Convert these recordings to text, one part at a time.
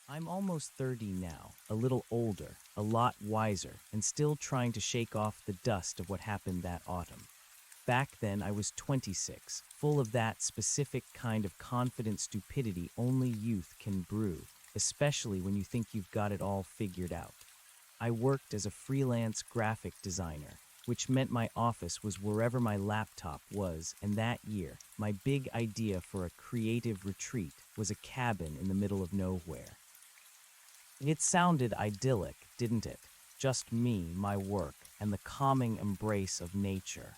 I'm almost 30 now, a little older, a lot wiser, and still trying to shake off the dust of what happened that autumn. Back then, I was 26, full of that specific kind of confident stupidity only youth can brew, especially when you think you've got it all figured out. I worked as a freelance graphic designer, which meant my office was wherever my laptop was, and that year, my big idea for a creative retreat was a cabin in the middle of nowhere. It sounded idyllic, didn't it? Just me, my work, and the calming embrace of nature.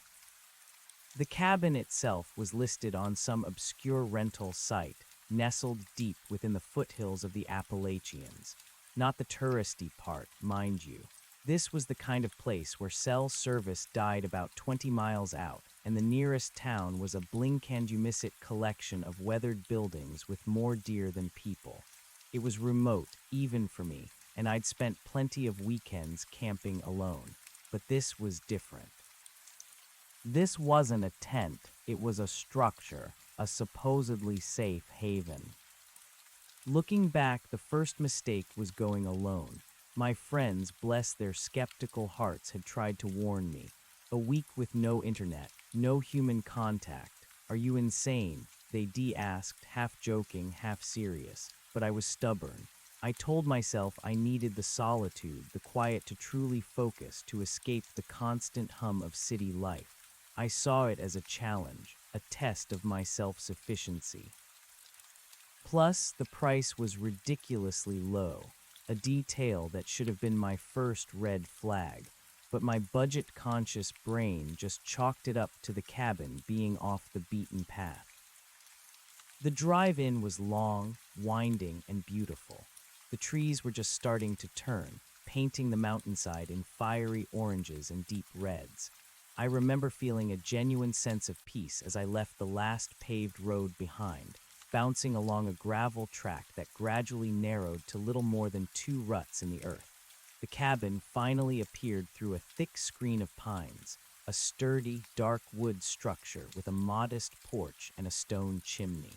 The cabin itself was listed on some obscure rental site, nestled deep within the foothills of the Appalachians. Not the touristy part, mind you. This was the kind of place where cell service died about 20 miles out, and the nearest town was a blink-and-you-miss-it collection of weathered buildings with more deer than people. It was remote, even for me, and I'd spent plenty of weekends camping alone. But this was different. This wasn't a tent, it was a structure, a supposedly safe haven. Looking back, the first mistake was going alone. My friends, bless their skeptical hearts, had tried to warn me. A week with no internet, no human contact. Are you insane? They asked, half joking, half serious. But I was stubborn. I told myself I needed the solitude, the quiet to truly focus, to escape the constant hum of city life. I saw it as a challenge, a test of my self-sufficiency. Plus, the price was ridiculously low, a detail that should have been my first red flag, but my budget-conscious brain just chalked it up to the cabin being off the beaten path. The drive-in was long, winding, and beautiful. The trees were just starting to turn, painting the mountainside in fiery oranges and deep reds. I remember feeling a genuine sense of peace as I left the last paved road behind, bouncing along a gravel track that gradually narrowed to little more than 2 ruts in the earth. The cabin finally appeared through a thick screen of pines, a sturdy, dark wood structure with a modest porch and a stone chimney.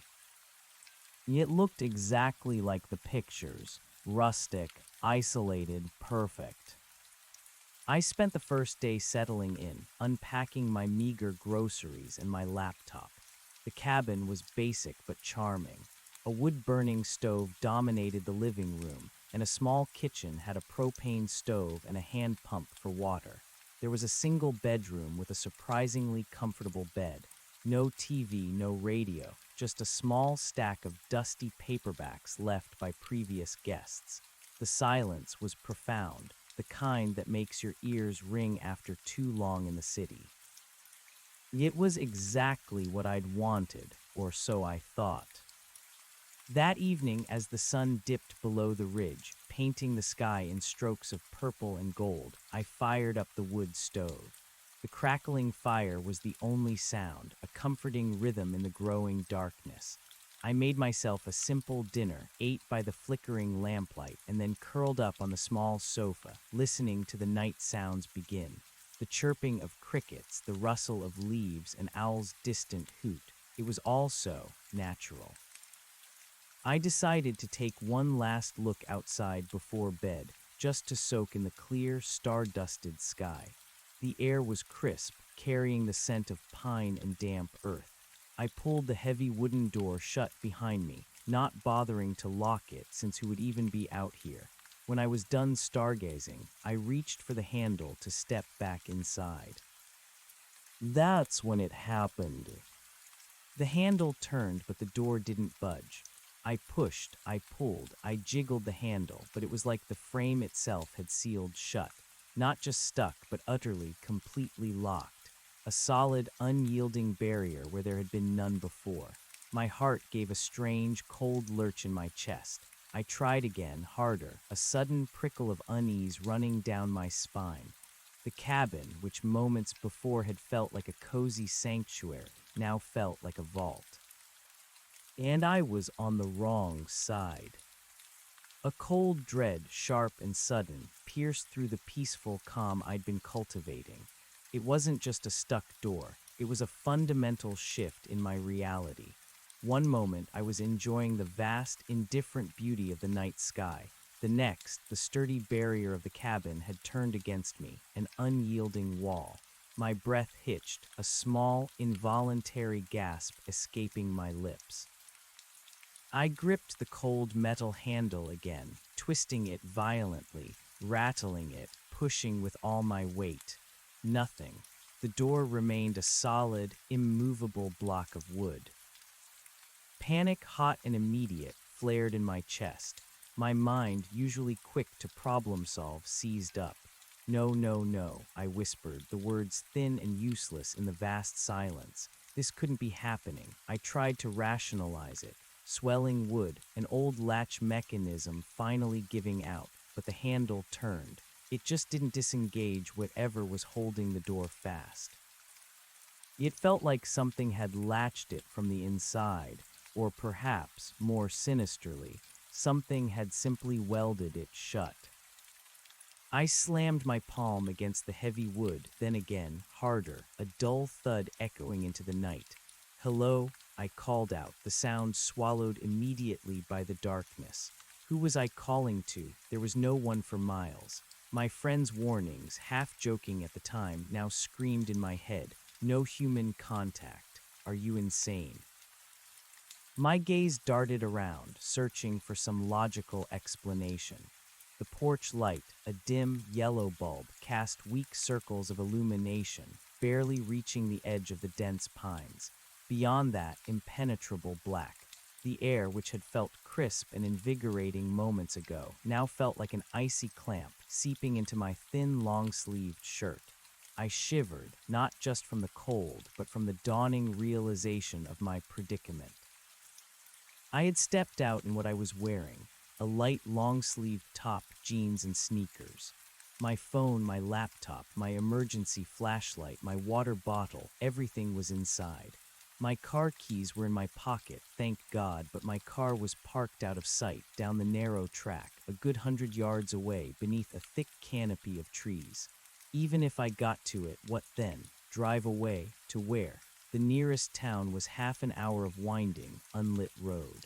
It looked exactly like the pictures, rustic, isolated, perfect. I spent the first day settling in, unpacking my meager groceries and my laptop. The cabin was basic but charming. A wood-burning stove dominated the living room, and a small kitchen had a propane stove and a hand pump for water. There was a single bedroom with a surprisingly comfortable bed. No TV, no radio, just a small stack of dusty paperbacks left by previous guests. The silence was profound, the kind that makes your ears ring after too long in the city. It was exactly what I'd wanted, or so I thought. That evening, as the sun dipped below the ridge, painting the sky in strokes of purple and gold, I fired up the wood stove. The crackling fire was the only sound, a comforting rhythm in the growing darkness. I made myself a simple dinner, ate by the flickering lamplight, and then curled up on the small sofa, listening to the night sounds begin. The chirping of crickets, the rustle of leaves, an owl's distant hoot. It was all so natural. I decided to take one last look outside before bed, just to soak in the clear, star-dusted sky. The air was crisp, carrying the scent of pine and damp earth. I pulled the heavy wooden door shut behind me, not bothering to lock it since who would even be out here. When I was done stargazing, I reached for the handle to step back inside. That's when it happened. The handle turned, but the door didn't budge. I pushed, I pulled, I jiggled the handle, but it was like the frame itself had sealed shut. Not just stuck, but utterly, completely locked. A solid, unyielding barrier where there had been none before. My heart gave a strange, cold lurch in my chest. I tried again, harder, a sudden prickle of unease running down my spine. The cabin, which moments before had felt like a cozy sanctuary, now felt like a vault. And I was on the wrong side. A cold dread, sharp and sudden, pierced through the peaceful calm I'd been cultivating. It wasn't just a stuck door, it was a fundamental shift in my reality. One moment, I was enjoying the vast, indifferent beauty of the night sky. The next, the sturdy barrier of the cabin had turned against me, an unyielding wall. My breath hitched, a small, involuntary gasp escaping my lips. I gripped the cold metal handle again, twisting it violently, rattling it, pushing with all my weight. Nothing. The door remained a solid, immovable block of wood. Panic, hot and immediate, flared in my chest. My mind, usually quick to problem solve, seized up. No, no, no, I whispered, the words thin and useless in the vast silence. This couldn't be happening. I tried to rationalize it. Swelling wood, an old latch mechanism finally giving out, but the handle turned. It just didn't disengage whatever was holding the door fast. It felt like something had latched it from the inside, or perhaps, more sinisterly, something had simply welded it shut. I slammed my palm against the heavy wood, then again, harder, a dull thud echoing into the night. "Hello," I called out, the sound swallowed immediately by the darkness. Who was I calling to? There was no one for miles. My friend's warnings, half joking at the time, now screamed in my head. No human contact. Are you insane? My gaze darted around, searching for some logical explanation. The porch light, a dim yellow bulb, cast weak circles of illumination, barely reaching the edge of the dense pines. Beyond that, impenetrable black. The air, which had felt crisp and invigorating moments ago, now felt like an icy clamp seeping into my thin, long-sleeved shirt. I shivered, not just from the cold, but from the dawning realization of my predicament. I had stepped out in what I was wearing, a light long-sleeved top, jeans, and sneakers. My phone, my laptop, my emergency flashlight, my water bottle, everything was inside. My car keys were in my pocket, thank God, but my car was parked out of sight, down the narrow track, a good 100 yards away, beneath a thick canopy of trees. Even if I got to it, what then? Drive away, to where? The nearest town was half an hour of winding, unlit road.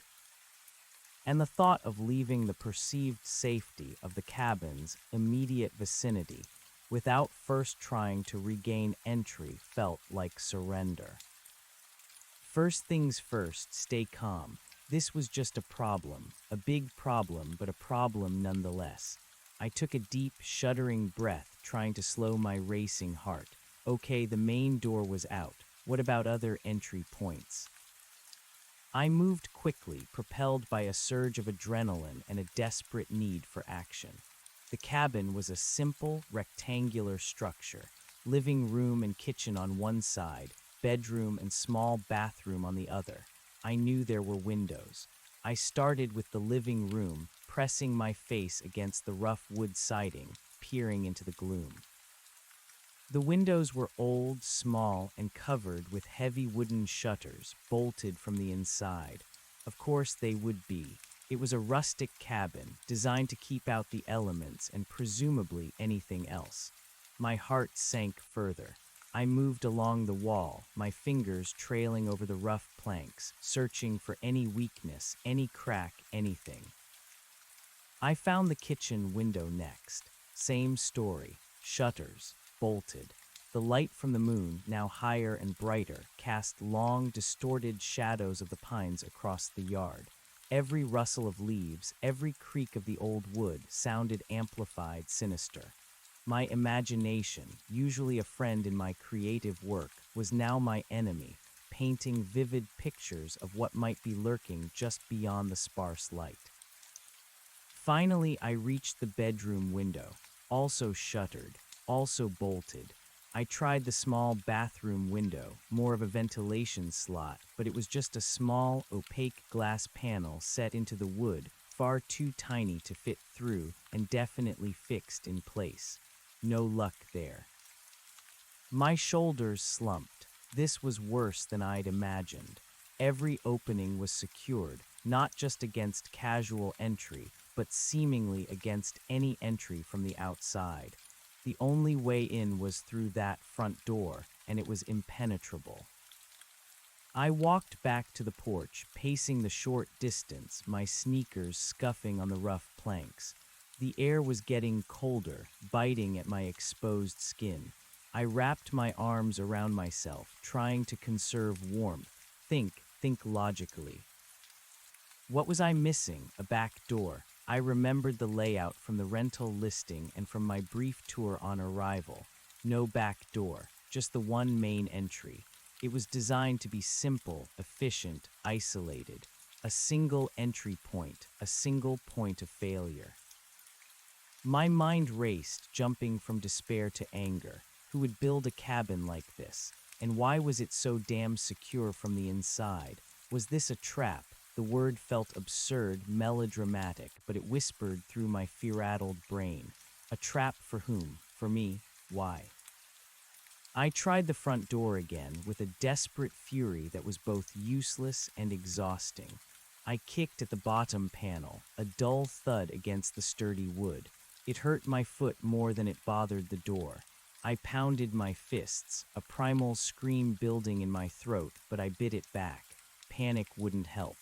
And the thought of leaving the perceived safety of the cabin's immediate vicinity without first trying to regain entry felt like surrender. First things first, stay calm. This was just a problem, a big problem, but a problem nonetheless. I took a deep, shuddering breath, trying to slow my racing heart. Okay, the main door was out. What about other entry points? I moved quickly, propelled by a surge of adrenaline and a desperate need for action. The cabin was a simple, rectangular structure, living room and kitchen on one side, bedroom and small bathroom on the other. I knew there were windows. I started with the living room, pressing my face against the rough wood siding, peering into the gloom. The windows were old, small, and covered with heavy wooden shutters, bolted from the inside. Of course they would be. It was a rustic cabin, designed to keep out the elements and presumably anything else. My heart sank further. I moved along the wall, my fingers trailing over the rough planks, searching for any weakness, any crack, anything. I found the kitchen window next. Same story. Shutters. Bolted. The light from the moon, now higher and brighter, cast long, distorted shadows of the pines across the yard. Every rustle of leaves, every creak of the old wood sounded amplified, sinister. My imagination, usually a friend in my creative work, was now my enemy, painting vivid pictures of what might be lurking just beyond the sparse light. Finally, I reached the bedroom window, also shuttered, also bolted. I tried the small bathroom window, more of a ventilation slot, but it was just a small, opaque glass panel set into the wood, far too tiny to fit through and definitely fixed in place. No luck there. My shoulders slumped. This was worse than I'd imagined. Every opening was secured, not just against casual entry, but seemingly against any entry from the outside. The only way in was through that front door, and it was impenetrable. I walked back to the porch, pacing the short distance, my sneakers scuffing on the rough planks. The air was getting colder, biting at my exposed skin. I wrapped my arms around myself, trying to conserve warmth. Think logically. What was I missing? A back door. I remembered the layout from the rental listing and from my brief tour on arrival. No back door, just the one main entry. It was designed to be simple, efficient, isolated. A single entry point, a single point of failure. My mind raced, jumping from despair to anger. Who would build a cabin like this? And why was it so damn secure from the inside? Was this a trap? The word felt absurd, melodramatic, but it whispered through my fear-addled brain. A trap for whom? For me? Why? I tried the front door again with a desperate fury that was both useless and exhausting. I kicked at the bottom panel, a dull thud against the sturdy wood. It hurt my foot more than it bothered the door. I pounded my fists, a primal scream building in my throat, but I bit it back. Panic wouldn't help.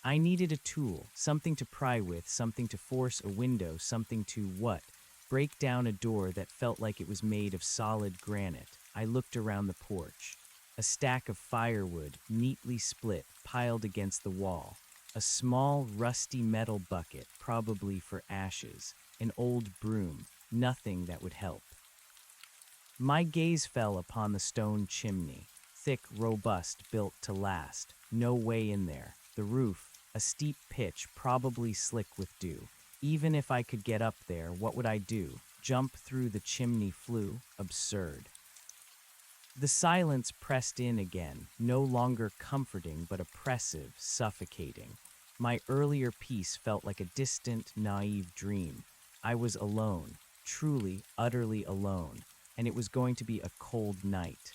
I needed a tool, something to pry with, something to force a window, something to what? Break down a door that felt like it was made of solid granite. I looked around the porch. A stack of firewood, neatly split, piled against the wall. A small, rusty metal bucket, probably for ashes. An old broom, nothing that would help. My gaze fell upon the stone chimney. Thick, robust, built to last. No way in there. The roof, a steep pitch, probably slick with dew. Even if I could get up there, what would I do? Jump through the chimney flue? Absurd. The silence pressed in again, no longer comforting but oppressive, suffocating. My earlier peace felt like a distant, naive dream. I was alone, truly, utterly alone, and it was going to be a cold night.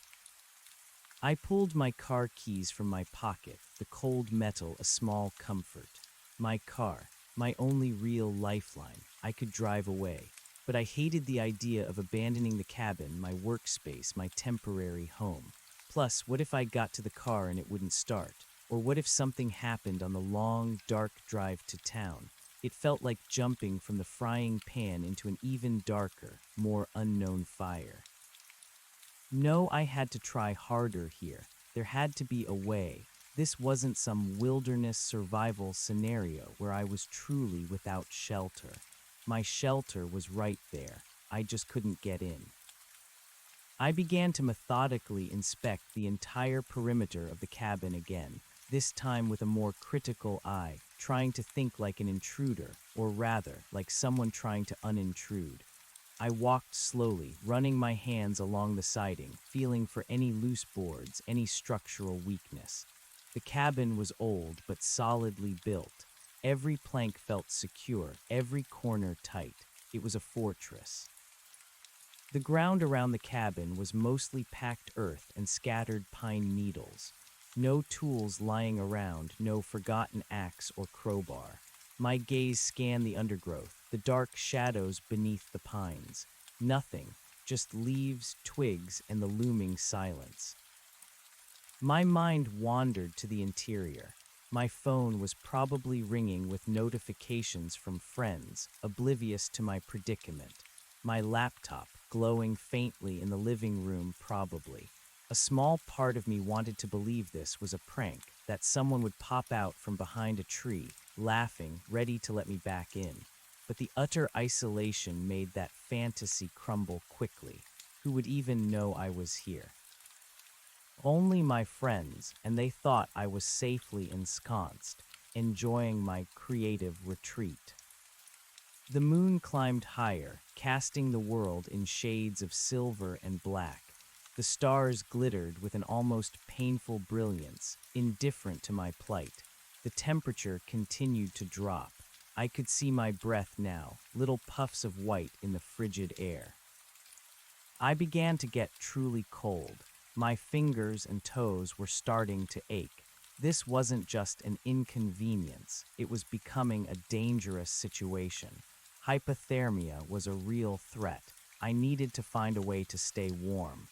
I pulled my car keys from my pocket, the cold metal a small comfort. My car, my only real lifeline. I could drive away, but I hated the idea of abandoning the cabin, my workspace, my temporary home. Plus, what if I got to the car and it wouldn't start? Or what if something happened on the long, dark drive to town? It felt like jumping from the frying pan into an even darker, more unknown fire. No, I had to try harder here. There had to be a way. This wasn't some wilderness survival scenario where I was truly without shelter. My shelter was right there. I just couldn't get in. I began to methodically inspect the entire perimeter of the cabin again, this time with a more critical eye, trying to think like an intruder, or rather, like someone trying to unintrude. I walked slowly, running my hands along the siding, feeling for any loose boards, any structural weakness. The cabin was old but solidly built. Every plank felt secure, every corner tight. It was a fortress. The ground around the cabin was mostly packed earth and scattered pine needles. No tools lying around, no forgotten axe or crowbar. My gaze scanned the undergrowth, the dark shadows beneath the pines. Nothing, just leaves, twigs, and the looming silence. My mind wandered to the interior. My phone was probably ringing with notifications from friends, oblivious to my predicament. My laptop, glowing faintly in the living room, probably. A small part of me wanted to believe this was a prank, that someone would pop out from behind a tree, laughing, ready to let me back in. But the utter isolation made that fantasy crumble quickly. Who would even know I was here? Only my friends, and they thought I was safely ensconced, enjoying my creative retreat. The moon climbed higher, casting the world in shades of silver and black. The stars glittered with an almost painful brilliance, indifferent to my plight. The temperature continued to drop. I could see my breath now, little puffs of white in the frigid air. I began to get truly cold. My fingers and toes were starting to ache. This wasn't just an inconvenience, it was becoming a dangerous situation. Hypothermia was a real threat. I needed to find a way to stay warm.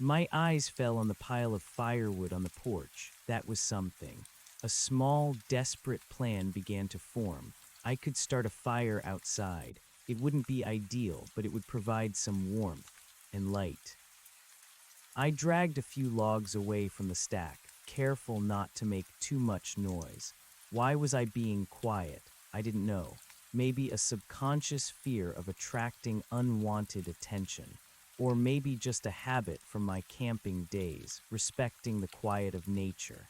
My eyes fell on the pile of firewood on the porch. That was something. A small, desperate plan began to form. I could start a fire outside. It wouldn't be ideal, but it would provide some warmth and light. I dragged a few logs away from the stack, careful not to make too much noise. Why was I being quiet? I didn't know. Maybe a subconscious fear of attracting unwanted attention. Or maybe just a habit from my camping days, respecting the quiet of nature.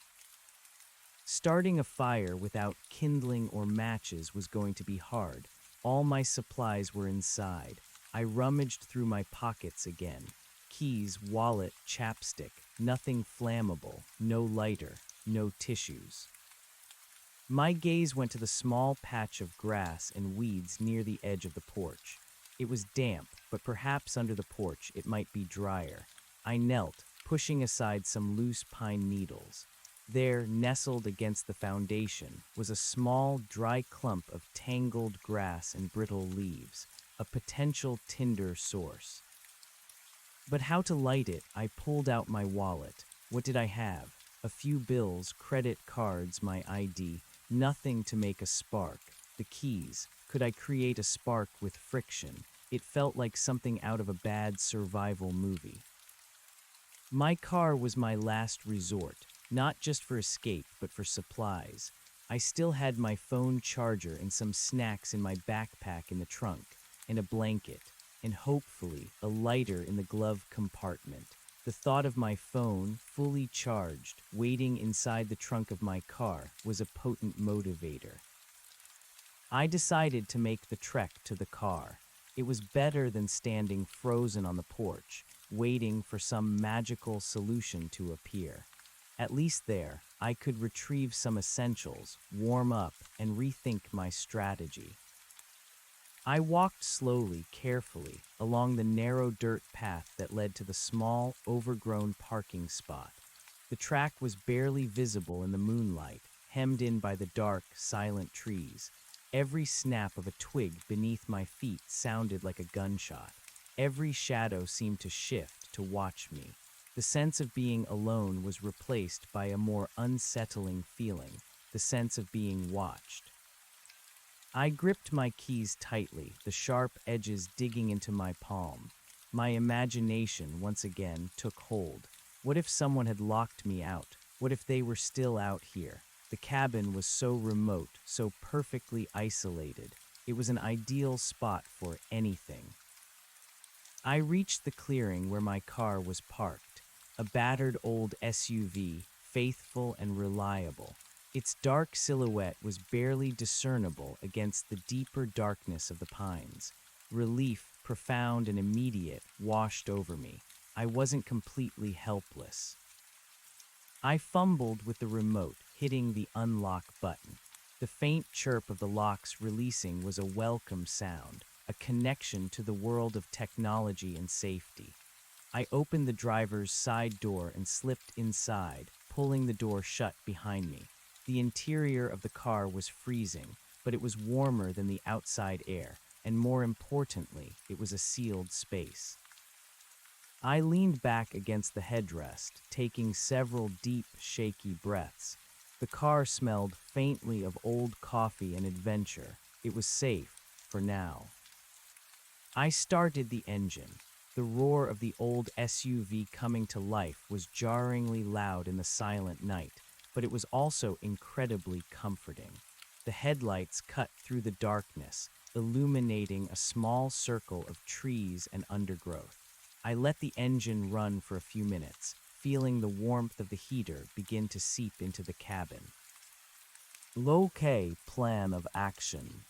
Starting a fire without kindling or matches was going to be hard. All my supplies were inside. I rummaged through my pockets again. Keys, wallet, chapstick, nothing flammable, no lighter, no tissues. My gaze went to the small patch of grass and weeds near the edge of the porch. It was damp, but perhaps under the porch it might be drier. I knelt, pushing aside some loose pine needles. There, nestled against the foundation, was a small, dry clump of tangled grass and brittle leaves, a potential tinder source. But how to light it? I pulled out my wallet. What did I have? A few bills, credit cards, my ID, nothing to make a spark. The keys. Could I create a spark with friction? It felt like something out of a bad survival movie. My car was my last resort, not just for escape, but for supplies. I still had my phone charger and some snacks in my backpack in the trunk, and a blanket, and hopefully a lighter in the glove compartment. The thought of my phone, fully charged, waiting inside the trunk of my car was a potent motivator. I decided to make the trek to the car. It was better than standing frozen on the porch, waiting for some magical solution to appear. At least there, I could retrieve some essentials, warm up, and rethink my strategy. I walked slowly, carefully, along the narrow dirt path that led to the small, overgrown parking spot. The track was barely visible in the moonlight, hemmed in by the dark, silent trees. Every snap of a twig beneath my feet sounded like a gunshot. Every shadow seemed to shift to watch me. The sense of being alone was replaced by a more unsettling feeling, the sense of being watched. I gripped my keys tightly, the sharp edges digging into my palm. My imagination once again took hold. What if someone had locked me out? What if they were still out here? The cabin was so remote, so perfectly isolated. It was an ideal spot for anything. I reached the clearing where my car was parked, a battered old SUV, faithful and reliable. Its dark silhouette was barely discernible against the deeper darkness of the pines. Relief, profound and immediate, washed over me. I wasn't completely helpless. I fumbled with the remote, hitting the unlock button. The faint chirp of the locks releasing was a welcome sound, a connection to the world of technology and safety. I opened the driver's side door and slipped inside, pulling the door shut behind me. The interior of the car was freezing, but it was warmer than the outside air, and more importantly, it was a sealed space. I leaned back against the headrest, taking several deep, shaky breaths. The car smelled faintly of old coffee and adventure. It was safe, for now. I started the engine. The roar of the old SUV coming to life was jarringly loud in the silent night, but it was also incredibly comforting. The headlights cut through the darkness, illuminating a small circle of trees and undergrowth. I let the engine run for a few minutes, feeling the warmth of the heater begin to seep into the cabin. Low-key plan of action.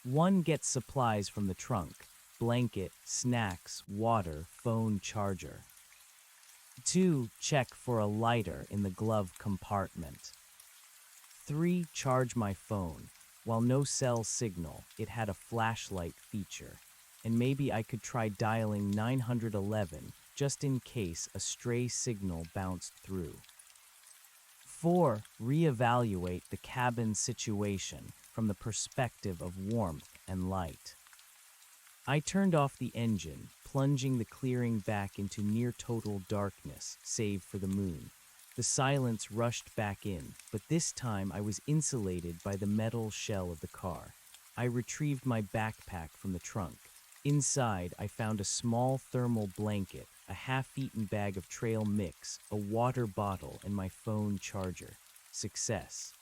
1. Get supplies from the trunk. Blanket, snacks, water, phone charger. 2. Check for a lighter in the glove compartment. 3. Charge my phone. While no cell signal, it had a flashlight feature. And maybe I could try dialing 911 just in case a stray signal bounced through. 4. Reevaluate the cabin situation from the perspective of warmth and light. I turned off the engine, plunging the clearing back into near total darkness, save for the moon. The silence rushed back in, but this time I was insulated by the metal shell of the car. I retrieved my backpack from the trunk. Inside, I found a small thermal blanket, a half-eaten bag of trail mix, a water bottle, and my phone charger. Success.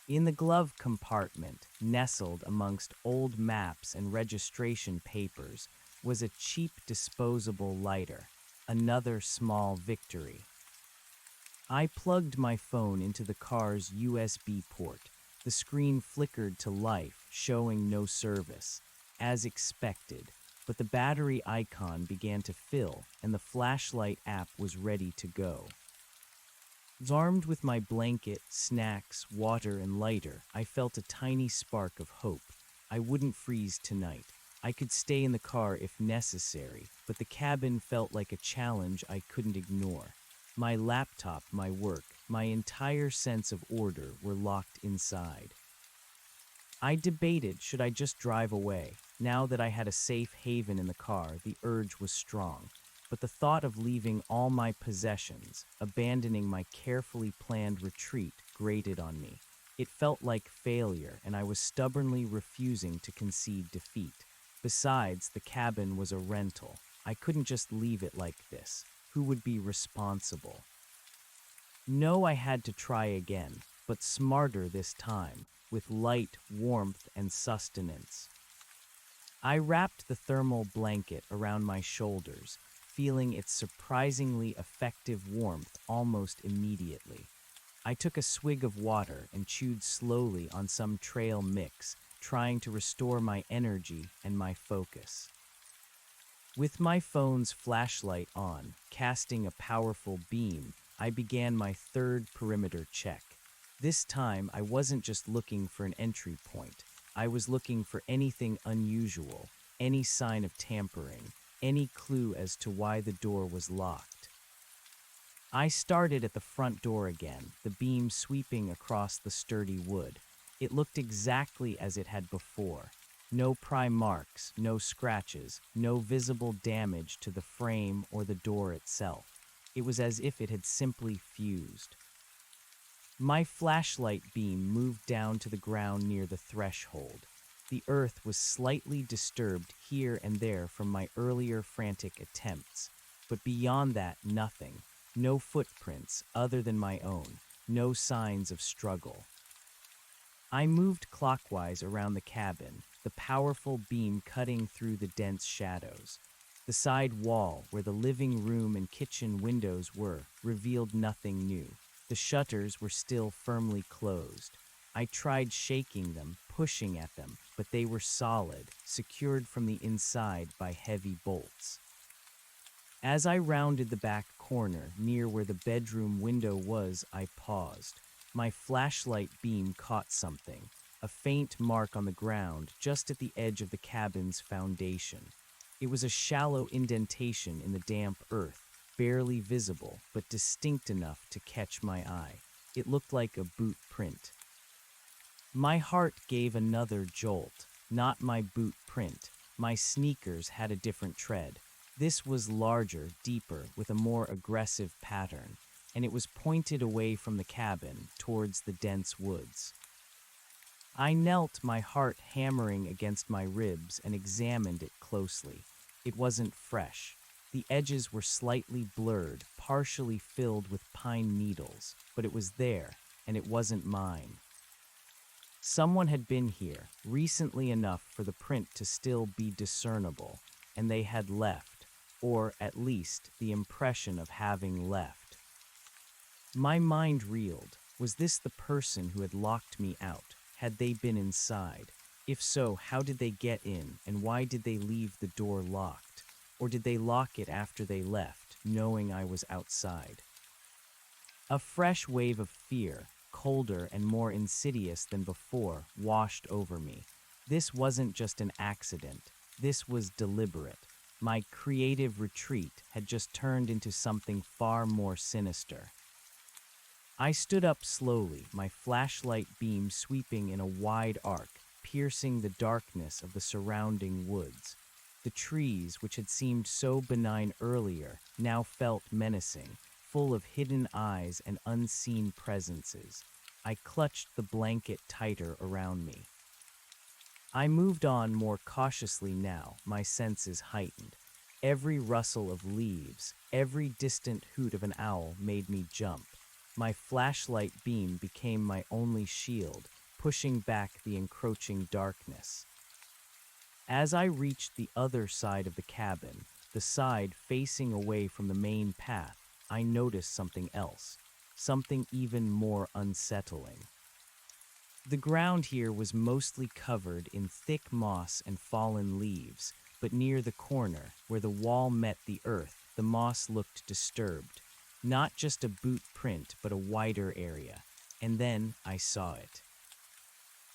In the glove compartment, nestled amongst old maps and registration papers, was a cheap disposable lighter. Another small victory. I plugged my phone into the car's USB port. The screen flickered to life, showing no service. As expected, but the battery icon began to fill, and the flashlight app was ready to go. Armed with my blanket, snacks, water, and lighter, I felt a tiny spark of hope. I wouldn't freeze tonight. I could stay in the car if necessary, but the cabin felt like a challenge I couldn't ignore. My laptop, my work, my entire sense of order were locked inside. I debated, should I just drive away? Now that I had a safe haven in the car, the urge was strong. But the thought of leaving all my possessions, abandoning my carefully planned retreat, grated on me. It felt like failure, and I was stubbornly refusing to concede defeat. Besides, the cabin was a rental. I couldn't just leave it like this. Who would be responsible? No, I had to try again, but smarter this time, with light, warmth, and sustenance. I wrapped the thermal blanket around my shoulders, feeling its surprisingly effective warmth almost immediately. I took a swig of water and chewed slowly on some trail mix, trying to restore my energy and my focus. With my phone's flashlight on, casting a powerful beam, I began my third perimeter check. This time, I wasn't just looking for an entry point. I was looking for anything unusual, any sign of tampering, any clue as to why the door was locked. I started at the front door again, the beam sweeping across the sturdy wood. It looked exactly as it had before. No pry marks, no scratches, no visible damage to the frame or the door itself. It was as if it had simply fused. My flashlight beam moved down to the ground near the threshold. The earth was slightly disturbed here and there from my earlier frantic attempts, but beyond that, nothing. No footprints other than my own, no signs of struggle. I moved clockwise around the cabin, the powerful beam cutting through the dense shadows. The side wall, where the living room and kitchen windows were, revealed nothing new. The shutters were still firmly closed. I tried shaking them, pushing at them, but they were solid, secured from the inside by heavy bolts. As I rounded the back corner, near where the bedroom window was, I paused. My flashlight beam caught something, a faint mark on the ground just at the edge of the cabin's foundation. It was a shallow indentation in the damp earth, barely visible, but distinct enough to catch my eye. It looked like a boot print. My heart gave another jolt. Not my boot print. My sneakers had a different tread. This was larger, deeper, with a more aggressive pattern, and it was pointed away from the cabin, towards the dense woods. I knelt, my heart hammering against my ribs, and examined it closely. It wasn't fresh. The edges were slightly blurred, partially filled with pine needles, but it was there, and it wasn't mine. Someone had been here, recently enough for the print to still be discernible, and they had left, or at least the impression of having left. My mind reeled. Was this the person who had locked me out? Had they been inside? If so, how did they get in, and why did they leave the door locked? Or did they lock it after they left, knowing I was outside? A fresh wave of fear, colder and more insidious than before, washed over me. This wasn't just an accident. This was deliberate. My creative retreat had just turned into something far more sinister. I stood up slowly, my flashlight beam sweeping in a wide arc, piercing the darkness of the surrounding woods. The trees, which had seemed so benign earlier, now felt menacing, full of hidden eyes and unseen presences. I clutched the blanket tighter around me. I moved on more cautiously now, my senses heightened. Every rustle of leaves, every distant hoot of an owl made me jump. My flashlight beam became my only shield, pushing back the encroaching darkness. As I reached the other side of the cabin, the side facing away from the main path, I noticed something else, something even more unsettling. The ground here was mostly covered in thick moss and fallen leaves, but near the corner, where the wall met the earth, the moss looked disturbed. Not just a boot print, but a wider area. And then I saw it.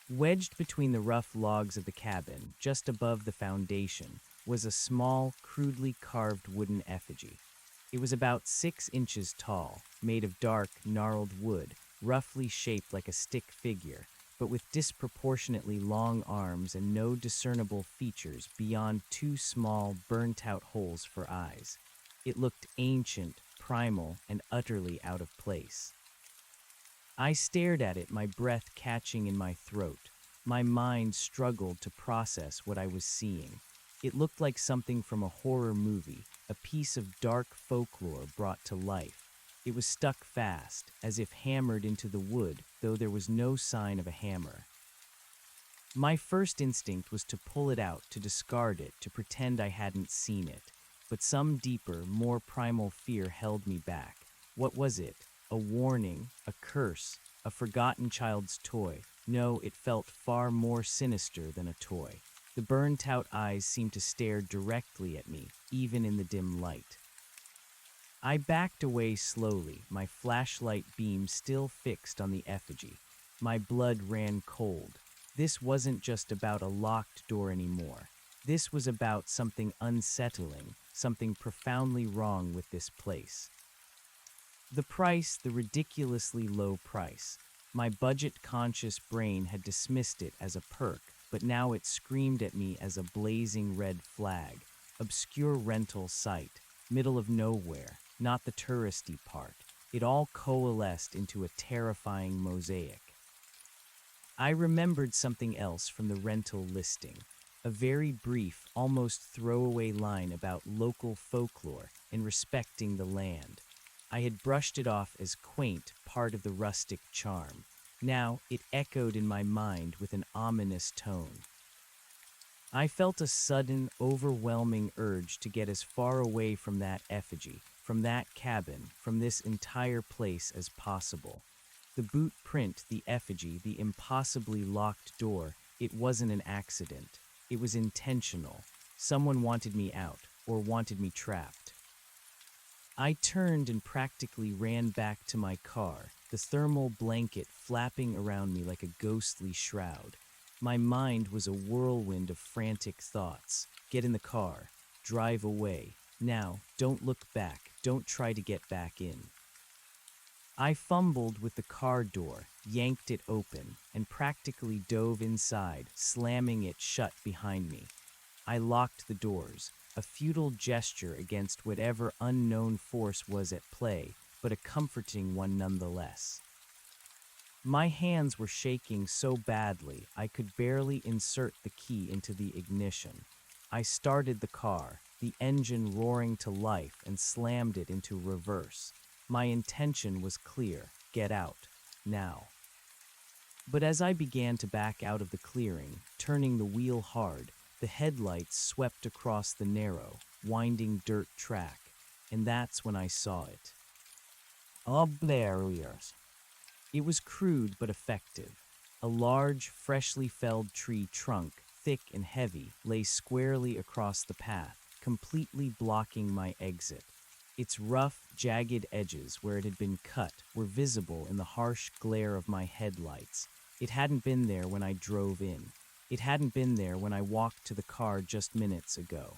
Wedged between the rough logs of the cabin, just above the foundation, was a small, crudely carved wooden effigy. It was about 6 inches tall, made of dark, gnarled wood, roughly shaped like a stick figure, but with disproportionately long arms and no discernible features beyond 2 small, burnt-out holes for eyes. It looked ancient, primal, and utterly out of place. I stared at it, my breath catching in my throat. My mind struggled to process what I was seeing. It looked like something from a horror movie, a piece of dark folklore brought to life. It was stuck fast, as if hammered into the wood, though there was no sign of a hammer. My first instinct was to pull it out, to discard it, to pretend I hadn't seen it. But some deeper, more primal fear held me back. What was it? A warning, a curse, a forgotten child's toy? No, it felt far more sinister than a toy. The burnt-out eyes seemed to stare directly at me, even in the dim light. I backed away slowly, my flashlight beam still fixed on the effigy. My blood ran cold. This wasn't just about a locked door anymore. This was about something unsettling, something profoundly wrong with this place. The price, the ridiculously low price. My budget-conscious brain had dismissed it as a perk, but now it screamed at me as a blazing red flag. Obscure rental site, middle of nowhere, not the touristy part. It all coalesced into a terrifying mosaic. I remembered something else from the rental listing. A very brief, almost throwaway line about local folklore and respecting the land. I had brushed it off as quaint, part of the rustic charm. Now it echoed in my mind with an ominous tone. I felt a sudden, overwhelming urge to get as far away from that effigy, from that cabin, from this entire place as possible. The boot print, the effigy, the impossibly locked door, it wasn't an accident. It was intentional. Someone wanted me out, or wanted me trapped. I turned and practically ran back to my car, the thermal blanket flapping around me like a ghostly shroud. My mind was a whirlwind of frantic thoughts. Get in the car. Drive away. Now, don't look back. Don't try to get back in. I fumbled with the car door, yanked it open, and practically dove inside, slamming it shut behind me. I locked the doors, a futile gesture against whatever unknown force was at play, but a comforting one nonetheless. My hands were shaking so badly I could barely insert the key into the ignition. I started the car, the engine roaring to life, and slammed it into reverse. My intention was clear: get out, now. But as I began to back out of the clearing, turning the wheel hard, the headlights swept across the narrow, winding dirt track, and that's when I saw it. Hilarious. It was crude but effective. A large, freshly felled tree trunk, thick and heavy, lay squarely across the path, completely blocking my exit. Its rough, jagged edges where it had been cut were visible in the harsh glare of my headlights. It hadn't been there when I drove in. It hadn't been there when I walked to the car just minutes ago.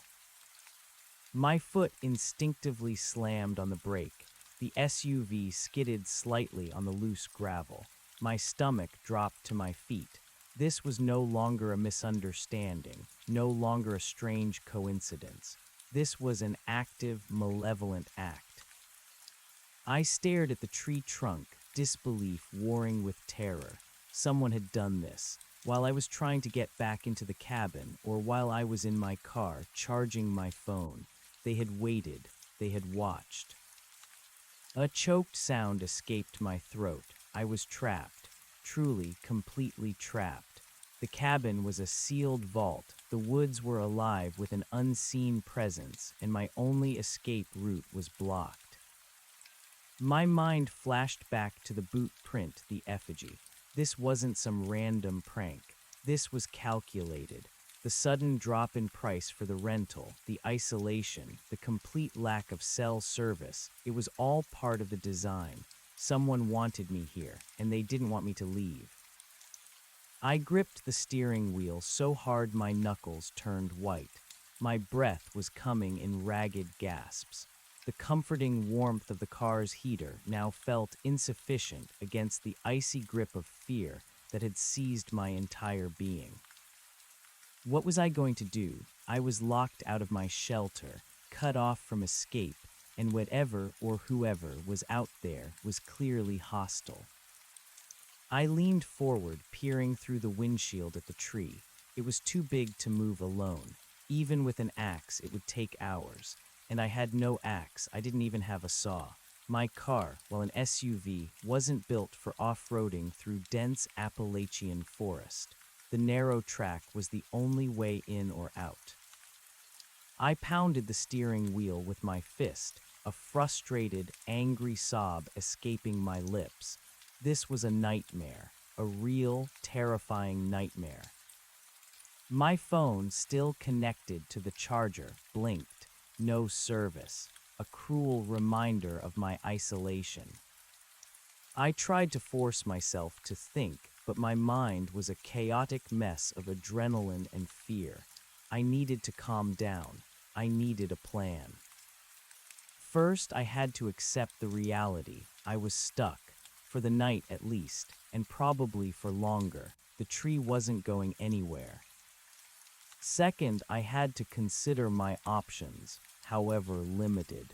My foot instinctively slammed on the brake. The SUV skidded slightly on the loose gravel. My stomach dropped to my feet. This was no longer a misunderstanding, no longer a strange coincidence. This was an active, malevolent act. I stared at the tree trunk, disbelief warring with terror. Someone had done this, while I was trying to get back into the cabin, or while I was in my car, charging my phone. They had waited, they had watched. A choked sound escaped my throat. I was trapped, truly, completely trapped. The cabin was a sealed vault, the woods were alive with an unseen presence, and my only escape route was blocked. My mind flashed back to the boot print, the effigy. This wasn't some random prank. This was calculated. The sudden drop in price for the rental, the isolation, the complete lack of cell service, it was all part of the design. Someone wanted me here, and they didn't want me to leave. I gripped the steering wheel so hard my knuckles turned white. My breath was coming in ragged gasps. The comforting warmth of the car's heater now felt insufficient against the icy grip of fear that had seized my entire being. What was I going to do? I was locked out of my shelter, cut off from escape, and whatever or whoever was out there was clearly hostile. I leaned forward, peering through the windshield at the tree. It was too big to move alone. Even with an axe, it would take hours. And I had no axe, I didn't even have a saw. My car, while an SUV, wasn't built for off-roading through dense Appalachian forest. The narrow track was the only way in or out. I pounded the steering wheel with my fist, a frustrated, angry sob escaping my lips. This was a nightmare, a real, terrifying nightmare. My phone, still connected to the charger, blinked. No service, a cruel reminder of my isolation. I tried to force myself to think, but my mind was a chaotic mess of adrenaline and fear. I needed to calm down. I needed a plan. First, I had to accept the reality. I was stuck, for the night at least, and probably for longer. The tree wasn't going anywhere. Second, I had to consider my options, however limited.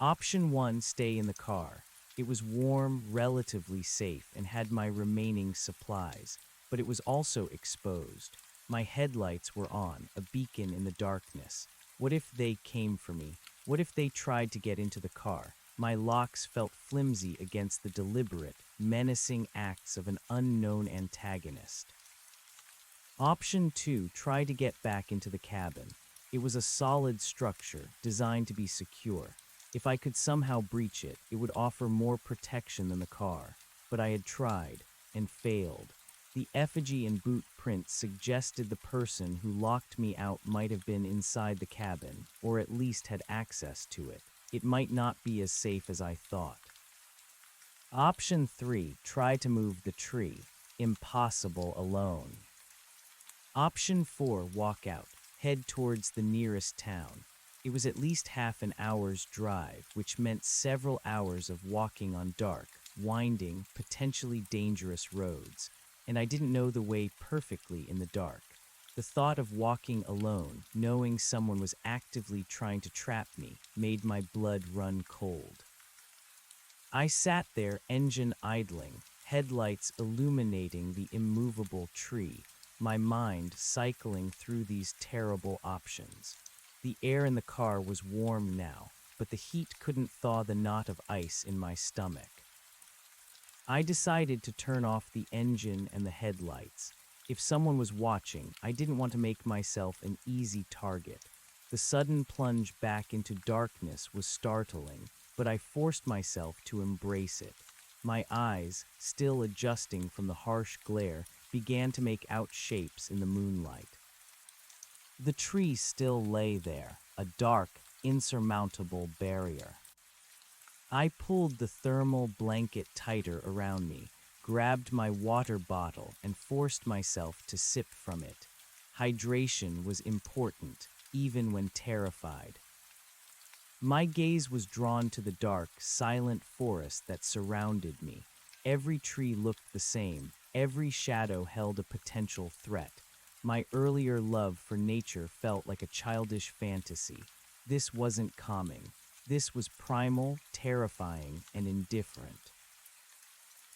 Option 1, stay in the car. It was warm, relatively safe, and had my remaining supplies, but it was also exposed. My headlights were on, a beacon in the darkness. What if they came for me? What if they tried to get into the car? My locks felt flimsy against the deliberate, menacing acts of an unknown antagonist. Option 2, try to get back into the cabin. It was a solid structure, designed to be secure. If I could somehow breach it, it would offer more protection than the car. But I had tried, and failed. The effigy and boot print suggested the person who locked me out might have been inside the cabin, or at least had access to it. It might not be as safe as I thought. Option 3, try to move the tree. Impossible alone. Option 4, walk out. Head towards the nearest town. It was at least half an hour's drive, which meant several hours of walking on dark, winding, potentially dangerous roads, and I didn't know the way perfectly in the dark. The thought of walking alone, knowing someone was actively trying to trap me, made my blood run cold. I sat there, engine idling, headlights illuminating the immovable tree, my mind cycling through these terrible options. The air in the car was warm now, but the heat couldn't thaw the knot of ice in my stomach. I decided to turn off the engine and the headlights. If someone was watching, I didn't want to make myself an easy target. The sudden plunge back into darkness was startling, but I forced myself to embrace it. My eyes, still adjusting from the harsh glare, began to make out shapes in the moonlight. The tree still lay there, a dark, insurmountable barrier. I pulled the thermal blanket tighter around me, grabbed my water bottle, and forced myself to sip from it. Hydration was important, even when terrified. My gaze was drawn to the dark, silent forest that surrounded me. Every tree looked the same, Every shadow held a potential threat. My earlier love for nature felt like a childish fantasy. This wasn't calming. This was primal, terrifying, and indifferent.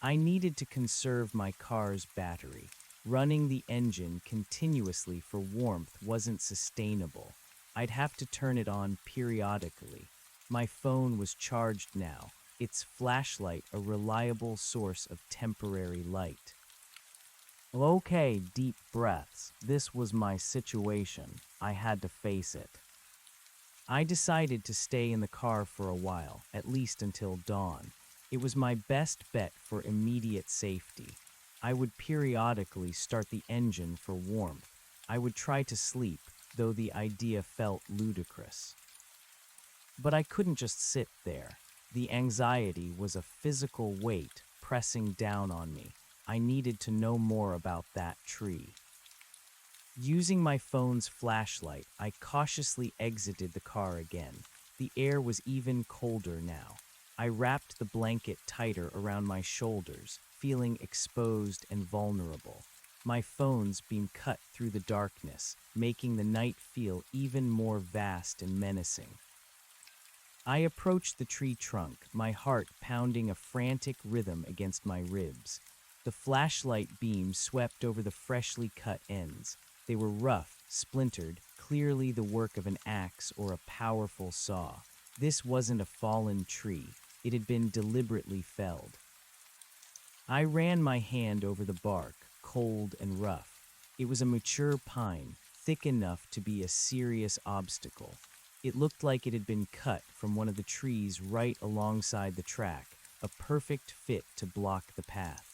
I needed to conserve my car's battery. Running the engine continuously for warmth wasn't sustainable. I'd have to turn it on periodically. My phone was charged now, its flashlight a reliable source of temporary light. Okay, deep breaths. This was my situation. I had to face it. I decided to stay in the car for a while, at least until dawn. It was my best bet for immediate safety. I would periodically start the engine for warmth. I would try to sleep, though the idea felt ludicrous. But I couldn't just sit there. The anxiety was a physical weight pressing down on me. I needed to know more about that tree. Using my phone's flashlight, I cautiously exited the car again. The air was even colder now. I wrapped the blanket tighter around my shoulders, feeling exposed and vulnerable. My phone's beam cut through the darkness, making the night feel even more vast and menacing. I approached the tree trunk, my heart pounding a frantic rhythm against my ribs. The flashlight beam swept over the freshly cut ends. They were rough, splintered, clearly the work of an axe or a powerful saw. This wasn't a fallen tree. It had been deliberately felled. I ran my hand over the bark, cold and rough. It was a mature pine, thick enough to be a serious obstacle. It looked like it had been cut from one of the trees right alongside the track, a perfect fit to block the path.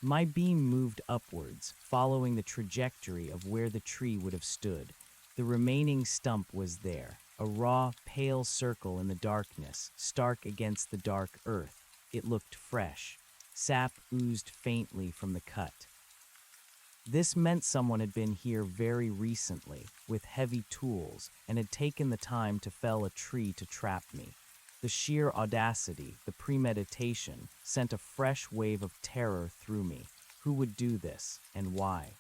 My beam moved upwards, following the trajectory of where the tree would have stood. The remaining stump was there, a raw, pale circle in the darkness, stark against the dark earth. It looked fresh. Sap oozed faintly from the cut. This meant someone had been here very recently, with heavy tools, and had taken the time to fell a tree to trap me. The sheer audacity, the premeditation, sent a fresh wave of terror through me. Who would do this, and why?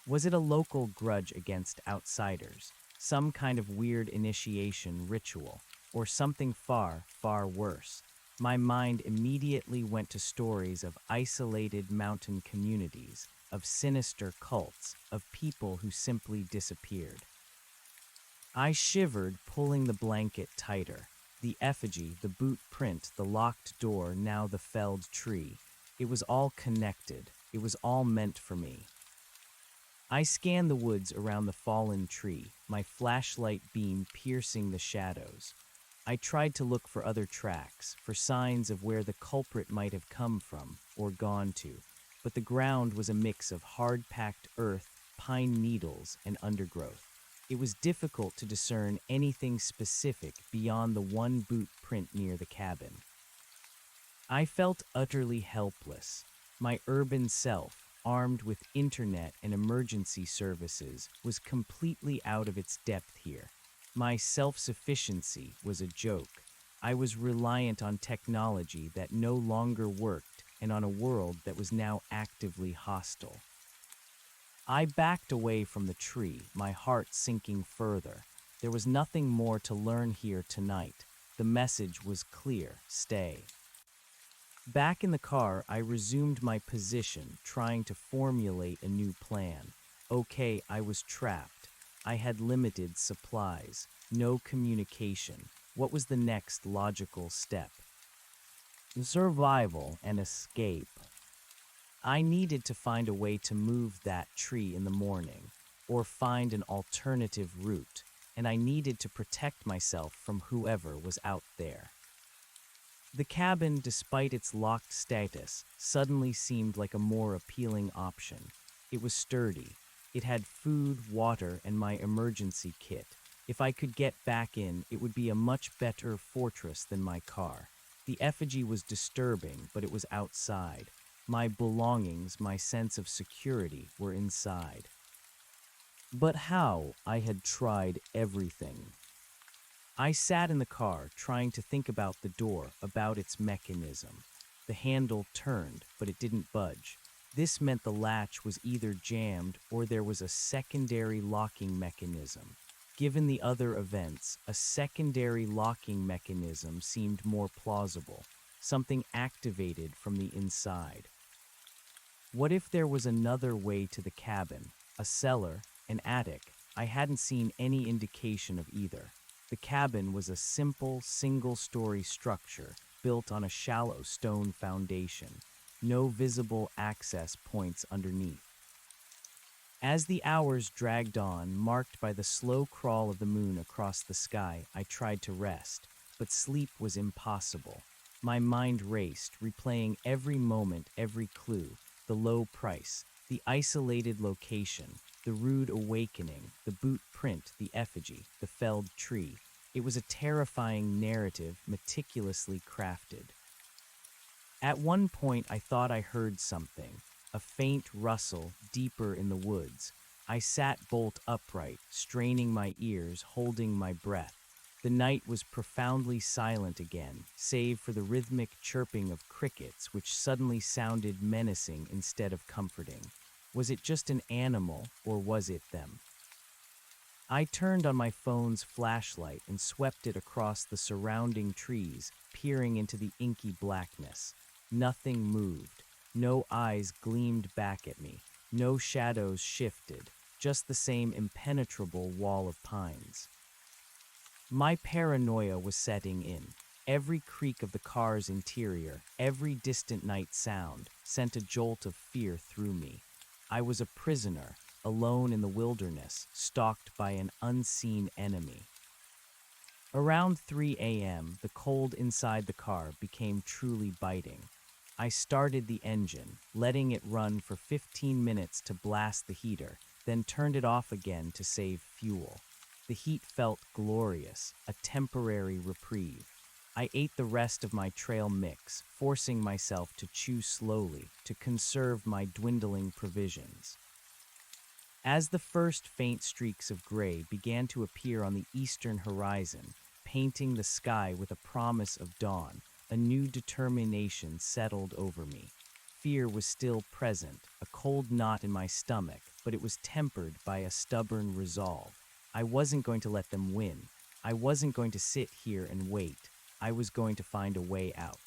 Was it a local grudge against outsiders, some kind of weird initiation ritual, or something far, far worse? My mind immediately went to stories of isolated mountain communities, of sinister cults, of people who simply disappeared. I shivered, pulling the blanket tighter. The effigy, the boot print, the locked door, now the felled tree. It was all connected. It was all meant for me. I scanned the woods around the fallen tree, my flashlight beam piercing the shadows. I tried to look for other tracks, for signs of where the culprit might have come from or gone to, but the ground was a mix of hard-packed earth, pine needles, and undergrowth. It was difficult to discern anything specific beyond the one boot print near the cabin. I felt utterly helpless. My urban self, armed with internet and emergency services, was completely out of its depth here. My self-sufficiency was a joke. I was reliant on technology that no longer worked and on a world that was now actively hostile. I backed away from the tree, my heart sinking further. There was nothing more to learn here tonight. The message was clear: stay. Back in the car, I resumed my position, trying to formulate a new plan. Okay, I was trapped. I had limited supplies, no communication. What was the next logical step? Survival and escape. I needed to find a way to move that tree in the morning, or find an alternative route, and I needed to protect myself from whoever was out there. The cabin, despite its locked status, suddenly seemed like a more appealing option. It was sturdy. It had food, water, and my emergency kit. If I could get back in, it would be a much better fortress than my car. The effigy was disturbing, but it was outside. My belongings, my sense of security, were inside. But how? I had tried everything. I sat in the car, trying to think about the door, about its mechanism. The handle turned, but it didn't budge. This meant the latch was either jammed or there was a secondary locking mechanism. Given the other events, a secondary locking mechanism seemed more plausible, something activated from the inside. What if there was another way to the cabin? A cellar, an attic? I hadn't seen any indication of either. The cabin was a simple, single-story structure built on a shallow stone foundation. No visible access points underneath. As the hours dragged on, marked by the slow crawl of the moon across the sky, I tried to rest, but sleep was impossible. My mind raced, replaying every moment, every clue: the low price, the isolated location, the rude awakening, the boot print, the effigy, the felled tree. It was a terrifying narrative, meticulously crafted. At one point, I thought I heard something, a faint rustle deeper in the woods. I sat bolt upright, straining my ears, holding my breath. The night was profoundly silent again, save for the rhythmic chirping of crickets, which suddenly sounded menacing instead of comforting. Was it just an animal, or was it them? I turned on my phone's flashlight and swept it across the surrounding trees, peering into the inky blackness. Nothing moved. No eyes gleamed back at me. No shadows shifted. Just the same impenetrable wall of pines. My paranoia was setting in. Every creak of the car's interior, every distant night sound, sent a jolt of fear through me. I was a prisoner, alone in the wilderness, stalked by an unseen enemy. Around 3 a.m., the cold inside the car became truly biting. I started the engine, letting it run for 15 minutes to blast the heater, then turned it off again to save fuel. The heat felt glorious, a temporary reprieve. I ate the rest of my trail mix, forcing myself to chew slowly to conserve my dwindling provisions. As the first faint streaks of gray began to appear on the eastern horizon, painting the sky with a promise of dawn, a new determination settled over me. Fear was still present, a cold knot in my stomach, but it was tempered by a stubborn resolve. I wasn't going to let them win. I wasn't going to sit here and wait. I was going to find a way out.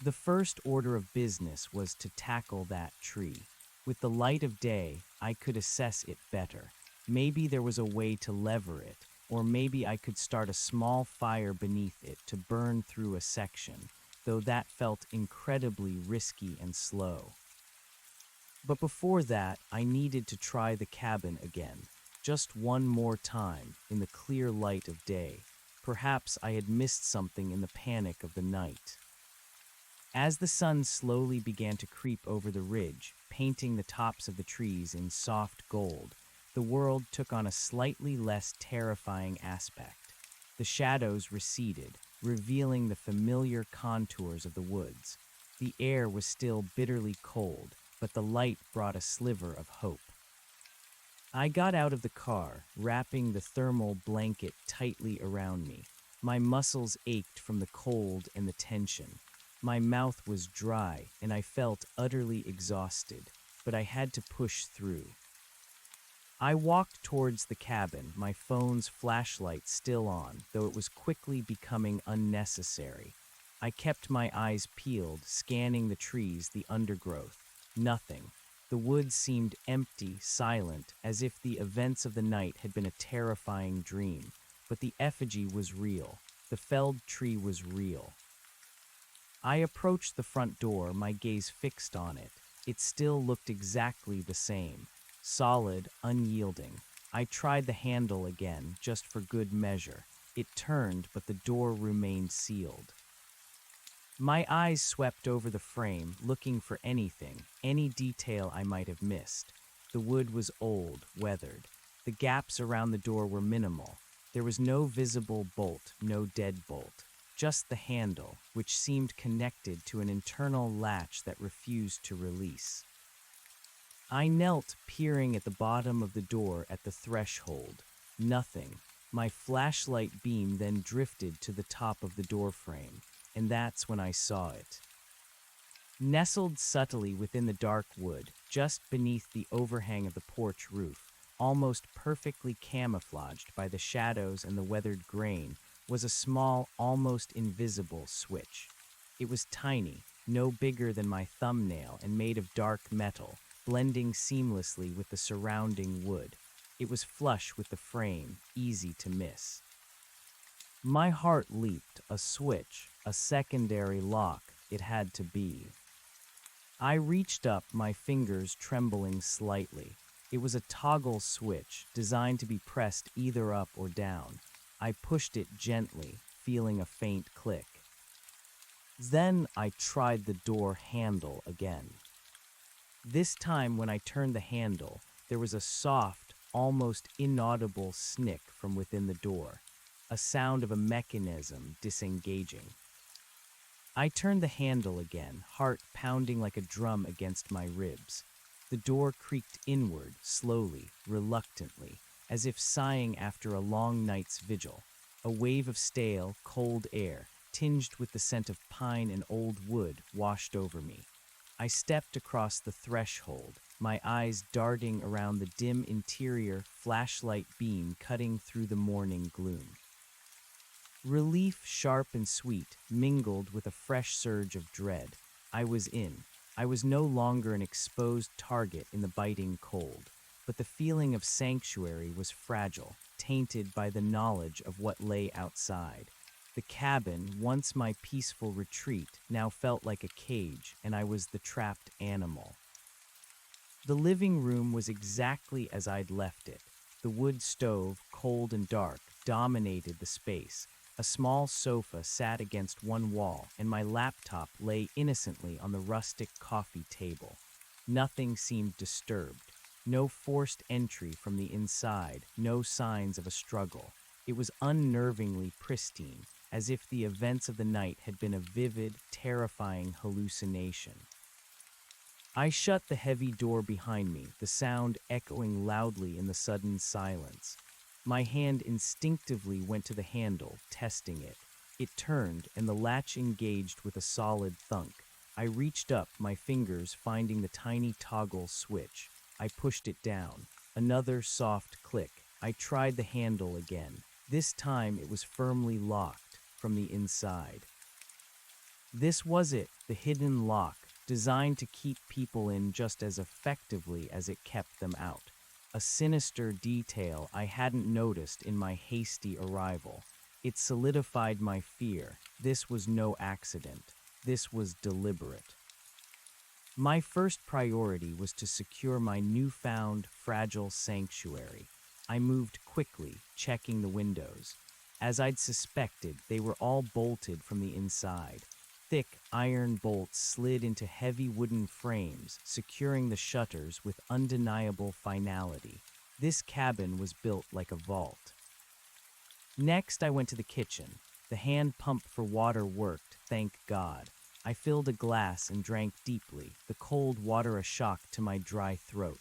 The first order of business was to tackle that tree. With the light of day, I could assess it better. Maybe there was a way to lever it, or maybe I could start a small fire beneath it to burn through a section, though that felt incredibly risky and slow. But before that, I needed to try the cabin again, just one more time, in the clear light of day. Perhaps I had missed something in the panic of the night. As the sun slowly began to creep over the ridge, painting the tops of the trees in soft gold, the world took on a slightly less terrifying aspect. The shadows receded, revealing the familiar contours of the woods. The air was still bitterly cold, but the light brought a sliver of hope. I got out of the car, wrapping the thermal blanket tightly around me. My muscles ached from the cold and the tension. My mouth was dry, and I felt utterly exhausted, but I had to push through. I walked towards the cabin, my phone's flashlight still on, though it was quickly becoming unnecessary. I kept my eyes peeled, scanning the trees, the undergrowth. Nothing. The woods seemed empty, silent, as if the events of the night had been a terrifying dream. But the effigy was real. The felled tree was real. I approached the front door, my gaze fixed on it. It still looked exactly the same. Solid, unyielding. I tried the handle again, just for good measure. It turned, but the door remained sealed. My eyes swept over the frame, looking for anything, any detail I might have missed. The wood was old, weathered. The gaps around the door were minimal. There was no visible bolt, no deadbolt. Just the handle, which seemed connected to an internal latch that refused to release. I knelt, peering at the bottom of the door at the threshold. Nothing. My flashlight beam then drifted to the top of the doorframe, and that's when I saw it. Nestled subtly within the dark wood, just beneath the overhang of the porch roof, almost perfectly camouflaged by the shadows and the weathered grain, was a small, almost invisible switch. It was tiny, no bigger than my thumbnail and made of dark metal, blending seamlessly with the surrounding wood. It was flush with the frame, easy to miss. My heart leaped, a switch, a secondary lock, it had to be. I reached up, my fingers trembling slightly. It was a toggle switch, designed to be pressed either up or down. I pushed it gently, feeling a faint click. Then I tried the door handle again. This time, when I turned the handle, there was a soft, almost inaudible snick from within the door, a sound of a mechanism disengaging. I turned the handle again, heart pounding like a drum against my ribs. The door creaked inward, slowly, reluctantly, as if sighing after a long night's vigil. A wave of stale, cold air, tinged with the scent of pine and old wood, washed over me. I stepped across the threshold, my eyes darting around the dim interior, flashlight beam cutting through the morning gloom. Relief, sharp and sweet, mingled with a fresh surge of dread. I was in. I was no longer an exposed target in the biting cold, but the feeling of sanctuary was fragile, tainted by the knowledge of what lay outside. The cabin, once my peaceful retreat, now felt like a cage, and I was the trapped animal. The living room was exactly as I'd left it. The wood stove, cold and dark, dominated the space. A small sofa sat against one wall, and my laptop lay innocently on the rustic coffee table. Nothing seemed disturbed. No forced entry from the inside, no signs of a struggle. It was unnervingly pristine, as if the events of the night had been a vivid, terrifying hallucination. I shut the heavy door behind me, the sound echoing loudly in the sudden silence. My hand instinctively went to the handle, testing it. It turned, and the latch engaged with a solid thunk. I reached up, my fingers finding the tiny toggle switch. I pushed it down. Another soft click. I tried the handle again. This time it was firmly locked from the inside. This was it, the hidden lock, designed to keep people in just as effectively as it kept them out. A sinister detail I hadn't noticed in my hasty arrival. It solidified my fear. This was no accident. This was deliberate. My first priority was to secure my newfound, fragile sanctuary. I moved quickly, checking the windows. As I'd suspected, they were all bolted from the inside. Thick iron bolts slid into heavy wooden frames, securing the shutters with undeniable finality. This cabin was built like a vault. Next, I went to the kitchen. The hand pump for water worked, thank God. I filled a glass and drank deeply, the cold water a shock to my dry throat.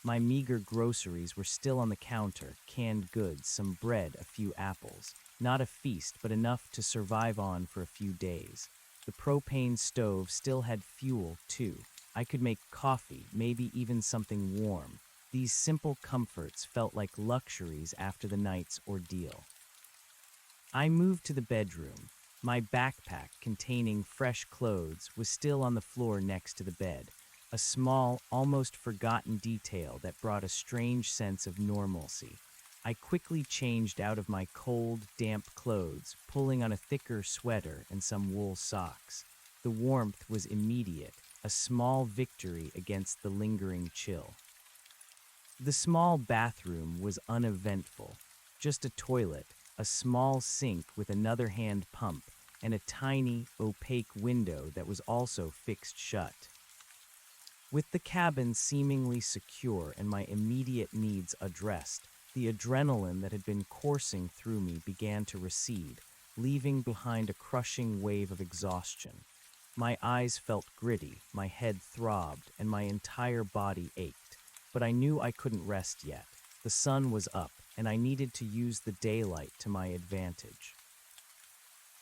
My meager groceries were still on the counter, canned goods, some bread, a few apples. Not a feast, but enough to survive on for a few days. The propane stove still had fuel, too. I could make coffee, maybe even something warm. These simple comforts felt like luxuries after the night's ordeal. I moved to the bedroom. My backpack, containing fresh clothes, was still on the floor next to the bed. A small, almost forgotten detail that brought a strange sense of normalcy. I quickly changed out of my cold, damp clothes, pulling on a thicker sweater and some wool socks. The warmth was immediate, a small victory against the lingering chill. The small bathroom was uneventful. Just a toilet, a small sink with another hand pump, and a tiny, opaque window that was also fixed shut. With the cabin seemingly secure and my immediate needs addressed, the adrenaline that had been coursing through me began to recede, leaving behind a crushing wave of exhaustion. My eyes felt gritty, my head throbbed, and my entire body ached. But I knew I couldn't rest yet. The sun was up, and I needed to use the daylight to my advantage.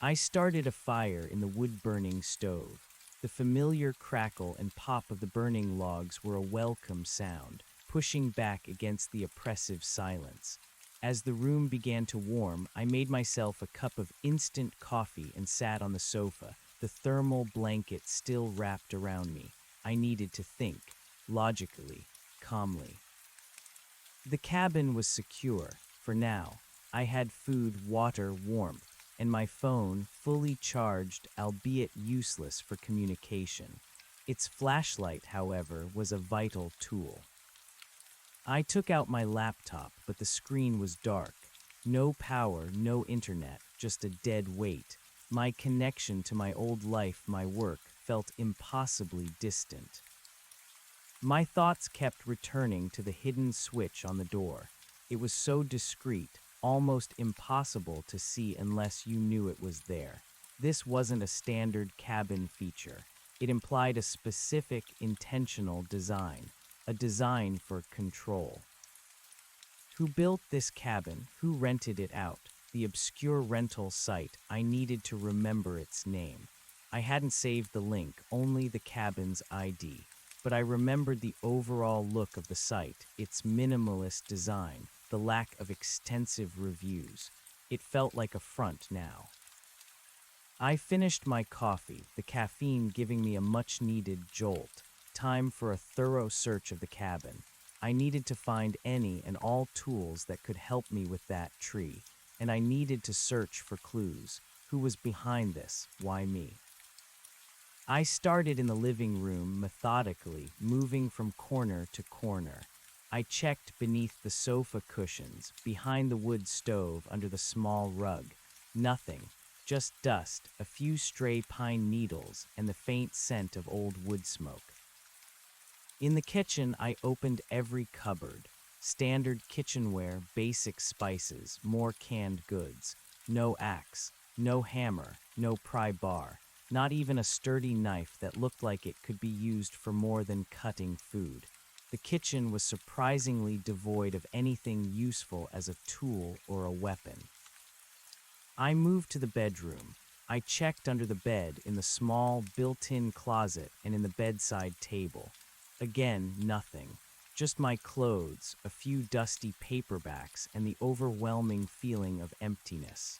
I started a fire in the wood-burning stove. The familiar crackle and pop of the burning logs were a welcome sound, pushing back against the oppressive silence. As the room began to warm, I made myself a cup of instant coffee and sat on the sofa, the thermal blanket still wrapped around me. I needed to think, logically, calmly. The cabin was secure, for now. I had food, water, warmth, and my phone fully charged, albeit useless for communication. Its flashlight, however, was a vital tool. I took out my laptop, but the screen was dark. No power, no internet, just a dead weight. My connection to my old life, my work, felt impossibly distant. My thoughts kept returning to the hidden switch on the door. It was so discreet, almost impossible to see unless you knew it was there. This wasn't a standard cabin feature. It implied a specific, intentional design, a design for control. Who built this cabin? Who rented it out? The obscure rental site, I needed to remember its name. I hadn't saved the link, only the cabin's ID. But I remembered the overall look of the site, its minimalist design, the lack of extensive reviews. It felt like a front now. I finished my coffee, the caffeine giving me a much-needed jolt. Time for a thorough search of the cabin. I needed to find any and all tools that could help me with that tree, and I needed to search for clues. Who was behind this? Why me? I started in the living room methodically, moving from corner to corner. I checked beneath the sofa cushions, behind the wood stove, under the small rug. Nothing, just dust, a few stray pine needles, and the faint scent of old wood smoke. In the kitchen, I opened every cupboard. Standard kitchenware, basic spices, more canned goods. No axe, no hammer, no pry bar. Not even a sturdy knife that looked like it could be used for more than cutting food. The kitchen was surprisingly devoid of anything useful as a tool or a weapon. I moved to the bedroom. I checked under the bed, in the small, built-in closet, and in the bedside table. Again, nothing. Just my clothes, a few dusty paperbacks, and the overwhelming feeling of emptiness.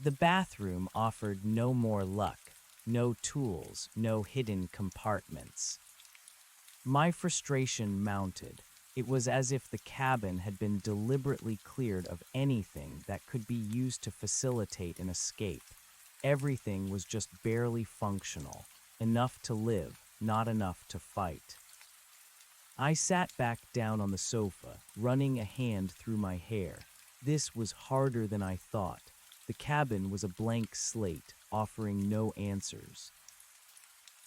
The bathroom offered no more luck, no tools, no hidden compartments. My frustration mounted. It was as if the cabin had been deliberately cleared of anything that could be used to facilitate an escape. Everything was just barely functional, enough to live, not enough to fight. I sat back down on the sofa, running a hand through my hair. This was harder than I thought. The cabin was a blank slate, offering no answers.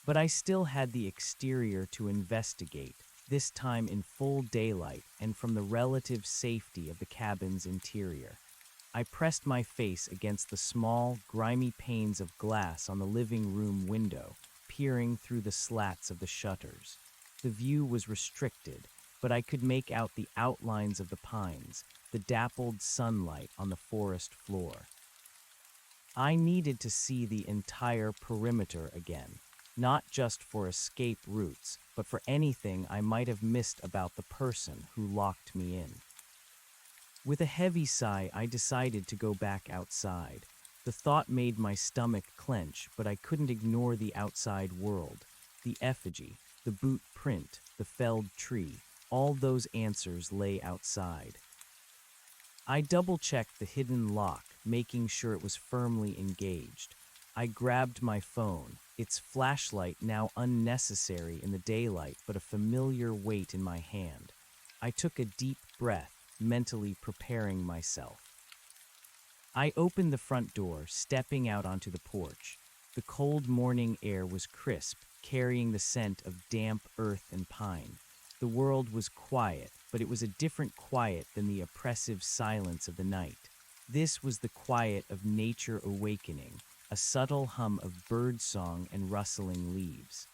But I still had the exterior to investigate, this time in full daylight and from the relative safety of the cabin's interior. I pressed my face against the small, grimy panes of glass on the living room window, peering through the slats of the shutters. The view was restricted, but I could make out the outlines of the pines, the dappled sunlight on the forest floor. I needed to see the entire perimeter again, not just for escape routes, but for anything I might have missed about the person who locked me in. With a heavy sigh, I decided to go back outside. The thought made my stomach clench, but I couldn't ignore the outside world. The effigy, the boot print, the felled tree, all those answers lay outside. I double-checked the hidden lock, making sure it was firmly engaged. I grabbed my phone, its flashlight now unnecessary in the daylight but a familiar weight in my hand. I took a deep breath, mentally preparing myself. I opened the front door, stepping out onto the porch. The cold morning air was crisp, carrying the scent of damp earth and pine. The world was quiet, but it was a different quiet than the oppressive silence of the night. This was the quiet of nature awakening, a subtle hum of birdsong and rustling leaves.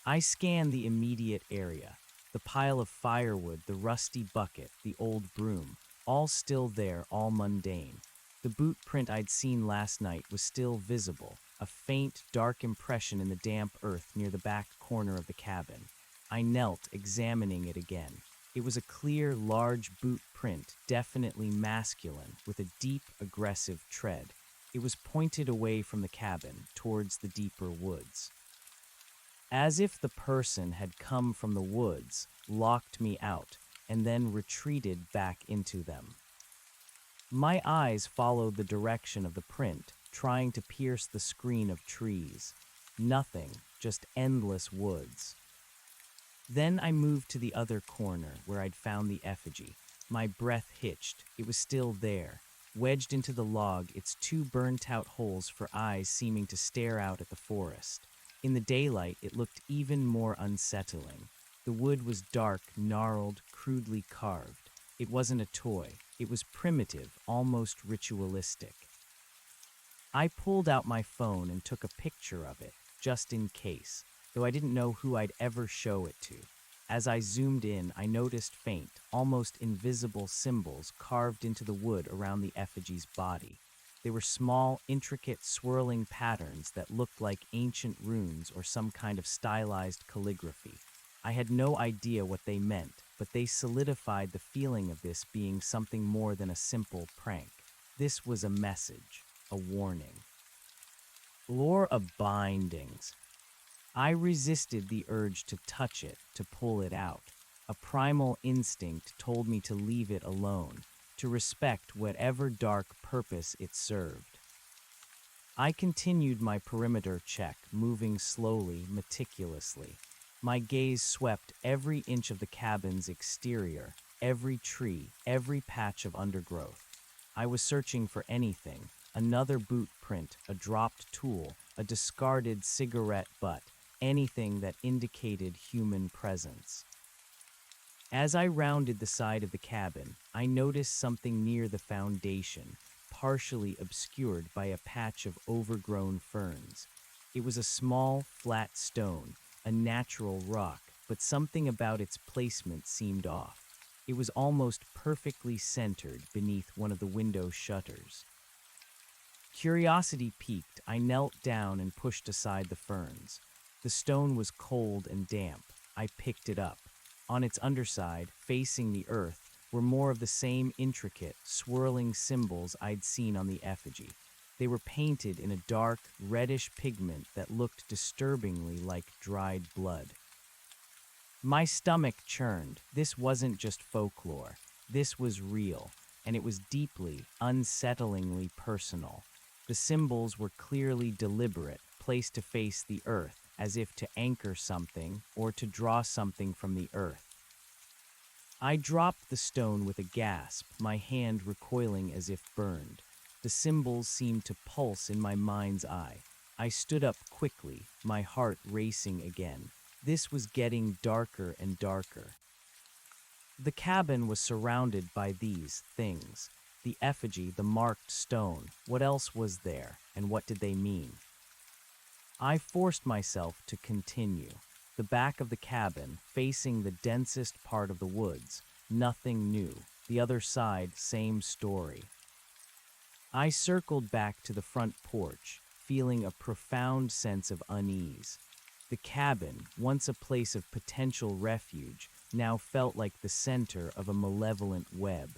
I scanned the immediate area. The pile of firewood, the rusty bucket, the old broom, all still there, all mundane. The boot print I'd seen last night was still visible, a faint, dark impression in the damp earth near the back corner of the cabin. I knelt, examining it again. It was a clear, large boot print, definitely masculine, with a deep, aggressive tread. It was pointed away from the cabin, towards the deeper woods. As if the person had come from the woods, locked me out, and then retreated back into them. My eyes followed the direction of the print, trying to pierce the screen of trees. Nothing, just endless woods. Then I moved to the other corner, where I'd found the effigy. My breath hitched. It was still there, wedged into the log, its two burnt-out holes for eyes seeming to stare out at the forest. In the daylight, it looked even more unsettling. The wood was dark, gnarled, crudely carved. It wasn't a toy. It was primitive, almost ritualistic. I pulled out my phone and took a picture of it, just in case, though I didn't know who I'd ever show it to. As I zoomed in, I noticed faint, almost invisible symbols carved into the wood around the effigy's body. They were small, intricate, swirling patterns that looked like ancient runes or some kind of stylized calligraphy. I had no idea what they meant, but they solidified the feeling of this being something more than a simple prank. This was a message, a warning. Lore of bindings. I resisted the urge to touch it, to pull it out. A primal instinct told me to leave it alone, to respect whatever dark purpose it served. I continued my perimeter check, moving slowly, meticulously. My gaze swept every inch of the cabin's exterior, every tree, every patch of undergrowth. I was searching for anything, another boot print, a dropped tool, a discarded cigarette butt, anything that indicated human presence. As I rounded the side of the cabin, I noticed something near the foundation, partially obscured by a patch of overgrown ferns. It was a small, flat stone, a natural rock, but something about its placement seemed off. It was almost perfectly centered beneath one of the window shutters. Curiosity piqued, I knelt down and pushed aside the ferns. The stone was cold and damp. I picked it up. On its underside, facing the earth, were more of the same intricate, swirling symbols I'd seen on the effigy. They were painted in a dark, reddish pigment that looked disturbingly like dried blood. My stomach churned. This wasn't just folklore. This was real, and it was deeply, unsettlingly personal. The symbols were clearly deliberate, placed to face the earth, as if to anchor something or to draw something from the earth. I dropped the stone with a gasp, my hand recoiling as if burned. The symbols seemed to pulse in my mind's eye. I stood up quickly, my heart racing again. This was getting darker and darker. The cabin was surrounded by these things. The effigy, the marked stone. What else was there, and what did they mean? I forced myself to continue. The back of the cabin, facing the densest part of the woods. Nothing new. The other side, same story. I circled back to the front porch, feeling a profound sense of unease. The cabin, once a place of potential refuge, now felt like the center of a malevolent web.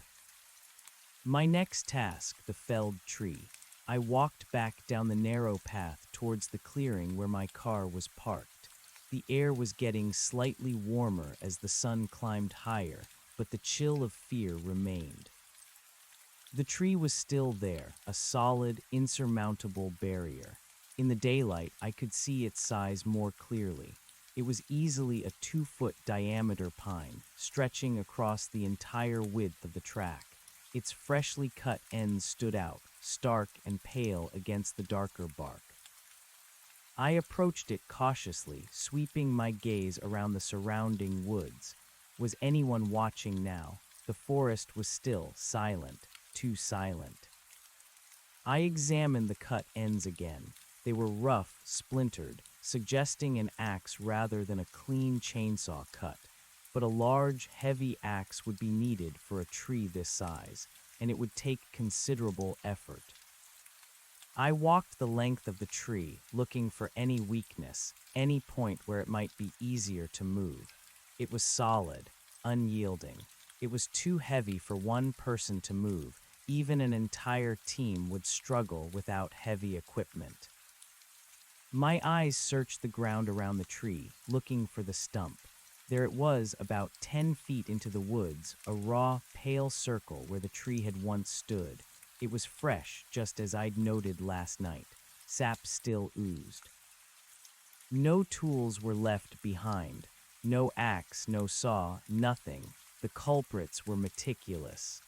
My next task, the felled tree. I walked back down the narrow path towards the clearing where my car was parked. The air was getting slightly warmer as the sun climbed higher, but the chill of fear remained. The tree was still there, a solid, insurmountable barrier. In the daylight, I could see its size more clearly. It was easily a 2-foot diameter pine, stretching across the entire width of the track. Its freshly cut ends stood out, stark and pale against the darker bark. I approached it cautiously, sweeping my gaze around the surrounding woods. Was anyone watching now? The forest was still, silent, too silent. I examined the cut ends again. They were rough, splintered, suggesting an axe rather than a clean chainsaw cut. But a large, heavy axe would be needed for a tree this size, and it would take considerable effort. I walked the length of the tree, looking for any weakness, any point where it might be easier to move. It was solid, unyielding. It was too heavy for one person to move. Even an entire team would struggle without heavy equipment. My eyes searched the ground around the tree, looking for the stump. There it was, about 10 feet into the woods, a raw, pale circle where the tree had once stood. It was fresh, just as I'd noted last night. Sap still oozed. No tools were left behind. No axe, no saw, nothing. The culprits were meticulous.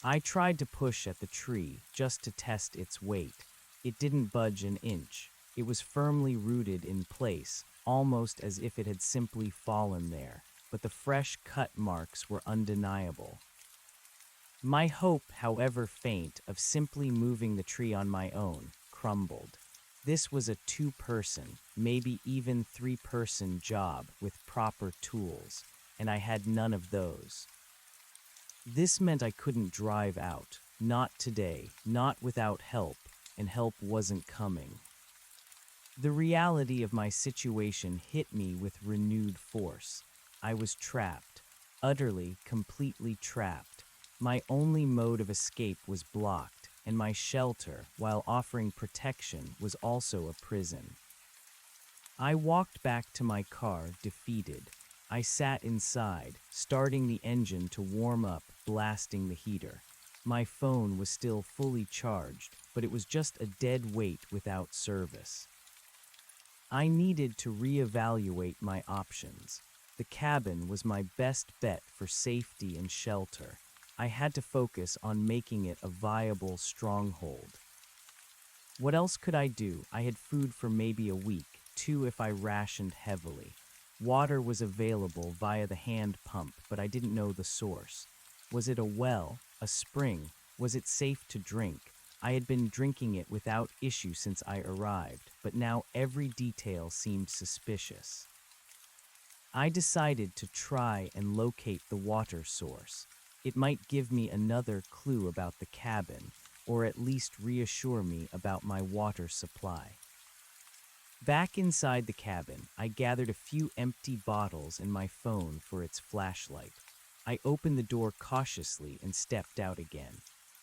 I tried to push at the tree, just to test its weight. It didn't budge an inch. It was firmly rooted in place, almost as if it had simply fallen there, but the fresh cut marks were undeniable. My hope, however faint, of simply moving the tree on my own, crumbled. This was a two-person, maybe even three-person job with proper tools, and I had none of those. This meant I couldn't drive out, not today, not without help, and help wasn't coming. The reality of my situation hit me with renewed force. I was trapped, utterly, completely trapped. My only mode of escape was blocked, and my shelter, while offering protection, was also a prison. I walked back to my car, defeated. I sat inside, starting the engine to warm up, blasting the heater. My phone was still fully charged, but it was just a dead weight without service. I needed to reevaluate my options. The cabin was my best bet for safety and shelter. I had to focus on making it a viable stronghold. What else could I do? I had food for maybe a week, two if I rationed heavily. Water was available via the hand pump, but I didn't know the source. Was it a well, a spring? Was it safe to drink? I had been drinking it without issue since I arrived, but now every detail seemed suspicious. I decided to try and locate the water source. It might give me another clue about the cabin, or at least reassure me about my water supply. Back inside the cabin, I gathered a few empty bottles and my phone for its flashlight. I opened the door cautiously and stepped out again.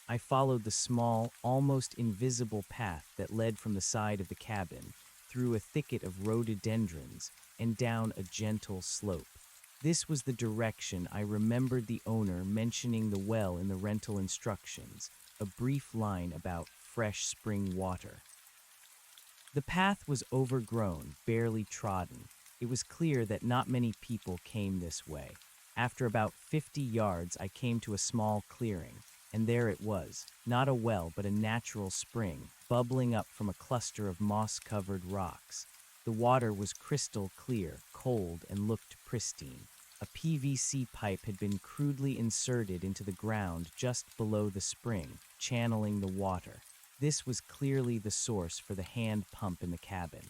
I followed the small, almost invisible path that led from the side of the cabin, through a thicket of rhododendrons, and down a gentle slope. This was the direction I remembered the owner mentioning the well in the rental instructions, a brief line about fresh spring water. The path was overgrown, barely trodden. It was clear that not many people came this way. After about 50 yards, I came to a small clearing. And there it was, not a well but a natural spring, bubbling up from a cluster of moss-covered rocks. The water was crystal clear, cold, and looked pristine. A PVC pipe had been crudely inserted into the ground just below the spring, channeling the water. This was clearly the source for the hand pump in the cabin.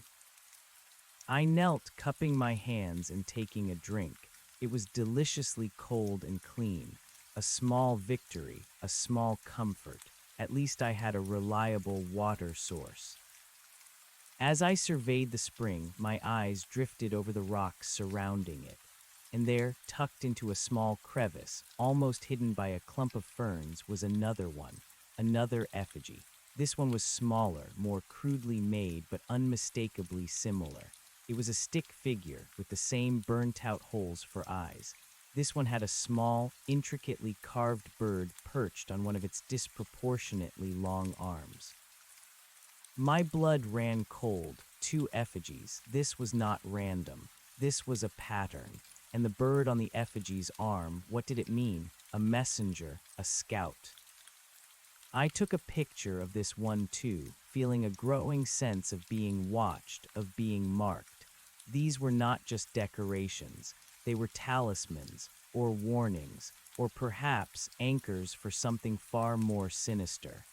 I knelt, cupping my hands and taking a drink. It was deliciously cold and clean. A small victory, a small comfort. At least I had a reliable water source. As I surveyed the spring, my eyes drifted over the rocks surrounding it. And there, tucked into a small crevice, almost hidden by a clump of ferns, was another one, another effigy. This one was smaller, more crudely made, but unmistakably similar. It was a stick figure with the same burnt-out holes for eyes. This one had a small, intricately carved bird perched on one of its disproportionately long arms. My blood ran cold. 2 effigies. This was not random. This was a pattern. And the bird on the effigy's arm, what did it mean? A messenger, a scout. I took a picture of this one too, feeling a growing sense of being watched, of being marked. These were not just decorations. They were talismans, or warnings, or perhaps anchors for something far more sinister.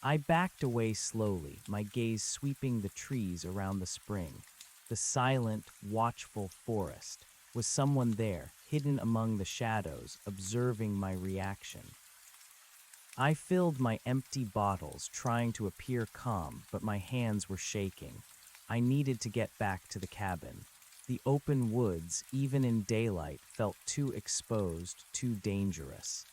I backed away slowly, my gaze sweeping the trees around the spring. The silent, watchful forest. Was someone there, hidden among the shadows, observing my reaction? I filled my empty bottles, trying to appear calm, but my hands were shaking. I needed to get back to the cabin. The open woods, even in daylight, felt too exposed, too dangerous.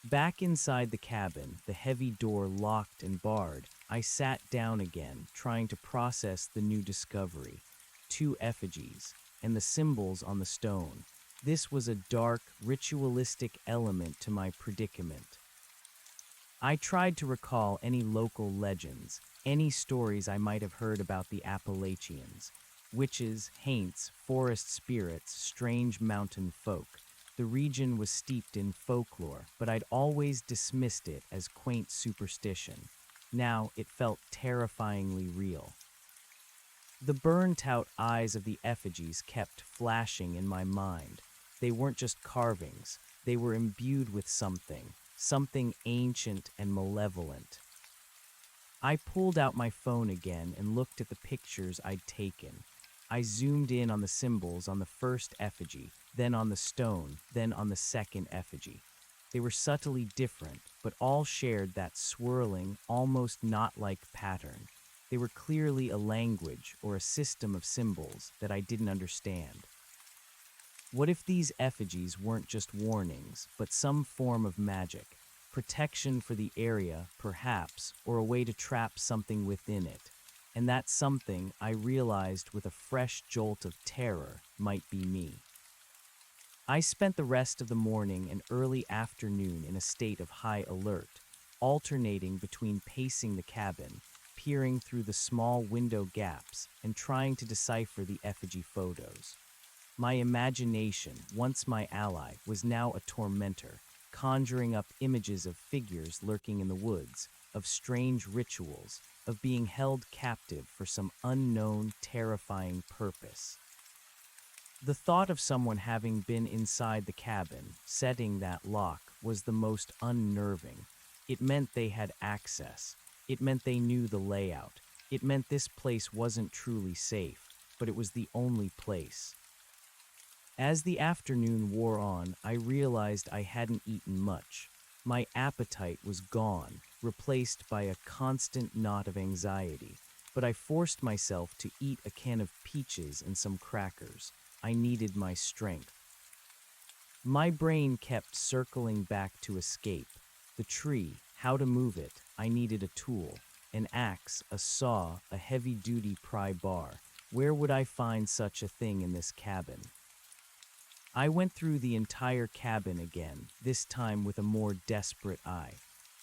Back inside the cabin, the heavy door locked and barred, I sat down again, trying to process the new discovery. Two effigies, and the symbols on the stone. This was a dark, ritualistic element to my predicament. I tried to recall any local legends, any stories I might have heard about the Appalachians. Witches, haints, forest spirits, strange mountain folk. The region was steeped in folklore, but I'd always dismissed it as quaint superstition. Now it felt terrifyingly real. The burnt-out eyes of the effigies kept flashing in my mind. They weren't just carvings, they were imbued with something ancient and malevolent. I pulled out my phone again and looked at the pictures I'd taken. I zoomed in on the symbols on the first effigy, then on the stone, then on the second effigy. They were subtly different, but all shared that swirling, almost knot-like pattern. They were clearly a language or a system of symbols that I didn't understand. What if these effigies weren't just warnings, but some form of magic? Protection for the area, perhaps, or a way to trap something within it. And that something, I realized with a fresh jolt of terror, might be me. I spent the rest of the morning and early afternoon in a state of high alert, alternating between pacing the cabin, peering through the small window gaps, and trying to decipher the effigy photos. My imagination, once my ally, was now a tormentor, conjuring up images of figures lurking in the woods, of strange rituals, of being held captive for some unknown, terrifying purpose. The thought of someone having been inside the cabin, setting that lock, was the most unnerving. It meant they had access. It meant they knew the layout. It meant this place wasn't truly safe, but it was the only place. As the afternoon wore on, I realized I hadn't eaten much. My appetite was gone, replaced by a constant knot of anxiety, but I forced myself to eat a can of peaches and some crackers. I needed my strength. My brain kept circling back to escape. The tree, how to move it, I needed a tool. An axe, a saw, a heavy-duty pry bar. Where would I find such a thing in this cabin? I went through the entire cabin again, this time with a more desperate eye.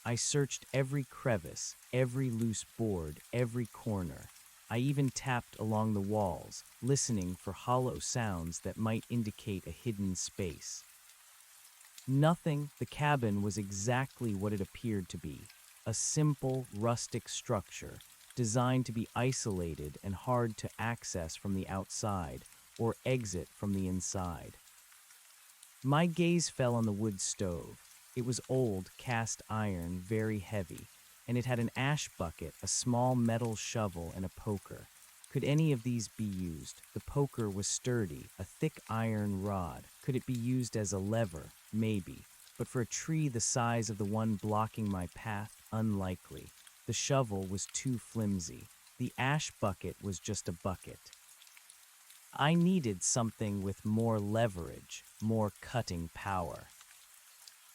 I searched every crevice, every loose board, every corner. I even tapped along the walls, listening for hollow sounds that might indicate a hidden space. Nothing. The cabin was exactly what it appeared to be, a simple, rustic structure, designed to be isolated and hard to access from the outside, or exit from the inside. My gaze fell on the wood stove. It was old, cast iron, very heavy, and it had an ash bucket, a small metal shovel, and a poker. Could any of these be used? The poker was sturdy, a thick iron rod. Could it be used as a lever? Maybe. But for a tree the size of the one blocking my path, unlikely. The shovel was too flimsy. The ash bucket was just a bucket. I needed something with more leverage, more cutting power.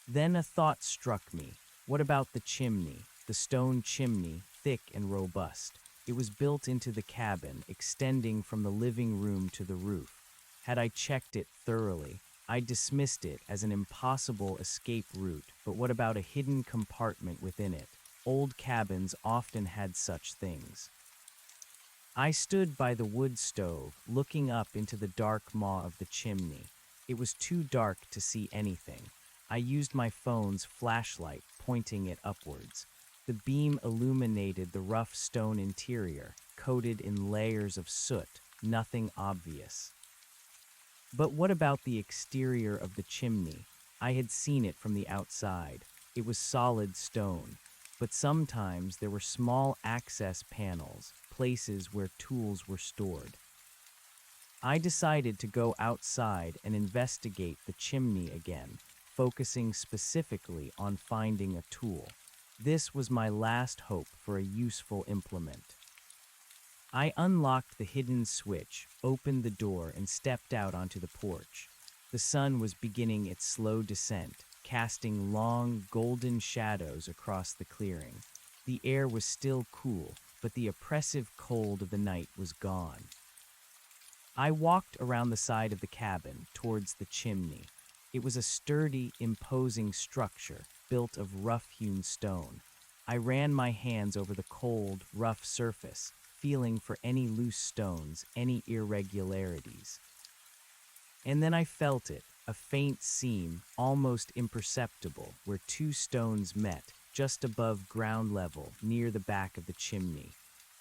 Then a thought struck me. What about the chimney? The stone chimney, thick and robust. It was built into the cabin, extending from the living room to the roof. Had I checked it thoroughly, I dismissed it as an impossible escape route, but what about a hidden compartment within it? Old cabins often had such things. I stood by the wood stove, looking up into the dark maw of the chimney. It was too dark to see anything. I used my phone's flashlight, pointing it upwards. The beam illuminated the rough stone interior, coated in layers of soot, nothing obvious. But what about the exterior of the chimney? I had seen it from the outside. It was solid stone, but sometimes there were small access panels, places where tools were stored. I decided to go outside and investigate the chimney again, focusing specifically on finding a tool. This was my last hope for a useful implement. I unlocked the hidden switch, opened the door, and stepped out onto the porch. The sun was beginning its slow descent, casting long, golden shadows across the clearing. The air was still cool, but the oppressive cold of the night was gone. I walked around the side of the cabin, towards the chimney. It was a sturdy, imposing structure, built of rough-hewn stone. I ran my hands over the cold, rough surface, feeling for any loose stones, any irregularities. And then I felt it, a faint seam, almost imperceptible, where two stones met, just above ground level, near the back of the chimney.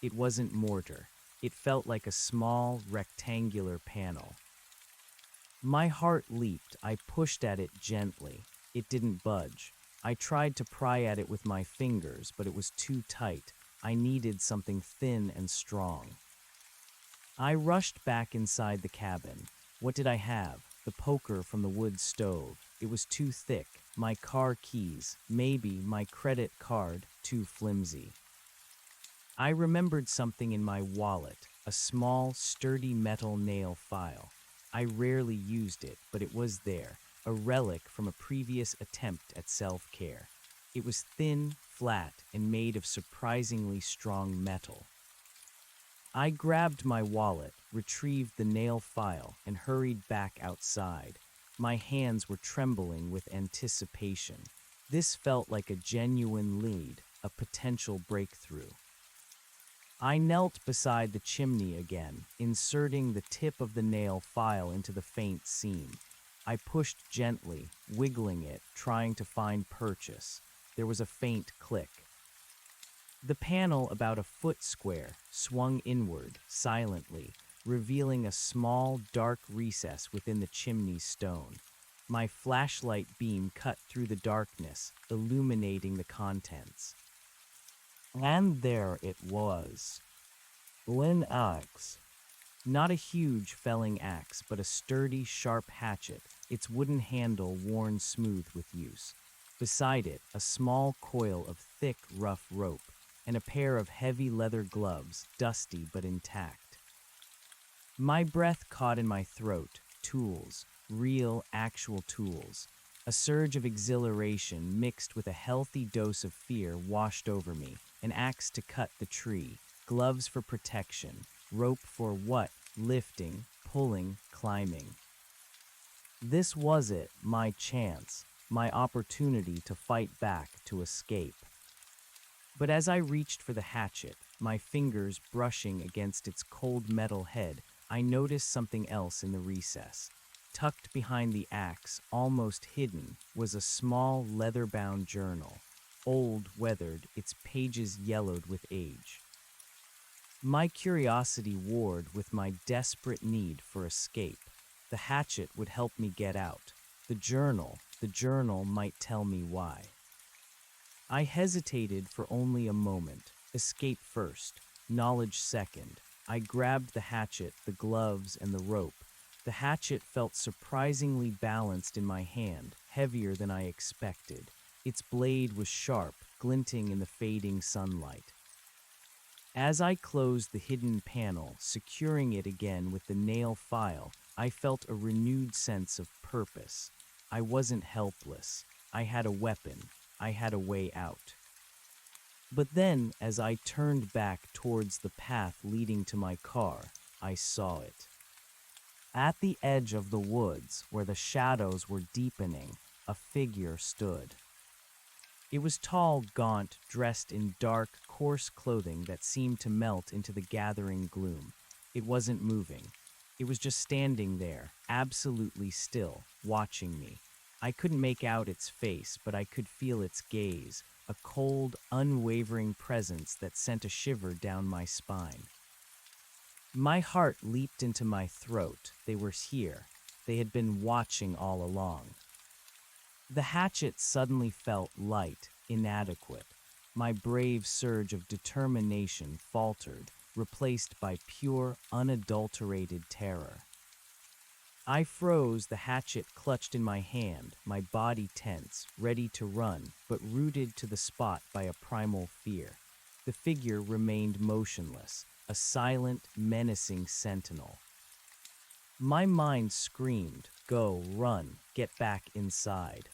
It wasn't mortar. It felt like a small, rectangular panel. My heart leaped. I pushed at it gently. It didn't budge. I tried to pry at it with my fingers, but it was too tight. I needed something thin and strong. I rushed back inside the cabin. What did I have? The poker from the wood stove. It was too thick. My car keys, maybe my credit card, too flimsy. I remembered something in my wallet, a small, sturdy metal nail file. I rarely used it, but it was there, a relic from a previous attempt at self-care. It was thin, flat, and made of surprisingly strong metal. I grabbed my wallet, retrieved the nail file, and hurried back outside. My hands were trembling with anticipation. This felt like a genuine lead, a potential breakthrough. I knelt beside the chimney again, inserting the tip of the nail file into the faint seam. I pushed gently, wiggling it, trying to find purchase. There was a faint click. The panel, about a foot square, swung inward, silently, revealing a small, dark recess within the chimney's stone. My flashlight beam cut through the darkness, illuminating the contents. And there it was. An axe. Not a huge felling axe, but a sturdy, sharp hatchet, its wooden handle worn smooth with use. Beside it, a small coil of thick, rough rope, and a pair of heavy leather gloves, dusty but intact. My breath caught in my throat. Tools, real, actual tools. A surge of exhilaration mixed with a healthy dose of fear washed over me. An axe to cut the tree, gloves for protection, rope for what? Lifting, pulling, climbing. This was it, my chance, my opportunity to fight back, to escape. But as I reached for the hatchet, my fingers brushing against its cold metal head, I noticed something else in the recess. Tucked behind the axe, almost hidden, was a small leather-bound journal. Old, weathered, its pages yellowed with age. My curiosity warred with my desperate need for escape. The hatchet would help me get out. The journal might tell me why. I hesitated for only a moment. Escape first, knowledge second. I grabbed the hatchet, the gloves, and the rope. The hatchet felt surprisingly balanced in my hand, heavier than I expected. Its blade was sharp, glinting in the fading sunlight. As I closed the hidden panel, securing it again with the nail file, I felt a renewed sense of purpose. I wasn't helpless. I had a weapon. I had a way out. But then, as I turned back towards the path leading to my car, I saw it. At the edge of the woods, where the shadows were deepening, a figure stood. It was tall, gaunt, dressed in dark, coarse clothing that seemed to melt into the gathering gloom. It wasn't moving. It was just standing there, absolutely still, watching me. I couldn't make out its face, but I could feel its gaze, a cold, unwavering presence that sent a shiver down my spine. My heart leaped into my throat. They were here. They had been watching all along. The hatchet suddenly felt light, inadequate. My brave surge of determination faltered, replaced by pure, unadulterated terror. I froze, the hatchet clutched in my hand, my body tense, ready to run, but rooted to the spot by a primal fear. The figure remained motionless, a silent, menacing sentinel. My mind screamed, "Go, run, get back inside."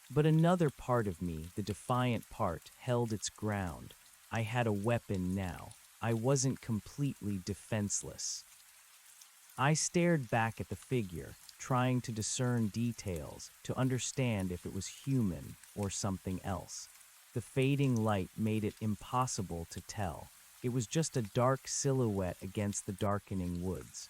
But another part of me, the defiant part, held its ground. I had a weapon now. I wasn't completely defenseless. I stared back at the figure, trying to discern details, to understand if it was human or something else. The fading light made it impossible to tell. It was just a dark silhouette against the darkening woods.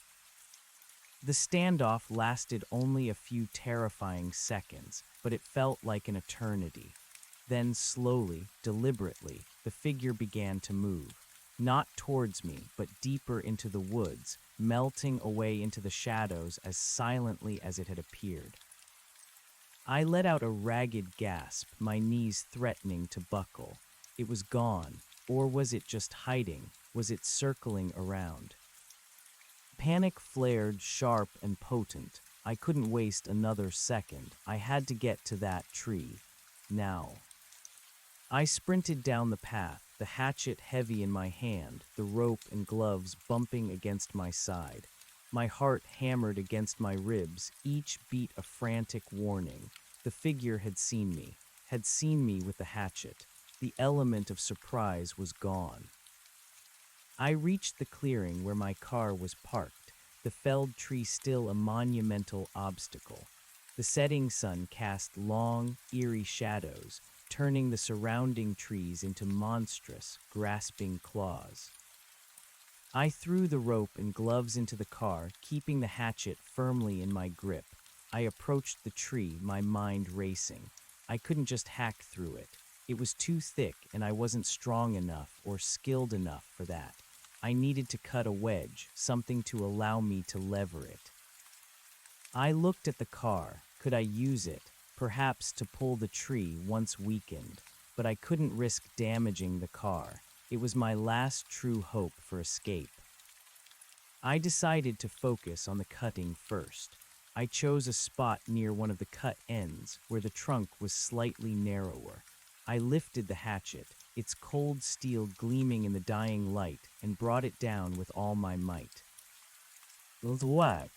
The standoff lasted only a few terrifying seconds, but it felt like an eternity. Then slowly, deliberately, the figure began to move. Not towards me, but deeper into the woods, melting away into the shadows as silently as it had appeared. I let out a ragged gasp, my knees threatening to buckle. It was gone, or was it just hiding? Was it circling around? Panic flared, sharp and potent. I couldn't waste another second. I had to get to that tree. Now. I sprinted down the path, the hatchet heavy in my hand, the rope and gloves bumping against my side. My heart hammered against my ribs, each beat a frantic warning. The figure had seen me with the hatchet. The element of surprise was gone. I reached the clearing where my car was parked, the felled tree still a monumental obstacle. The setting sun cast long, eerie shadows, turning the surrounding trees into monstrous, grasping claws. I threw the rope and gloves into the car, keeping the hatchet firmly in my grip. I approached the tree, my mind racing. I couldn't just hack through it. It was too thick, and I wasn't strong enough or skilled enough for that. I needed to cut a wedge, something to allow me to lever it. I looked at the car. Could I use it, perhaps to pull the tree once weakened? But I couldn't risk damaging the car. It was my last true hope for escape. I decided to focus on the cutting first. I chose a spot near one of the cut ends, where the trunk was slightly narrower. I lifted the hatchet, its cold steel gleaming in the dying light, and brought it down with all my might. Thwack!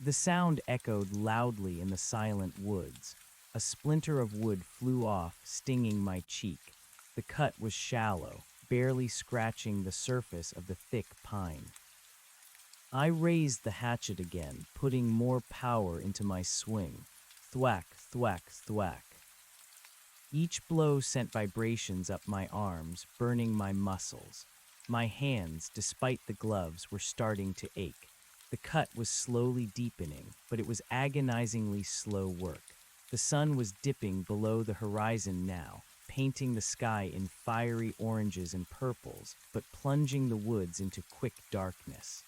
The sound echoed loudly in the silent woods. A splinter of wood flew off, stinging my cheek. The cut was shallow, barely scratching the surface of the thick pine. I raised the hatchet again, putting more power into my swing. Thwack, thwack, thwack. Each blow sent vibrations up my arms, burning my muscles. My hands, despite the gloves, were starting to ache. The cut was slowly deepening, but it was agonizingly slow work. The sun was dipping below the horizon now, painting the sky in fiery oranges and purples, but plunging the woods into quick darkness.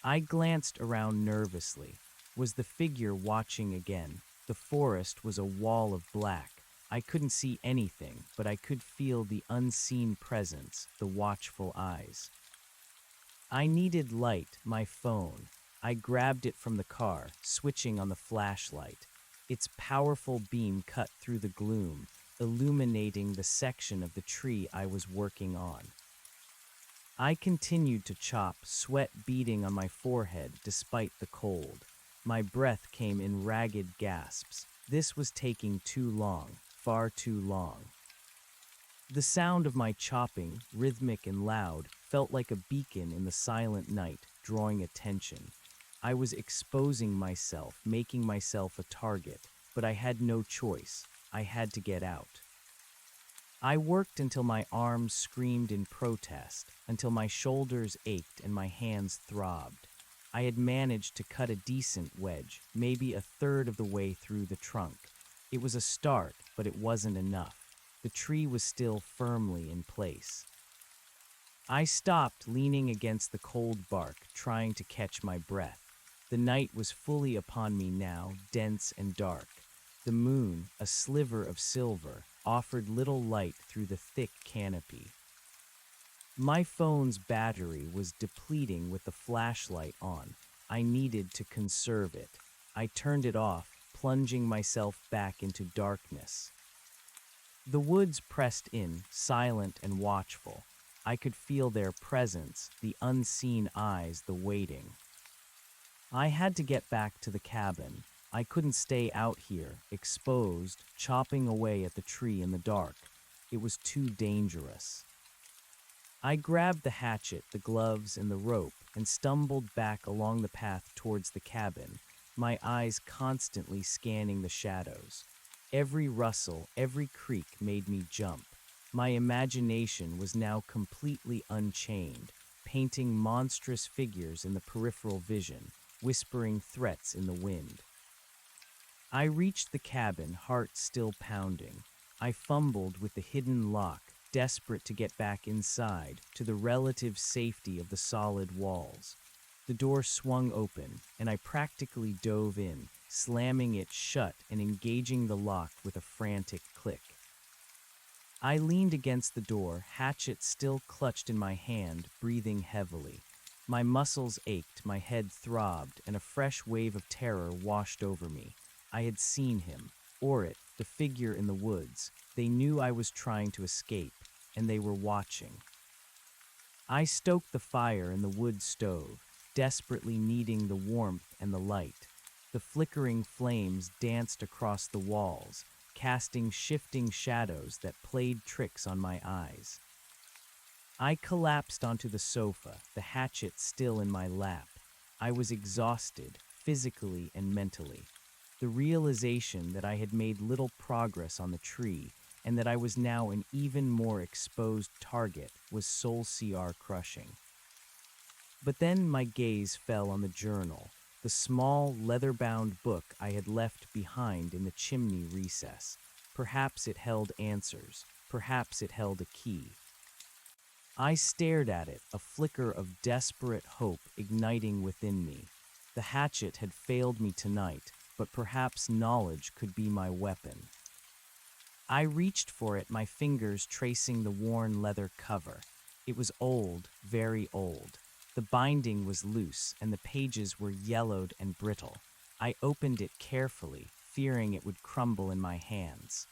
I glanced around nervously. Was the figure watching again? The forest was a wall of black. I couldn't see anything, but I could feel the unseen presence, the watchful eyes. I needed light, my phone. I grabbed it from the car, switching on the flashlight. Its powerful beam cut through the gloom, illuminating the section of the tree I was working on. I continued to chop, sweat beading on my forehead despite the cold. My breath came in ragged gasps. This was taking too long, far too long. The sound of my chopping, rhythmic and loud, felt like a beacon in the silent night, drawing attention. I was exposing myself, making myself a target, but I had no choice. I had to get out. I worked until my arms screamed in protest, until my shoulders ached and my hands throbbed. I had managed to cut a decent wedge, maybe a third of the way through the trunk. It was a start, but it wasn't enough. The tree was still firmly in place. I stopped, leaning against the cold bark, trying to catch my breath. The night was fully upon me now, dense and dark. The moon, a sliver of silver, offered little light through the thick canopy. My phone's battery was depleting with the flashlight on. I needed to conserve it. I turned it off, plunging myself back into darkness. The woods pressed in, silent and watchful. I could feel their presence, the unseen eyes, the waiting. I had to get back to the cabin. I couldn't stay out here, exposed, chopping away at the tree in the dark. It was too dangerous. I grabbed the hatchet, the gloves, and the rope and stumbled back along the path towards the cabin, my eyes constantly scanning the shadows. Every rustle, every creak made me jump. My imagination was now completely unchained, painting monstrous figures in the peripheral vision, whispering threats in the wind. I reached the cabin, heart still pounding. I fumbled with the hidden lock, desperate to get back inside, to the relative safety of the solid walls. The door swung open, and I practically dove in, slamming it shut and engaging the lock with a frantic click. I leaned against the door, hatchet still clutched in my hand, breathing heavily. My muscles ached, my head throbbed, and a fresh wave of terror washed over me. I had seen him, or it, the figure in the woods. They knew I was trying to escape, and they were watching. I stoked the fire in the wood stove, desperately needing the warmth and the light. The flickering flames danced across the walls, casting shifting shadows that played tricks on my eyes. I collapsed onto the sofa, the hatchet still in my lap. I was exhausted, physically and mentally. The realization that I had made little progress on the tree and that I was now an even more exposed target was soul-CR crushing. But then my gaze fell on the journal, the small, leather-bound book I had left behind in the chimney recess. Perhaps it held answers. Perhaps it held a key. I stared at it, a flicker of desperate hope igniting within me. The hatchet had failed me tonight, but perhaps knowledge could be my weapon. I reached for it, my fingers tracing the worn leather cover. It was old, very old. The binding was loose, and the pages were yellowed and brittle. I opened it carefully, fearing it would crumble in my hands.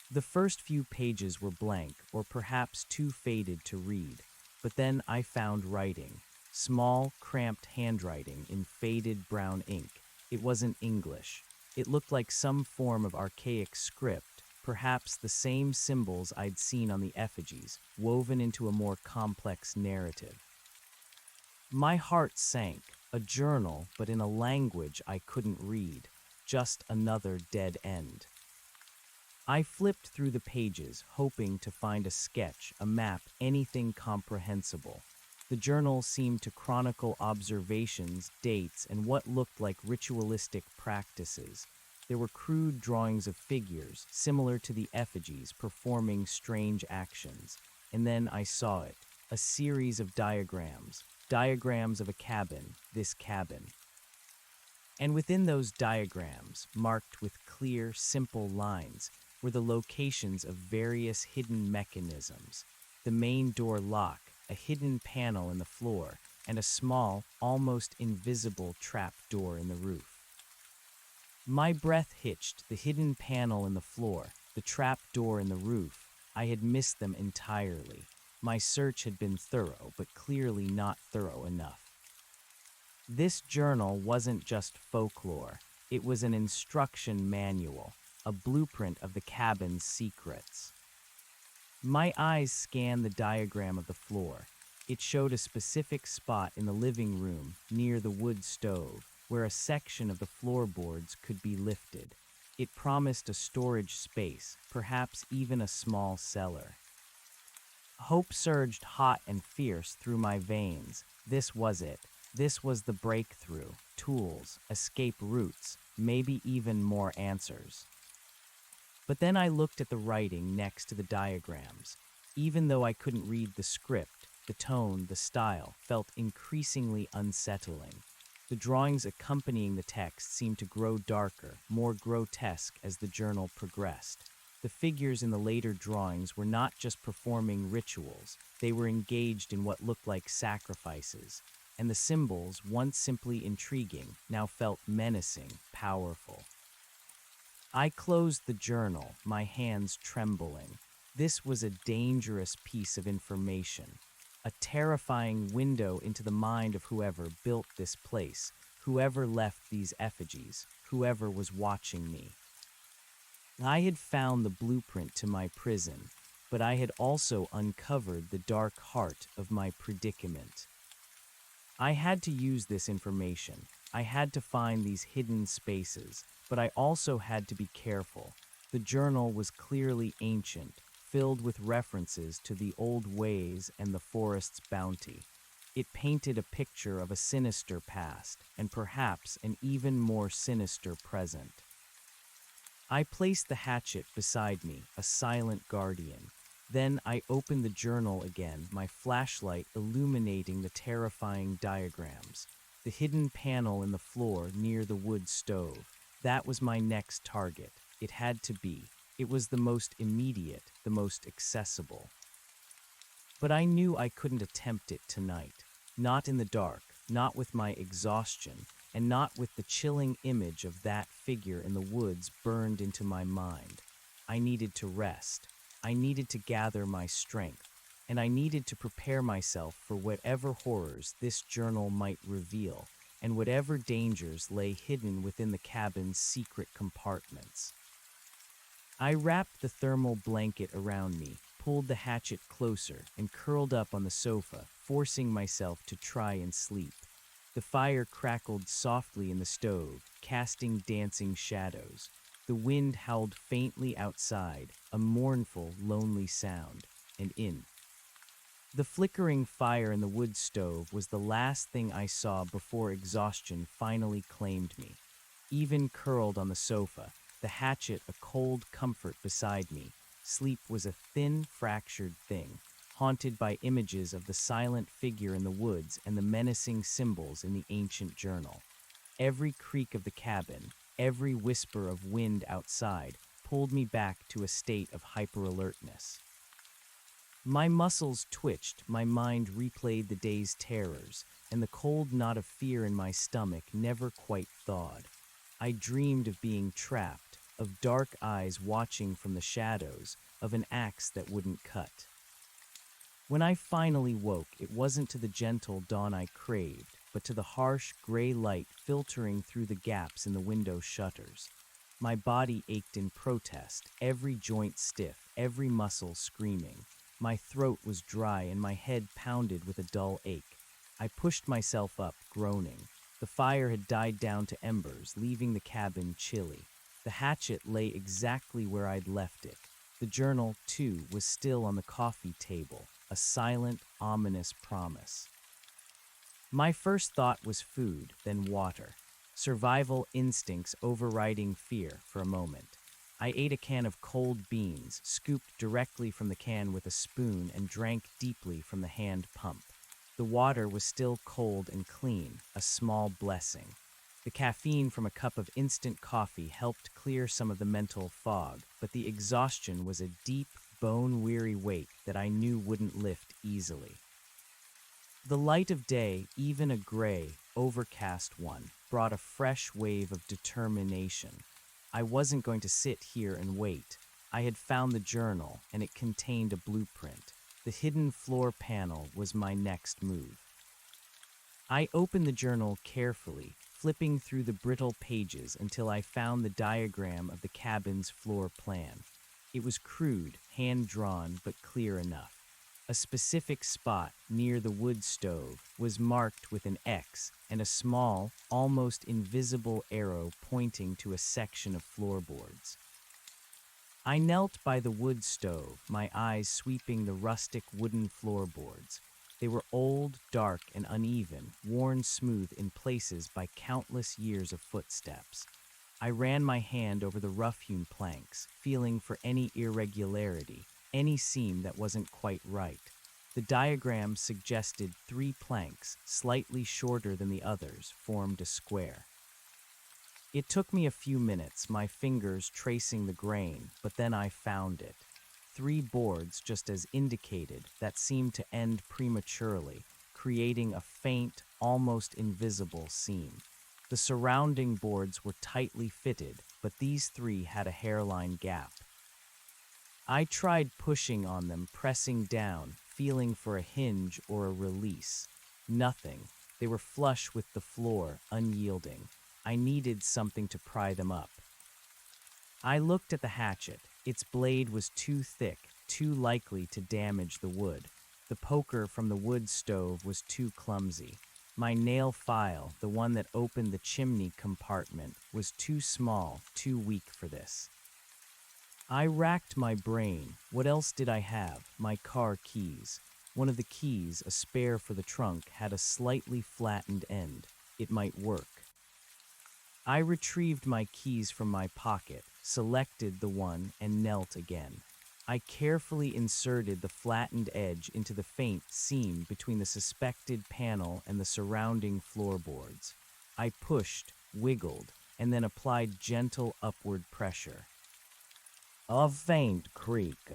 The first few pages were blank, or perhaps too faded to read, but then I found writing. Small, cramped handwriting in faded brown ink. It wasn't English. It looked like some form of archaic script, perhaps the same symbols I'd seen on the effigies, woven into a more complex narrative. My heart sank. A journal, but in a language I couldn't read. Just another dead end. I flipped through the pages, hoping to find a sketch, a map, anything comprehensible. The journal seemed to chronicle observations, dates, and what looked like ritualistic practices. There were crude drawings of figures, similar to the effigies, performing strange actions. And then I saw it, a series of diagrams of a cabin, this cabin. And within those diagrams, marked with clear, simple lines, were the locations of various hidden mechanisms. The main door lock, a hidden panel in the floor, and a small, almost invisible trap door in the roof. My breath hitched. The hidden panel in the floor, the trap door in the roof. I had missed them entirely. My search had been thorough, but clearly not thorough enough. This journal wasn't just folklore. It was an instruction manual, a blueprint of the cabin's secrets. My eyes scanned the diagram of the floor. It showed a specific spot in the living room, near the wood stove, where a section of the floorboards could be lifted. It promised a storage space, perhaps even a small cellar. Hope surged hot and fierce through my veins. This was it. This was the breakthrough. Tools, escape routes, maybe even more answers. But then I looked at the writing next to the diagrams. Even though I couldn't read the script, the tone, the style felt increasingly unsettling. The drawings accompanying the text seemed to grow darker, more grotesque as the journal progressed. The figures in the later drawings were not just performing rituals, they were engaged in what looked like sacrifices. and the symbols, once simply intriguing, now felt menacing, powerful. I closed the journal, my hands trembling. This was a dangerous piece of information, a terrifying window into the mind of whoever built this place, whoever left these effigies, whoever was watching me. I had found the blueprint to my prison, but I had also uncovered the dark heart of my predicament. I had to use this information. I had to find these hidden spaces, but I also had to be careful. The journal was clearly ancient, filled with references to the old ways and the forest's bounty. It painted a picture of a sinister past, and perhaps an even more sinister present. I placed the hatchet beside me, a silent guardian. Then I opened the journal again, my flashlight illuminating the terrifying diagrams. The hidden panel in the floor near the wood stove. That was my next target. It had to be. It was the most immediate, the most accessible. But I knew I couldn't attempt it tonight. Not in the dark, not with my exhaustion, and not with the chilling image of that figure in the woods burned into my mind. I needed to rest. I needed to gather my strength, and I needed to prepare myself for whatever horrors this journal might reveal, and whatever dangers lay hidden within the cabin's secret compartments. I wrapped the thermal blanket around me, pulled the hatchet closer, and curled up on the sofa, forcing myself to try and sleep. The fire crackled softly in the stove, casting dancing shadows. The wind howled faintly outside, a mournful, lonely sound, and in the flickering fire in the wood stove was the last thing I saw before exhaustion finally claimed me. Even curled on the sofa, the hatchet a cold comfort beside me, sleep was a thin, fractured thing, haunted by images of the silent figure in the woods and the menacing symbols in the ancient journal. Every creak of the cabin, every whisper of wind outside, pulled me back to a state of hyper-alertness. My muscles twitched, my mind replayed the day's terrors, and the cold knot of fear in my stomach never quite thawed. I dreamed of being trapped, of dark eyes watching from the shadows, of an axe that wouldn't cut. When I finally woke, it wasn't to the gentle dawn I craved, but to the harsh, gray light filtering through the gaps in the window shutters. My body ached in protest, every joint stiff, every muscle screaming. My throat was dry and my head pounded with a dull ache. I pushed myself up, groaning. The fire had died down to embers, leaving the cabin chilly. The hatchet lay exactly where I'd left it. The journal, too, was still on the coffee table, a silent, ominous promise. My first thought was food, then water. Survival instincts overriding fear for a moment. I ate a can of cold beans, scooped directly from the can with a spoon, and drank deeply from the hand pump. The water was still cold and clean, a small blessing. The caffeine from a cup of instant coffee helped clear some of the mental fog, but the exhaustion was a deep, bone-weary weight that I knew wouldn't lift easily. The light of day, even a gray, overcast one, brought a fresh wave of determination. I wasn't going to sit here and wait. I had found the journal, and it contained a blueprint. The hidden floor panel was my next move. I opened the journal carefully, flipping through the brittle pages until I found the diagram of the cabin's floor plan. It was crude, hand-drawn, but clear enough. A specific spot near the wood stove was marked with an X and a small, almost invisible arrow pointing to a section of floorboards. I knelt by the wood stove, my eyes sweeping the rustic wooden floorboards. They were old, dark, and uneven, worn smooth in places by countless years of footsteps. I ran my hand over the rough-hewn planks, feeling for any irregularity, any seam that wasn't quite right. The diagram suggested 3 planks, slightly shorter than the others, formed a square. It took me a few minutes, my fingers tracing the grain, but then I found it. 3 boards, just as indicated, that seemed to end prematurely, creating a faint, almost invisible seam. The surrounding boards were tightly fitted, but these three had a hairline gap. I tried pushing on them, pressing down, feeling for a hinge or a release. Nothing. They were flush with the floor, unyielding. I needed something to pry them up. I looked at the hatchet. Its blade was too thick, too likely to damage the wood. The poker from the wood stove was too clumsy. My nail file, the one that opened the chimney compartment, was too small, too weak for this. I racked my brain. What else did I have? My car keys. One of the keys, a spare for the trunk, had a slightly flattened end. It might work. I retrieved my keys from my pocket, selected the one, and knelt again. I carefully inserted the flattened edge into the faint seam between the suspected panel and the surrounding floorboards. I pushed, wiggled, and then applied gentle upward pressure. A faint creak.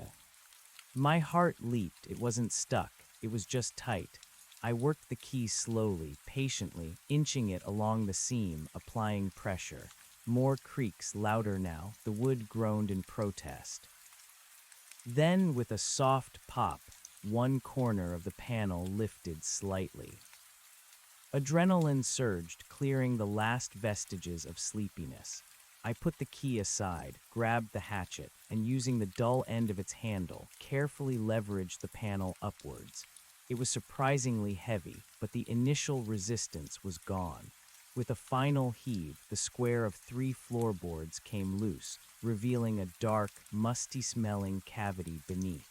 My heart leaped. It wasn't stuck. It was just tight. I worked the key slowly, patiently, inching it along the seam, applying pressure. More creaks, louder now. The wood groaned in protest. Then, with a soft pop, one corner of the panel lifted slightly. Adrenaline surged, clearing the last vestiges of sleepiness. I put the key aside, grabbed the hatchet, and using the dull end of its handle, carefully leveraged the panel upwards. It was surprisingly heavy, but the initial resistance was gone. With a final heave, the square of 3 floorboards came loose, revealing a dark, musty-smelling cavity beneath.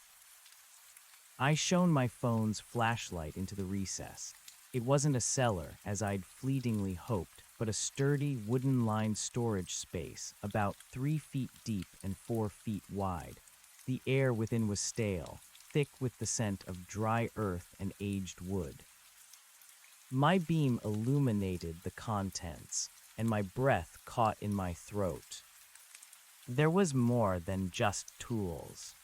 I shone my phone's flashlight into the recess. It wasn't a cellar, as I'd fleetingly hoped, but a sturdy, wooden-lined storage space, about 3 feet deep and 4 feet wide. The air within was stale, thick with the scent of dry earth and aged wood. My beam illuminated the contents, and my breath caught in my throat. There was more than just tools.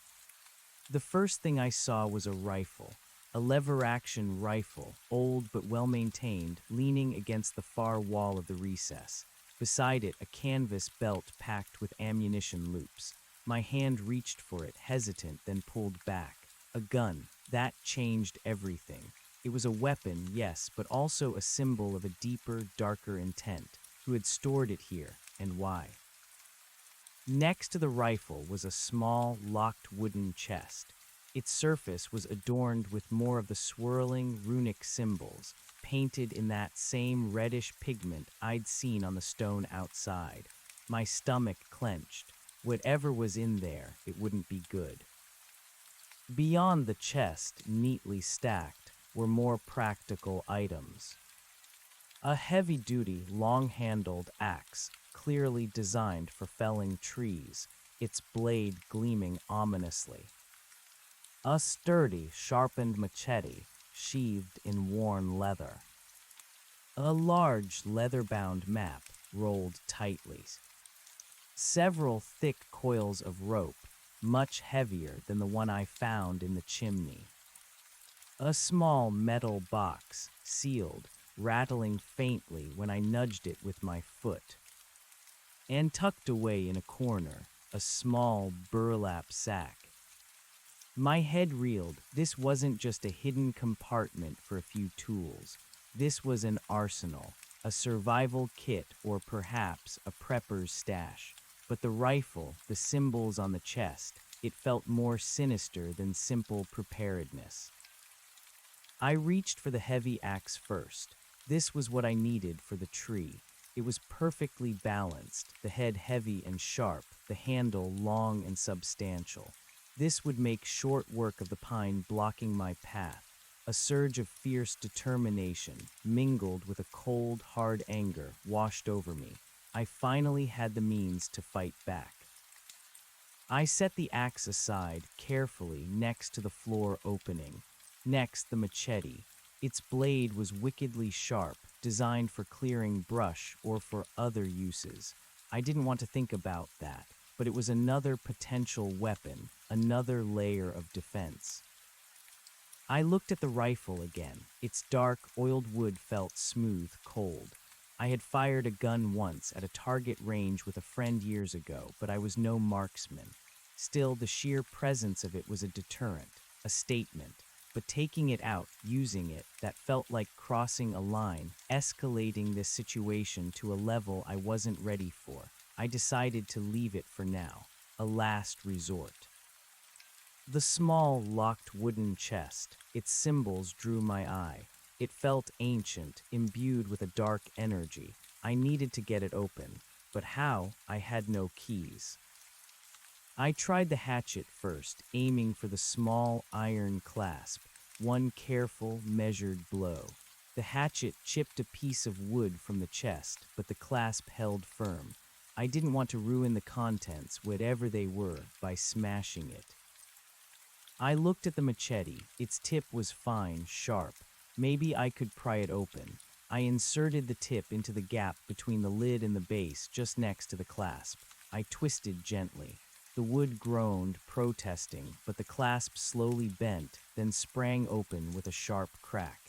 The first thing I saw was a rifle, a lever-action rifle, old but well-maintained, leaning against the far wall of the recess. Beside it, a canvas belt packed with ammunition loops. My hand reached for it, hesitant, then pulled back. A gun. That changed everything. It was a weapon, yes, but also a symbol of a deeper, darker intent. Who had stored it here, and why? Next to the rifle was a small, locked wooden chest. Its surface was adorned with more of the swirling, runic symbols, painted in that same reddish pigment I'd seen on the stone outside. My stomach clenched. Whatever was in there, it wouldn't be good. Beyond the chest, neatly stacked, were more practical items. A heavy-duty, long-handled axe, clearly designed for felling trees, its blade gleaming ominously. A sturdy, sharpened machete, sheathed in worn leather. A large, leather-bound map, rolled tightly. Several thick coils of rope, much heavier than the one I found in the chimney. A small metal box, sealed, rattling faintly when I nudged it with my foot. And tucked away in a corner, a small burlap sack. My head reeled. This wasn't just a hidden compartment for a few tools. This was an arsenal, a survival kit, or perhaps a prepper's stash. But the rifle, the symbols on the chest, it felt more sinister than simple preparedness. I reached for the heavy axe first. This was what I needed for the tree. It was perfectly balanced, the head heavy and sharp, the handle long and substantial. This would make short work of the pine blocking my path. A surge of fierce determination, mingled with a cold, hard anger, washed over me. I finally had the means to fight back. I set the axe aside, carefully, next to the floor opening. Next, the machete. Its blade was wickedly sharp, designed for clearing brush or for other uses. I didn't want to think about that, but it was another potential weapon, another layer of defense. I looked at the rifle again. Its dark, oiled wood felt smooth, cold. I had fired a gun once at a target range with a friend years ago, but I was no marksman. Still, the sheer presence of it was a deterrent, a statement. But taking it out, using it, that felt like crossing a line, escalating this situation to a level I wasn't ready for. I decided to leave it for now, a last resort. The small, locked wooden chest, its symbols drew my eye. It felt ancient, imbued with a dark energy. I needed to get it open, but how? I had no keys. I tried the hatchet first, aiming for the small iron clasp, one careful, measured blow. The hatchet chipped a piece of wood from the chest, but the clasp held firm. I didn't want to ruin the contents, whatever they were, by smashing it. I looked at the machete. Its tip was fine, sharp. Maybe I could pry it open. I inserted the tip into the gap between the lid and the base, just next to the clasp. I twisted gently. The wood groaned, protesting, but the clasp slowly bent, then sprang open with a sharp crack.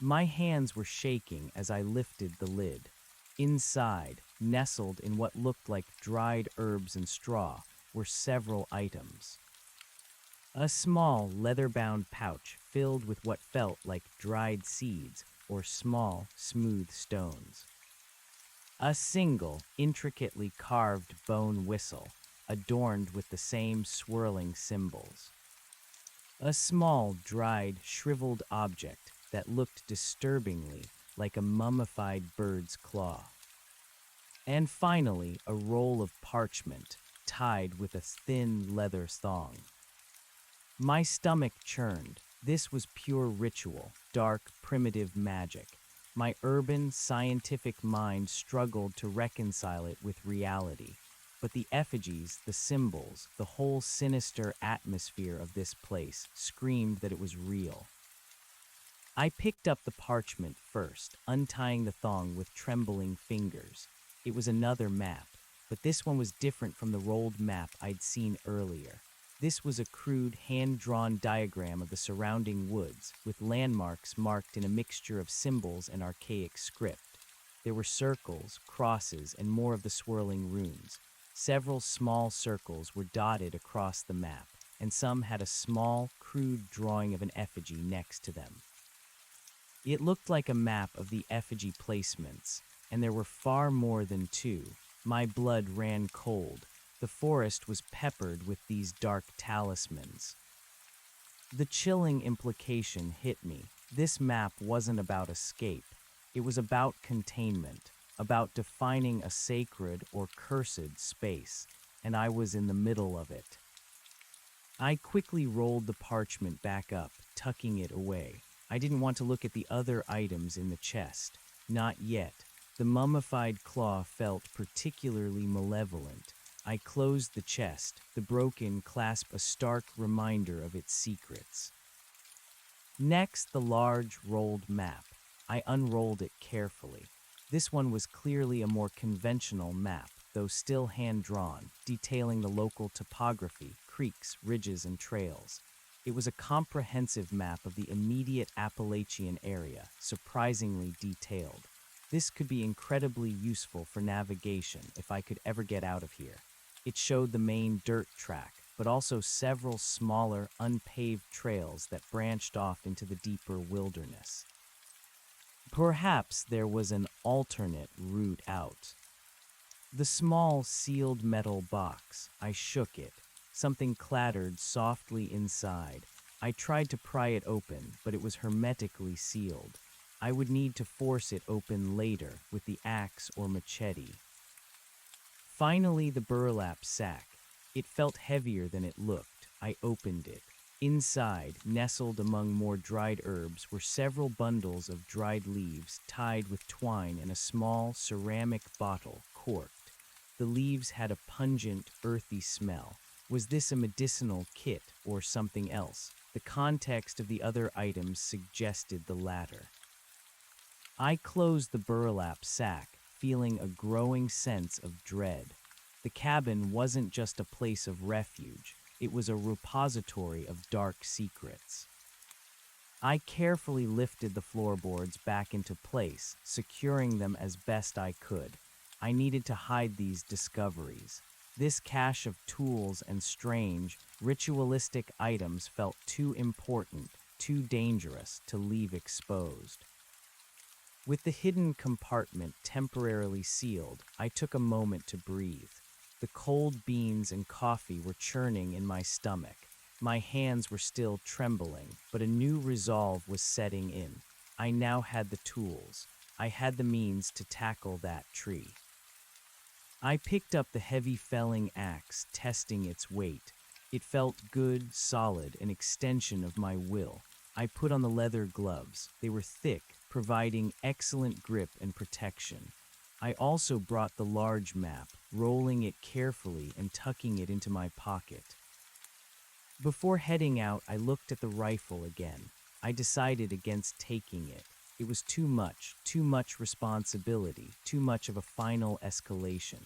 My hands were shaking as I lifted the lid. Inside, nestled in what looked like dried herbs and straw, were several items. A small, leather-bound pouch filled with what felt like dried seeds or small, smooth stones. A single, intricately carved bone whistle, adorned with the same swirling symbols. A small, dried, shriveled object that looked disturbingly like a mummified bird's claw. And finally, a roll of parchment tied with a thin leather thong. My stomach churned. This was pure ritual, dark, primitive magic. My urban, scientific mind struggled to reconcile it with reality. But the effigies, the symbols, the whole sinister atmosphere of this place screamed that it was real. I picked up the parchment first, untying the thong with trembling fingers. It was another map, but this one was different from the rolled map I'd seen earlier. This was a crude, hand-drawn diagram of the surrounding woods, with landmarks marked in a mixture of symbols and archaic script. There were circles, crosses, and more of the swirling runes. Several small circles were dotted across the map, and some had a small, crude drawing of an effigy next to them. It looked like a map of the effigy placements, and there were far more than two. My blood ran cold. The forest was peppered with these dark talismans. The chilling implication hit me. This map wasn't about escape. It was about containment, about defining a sacred or cursed space, and I was in the middle of it. I quickly rolled the parchment back up, tucking it away. I didn't want to look at the other items in the chest. Not yet. The mummified claw felt particularly malevolent. I closed the chest, the broken clasp a stark reminder of its secrets. Next, the large, rolled map. I unrolled it carefully. This one was clearly a more conventional map, though still hand-drawn, detailing the local topography, creeks, ridges, and trails. It was a comprehensive map of the immediate Appalachian area, surprisingly detailed. This could be incredibly useful for navigation if I could ever get out of here. It showed the main dirt track, but also several smaller, unpaved trails that branched off into the deeper wilderness. Perhaps there was an alternate route out. The small, sealed metal box. I shook it. Something clattered softly inside. I tried to pry it open, but it was hermetically sealed. I would need to force it open later with the axe or machete. Finally, the burlap sack. It felt heavier than it looked. I opened it. Inside, nestled among more dried herbs, were several bundles of dried leaves tied with twine and a small ceramic bottle, corked. The leaves had a pungent, earthy smell. Was this a medicinal kit or something else? The context of the other items suggested the latter. I closed the burlap sack, feeling a growing sense of dread. The cabin wasn't just a place of refuge, it was a repository of dark secrets. I carefully lifted the floorboards back into place, securing them as best I could. I needed to hide these discoveries. This cache of tools and strange, ritualistic items felt too important, too dangerous to leave exposed. With the hidden compartment temporarily sealed, I took a moment to breathe. The cold beans and coffee were churning in my stomach. My hands were still trembling, but a new resolve was setting in. I now had the tools. I had the means to tackle that tree. I picked up the heavy felling axe, testing its weight. It felt good, solid, an extension of my will. I put on the leather gloves. They were thick, providing excellent grip and protection. I also brought the large map, rolling it carefully and tucking it into my pocket. Before heading out, I looked at the rifle again. I decided against taking it. It was too much responsibility, too much of a final escalation.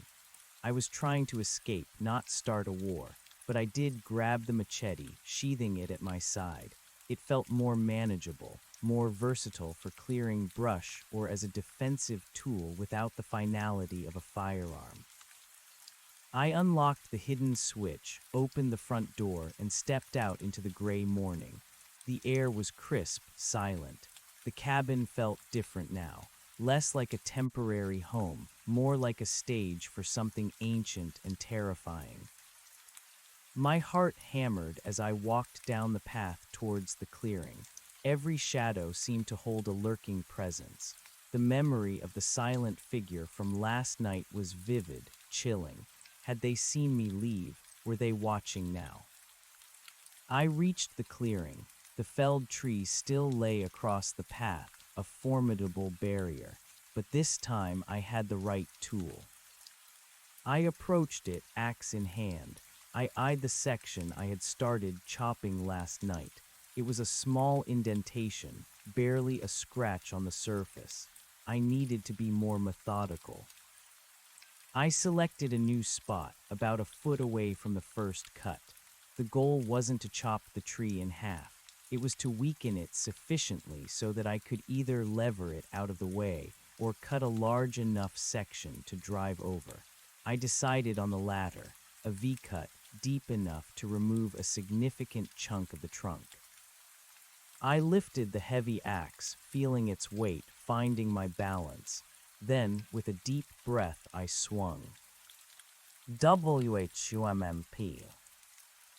I was trying to escape, not start a war, but I did grab the machete, sheathing it at my side. It felt more manageable, more versatile for clearing brush or as a defensive tool without the finality of a firearm. I unlocked the hidden switch, opened the front door, and stepped out into the gray morning. The air was crisp, silent. The cabin felt different now, less like a temporary home, more like a stage for something ancient and terrifying. My heart hammered as I walked down the path towards the clearing. Every shadow seemed to hold a lurking presence. The memory of the silent figure from last night was vivid, chilling. Had they seen me leave? Were they watching now? I reached the clearing. The felled tree still lay across the path, a formidable barrier. But this time I had the right tool. I approached it, axe in hand. I eyed the section I had started chopping last night. It was a small indentation, barely a scratch on the surface. I needed to be more methodical. I selected a new spot, about a foot away from the first cut. The goal wasn't to chop the tree in half. It was to weaken it sufficiently so that I could either lever it out of the way or cut a large enough section to drive over. I decided on the latter, a V-cut deep enough to remove a significant chunk of the trunk. I lifted the heavy axe, feeling its weight, finding my balance. Then, with a deep breath, I swung. WHUMMP.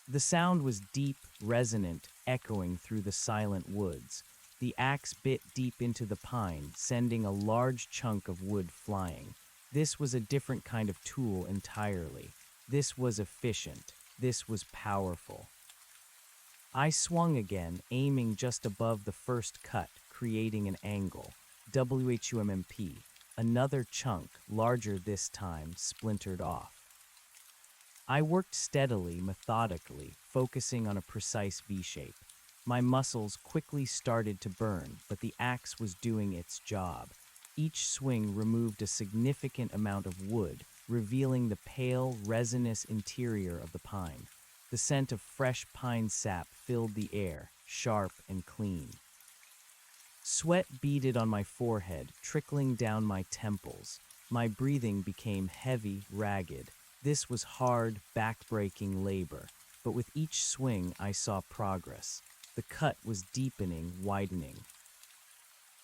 The sound was deep, resonant, echoing through the silent woods. The axe bit deep into the pine, sending a large chunk of wood flying. This was a different kind of tool entirely. This was efficient. This was powerful. I swung again, aiming just above the first cut, creating an angle. WHUMMP. Another chunk, larger this time, splintered off. I worked steadily, methodically, focusing on a precise V-shape. My muscles quickly started to burn, but the axe was doing its job. Each swing removed a significant amount of wood, revealing the pale, resinous interior of the pine. The scent of fresh pine sap filled the air, sharp and clean. Sweat beaded on my forehead, trickling down my temples. My breathing became heavy, ragged. This was hard, back-breaking labor, but with each swing I saw progress. The cut was deepening, widening.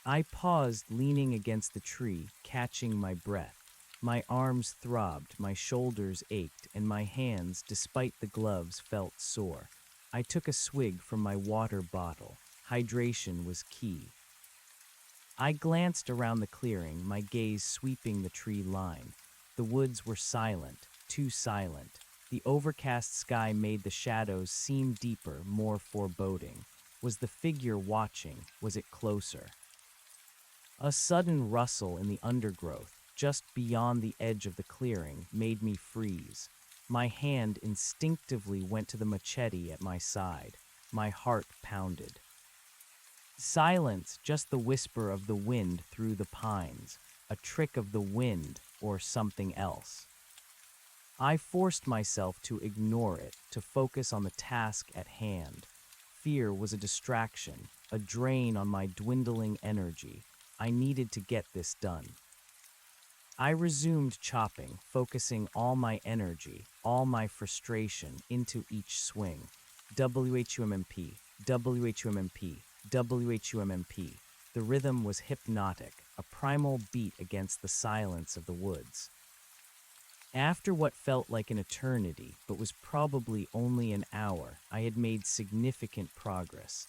I paused, leaning against the tree, catching my breath. My arms throbbed, my shoulders ached, and my hands, despite the gloves, felt sore. I took a swig from my water bottle. Hydration was key. I glanced around the clearing, my gaze sweeping the tree line. The woods were silent, too silent. The overcast sky made the shadows seem deeper, more foreboding. Was the figure watching? Was it closer? A sudden rustle in the undergrowth, just beyond the edge of the clearing, made me freeze. My hand instinctively went to the machete at my side. My heart pounded. Silence, just the whisper of the wind through the pines, a trick of the wind or something else. I forced myself to ignore it, to focus on the task at hand. Fear was a distraction. a drain on my dwindling energy. I needed to get this done. I resumed chopping, focusing all my energy, all my frustration into each swing. WHUMMP, WHUMMP, WHUMMP. The rhythm was hypnotic, a primal beat against the silence of the woods. After what felt like an eternity, but was probably only an hour, I had made significant progress.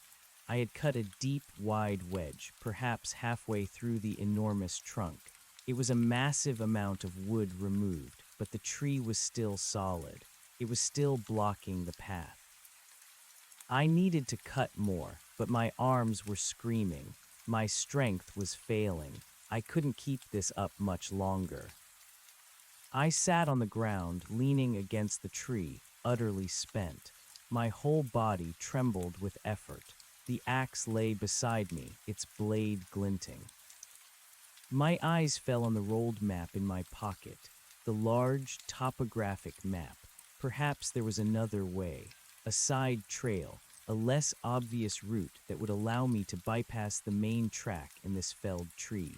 I had cut a deep, wide wedge, perhaps halfway through the enormous trunk. It was a massive amount of wood removed, but the tree was still solid. It was still blocking the path. I needed to cut more, but my arms were screaming. My strength was failing. I couldn't keep this up much longer. I sat on the ground, leaning against the tree, utterly spent. My whole body trembled with effort. The axe lay beside me, its blade glinting. My eyes fell on the rolled map in my pocket, the large, topographic map. Perhaps there was another way, a side trail, a less obvious route that would allow me to bypass the main track in this felled tree.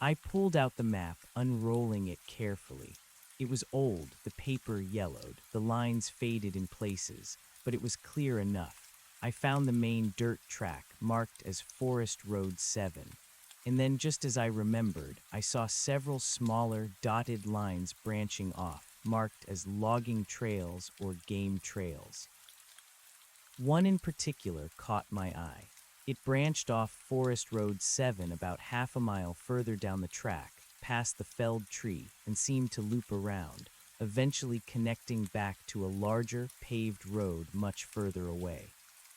I pulled out the map, unrolling it carefully. It was old, the paper yellowed, the lines faded in places, but it was clear enough. I found the main dirt track, marked as Forest Road 7. And then, just as I remembered, I saw several smaller, dotted lines branching off, marked as logging trails or game trails. One in particular caught my eye. It branched off Forest Road 7 about half a mile further down the track, past the felled tree, and seemed to loop around, eventually connecting back to a larger, paved road much further away.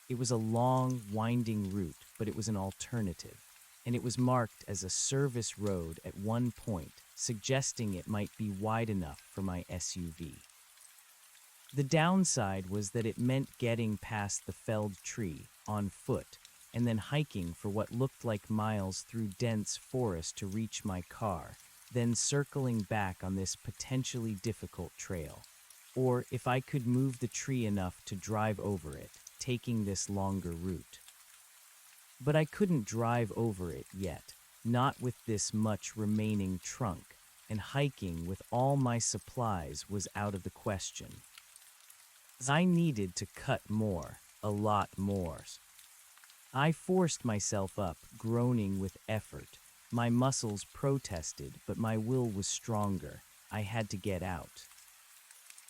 It was a long, winding route, but it was an alternative, and it was marked as a service road at one point, suggesting it might be wide enough for my SUV. The downside was that it meant getting past the felled tree, on foot, and then hiking for what looked like miles through dense forest to reach my car, then circling back on this potentially difficult trail. Or if I could move the tree enough to drive over it, taking this longer route. But I couldn't drive over it yet, not with this much remaining trunk, and hiking with all my supplies was out of the question. I needed to cut more, a lot more. I forced myself up, groaning with effort. My muscles protested, but my will was stronger. I had to get out.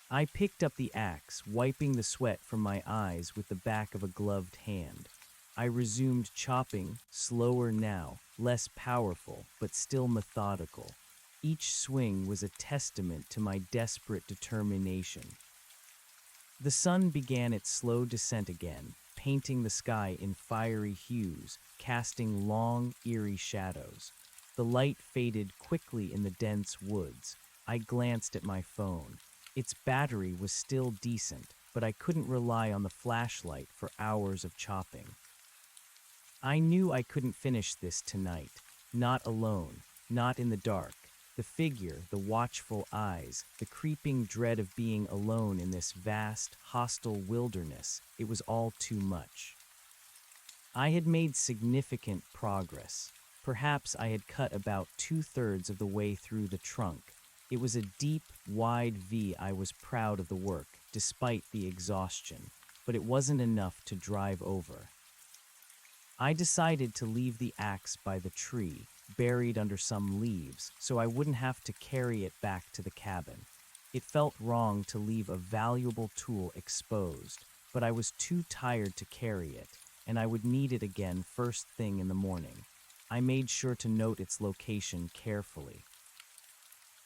I picked up the axe, wiping the sweat from my eyes with the back of a gloved hand. I resumed chopping, slower now, less powerful, but still methodical. Each swing was a testament to my desperate determination. The sun began its slow descent again, painting the sky in fiery hues, casting long, eerie shadows. The light faded quickly in the dense woods. I glanced at my phone. Its battery was still decent, but I couldn't rely on the flashlight for hours of chopping. I knew I couldn't finish this tonight, not alone, not in the dark. The figure, the watchful eyes, the creeping dread of being alone in this vast, hostile wilderness, it was all too much. I had made significant progress. Perhaps I had cut about 2/3 of the way through the trunk. It was a deep, wide V. I was proud of the work, despite the exhaustion, but it wasn't enough to drive over. I decided to leave the axe by the tree, buried under some leaves, so I wouldn't have to carry it back to the cabin. It felt wrong to leave a valuable tool exposed, but I was too tired to carry it, and I would need it again first thing in the morning. I made sure to note its location carefully.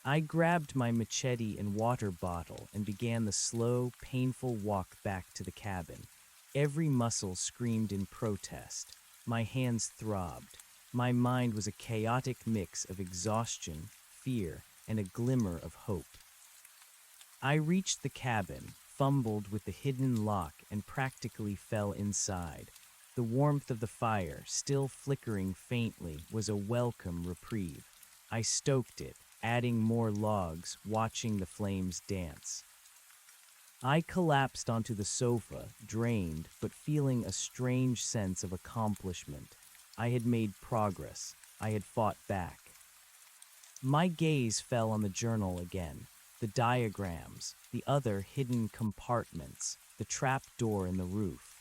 I grabbed my machete and water bottle and began the slow, painful walk back to the cabin. Every muscle screamed in protest. My hands throbbed. My mind was a chaotic mix of exhaustion, fear, and a glimmer of hope. I reached the cabin, fumbled with the hidden lock, and practically fell inside. The warmth of the fire, still flickering faintly, was a welcome reprieve. I stoked it, adding more logs, watching the flames dance. I collapsed onto the sofa, drained, but feeling a strange sense of accomplishment. I had made progress. I had fought back. My gaze fell on the journal again, the diagrams, the other hidden compartments, the trap door in the roof.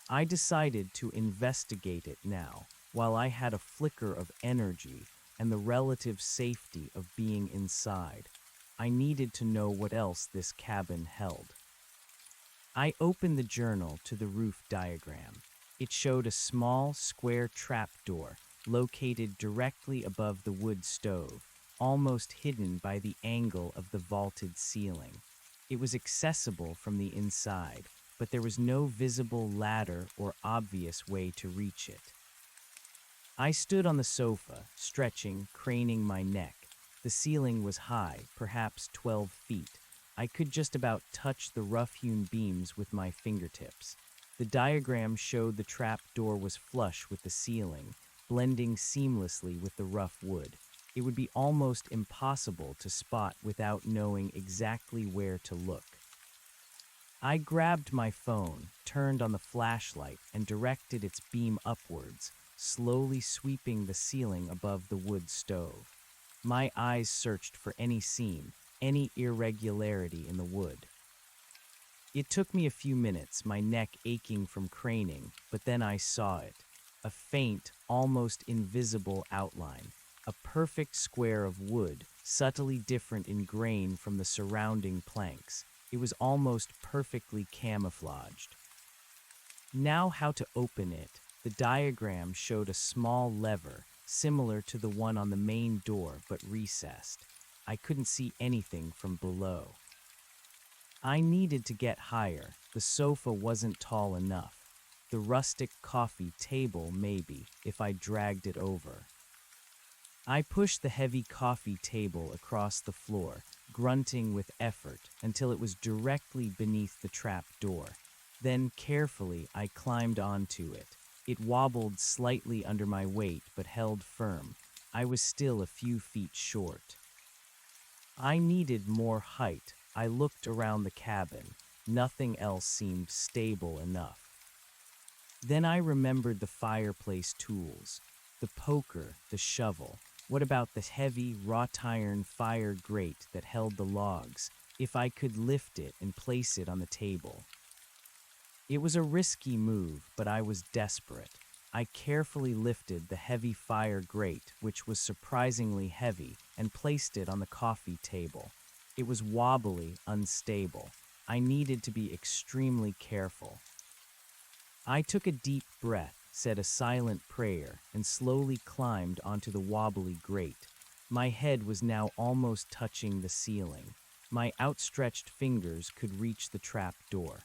I decided to investigate it now, while I had a flicker of energy and the relative safety of being inside. I needed to know what else this cabin held. I opened the journal to the roof diagram. It showed a small, square trapdoor located directly above the wood stove, almost hidden by the angle of the vaulted ceiling. It was accessible from the inside, but there was no visible ladder or obvious way to reach it. I stood on the sofa, stretching, craning my neck. The ceiling was high, perhaps 12 feet. I could just about touch the rough-hewn beams with my fingertips. The diagram showed the trap door was flush with the ceiling, blending seamlessly with the rough wood. It would be almost impossible to spot without knowing exactly where to look. I grabbed my phone, turned on the flashlight, and directed its beam upwards, slowly sweeping the ceiling above the wood stove. My eyes searched for any seam, any irregularity in the wood. It took me a few minutes, my neck aching from craning, but then I saw it. A faint, almost invisible outline. A perfect square of wood, subtly different in grain from the surrounding planks. It was almost perfectly camouflaged. Now how to open it. The diagram showed a small lever, similar to the one on the main door but recessed. I couldn't see anything from below. I needed to get higher. The sofa wasn't tall enough. The rustic coffee table, maybe, if I dragged it over. I pushed the heavy coffee table across the floor, grunting with effort until it was directly beneath the trap door. Then, carefully, I climbed onto it. It wobbled slightly under my weight but held firm. I was still a few feet short. I needed more height. I looked around the cabin. Nothing else seemed stable enough. Then I remembered the fireplace tools. The poker, the shovel. What about the heavy, wrought-iron fire grate that held the logs? If I could lift it and place it on the table. It was a risky move, but I was desperate. I carefully lifted the heavy fire grate, which was surprisingly heavy, and placed it on the coffee table. It was wobbly, unstable. I needed to be extremely careful. I took a deep breath, said a silent prayer, and slowly climbed onto the wobbly grate. My head was now almost touching the ceiling. My outstretched fingers could reach the trap door.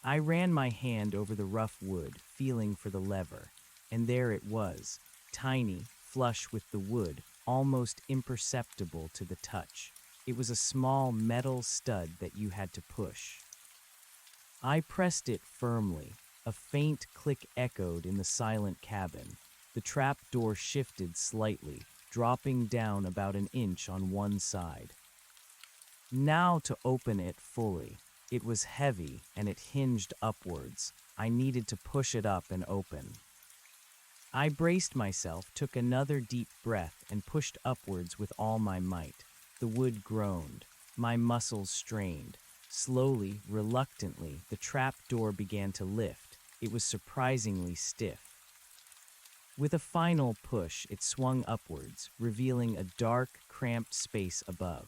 I ran my hand over the rough wood, feeling for the lever, and there it was, tiny, flush with the wood, almost imperceptible to the touch. It was a small metal stud that you had to push. I pressed it firmly. A faint click echoed in the silent cabin. The trap door shifted slightly, dropping down about an inch on one side. Now to open it fully. It was heavy, and it hinged upwards. I needed to push it up and open. I braced myself, took another deep breath, and pushed upwards with all my might. The wood groaned. My muscles strained. Slowly, reluctantly, the trap door began to lift. It was surprisingly stiff. With a final push, it swung upwards, revealing a dark, cramped space above.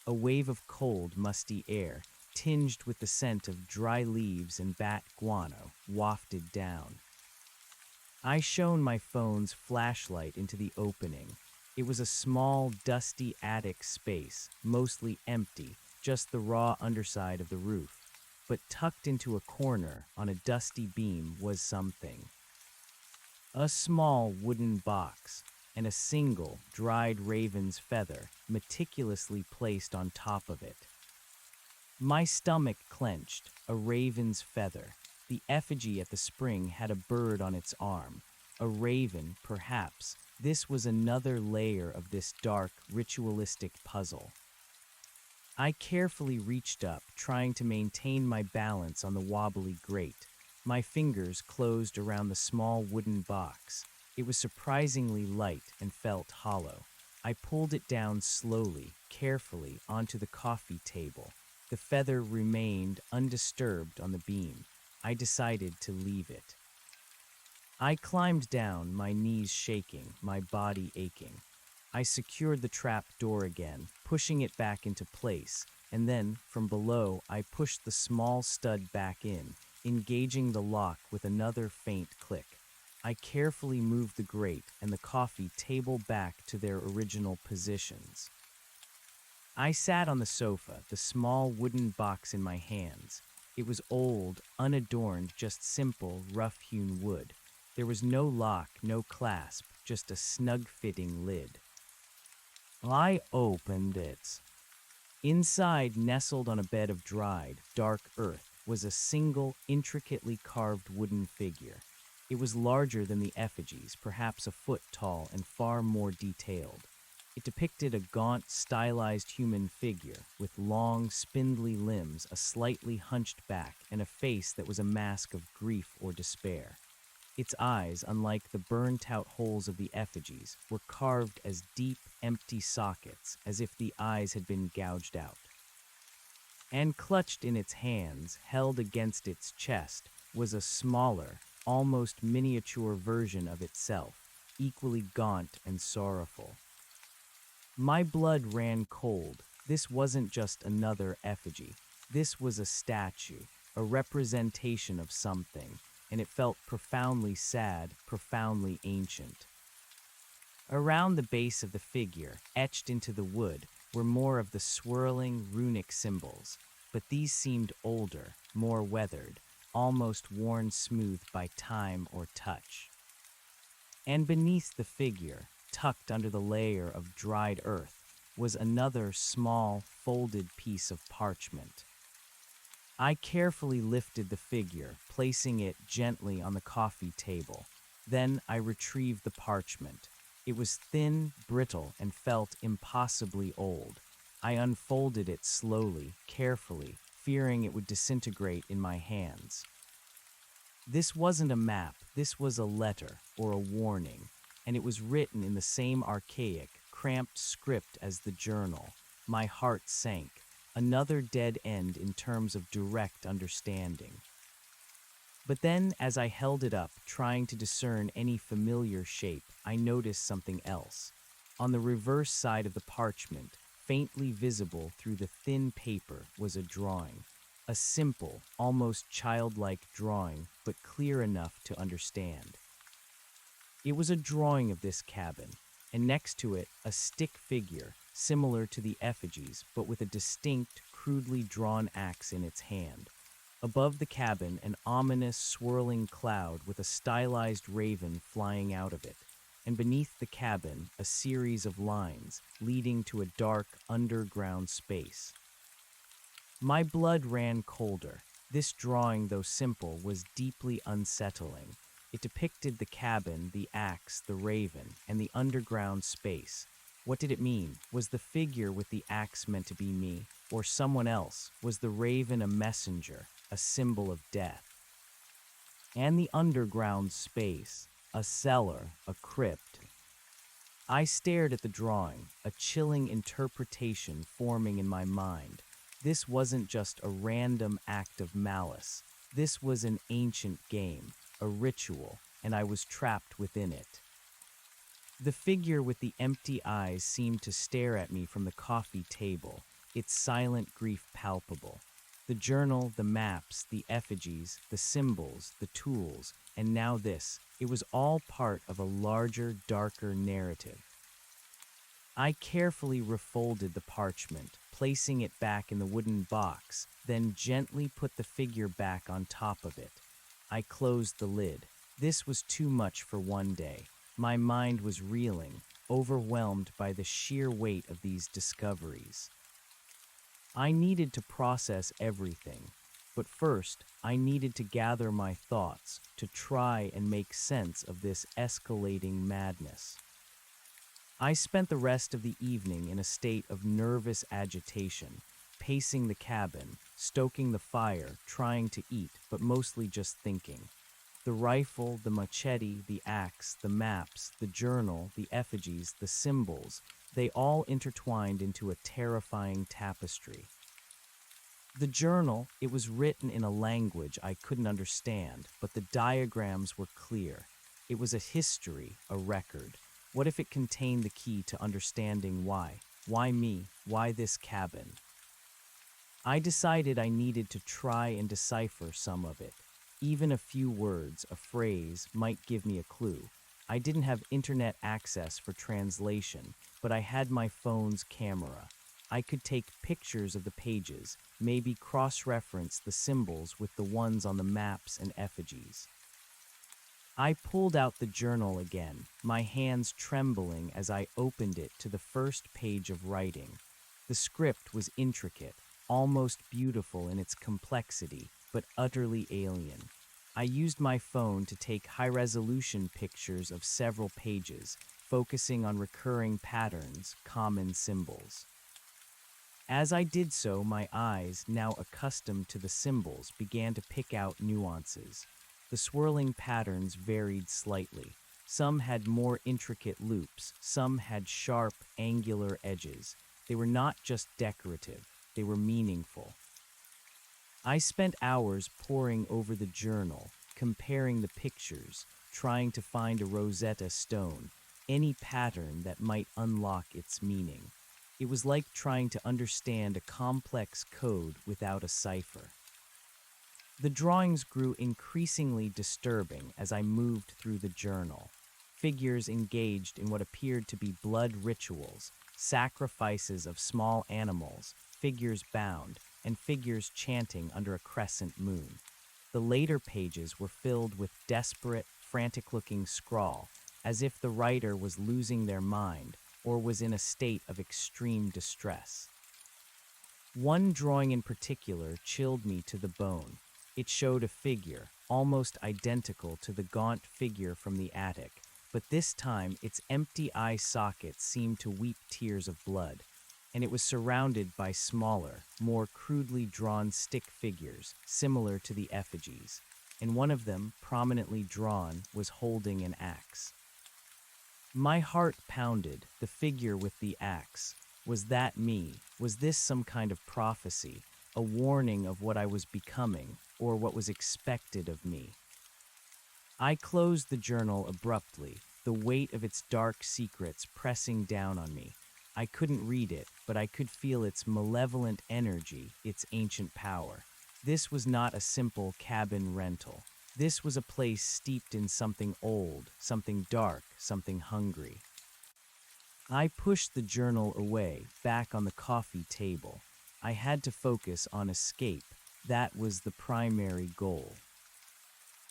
A wave of cold, musty air, tinged with the scent of dry leaves and bat guano, wafted down. I shone my phone's flashlight into the opening. It was a small, dusty attic space, mostly empty, just the raw underside of the roof. But tucked into a corner on a dusty beam was something. A small wooden box, and a single, dried raven's feather meticulously placed on top of it. My stomach clenched. A raven's feather. The effigy at the spring had a bird on its arm. A raven, perhaps. This was another layer of this dark, ritualistic puzzle. I carefully reached up, trying to maintain my balance on the wobbly grate. My fingers closed around the small wooden box. It was surprisingly light and felt hollow. I pulled it down slowly, carefully, onto the coffee table. The feather remained undisturbed on the beam. I decided to leave it. I climbed down, my knees shaking, my body aching. I secured the trap door again, pushing it back into place, and then, from below, I pushed the small stud back in, engaging the lock with another faint click. I carefully moved the grate and the coffee table back to their original positions. I sat on the sofa, the small wooden box in my hands. It was old, unadorned, just simple, rough-hewn wood. There was no lock, no clasp, just a snug-fitting lid. I opened it. Inside, nestled on a bed of dried, dark earth, was a single, intricately carved wooden figure. It was larger than the effigies, perhaps a foot tall and far more detailed. It depicted a gaunt, stylized human figure with long, spindly limbs, a slightly hunched back, and a face that was a mask of grief or despair. Its eyes, unlike the burnt-out holes of the effigies, were carved as deep, empty sockets, as if the eyes had been gouged out. And clutched in its hands, held against its chest, was a smaller, almost miniature version of itself, equally gaunt and sorrowful. My blood ran cold. This wasn't just another effigy. This was a statue, a representation of something, and it felt profoundly sad, profoundly ancient. Around the base of the figure, etched into the wood, were more of the swirling, runic symbols, but these seemed older, more weathered, almost worn smooth by time or touch. And beneath the figure, tucked under the layer of dried earth, was another small, folded piece of parchment. I carefully lifted the figure, placing it gently on the coffee table. Then I retrieved the parchment. It was thin, brittle, and felt impossibly old. I unfolded it slowly, carefully, fearing it would disintegrate in my hands. This wasn't a map, this was a letter, or a warning, and it was written in the same archaic, cramped script as the journal. My heart sank. Another dead end in terms of direct understanding. But then, as I held it up, trying to discern any familiar shape, I noticed something else. On the reverse side of the parchment, faintly visible through the thin paper, was a drawing. A simple, almost childlike drawing, but clear enough to understand. It was a drawing of this cabin, and next to it, a stick figure, similar to the effigies, but with a distinct, crudely drawn axe in its hand. Above the cabin, an ominous, swirling cloud with a stylized raven flying out of it, and beneath the cabin, a series of lines leading to a dark, underground space. My blood ran colder. This drawing, though simple, was deeply unsettling. It depicted the cabin, the axe, the raven, and the underground space. What did it mean? Was the figure with the axe meant to be me, or someone else? Was the raven a messenger, a symbol of death? And the underground space, a cellar, a crypt. I stared at the drawing, a chilling interpretation forming in my mind. This wasn't just a random act of malice. This was an ancient game, a ritual, and I was trapped within it. The figure with the empty eyes seemed to stare at me from the coffee table, its silent grief palpable. The journal, the maps, the effigies, the symbols, the tools, and now this, it was all part of a larger, darker narrative. I carefully refolded the parchment, placing it back in the wooden box, then gently put the figure back on top of it. I closed the lid. This was too much for one day. My mind was reeling, overwhelmed by the sheer weight of these discoveries. I needed to process everything, but first, I needed to gather my thoughts, to try and make sense of this escalating madness. I spent the rest of the evening in a state of nervous agitation. pacing the cabin, stoking the fire, trying to eat, but mostly just thinking. The rifle, the machete, the axe, the maps, the journal, the effigies, the symbols, they all intertwined into a terrifying tapestry. The journal, it was written in a language I couldn't understand, but the diagrams were clear. It was a history, a record. What if it contained the key to understanding why? Why me? Why this cabin? I decided I needed to try and decipher some of it. Even a few words, a phrase, might give me a clue. I didn't have internet access for translation, but I had my phone's camera. I could take pictures of the pages, maybe cross-reference the symbols with the ones on the maps and effigies. I pulled out the journal again, my hands trembling as I opened it to the first page of writing. The script was intricate, almost beautiful in its complexity, but utterly alien. I used my phone to take high-resolution pictures of several pages, focusing on recurring patterns, common symbols. As I did so, my eyes, now accustomed to the symbols, began to pick out nuances. The swirling patterns varied slightly. Some had more intricate loops, some had sharp, angular edges. They were not just decorative, they were meaningful. I spent hours poring over the journal, comparing the pictures, trying to find a Rosetta Stone, any pattern that might unlock its meaning. It was like trying to understand a complex code without a cipher. The drawings grew increasingly disturbing as I moved through the journal. Figures engaged in what appeared to be blood rituals, sacrifices of small animals, figures bound, and figures chanting under a crescent moon. The later pages were filled with desperate, frantic-looking scrawl, as if the writer was losing their mind or was in a state of extreme distress. One drawing in particular chilled me to the bone. It showed a figure, almost identical to the gaunt figure from the attic, but this time its empty eye sockets seemed to weep tears of blood, and it was surrounded by smaller, more crudely drawn stick figures, similar to the effigies, and one of them, prominently drawn, was holding an axe. My heart pounded, the figure with the axe. Was that me? Was this some kind of prophecy, a warning of what I was becoming, or what was expected of me? I closed the journal abruptly, the weight of its dark secrets pressing down on me. I couldn't read it, but I could feel its malevolent energy, its ancient power. This was not a simple cabin rental. This was a place steeped in something old, something dark, something hungry. I pushed the journal away, back on the coffee table. I had to focus on escape. That was the primary goal.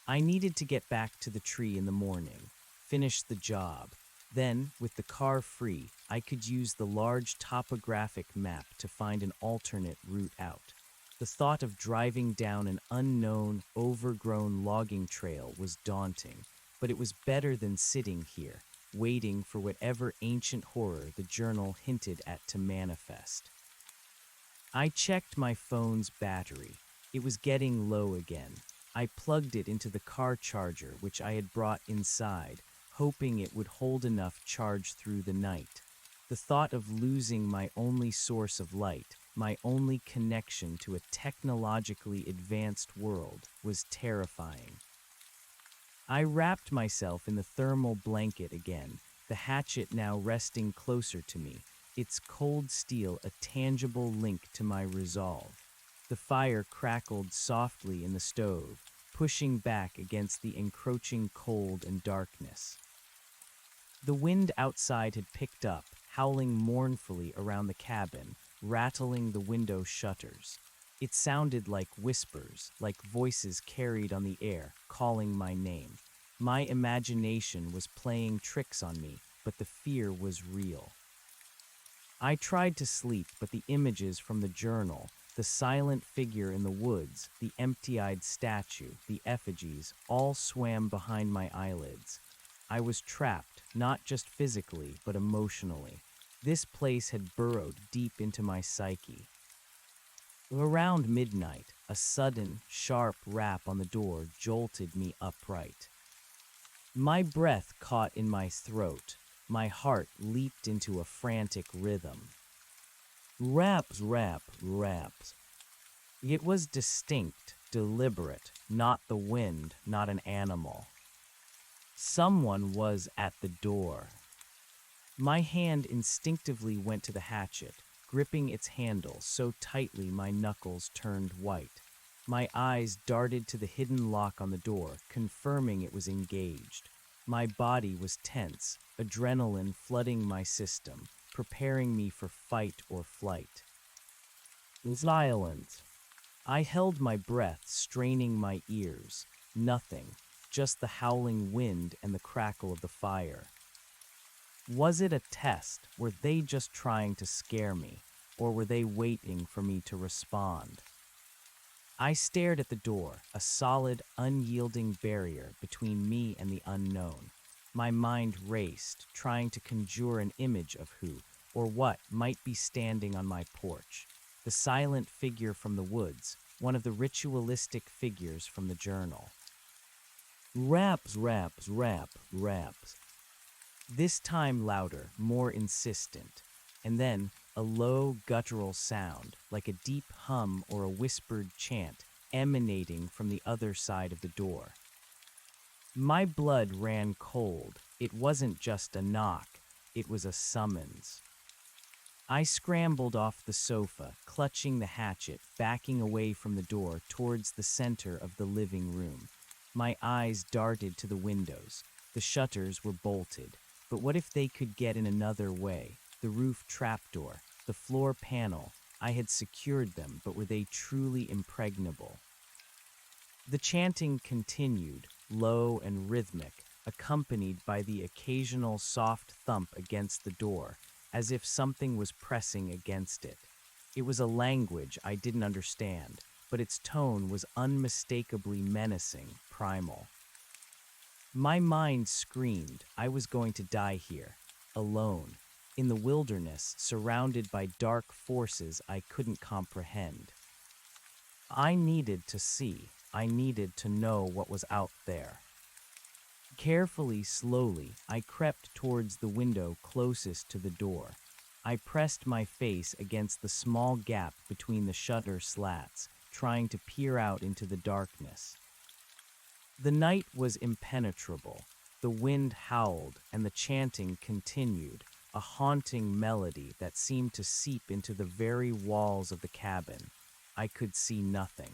I needed to get back to the tree in the morning, finish the job. Then, with the car free, I could use the large topographic map to find an alternate route out. The thought of driving down an unknown, overgrown logging trail was daunting, but it was better than sitting here, waiting for whatever ancient horror the journal hinted at to manifest. I checked my phone's battery. It was getting low again. I plugged it into the car charger, which I had brought inside, hoping it would hold enough charge through the night. The thought of losing my only source of light, my only connection to a technologically advanced world, was terrifying. I wrapped myself in the thermal blanket again, the hatchet now resting closer to me, its cold steel a tangible link to my resolve. The fire crackled softly in the stove, pushing back against the encroaching cold and darkness. The wind outside had picked up, howling mournfully around the cabin, rattling the window shutters. It sounded like whispers, like voices carried on the air, calling my name. My imagination was playing tricks on me, but the fear was real. I tried to sleep, but the images from the journal, the silent figure in the woods, the empty-eyed statue, the effigies, all swam behind my eyelids. I was trapped, not just physically, but emotionally. This place had burrowed deep into my psyche. Around midnight, a sudden, sharp rap on the door jolted me upright. My breath caught in my throat. My heart leaped into a frantic rhythm. Raps, rap, raps. It was distinct, deliberate, not the wind, not an animal. Someone was at the door. My hand instinctively went to the hatchet, gripping its handle so tightly my knuckles turned white. My eyes darted to the hidden lock on the door, confirming it was engaged. My body was tense, adrenaline flooding my system, preparing me for fight or flight. Silence. I held my breath, straining my ears. Nothing, just the howling wind and the crackle of the fire. Was it a test? Were they just trying to scare me, or were they waiting for me to respond? I stared at the door, a solid, unyielding barrier between me and the unknown. My mind raced, trying to conjure an image of who, or what, might be standing on my porch. The silent figure from the woods, one of the ritualistic figures from the journal. Raps, raps, rap, raps. This time louder, more insistent, and then a low, guttural sound, like a deep hum or a whispered chant, emanating from the other side of the door. My blood ran cold. It wasn't just a knock, it was a summons. I scrambled off the sofa, clutching the hatchet, backing away from the door towards the center of the living room. My eyes darted to the windows. The shutters were bolted. But what if they could get in another way? The roof trapdoor, the floor panel. I had secured them, but were they truly impregnable? The chanting continued, low and rhythmic, accompanied by the occasional soft thump against the door, as if something was pressing against it. It was a language I didn't understand, but its tone was unmistakably menacing, primal. My mind screamed I was going to die here, alone, in the wilderness, surrounded by dark forces I couldn't comprehend. I needed to see, I needed to know what was out there. Carefully, slowly, I crept towards the window closest to the door. I pressed my face against the small gap between the shutter slats, trying to peer out into the darkness. The night was impenetrable. The wind howled, and the chanting continued, a haunting melody that seemed to seep into the very walls of the cabin. I could see nothing.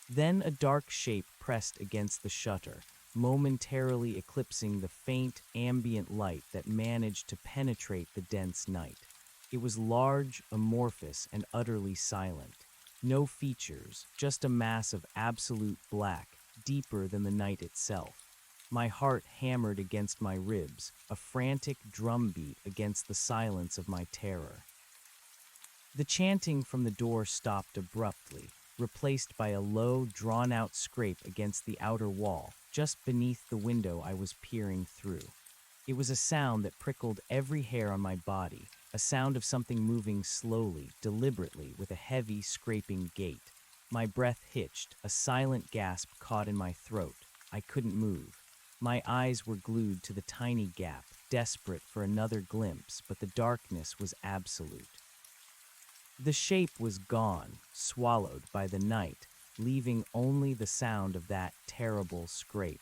Then a dark shape pressed against the shutter, momentarily eclipsing the faint, ambient light that managed to penetrate the dense night. It was large, amorphous, and utterly silent. No features, just a mass of absolute black, deeper than the night itself. My heart hammered against my ribs, a frantic drumbeat against the silence of my terror. The chanting from the door stopped abruptly, replaced by a low, drawn-out scrape against the outer wall, just beneath the window I was peering through. It was a sound that prickled every hair on my body, a sound of something moving slowly, deliberately, with a heavy, scraping gait. My breath hitched, a silent gasp caught in my throat. I couldn't move. My eyes were glued to the tiny gap, desperate for another glimpse, but the darkness was absolute. The shape was gone, swallowed by the night, leaving only the sound of that terrible scrape.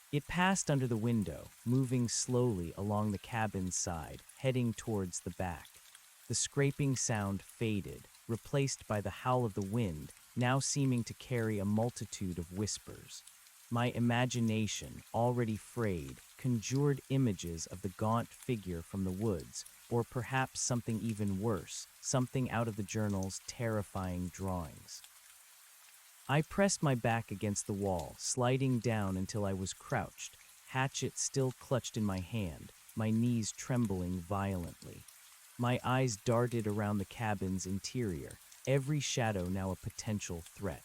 It passed under the window, moving slowly along the cabin's side, heading towards the back. The scraping sound faded, replaced by the howl of the wind, now seeming to carry a multitude of whispers. My imagination, already frayed, conjured images of the gaunt figure from the woods, or perhaps something even worse, something out of the journal's terrifying drawings. I pressed my back against the wall, sliding down until I was crouched, hatchet still clutched in my hand, my knees trembling violently. My eyes darted around the cabin's interior, every shadow now a potential threat.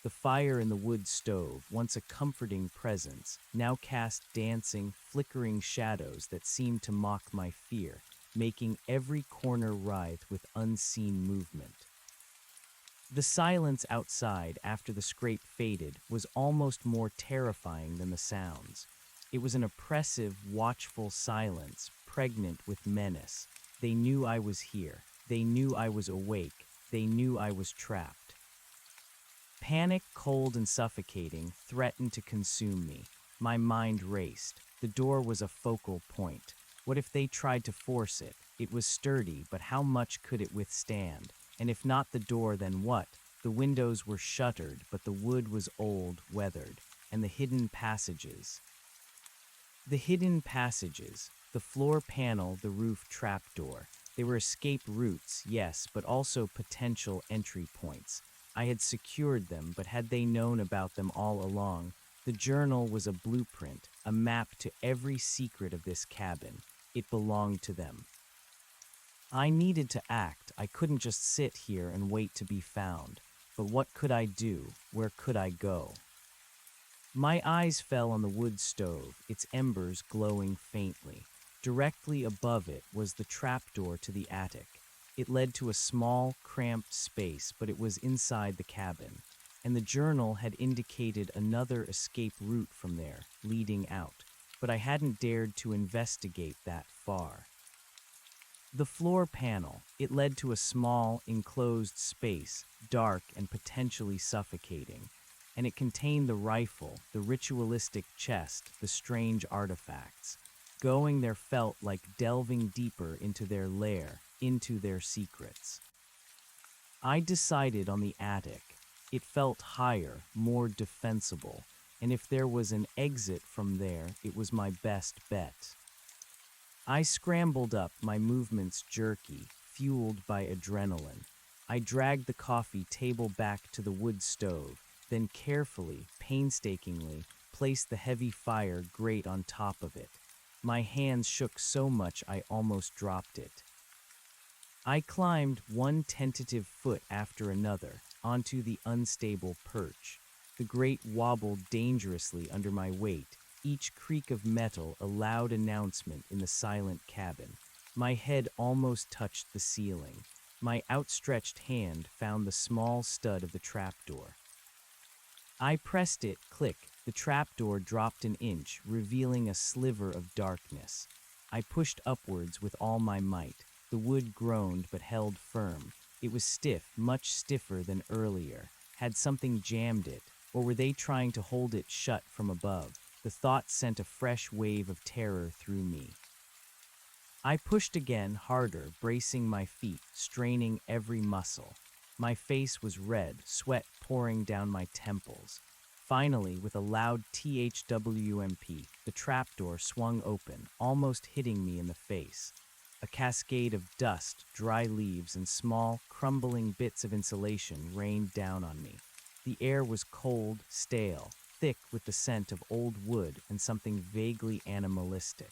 The fire in the wood stove, once a comforting presence, now cast dancing, flickering shadows that seemed to mock my fear. making every corner writhe with unseen movement. The silence outside after the scrape faded was almost more terrifying than the sounds. It was an oppressive, watchful silence, pregnant with menace. They knew I was here. They knew I was awake. They knew I was trapped. Panic, cold and suffocating, threatened to consume me. My mind raced. The door was a focal point. What if they tried to force it? It was sturdy, but how much could it withstand? And if not the door, then what? The windows were shuttered, but the wood was old, weathered, and the hidden passages. The hidden passages, the floor panel, the roof trapdoor. They were escape routes, yes, but also potential entry points. I had secured them, but had they known about them all along? The journal was a blueprint, a map to every secret of this cabin. It belonged to them. I needed to act. I couldn't just sit here and wait to be found. But what could I do? Where could I go? My eyes fell on the wood stove, its embers glowing faintly. Directly above it was the trapdoor to the attic. It led to a small, cramped space, but it was inside the cabin, and the journal had indicated another escape route from there, leading out, but I hadn't dared to investigate that far. The floor panel, it led to a small, enclosed space, dark and potentially suffocating, and it contained the rifle, the ritualistic chest, the strange artifacts. Going there felt like delving deeper into their lair, into their secrets. I decided on the attic. It felt higher, more defensible, and if there was an exit from there, it was my best bet. I scrambled up, my movements jerky, fueled by adrenaline. I dragged the coffee table back to the wood stove, then carefully, painstakingly, placed the heavy fire grate on top of it. My hands shook so much I almost dropped it. I climbed one tentative foot after another onto the unstable perch. The grate wobbled dangerously under my weight, each creak of metal a loud announcement in the silent cabin. My head almost touched the ceiling. My outstretched hand found the small stud of the trapdoor. I pressed it, click. The trapdoor dropped an inch, revealing a sliver of darkness. I pushed upwards with all my might. The wood groaned but held firm. It was stiff, much stiffer than earlier. Had something jammed it, or were they trying to hold it shut from above? The thought sent a fresh wave of terror through me. I pushed again, harder, bracing my feet, straining every muscle. My face was red, sweat pouring down my temples. Finally, with a loud THWMP, the trapdoor swung open, almost hitting me in the face. A cascade of dust, dry leaves, and small, crumbling bits of insulation rained down on me. The air was cold, stale, thick with the scent of old wood and something vaguely animalistic.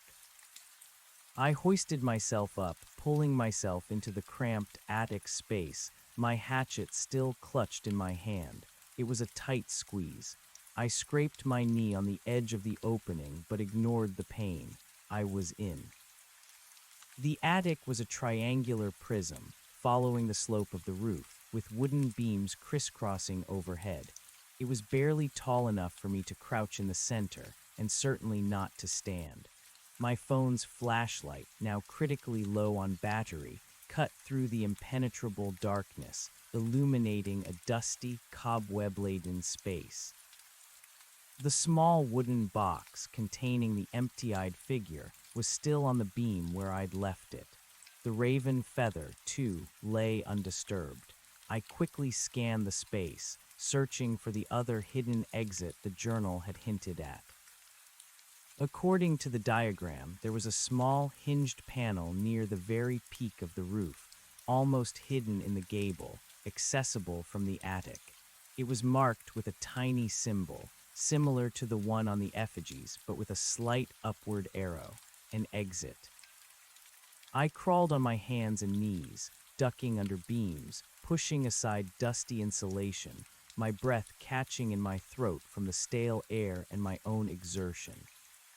I hoisted myself up, pulling myself into the cramped attic space, my hatchet still clutched in my hand. It was a tight squeeze. I scraped my knee on the edge of the opening, but ignored the pain. I was in. The attic was a triangular prism, following the slope of the roof, with wooden beams crisscrossing overhead. It was barely tall enough for me to crouch in the center, and certainly not to stand. My phone's flashlight, now critically low on battery, cut through the impenetrable darkness, illuminating a dusty, cobweb-laden space. The small wooden box containing the empty-eyed figure was still on the beam where I'd left it. The raven feather, too, lay undisturbed. I quickly scanned the space, searching for the other hidden exit the journal had hinted at. According to the diagram, there was a small hinged panel near the very peak of the roof, almost hidden in the gable, accessible from the attic. It was marked with a tiny symbol, similar to the one on the effigies, but with a slight upward arrow, an exit. I crawled on my hands and knees, ducking under beams, pushing aside dusty insulation, my breath catching in my throat from the stale air and my own exertion.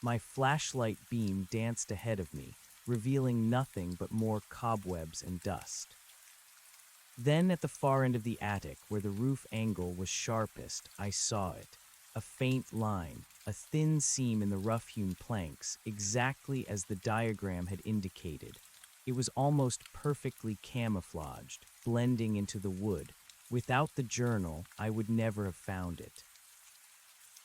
My flashlight beam danced ahead of me, revealing nothing but more cobwebs and dust. Then at the far end of the attic, where the roof angle was sharpest, I saw it. A faint line, a thin seam in the rough-hewn planks, exactly as the diagram had indicated. It was almost perfectly camouflaged, blending into the wood. Without the journal, I would never have found it.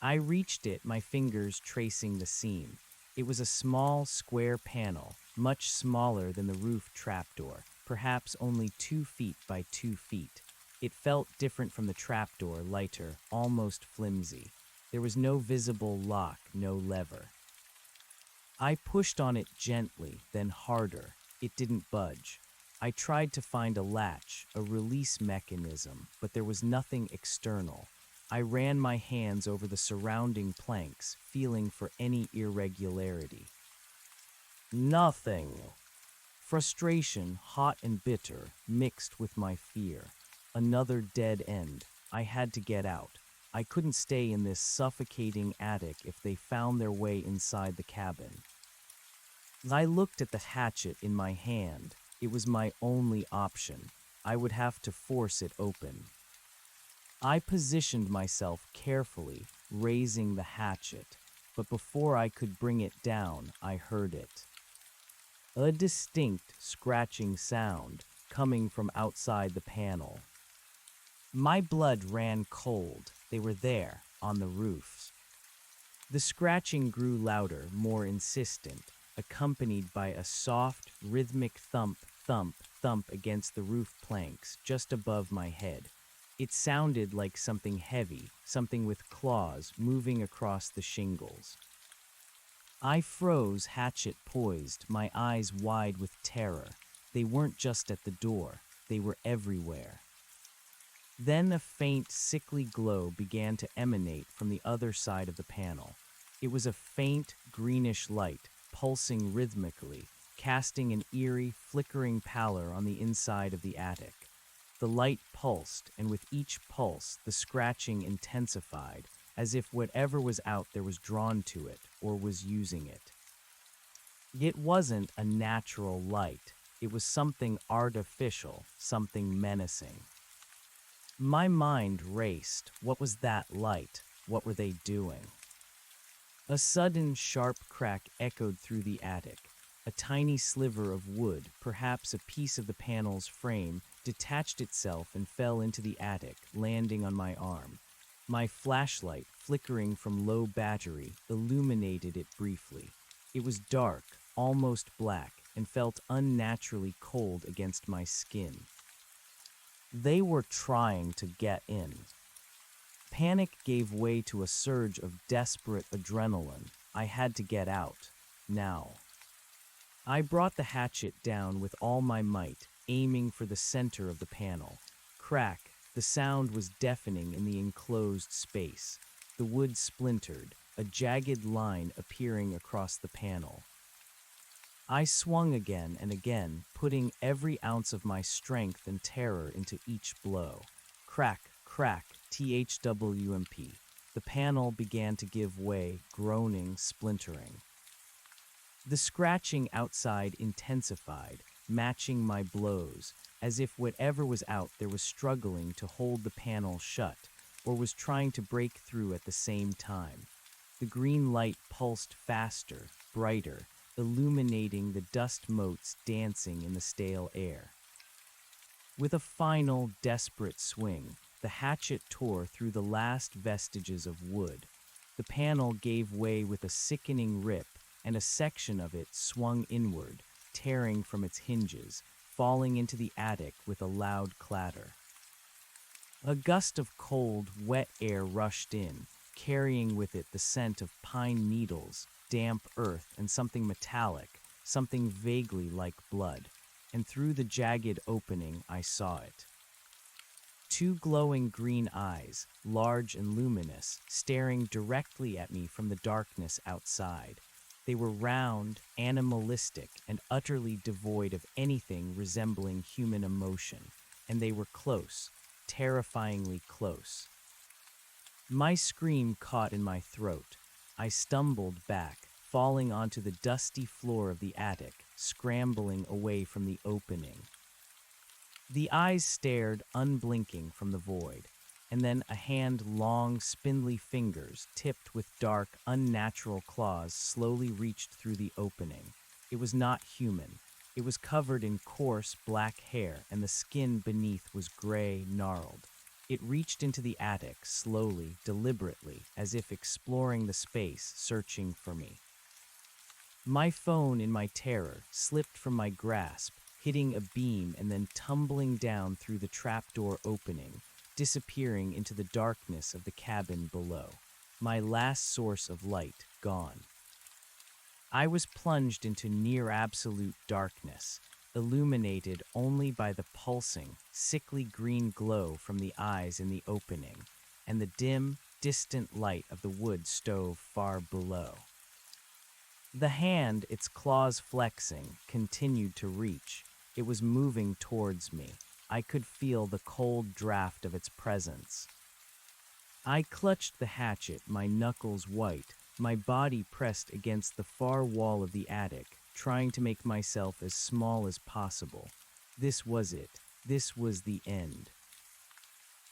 I reached it, my fingers tracing the seam. It was a small, square panel, much smaller than the roof trapdoor, perhaps only 2 feet by 2 feet. It felt different from the trapdoor, lighter, almost flimsy. There was no visible lock, no lever. I pushed on it gently, then harder. It didn't budge. I tried to find a latch, a release mechanism, but there was nothing external. I ran my hands over the surrounding planks, feeling for any irregularity. Nothing. Frustration, hot and bitter, mixed with my fear. Another dead end. I had to get out. I couldn't stay in this suffocating attic if they found their way inside the cabin. I looked at the hatchet in my hand. It was my only option. I would have to force it open. I positioned myself carefully, raising the hatchet, but before I could bring it down, I heard it. A distinct scratching sound coming from outside the panel. My blood ran cold. They were there, on the roofs. The scratching grew louder, more insistent, accompanied by a soft, rhythmic thump, thump, thump against the roof planks just above my head. It sounded like something heavy, something with claws moving across the shingles. I froze, hatchet poised, my eyes wide with terror. They weren't just at the door, they were everywhere. Then a faint, sickly glow began to emanate from the other side of the panel. It was a faint, greenish light, pulsing rhythmically, casting an eerie, flickering pallor on the inside of the attic. The light pulsed, and with each pulse, the scratching intensified, as if whatever was out there was drawn to it, or was using it. It wasn't a natural light. It was something artificial, something menacing. My mind raced. What was that light? What were they doing? A sudden, sharp crack echoed through the attic. A tiny sliver of wood, perhaps a piece of the panel's frame, detached itself and fell into the attic, landing on my arm. My flashlight, flickering from low battery, illuminated it briefly. It was dark, almost black, and felt unnaturally cold against my skin. They were trying to get in. Panic gave way to a surge of desperate adrenaline. I had to get out. Now. I brought the hatchet down with all my might, aiming for the center of the panel. Crack. The sound was deafening in the enclosed space. The wood splintered, a jagged line appearing across the panel. I swung again and again, putting every ounce of my strength and terror into each blow. Crack, crack, THWMP. The panel began to give way, groaning, splintering. The scratching outside intensified, matching my blows, as if whatever was out there was struggling to hold the panel shut, or was trying to break through at the same time. The green light pulsed faster, brighter, illuminating the dust motes dancing in the stale air. With a final, desperate swing, the hatchet tore through the last vestiges of wood. The panel gave way with a sickening rip, and a section of it swung inward, tearing from its hinges, falling into the attic with a loud clatter. A gust of cold, wet air rushed in, carrying with it the scent of pine needles, damp earth, and something metallic, something vaguely like blood, and through the jagged opening I saw it. 2 glowing green eyes, large and luminous, staring directly at me from the darkness outside. They were round, animalistic, and utterly devoid of anything resembling human emotion, and they were close, terrifyingly close. My scream caught in my throat. I stumbled back, falling onto the dusty floor of the attic, scrambling away from the opening. The eyes stared, unblinking, from the void, and then a hand, long, spindly fingers, tipped with dark, unnatural claws, slowly reached through the opening. It was not human. It was covered in coarse, black hair, and the skin beneath was gray, gnarled. It reached into the attic, slowly, deliberately, as if exploring the space, searching for me. My phone, in my terror, slipped from my grasp, hitting a beam and then tumbling down through the trapdoor opening, disappearing into the darkness of the cabin below. My last source of light gone. I was plunged into near-absolute darkness, illuminated only by the pulsing, sickly green glow from the eyes in the opening, and the dim, distant light of the wood stove far below. The hand, its claws flexing, continued to reach. It was moving towards me. I could feel the cold draft of its presence. I clutched the hatchet, my knuckles white, my body pressed against the far wall of the attic, trying to make myself as small as possible. This was it. This was the end.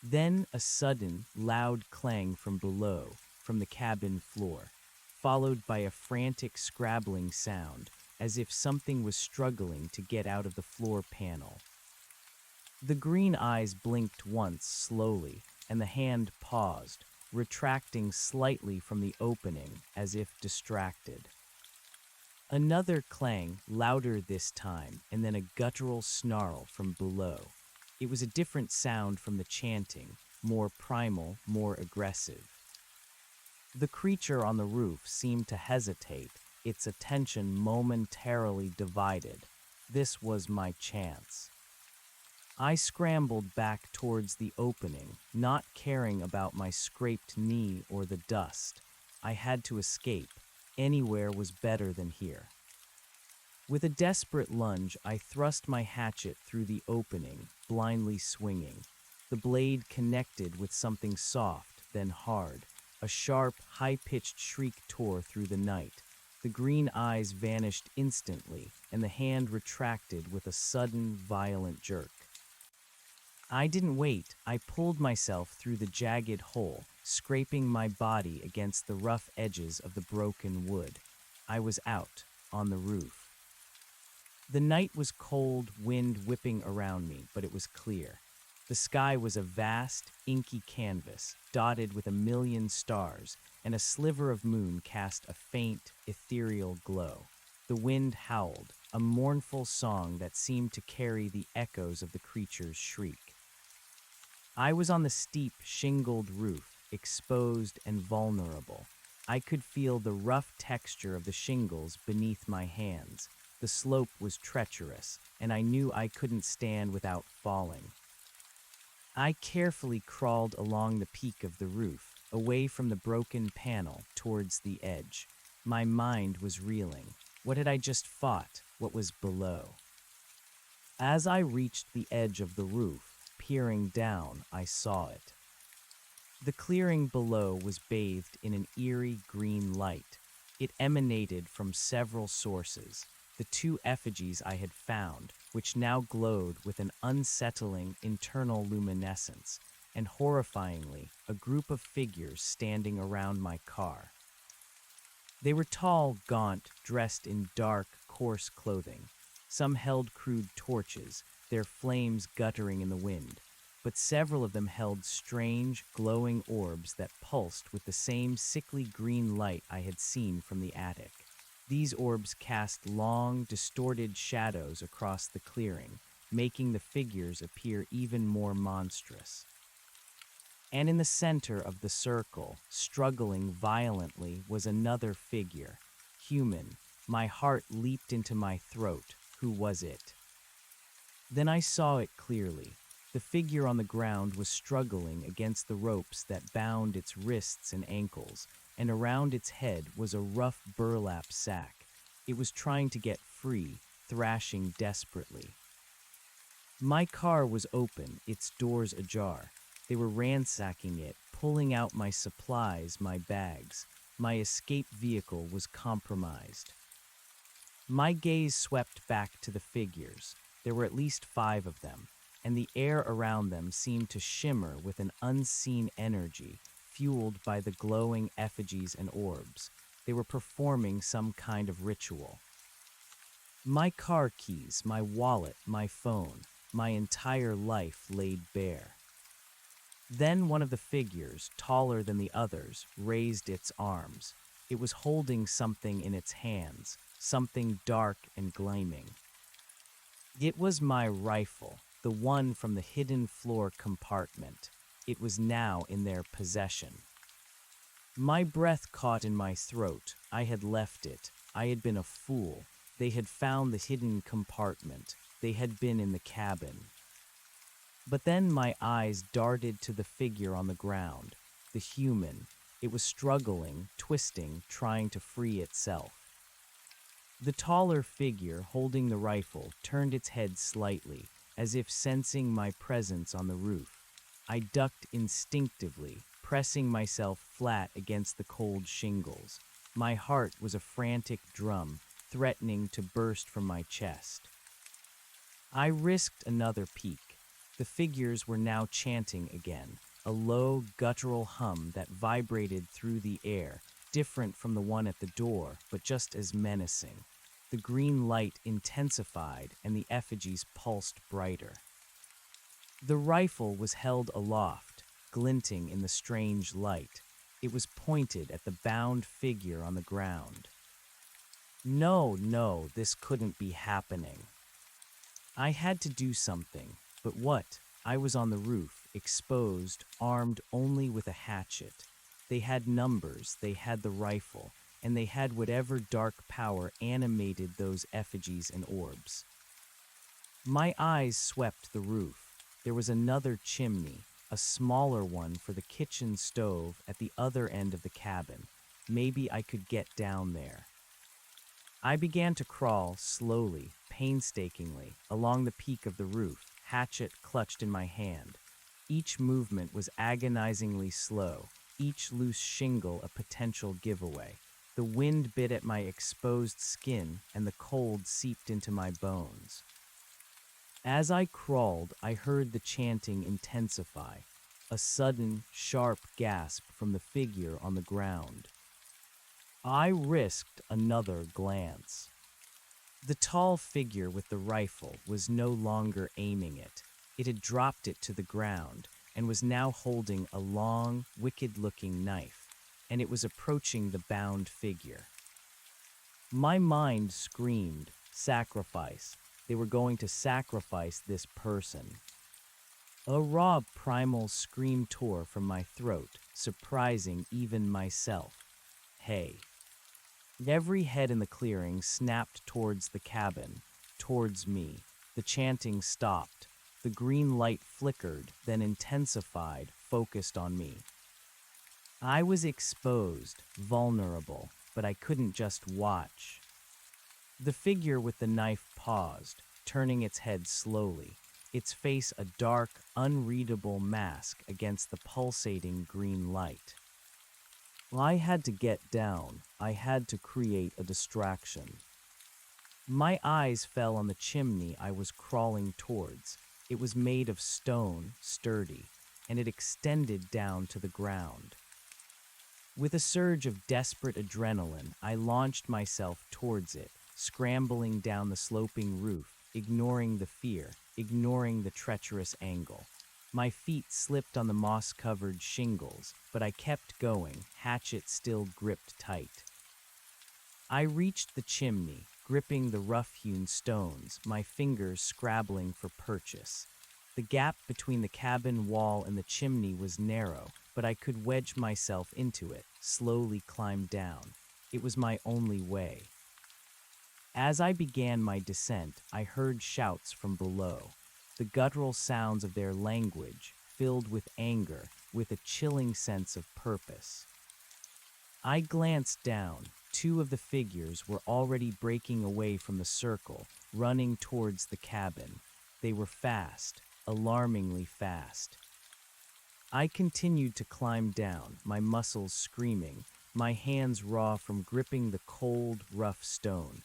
Then a sudden, loud clang from below, from the cabin floor, followed by a frantic scrabbling sound, as if something was struggling to get out of the floor panel. The green eyes blinked once, slowly, and the hand paused, retracting slightly from the opening, as if distracted. Another clang, louder this time, and then a guttural snarl from below. It was a different sound from the chanting, more primal, more aggressive. The creature on the roof seemed to hesitate, its attention momentarily divided. This was my chance. I scrambled back towards the opening, not caring about my scraped knee or the dust. I had to escape. Anywhere was better than here. With a desperate lunge, I thrust my hatchet through the opening, blindly swinging. The blade connected with something soft, then hard. A sharp, high-pitched shriek tore through the night. The green eyes vanished instantly, and the hand retracted with a sudden, violent jerk. I didn't wait. I pulled myself through the jagged hole, scraping my body against the rough edges of the broken wood. I was out, on the roof. The night was cold, wind whipping around me, but it was clear. The sky was a vast, inky canvas, dotted with a million stars, and a sliver of moon cast a faint, ethereal glow. The wind howled, a mournful song that seemed to carry the echoes of the creature's shriek. I was on the steep, shingled roof, exposed and vulnerable. I could feel the rough texture of the shingles beneath my hands. The slope was treacherous, and I knew I couldn't stand without falling. I carefully crawled along the peak of the roof, away from the broken panel, towards the edge. My mind was reeling. What had I just fought? What was below? As I reached the edge of the roof, peering down, I saw it. The clearing below was bathed in an eerie green light. It emanated from several sources. The two effigies I had found, which now glowed with an unsettling internal luminescence, and horrifyingly, a group of figures standing around my car. They were tall, gaunt, dressed in dark, coarse clothing. Some held crude torches, their flames guttering in the wind, but several of them held strange, glowing orbs that pulsed with the same sickly green light I had seen from the attic. These orbs cast long, distorted shadows across the clearing, making the figures appear even more monstrous. And in the center of the circle, struggling violently, was another figure, human. My heart leaped into my throat. Who was it? Then I saw it clearly. The figure on the ground was struggling against the ropes that bound its wrists and ankles, and around its head was a rough burlap sack. It was trying to get free, thrashing desperately. My car was open, its doors ajar. They were ransacking it, pulling out my supplies, my bags. My escape vehicle was compromised. My gaze swept back to the figures. There were at least 5 of them, and the air around them seemed to shimmer with an unseen energy, fueled by the glowing effigies and orbs. They were performing some kind of ritual. My car keys, my wallet, my phone, my entire life laid bare. Then one of the figures, taller than the others, raised its arms. It was holding something in its hands, something dark and gleaming. It was my rifle, the one from the hidden floor compartment. It was now in their possession. My breath caught in my throat. I had left it. I had been a fool. They had found the hidden compartment. They had been in the cabin. But then my eyes darted to the figure on the ground, the human. It was struggling, twisting, trying to free itself. The taller figure holding the rifle turned its head slightly, as if sensing my presence on the roof. I ducked instinctively, pressing myself flat against the cold shingles. My heart was a frantic drum, threatening to burst from my chest. I risked another peek. The figures were now chanting again, a low, guttural hum that vibrated through the air, different from the one at the door, but just as menacing. The green light intensified, and the effigies pulsed brighter. The rifle was held aloft, glinting in the strange light. It was pointed at the bound figure on the ground. No, this couldn't be happening. I had to do something, but what? I was on the roof, exposed, armed only with a hatchet. They had numbers, they had the rifle, and they had whatever dark power animated those effigies and orbs. My eyes swept the roof. There was another chimney, a smaller one for the kitchen stove at the other end of the cabin. Maybe I could get down there. I began to crawl slowly, painstakingly, along the peak of the roof, hatchet clutched in my hand. Each movement was agonizingly slow, each loose shingle a potential giveaway. The wind bit at my exposed skin, and the cold seeped into my bones. As I crawled, I heard the chanting intensify, a sudden, sharp gasp from the figure on the ground. I risked another glance. The tall figure with the rifle was no longer aiming it. It had dropped it to the ground and was now holding a long, wicked-looking knife, and it was approaching the bound figure. My mind screamed, sacrifice. They were going to sacrifice this person. A raw primal scream tore from my throat, surprising even myself. Hey. Every head in the clearing snapped towards the cabin, towards me. The chanting stopped. The green light flickered, then intensified, focused on me. I was exposed, vulnerable, but I couldn't just watch. The figure with the knife paused, turning its head slowly, its face a dark, unreadable mask against the pulsating green light. I had to get down. I had to create a distraction. My eyes fell on the chimney I was crawling towards. It was made of stone, sturdy, and it extended down to the ground. With a surge of desperate adrenaline, I launched myself towards it, scrambling down the sloping roof, ignoring the fear, ignoring the treacherous angle. My feet slipped on the moss-covered shingles, but I kept going, hatchet still gripped tight. I reached the chimney, gripping the rough-hewn stones, my fingers scrabbling for purchase. The gap between the cabin wall and the chimney was narrow, but I could wedge myself into it, slowly climb down. It was my only way. As I began my descent, I heard shouts from below. The guttural sounds of their language, filled with anger, with a chilling sense of purpose. I glanced down. 2 of the figures were already breaking away from the circle, running towards the cabin. They were fast, alarmingly fast. I continued to climb down, my muscles screaming, my hands raw from gripping the cold, rough stone.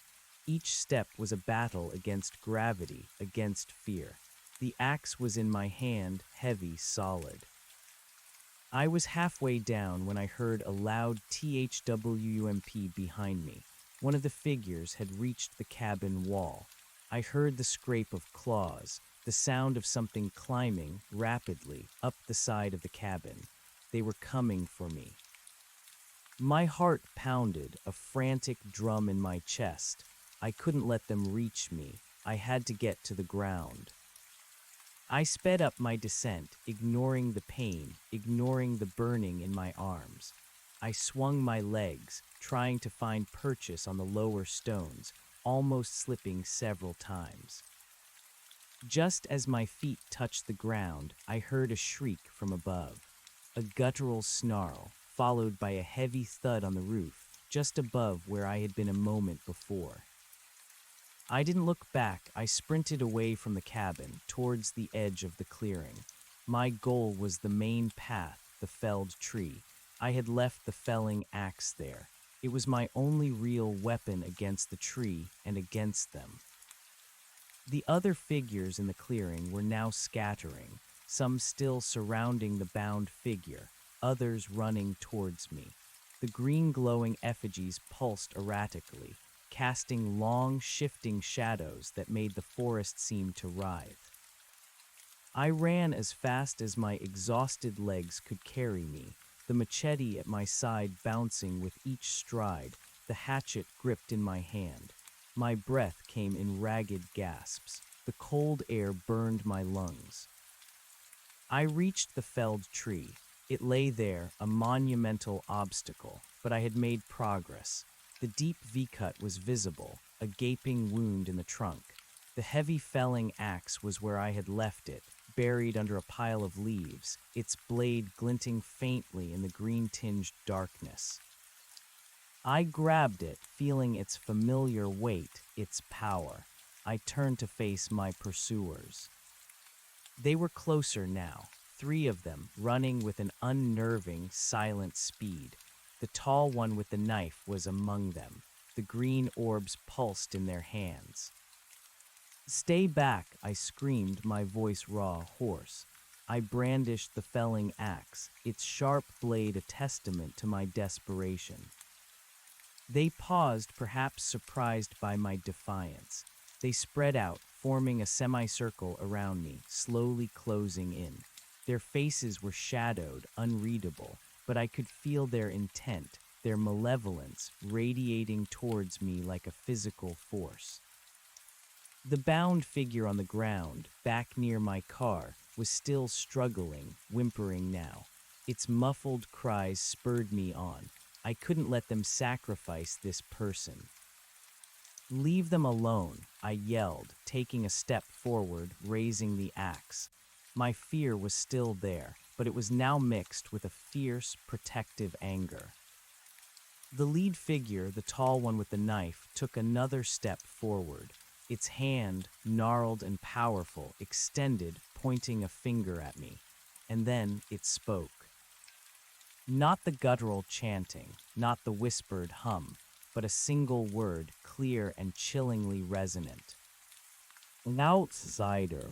Each step was a battle against gravity, against fear. The axe was in my hand, heavy, solid. I was halfway down when I heard a loud THWUMP behind me. One of the figures had reached the cabin wall. I heard the scrape of claws, the sound of something climbing rapidly up the side of the cabin. They were coming for me. My heart pounded, a frantic drum in my chest. I couldn't let them reach me. I had to get to the ground. I sped up my descent, ignoring the pain, ignoring the burning in my arms. I swung my legs, trying to find purchase on the lower stones, almost slipping several times. Just as my feet touched the ground, I heard a shriek from above. A guttural snarl, followed by a heavy thud on the roof, just above where I had been a moment before. I didn't look back. I sprinted away from the cabin, towards the edge of the clearing. My goal was the main path, the felled tree. I had left the felling axe there. It was my only real weapon against the tree and against them. The other figures in the clearing were now scattering, some still surrounding the bound figure, others running towards me. The green glowing effigies pulsed erratically, casting long, shifting shadows that made the forest seem to writhe. I ran as fast as my exhausted legs could carry me, the machete at my side bouncing with each stride, the hatchet gripped in my hand. My breath came in ragged gasps. The cold air burned my lungs. I reached the felled tree. It lay there, a monumental obstacle, but I had made progress. The deep V-cut was visible, a gaping wound in the trunk. The heavy felling axe was where I had left it, buried under a pile of leaves, its blade glinting faintly in the green-tinged darkness. I grabbed it, feeling its familiar weight, its power. I turned to face my pursuers. They were closer now, 3 of them, running with an unnerving, silent speed. The tall one with the knife was among them. The green orbs pulsed in their hands. "Stay back," I screamed, my voice raw, hoarse. I brandished the felling axe, its sharp blade a testament to my desperation. They paused, perhaps surprised by my defiance. They spread out, forming a semicircle around me, slowly closing in. Their faces were shadowed, unreadable, but I could feel their intent, their malevolence, radiating towards me like a physical force. The bound figure on the ground, back near my car, was still struggling, whimpering now. Its muffled cries spurred me on. I couldn't let them sacrifice this person. "Leave them alone," I yelled, taking a step forward, raising the axe. My fear was still there, but it was now mixed with a fierce, protective anger. The lead figure, the tall one with the knife, took another step forward. Its hand, gnarled and powerful, extended, pointing a finger at me. And then it spoke. Not the guttural chanting, not the whispered hum, but a single word, clear and chillingly resonant. "An outsider."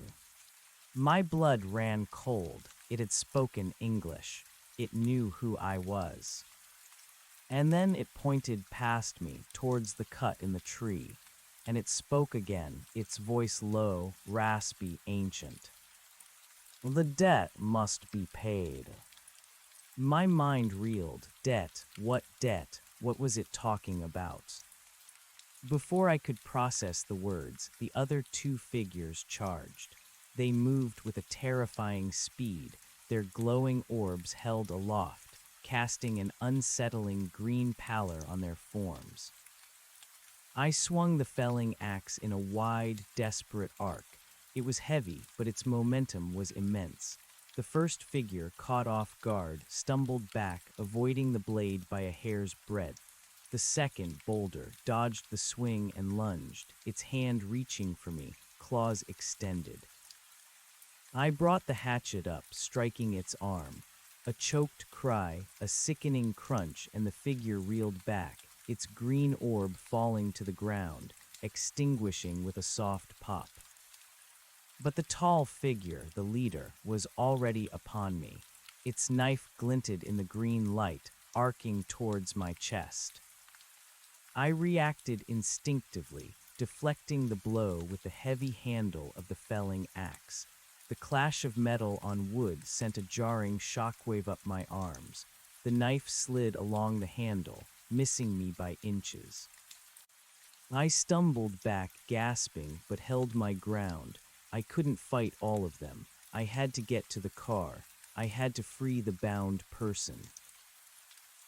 My blood ran cold. It had spoken English. It knew who I was. And then it pointed past me, towards the cut in the tree, and it spoke again, its voice low, raspy, ancient. "The debt must be paid." My mind reeled. Debt? What debt? What was it talking about? Before I could process the words, the other 2 figures charged. They moved with a terrifying speed, their glowing orbs held aloft, casting an unsettling green pallor on their forms. I swung the felling axe in a wide, desperate arc. It was heavy, but its momentum was immense. The first figure, caught off guard, stumbled back, avoiding the blade by a hair's breadth. The second, bolder, dodged the swing and lunged, its hand reaching for me, claws extended. I brought the hatchet up, striking its arm. A choked cry, a sickening crunch, and the figure reeled back, its green orb falling to the ground, extinguishing with a soft pop. But the tall figure, the leader, was already upon me. Its knife glinted in the green light, arcing towards my chest. I reacted instinctively, deflecting the blow with the heavy handle of the felling axe. The clash of metal on wood sent a jarring shockwave up my arms. The knife slid along the handle, missing me by inches. I stumbled back, gasping, but held my ground. I couldn't fight all of them. I had to get to the car. I had to free the bound person.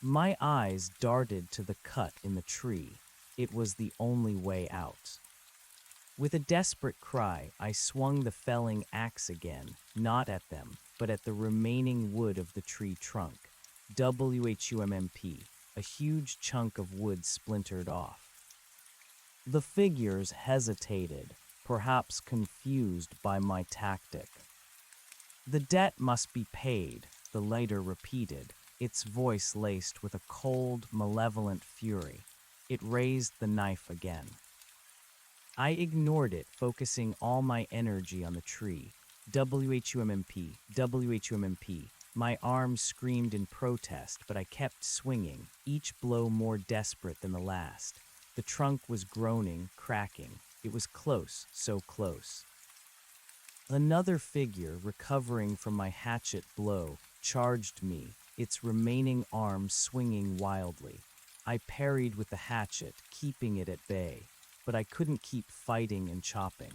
My eyes darted to the cut in the tree. It was the only way out. With a desperate cry, I swung the felling axe again, not at them, but at the remaining wood of the tree trunk. WHUMMP, a huge chunk of wood splintered off. The figures hesitated, perhaps confused by my tactic. "The debt must be paid," the leader repeated, its voice laced with a cold, malevolent fury. It raised the knife again. I ignored it, focusing all my energy on the tree. WHUMMP, WHUMMP. My arms screamed in protest, but I kept swinging, each blow more desperate than the last. The trunk was groaning, cracking. It was close, so close. Another figure, recovering from my hatchet blow, charged me, its remaining arm swinging wildly. I parried with the hatchet, keeping it at bay, but I couldn't keep fighting and chopping.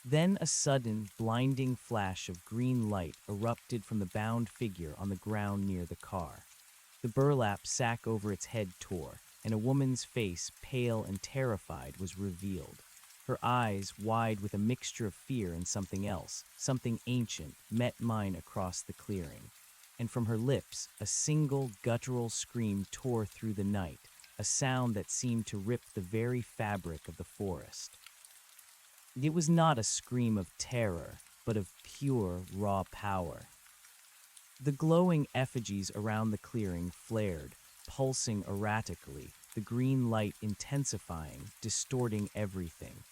Then a sudden, blinding flash of green light erupted from the bound figure on the ground near the car. The burlap sack over its head tore, and a woman's face, pale and terrified, was revealed. Her eyes, wide with a mixture of fear and something else, something ancient, met mine across the clearing. And from her lips, a single guttural scream tore through the night, a sound that seemed to rip the very fabric of the forest. It was not a scream of terror, but of pure, raw power. The glowing effigies around the clearing flared, pulsing erratically, the green light intensifying, distorting everything.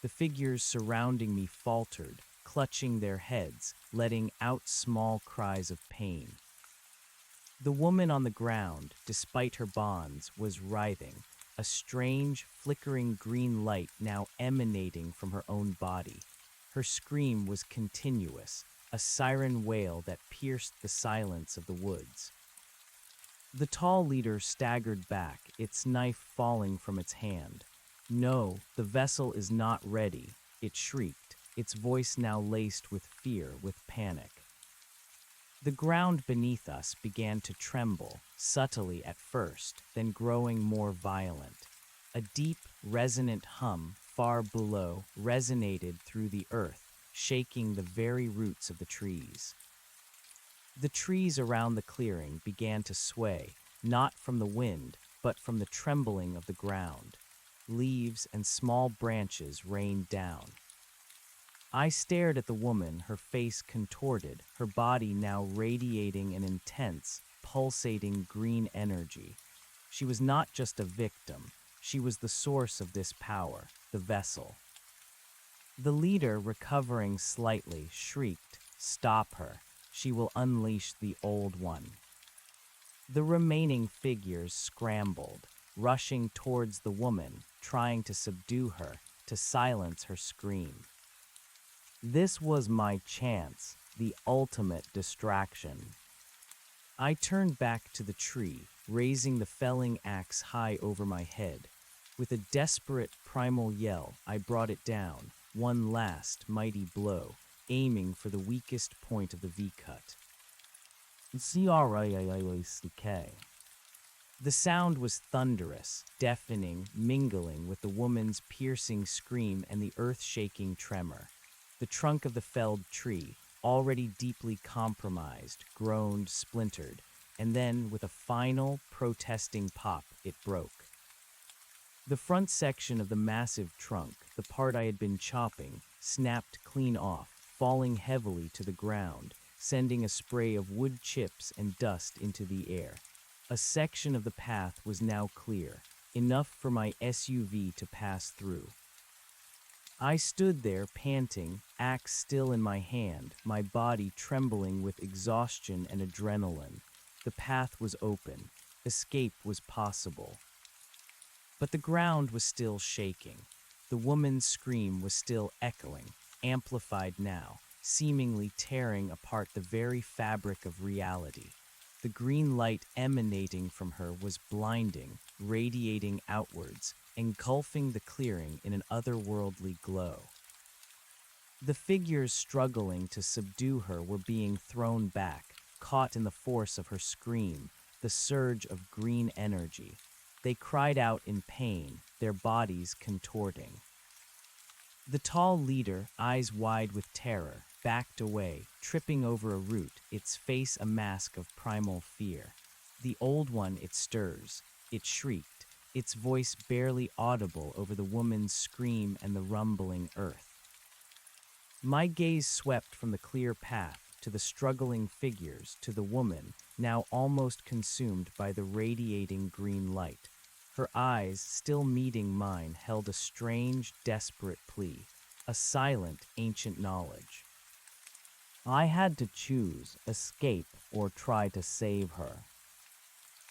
The figures surrounding me faltered, clutching their heads, letting out small cries of pain. The woman on the ground, despite her bonds, was writhing, a strange, flickering green light now emanating from her own body. Her scream was continuous, a siren wail that pierced the silence of the woods. The tall leader staggered back, its knife falling from its hand. "No, the vessel is not ready," it shrieked, its voice now laced with fear, with panic. The ground beneath us began to tremble, subtly at first, then growing more violent. A deep, resonant hum, far below, resonated through the earth, shaking the very roots of the trees. The trees around the clearing began to sway, not from the wind, but from the trembling of the ground. Leaves and small branches rained down. I stared at the woman, her face contorted, her body now radiating an intense, pulsating green energy. She was not just a victim, she was the source of this power, the vessel. The leader, recovering slightly, shrieked, "Stop her. She will unleash the old one." The remaining figures scrambled, rushing towards the woman, trying to subdue her, to silence her scream. This was my chance, the ultimate distraction. I turned back to the tree, raising the felling axe high over my head. With a desperate, primal yell, I brought it down, one last, mighty blow, aiming for the weakest point of the V-cut. CRIAICK. The sound was thunderous, deafening, mingling with the woman's piercing scream and the earth-shaking tremor. The trunk of the felled tree, already deeply compromised, groaned, splintered, and then, with a final, protesting pop, it broke. The front section of the massive trunk, the part I had been chopping, snapped clean off, falling heavily to the ground, sending a spray of wood chips and dust into the air. A section of the path was now clear, enough for my SUV to pass through. I stood there panting, axe still in my hand, my body trembling with exhaustion and adrenaline. The path was open. Escape was possible. But the ground was still shaking. The woman's scream was still echoing, amplified now, seemingly tearing apart the very fabric of reality. The green light emanating from her was blinding, radiating outwards, engulfing the clearing in an otherworldly glow. The figures struggling to subdue her were being thrown back, caught in the force of her scream, the surge of green energy. They cried out in pain, their bodies contorting. The tall leader, eyes wide with terror, backed away, tripping over a root, its face a mask of primal fear. The old one it stirs, it shrieked, its voice barely audible over the woman's scream and the rumbling earth. My gaze swept from the clear path to the struggling figures to the woman, now almost consumed by the radiating green light. Her eyes, still meeting mine, held a strange, desperate plea, a silent, ancient knowledge. I had to choose, escape or try to save her.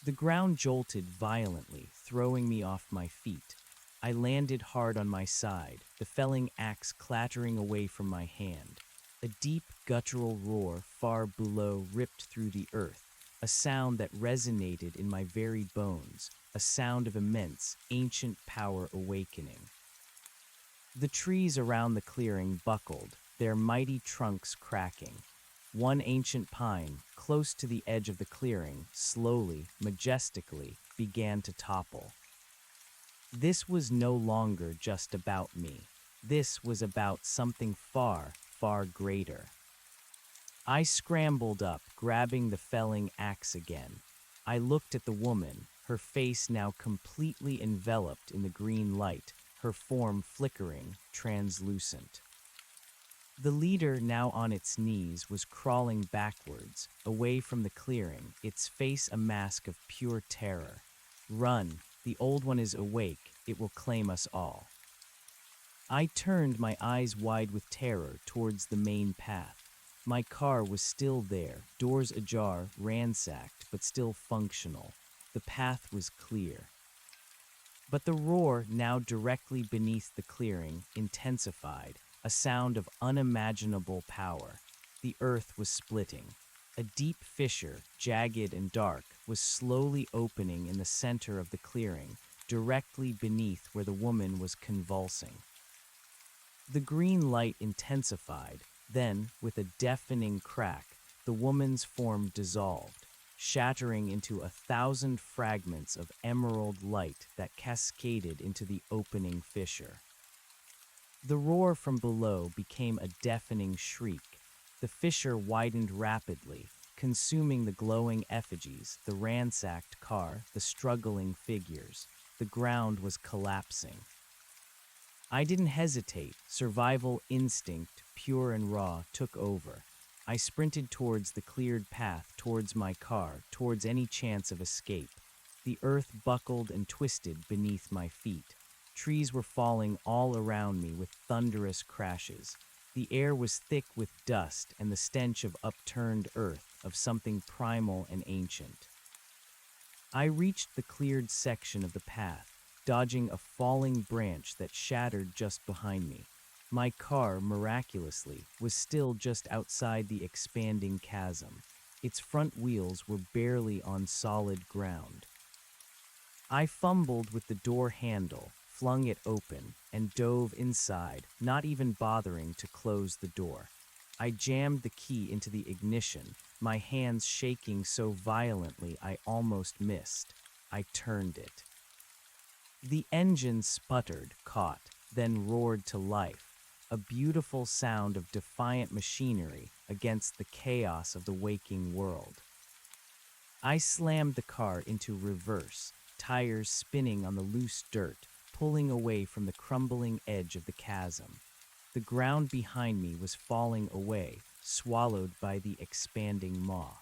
The ground jolted violently, throwing me off my feet. I landed hard on my side, the felling axe clattering away from my hand. A deep, guttural roar far below ripped through the earth, a sound that resonated in my very bones, a sound of immense, ancient power awakening. The trees around the clearing buckled, their mighty trunks cracking. One ancient pine, close to the edge of the clearing, slowly, majestically, began to topple. This was no longer just about me. This was about something far, far greater. I scrambled up, grabbing the felling axe again. I looked at the woman, her face now completely enveloped in the green light, her form flickering, translucent. The leader, now on its knees, was crawling backwards, away from the clearing, its face a mask of pure terror. Run, the old one is awake, it will claim us all. I turned, my eyes wide with terror, towards the main path. My car was still there, doors ajar, ransacked, but still functional. The path was clear. But the roar, now directly beneath the clearing, intensified, a sound of unimaginable power. The earth was splitting. A deep fissure, jagged and dark, was slowly opening in the center of the clearing, directly beneath where the woman was convulsing. The green light intensified, then, with a deafening crack, the woman's form dissolved, shattering into 1,000 fragments of emerald light that cascaded into the opening fissure. The roar from below became a deafening shriek. The fissure widened rapidly, consuming the glowing effigies, the ransacked car, the struggling figures. The ground was collapsing. I didn't hesitate. Survival instinct, pure and raw, took over. I sprinted towards the cleared path, towards my car, towards any chance of escape. The earth buckled and twisted beneath my feet. Trees were falling all around me with thunderous crashes. The air was thick with dust and the stench of upturned earth, of something primal and ancient. I reached the cleared section of the path, dodging a falling branch that shattered just behind me. My car, miraculously, was still just outside the expanding chasm. Its front wheels were barely on solid ground. I fumbled with the door handle, flung it open, and dove inside, not even bothering to close the door. I jammed the key into the ignition, my hands shaking so violently I almost missed. I turned it. The engine sputtered, caught, then roared to life, a beautiful sound of defiant machinery against the chaos of the waking world. I slammed the car into reverse, tires spinning on the loose dirt, pulling away from the crumbling edge of the chasm. The ground behind me was falling away, swallowed by the expanding maw.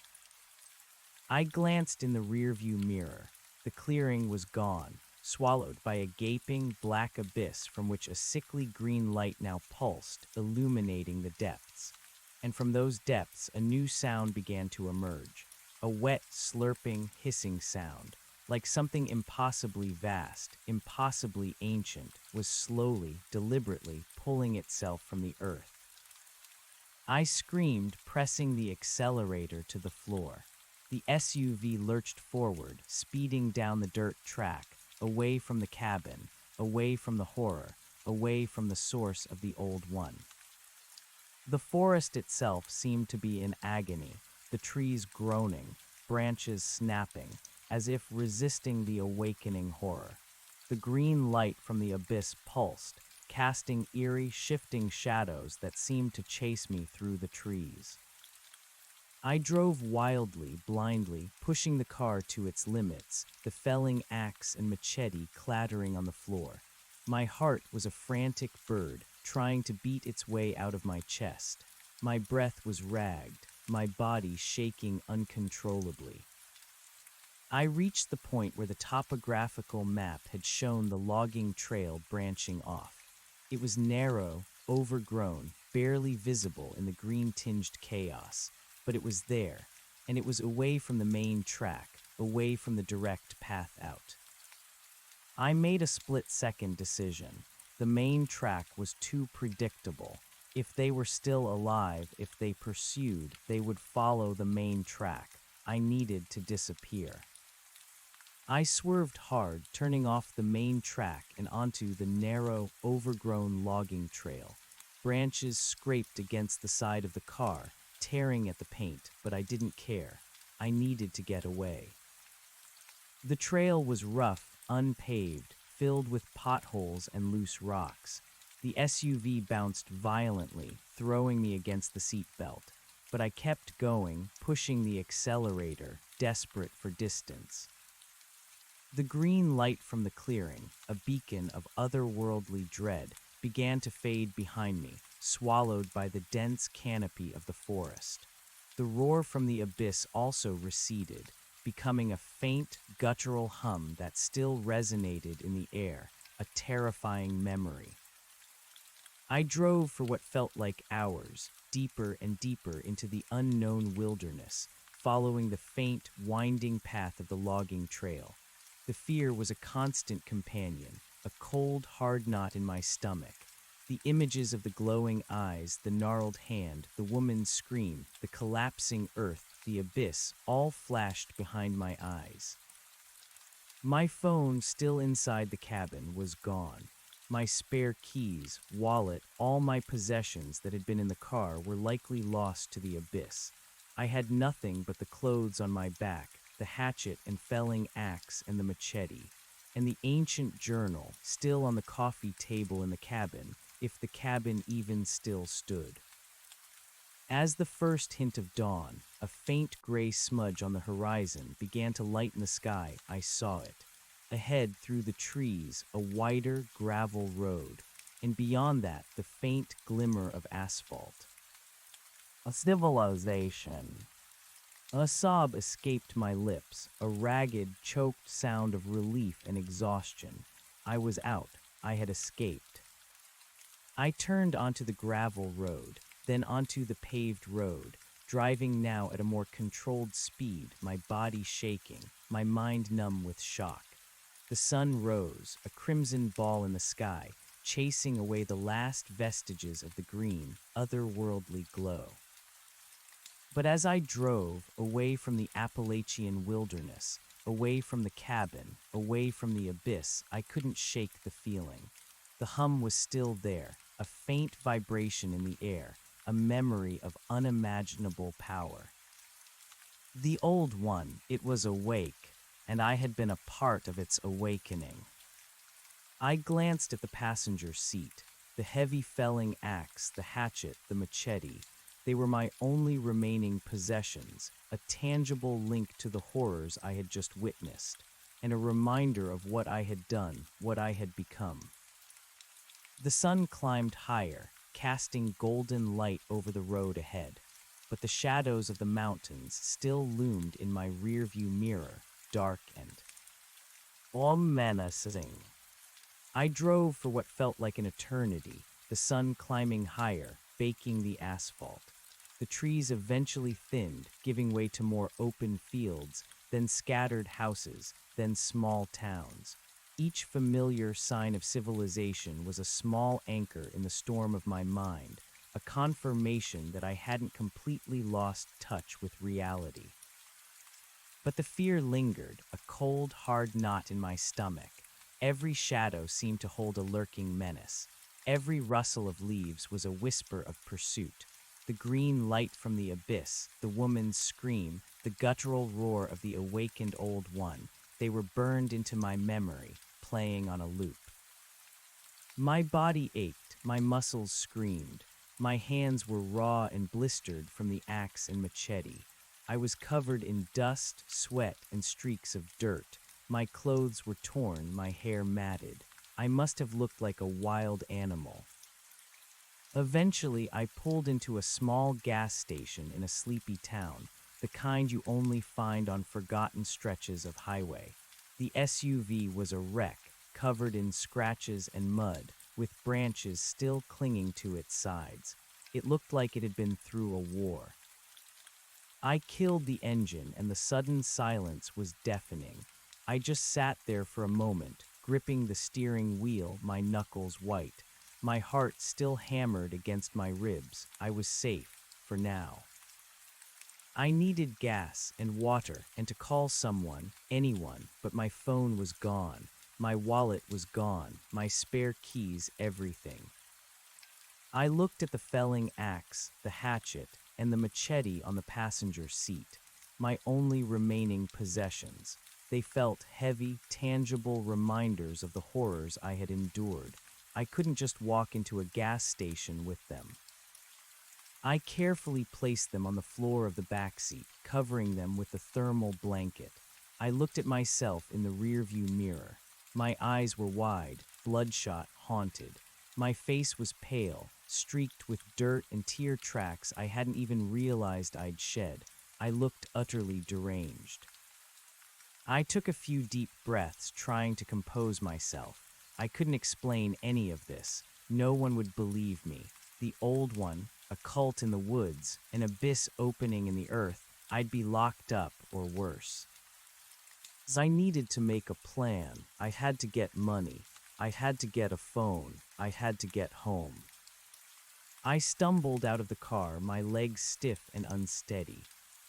I glanced in the rearview mirror. The clearing was gone, swallowed by a gaping black abyss from which a sickly green light now pulsed, illuminating the depths. And from those depths, a new sound began to emerge, a wet, slurping, hissing sound, like something impossibly vast, impossibly ancient, was slowly, deliberately pulling itself from the earth. I screamed, pressing the accelerator to the floor. The SUV lurched forward, speeding down the dirt track, away from the cabin, away from the horror, away from the source of the old one. The forest itself seemed to be in agony, the trees groaning, branches snapping, as if resisting the awakening horror. The green light from the abyss pulsed, casting eerie, shifting shadows that seemed to chase me through the trees. I drove wildly, blindly, pushing the car to its limits, the felling axe and machete clattering on the floor. My heart was a frantic bird, trying to beat its way out of my chest. My breath was ragged, my body shaking uncontrollably. I reached the point where the topographical map had shown the logging trail branching off. It was narrow, overgrown, barely visible in the green-tinged chaos, but it was there, and it was away from the main track, away from the direct path out. I made a split-second decision. The main track was too predictable. If they were still alive, if they pursued, they would follow the main track. I needed to disappear. I swerved hard, turning off the main track and onto the narrow, overgrown logging trail. Branches scraped against the side of the car, tearing at the paint, but I didn't care. I needed to get away. The trail was rough, unpaved, filled with potholes and loose rocks. The SUV bounced violently, throwing me against the seatbelt, but I kept going, pushing the accelerator, desperate for distance. The green light from the clearing, a beacon of otherworldly dread, began to fade behind me, swallowed by the dense canopy of the forest. The roar from the abyss also receded, becoming a faint, guttural hum that still resonated in the air, a terrifying memory. I drove for what felt like hours, deeper and deeper into the unknown wilderness, following the faint, winding path of the logging trail. The fear was a constant companion, a cold, hard knot in my stomach. The images of the glowing eyes, the gnarled hand, the woman's scream, the collapsing earth, the abyss, all flashed behind my eyes. My phone, still inside the cabin, was gone. My spare keys, wallet, all my possessions that had been in the car were likely lost to the abyss. I had nothing but the clothes on my back, the hatchet and felling axe and the machete, and the ancient journal still on the coffee table in the cabin, if the cabin even still stood. As the first hint of dawn, a faint gray smudge on the horizon began to lighten the sky, I saw it. Ahead through the trees, a wider gravel road, and beyond that, the faint glimmer of asphalt. A civilization. A sob escaped my lips, a ragged, choked sound of relief and exhaustion. I was out. I had escaped. I turned onto the gravel road, then onto the paved road, driving now at a more controlled speed, my body shaking, my mind numb with shock. The sun rose, a crimson ball in the sky, chasing away the last vestiges of the green, otherworldly glow. But as I drove, away from the Appalachian wilderness, away from the cabin, away from the abyss, I couldn't shake the feeling. The hum was still there, a faint vibration in the air, a memory of unimaginable power. The old one, it was awake, and I had been a part of its awakening. I glanced at the passenger seat, the heavy felling axe, the hatchet, the machete. They were my only remaining possessions, a tangible link to the horrors I had just witnessed, and a reminder of what I had done, what I had become. The sun climbed higher, casting golden light over the road ahead, but the shadows of the mountains still loomed in my rearview mirror, dark and menacing. I drove for what felt like an eternity, the sun climbing higher, baking the asphalt. The trees eventually thinned, giving way to more open fields, then scattered houses, then small towns. Each familiar sign of civilization was a small anchor in the storm of my mind, a confirmation that I hadn't completely lost touch with reality. But the fear lingered, a cold, hard knot in my stomach. Every shadow seemed to hold a lurking menace. Every rustle of leaves was a whisper of pursuit. The green light from the abyss, the woman's scream, the guttural roar of the awakened old one, they were burned into my memory, playing on a loop. My body ached, my muscles screamed. My hands were raw and blistered from the axe and machete. I was covered in dust, sweat, and streaks of dirt. My clothes were torn, my hair matted. I must have looked like a wild animal. Eventually, I pulled into a small gas station in a sleepy town, the kind you only find on forgotten stretches of highway. The SUV was a wreck, covered in scratches and mud, with branches still clinging to its sides. It looked like it had been through a war. I killed the engine, and the sudden silence was deafening. I just sat there for a moment, gripping the steering wheel, my knuckles white. My heart still hammered against my ribs. I was safe, for now. I needed gas and water and to call someone, anyone, but my phone was gone. My wallet was gone, my spare keys, everything. I looked at the felling axe, the hatchet, and the machete on the passenger seat, my only remaining possessions. They felt heavy, tangible reminders of the horrors I had endured. I couldn't just walk into a gas station with them. I carefully placed them on the floor of the back seat, covering them with the thermal blanket. I looked at myself in the rearview mirror. My eyes were wide, bloodshot, haunted. My face was pale, streaked with dirt and tear tracks I hadn't even realized I'd shed. I looked utterly deranged. I took a few deep breaths, trying to compose myself. I couldn't explain any of this. No one would believe me. The old one, a cult in the woods, an abyss opening in the earth, I'd be locked up or worse. I needed to make a plan. I had to get money. I had to get a phone. I had to get home. I stumbled out of the car, my legs stiff and unsteady.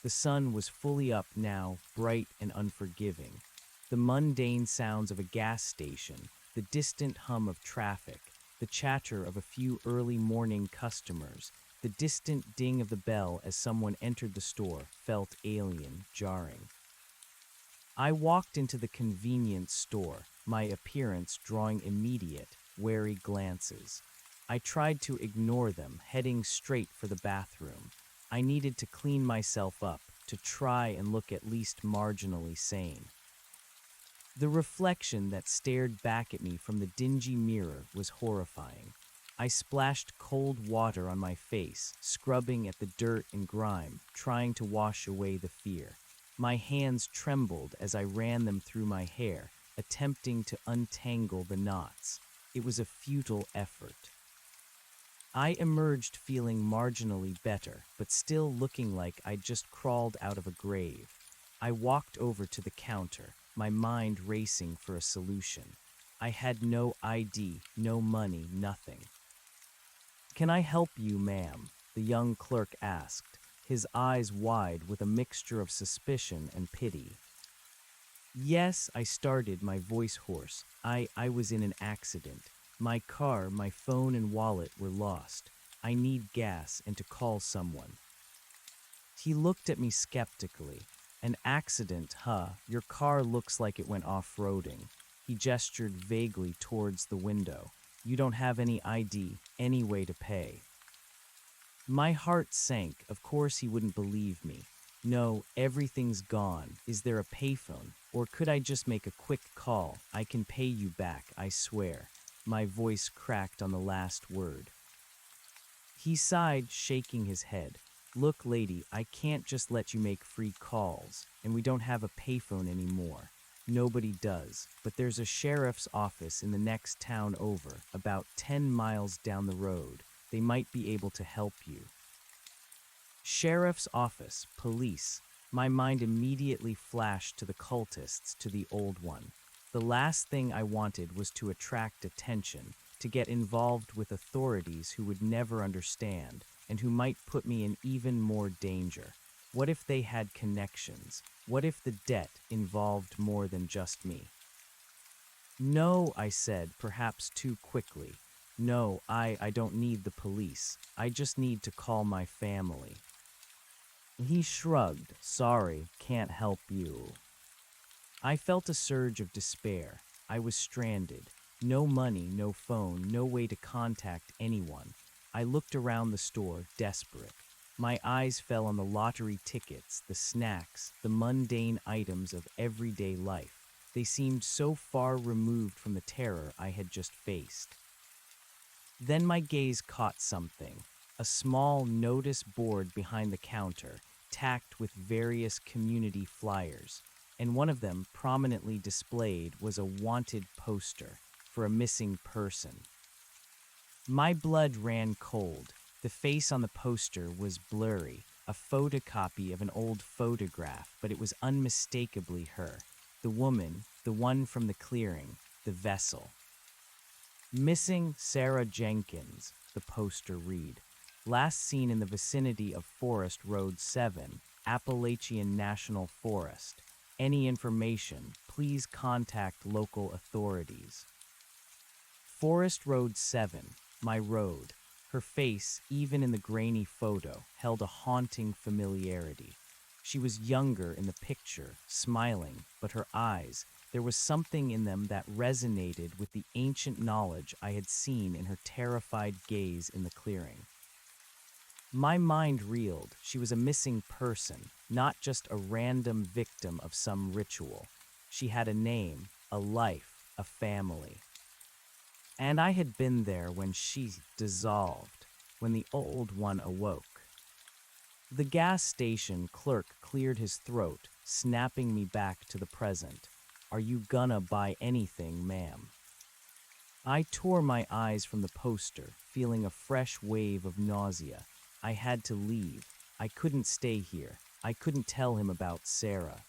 The sun was fully up now, bright and unforgiving. The mundane sounds of a gas station, the distant hum of traffic, the chatter of a few early morning customers, the distant ding of the bell as someone entered the store felt alien, jarring. I walked into the convenience store, my appearance drawing immediate, wary glances. I tried to ignore them, heading straight for the bathroom. I needed to clean myself up, to try and look at least marginally sane. The reflection that stared back at me from the dingy mirror was horrifying. I splashed cold water on my face, scrubbing at the dirt and grime, trying to wash away the fear. My hands trembled as I ran them through my hair, attempting to untangle the knots. It was a futile effort. I emerged feeling marginally better, but still looking like I'd just crawled out of a grave. I walked over to the counter, my mind racing for a solution. I had no ID, no money, nothing. "Can I help you, ma'am?" the young clerk asked, his eyes wide with a mixture of suspicion and pity. "Yes," I started, my voice hoarse. I was in an accident. My car, my phone and wallet were lost. I need gas and to call someone." He looked at me skeptically. "An accident, huh? Your car looks like it went off-roading." He gestured vaguely towards the window. "You don't have any ID, any way to pay." My heart sank. Of course he wouldn't believe me. "No, everything's gone. Is there a payphone? Or could I just make a quick call? I can pay you back, I swear." My voice cracked on the last word. He sighed, shaking his head. "Look, lady, I can't just let you make free calls, and we don't have a payphone anymore. Nobody does, but there's a sheriff's office in the next town over, about 10 miles down the road. They might be able to help you. Sheriff's office, police. My mind immediately flashed to the cultists, to the old one. The last thing I wanted was to attract attention, to get involved with authorities who would never understand, and who might put me in even more danger. What if they had connections? What if the debt involved more than just me? No, I said, perhaps too quickly. No, I don't need the police. I just need to call my family. He shrugged. Sorry, can't help you. I felt a surge of despair. I was stranded. No money, no phone, no way to contact anyone. I looked around the store, desperate. My eyes fell on the lottery tickets, the snacks, the mundane items of everyday life. They seemed so far removed from the terror I had just faced. Then my gaze caught something, a small notice board behind the counter, tacked with various community flyers, and one of them, prominently displayed, was a wanted poster for a missing person. My blood ran cold. The face on the poster was blurry, a photocopy of an old photograph, but it was unmistakably her. The woman, the one from the clearing, the vessel. Missing Sarah Jenkins, the poster read. Last seen in the vicinity of Forest Road 7, Appalachian National Forest. Any information, please contact local authorities. Forest Road 7, my road. Her face, even in the grainy photo, held a haunting familiarity. She was younger in the picture, smiling, but her eyes, there was something in them that resonated with the ancient knowledge I had seen in her terrified gaze in the clearing. My mind reeled. She was a missing person, not just a random victim of some ritual. She had a name, a life, a family. And I had been there when she dissolved, when the old one awoke. The gas station clerk cleared his throat, snapping me back to the present. Are you gonna buy anything, ma'am? I tore my eyes from the poster, feeling a fresh wave of nausea. I had to leave. I couldn't stay here. I couldn't tell him about Sarah.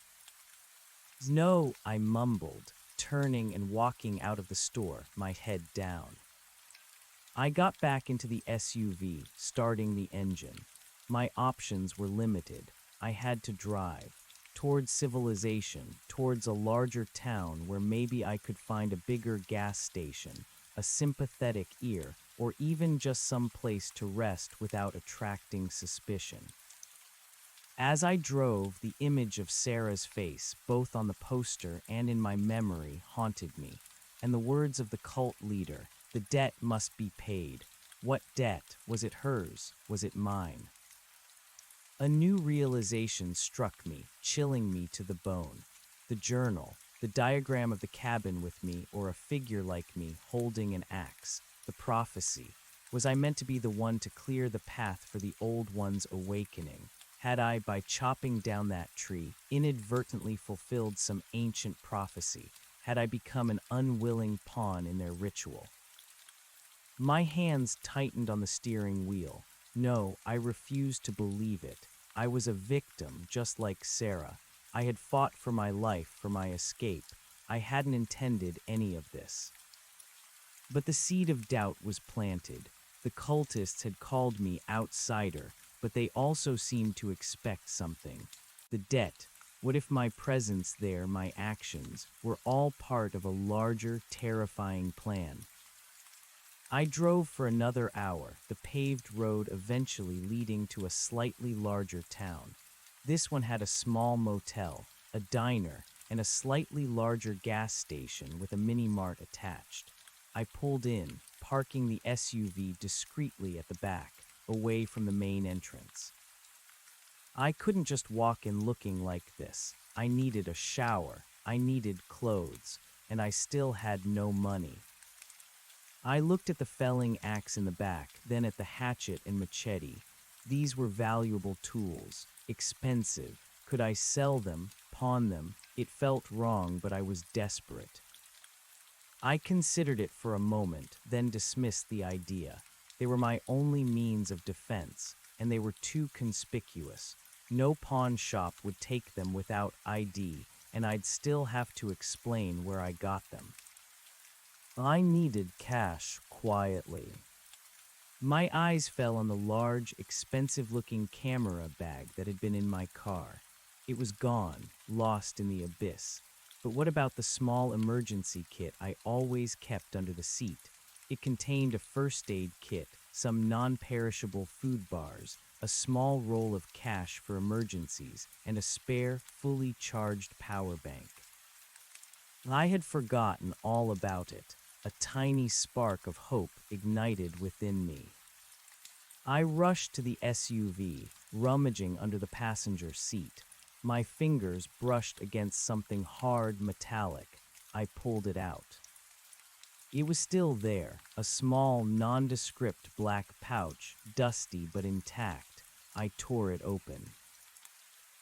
No, I mumbled, turning and walking out of the store, my head down. I got back into the SUV, starting the engine. My options were limited. I had to drive towards civilization, towards a larger town where maybe I could find a bigger gas station, a sympathetic ear, or even just some place to rest without attracting suspicion. As I drove, the image of Sarah's face, both on the poster and in my memory, haunted me, and the words of the cult leader, the debt must be paid. What debt? Was it hers? Was it mine? A new realization struck me, chilling me to the bone. The journal, the diagram of the cabin with me, or a figure like me holding an axe, the prophecy. Was I meant to be the one to clear the path for the old one's awakening? Had I, by chopping down that tree, inadvertently fulfilled some ancient prophecy? Had I become an unwilling pawn in their ritual? My hands tightened on the steering wheel. No, I refused to believe it. I was a victim, just like Sarah. I had fought for my life, for my escape. I hadn't intended any of this. But the seed of doubt was planted. The cultists had called me outsider, but they also seemed to expect something. The debt. What if my presence there, my actions, were all part of a larger, terrifying plan? I drove for another hour, the paved road eventually leading to a slightly larger town. This one had a small motel, a diner, and a slightly larger gas station with a mini-mart attached. I pulled in, parking the SUV discreetly at the back, away from the main entrance. I couldn't just walk in looking like this. I needed a shower, I needed clothes, and I still had no money. I looked at the felling axe in the back, then at the hatchet and machete. These were valuable tools, expensive. Could I sell them? pawn them. It felt wrong, but I was desperate. I considered it for a moment, then dismissed the idea. They were my only means of defense, and they were too conspicuous. No pawn shop would take them without ID, and I'd still have to explain where I got them. I needed cash quietly. My eyes fell on the large, expensive-looking camera bag that had been in my car. It was gone, lost in the abyss. But what about the small emergency kit I always kept under the seat? It contained a first aid kit, some non-perishable food bars, a small roll of cash for emergencies, and a spare, fully charged power bank. I had forgotten all about it. A tiny spark of hope ignited within me. I rushed to the SUV, rummaging under the passenger seat. My fingers brushed against something hard, metallic. I pulled it out. It was still there, a small, nondescript black pouch, dusty but intact. I tore it open.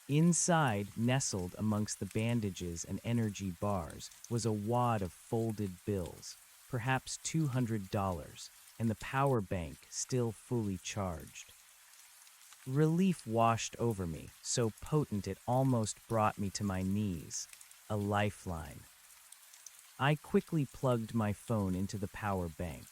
Inside, nestled amongst the bandages and energy bars, was a wad of folded bills, perhaps $200, and the power bank still fully charged. Relief washed over me, so potent it almost brought me to my knees. A lifeline. I quickly plugged my phone into the power bank.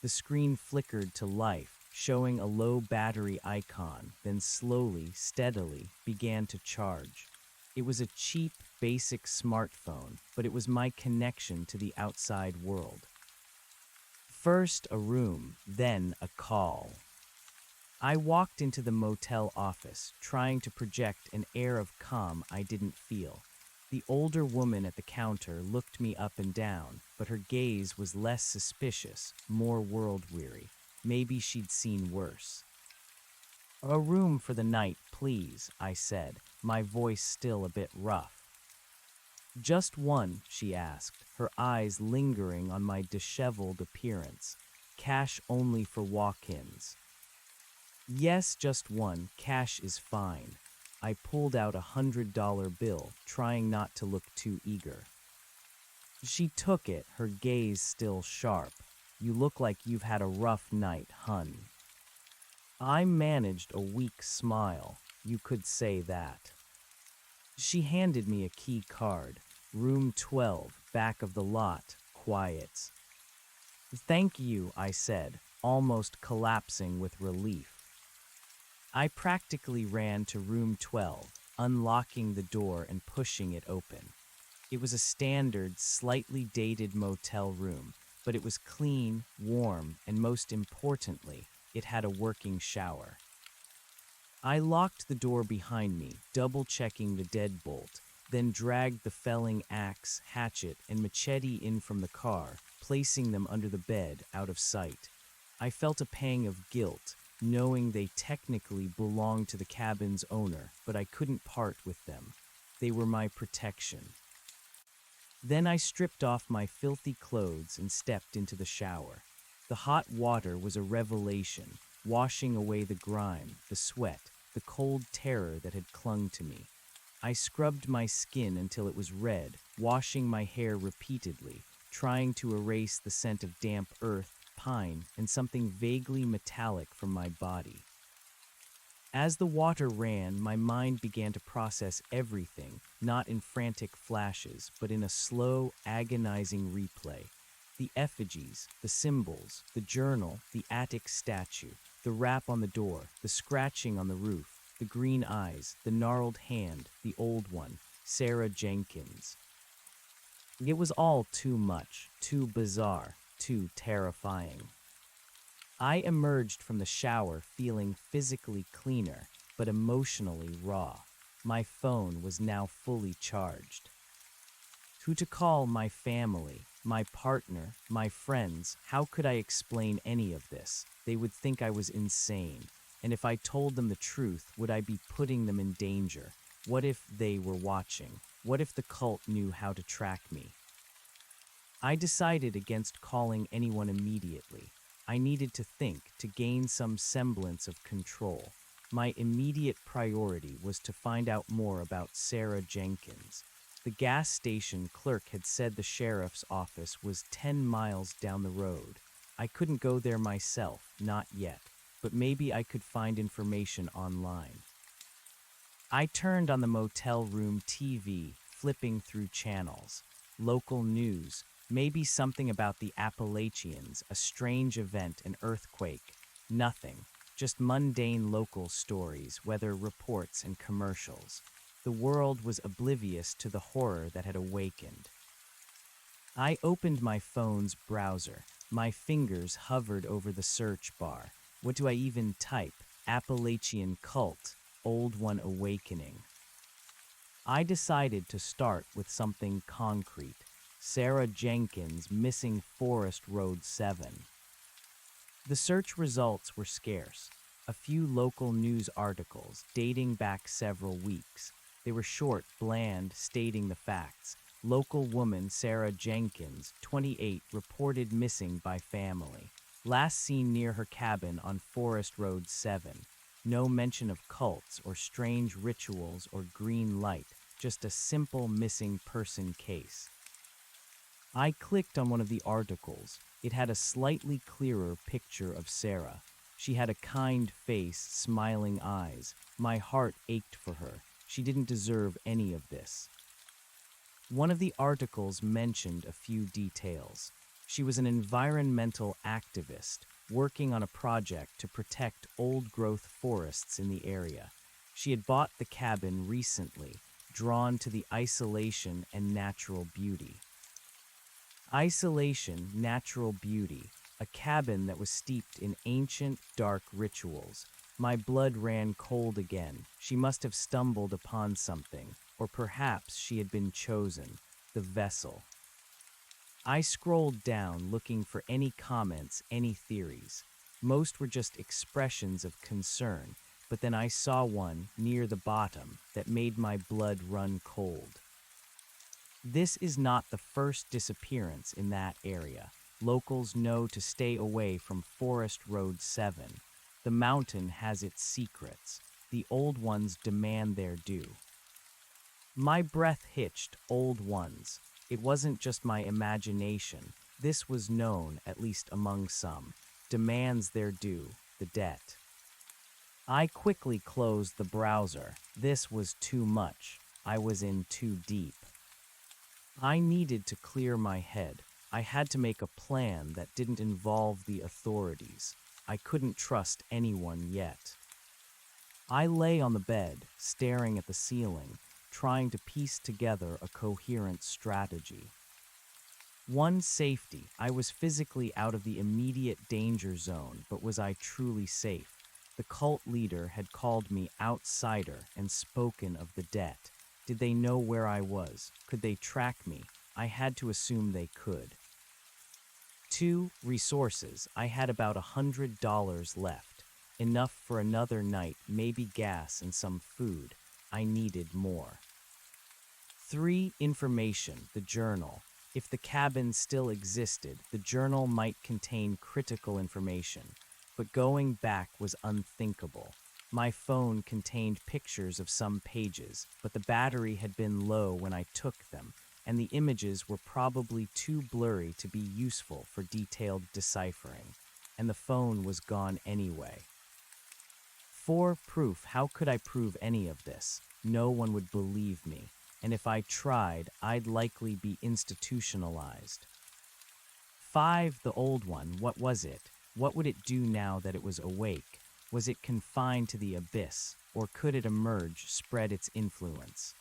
The screen flickered to life, showing a low battery icon, then slowly, steadily, began to charge. It was a cheap, basic smartphone, but it was my connection to the outside world. First a room, then a call. I walked into the motel office, trying to project an air of calm I didn't feel. The older woman at the counter looked me up and down, but her gaze was less suspicious, more world-weary. Maybe she'd seen worse. "A room for the night, please," I said, my voice still a bit rough. "Just one," she asked, her eyes lingering on my disheveled appearance. "Cash only for walk-ins." "Yes, just one. Cash is fine." I pulled out a $100 bill, trying not to look too eager. She took it, her gaze still sharp. "You look like you've had a rough night, hun." I managed a weak smile. You could say that. She handed me a key card. "Room 12, back of the lot, quiet." "Thank you," I said, almost collapsing with relief. I practically ran to room 12, unlocking the door and pushing it open. It was a standard, slightly dated motel room, but it was clean, warm, and most importantly, it had a working shower. I locked the door behind me, double-checking the deadbolt, then dragged the felling axe, hatchet, and machete in from the car, placing them under the bed, out of sight. I felt a pang of guilt, knowing they technically belonged to the cabin's owner, but I couldn't part with them. They were my protection. Then I stripped off my filthy clothes and stepped into the shower. The hot water was a revelation, washing away the grime, the sweat, the cold terror that had clung to me. I scrubbed my skin until it was red, washing my hair repeatedly, trying to erase the scent of damp earth, pine, and something vaguely metallic from my body. As the water ran, my mind began to process everything, not in frantic flashes, but in a slow, agonizing replay. The effigies, the symbols, the journal, the attic statue, the rap on the door, the scratching on the roof, the green eyes, the gnarled hand, the old one, Sarah Jenkins. It was all too much, too bizarre, too terrifying. I emerged from the shower feeling physically cleaner, but emotionally raw. My phone was now fully charged. Who to call? My family, my partner, my friends? How could I explain any of this? They would think I was insane. And if I told them the truth, would I be putting them in danger? What if they were watching? What if the cult knew how to track me? I decided against calling anyone immediately. I needed to think, to gain some semblance of control. my immediate priority was to find out more about Sarah Jenkins. The gas station clerk had said the sheriff's office was 10 miles down the road. I couldn't go there myself, not yet, but maybe I could find information online. I turned on the motel room TV, flipping through channels. Local news, maybe something about the Appalachians, a strange event, an earthquake. Nothing, just mundane local stories, weather reports and commercials. The world was oblivious to the horror that had awakened. I opened my phone's browser. My fingers hovered over the search bar. What do I even type? Appalachian cult, old one awakening. I decided to start with something concrete. Sarah Jenkins missing Forest Road 7. The search results were scarce. A few local news articles dating back several weeks. They were short, bland, stating the facts. Local woman Sarah Jenkins, 28, reported missing by family. Last seen near her cabin on Forest Road 7. No mention of cults or strange rituals or green light, just a simple missing person case. I clicked on one of the articles. It had a slightly clearer picture of Sarah. She had a kind face, smiling eyes. My heart ached for her. She didn't deserve any of this. One of the articles mentioned a few details. She was an environmental activist, working on a project to protect old-growth forests in the area. She had bought the cabin recently, drawn to the isolation and natural beauty. Isolation, natural beauty, a cabin that was steeped in ancient, dark rituals. My blood ran cold again. She must have stumbled upon something, or perhaps she had been chosen, the vessel. I scrolled down looking for any comments, any theories. Most were just expressions of concern, but then I saw one near the bottom that made my blood run cold. This is not the first disappearance in that area. Locals know to stay away from Forest Road 7. The mountain has its secrets. The old ones demand their due. My breath hitched, old ones. It wasn't just my imagination. This was known, at least among some. Demands their due, the debt. I quickly closed the browser. This was too much. I was in too deep. I needed to clear my head. I had to make a plan that didn't involve the authorities. I couldn't trust anyone yet. I lay on the bed, staring at the ceiling, trying to piece together a coherent strategy. One, safety. I was physically out of the immediate danger zone, but was I truly safe? The cult leader had called me outsider and spoken of the debt. Did they know where I was? Could they track me? I had to assume they could. 2, resources. I had about $100 left. Enough for another night, maybe gas and some food. I needed more. 3, information. The journal. If the cabin still existed, the journal might contain critical information. But going back was unthinkable. My phone contained pictures of some pages, but the battery had been low when I took them, and the images were probably too blurry to be useful for detailed deciphering, and the phone was gone anyway. 4, proof. How could I prove any of this? No one would believe me, and if I tried, I'd likely be institutionalized. 5, the old one. What was it? What would it do now that it was awake? Was it confined to the abyss, or could it emerge, spread its influence?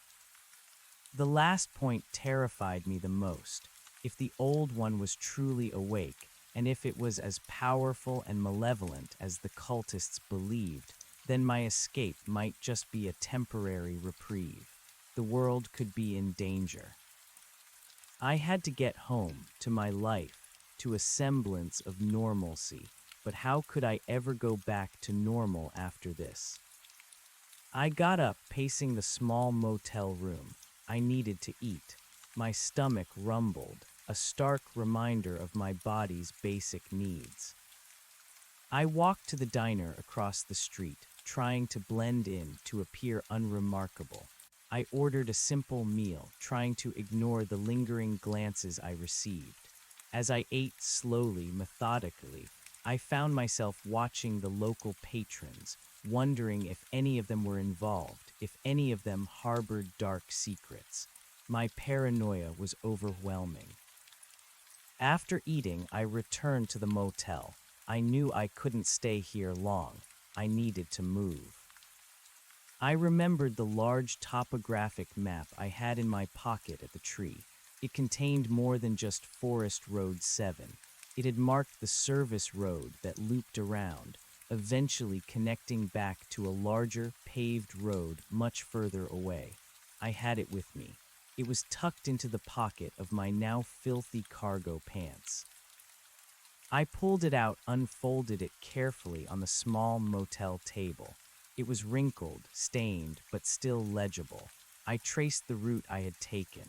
The last point terrified me the most. If the old one was truly awake, and if it was as powerful and malevolent as the cultists believed, then my escape might just be a temporary reprieve. The world could be in danger. I had to get home, to my life, to a semblance of normalcy. But how could I ever go back to normal after this? I got up, pacing the small motel room. I needed to eat. My stomach rumbled, a stark reminder of my body's basic needs. I walked to the diner across the street. trying to blend in to appear unremarkable. I ordered a simple meal, trying to ignore the lingering glances I received. As I ate slowly, methodically, I found myself watching the local patrons, wondering if any of them were involved, if any of them harbored dark secrets. My paranoia was overwhelming. After eating, I returned to the motel. I knew I couldn't stay here long. I needed to move. I remembered the large topographic map I had in my pocket at the tree. It contained more than just Forest Road 7. It had marked the service road that looped around, eventually connecting back to a larger, paved road much further away. I had it with me. It was tucked into the pocket of my now filthy cargo pants. I pulled it out, unfolded it carefully on the small motel table. It was wrinkled, stained, but still legible. I traced the route I had taken,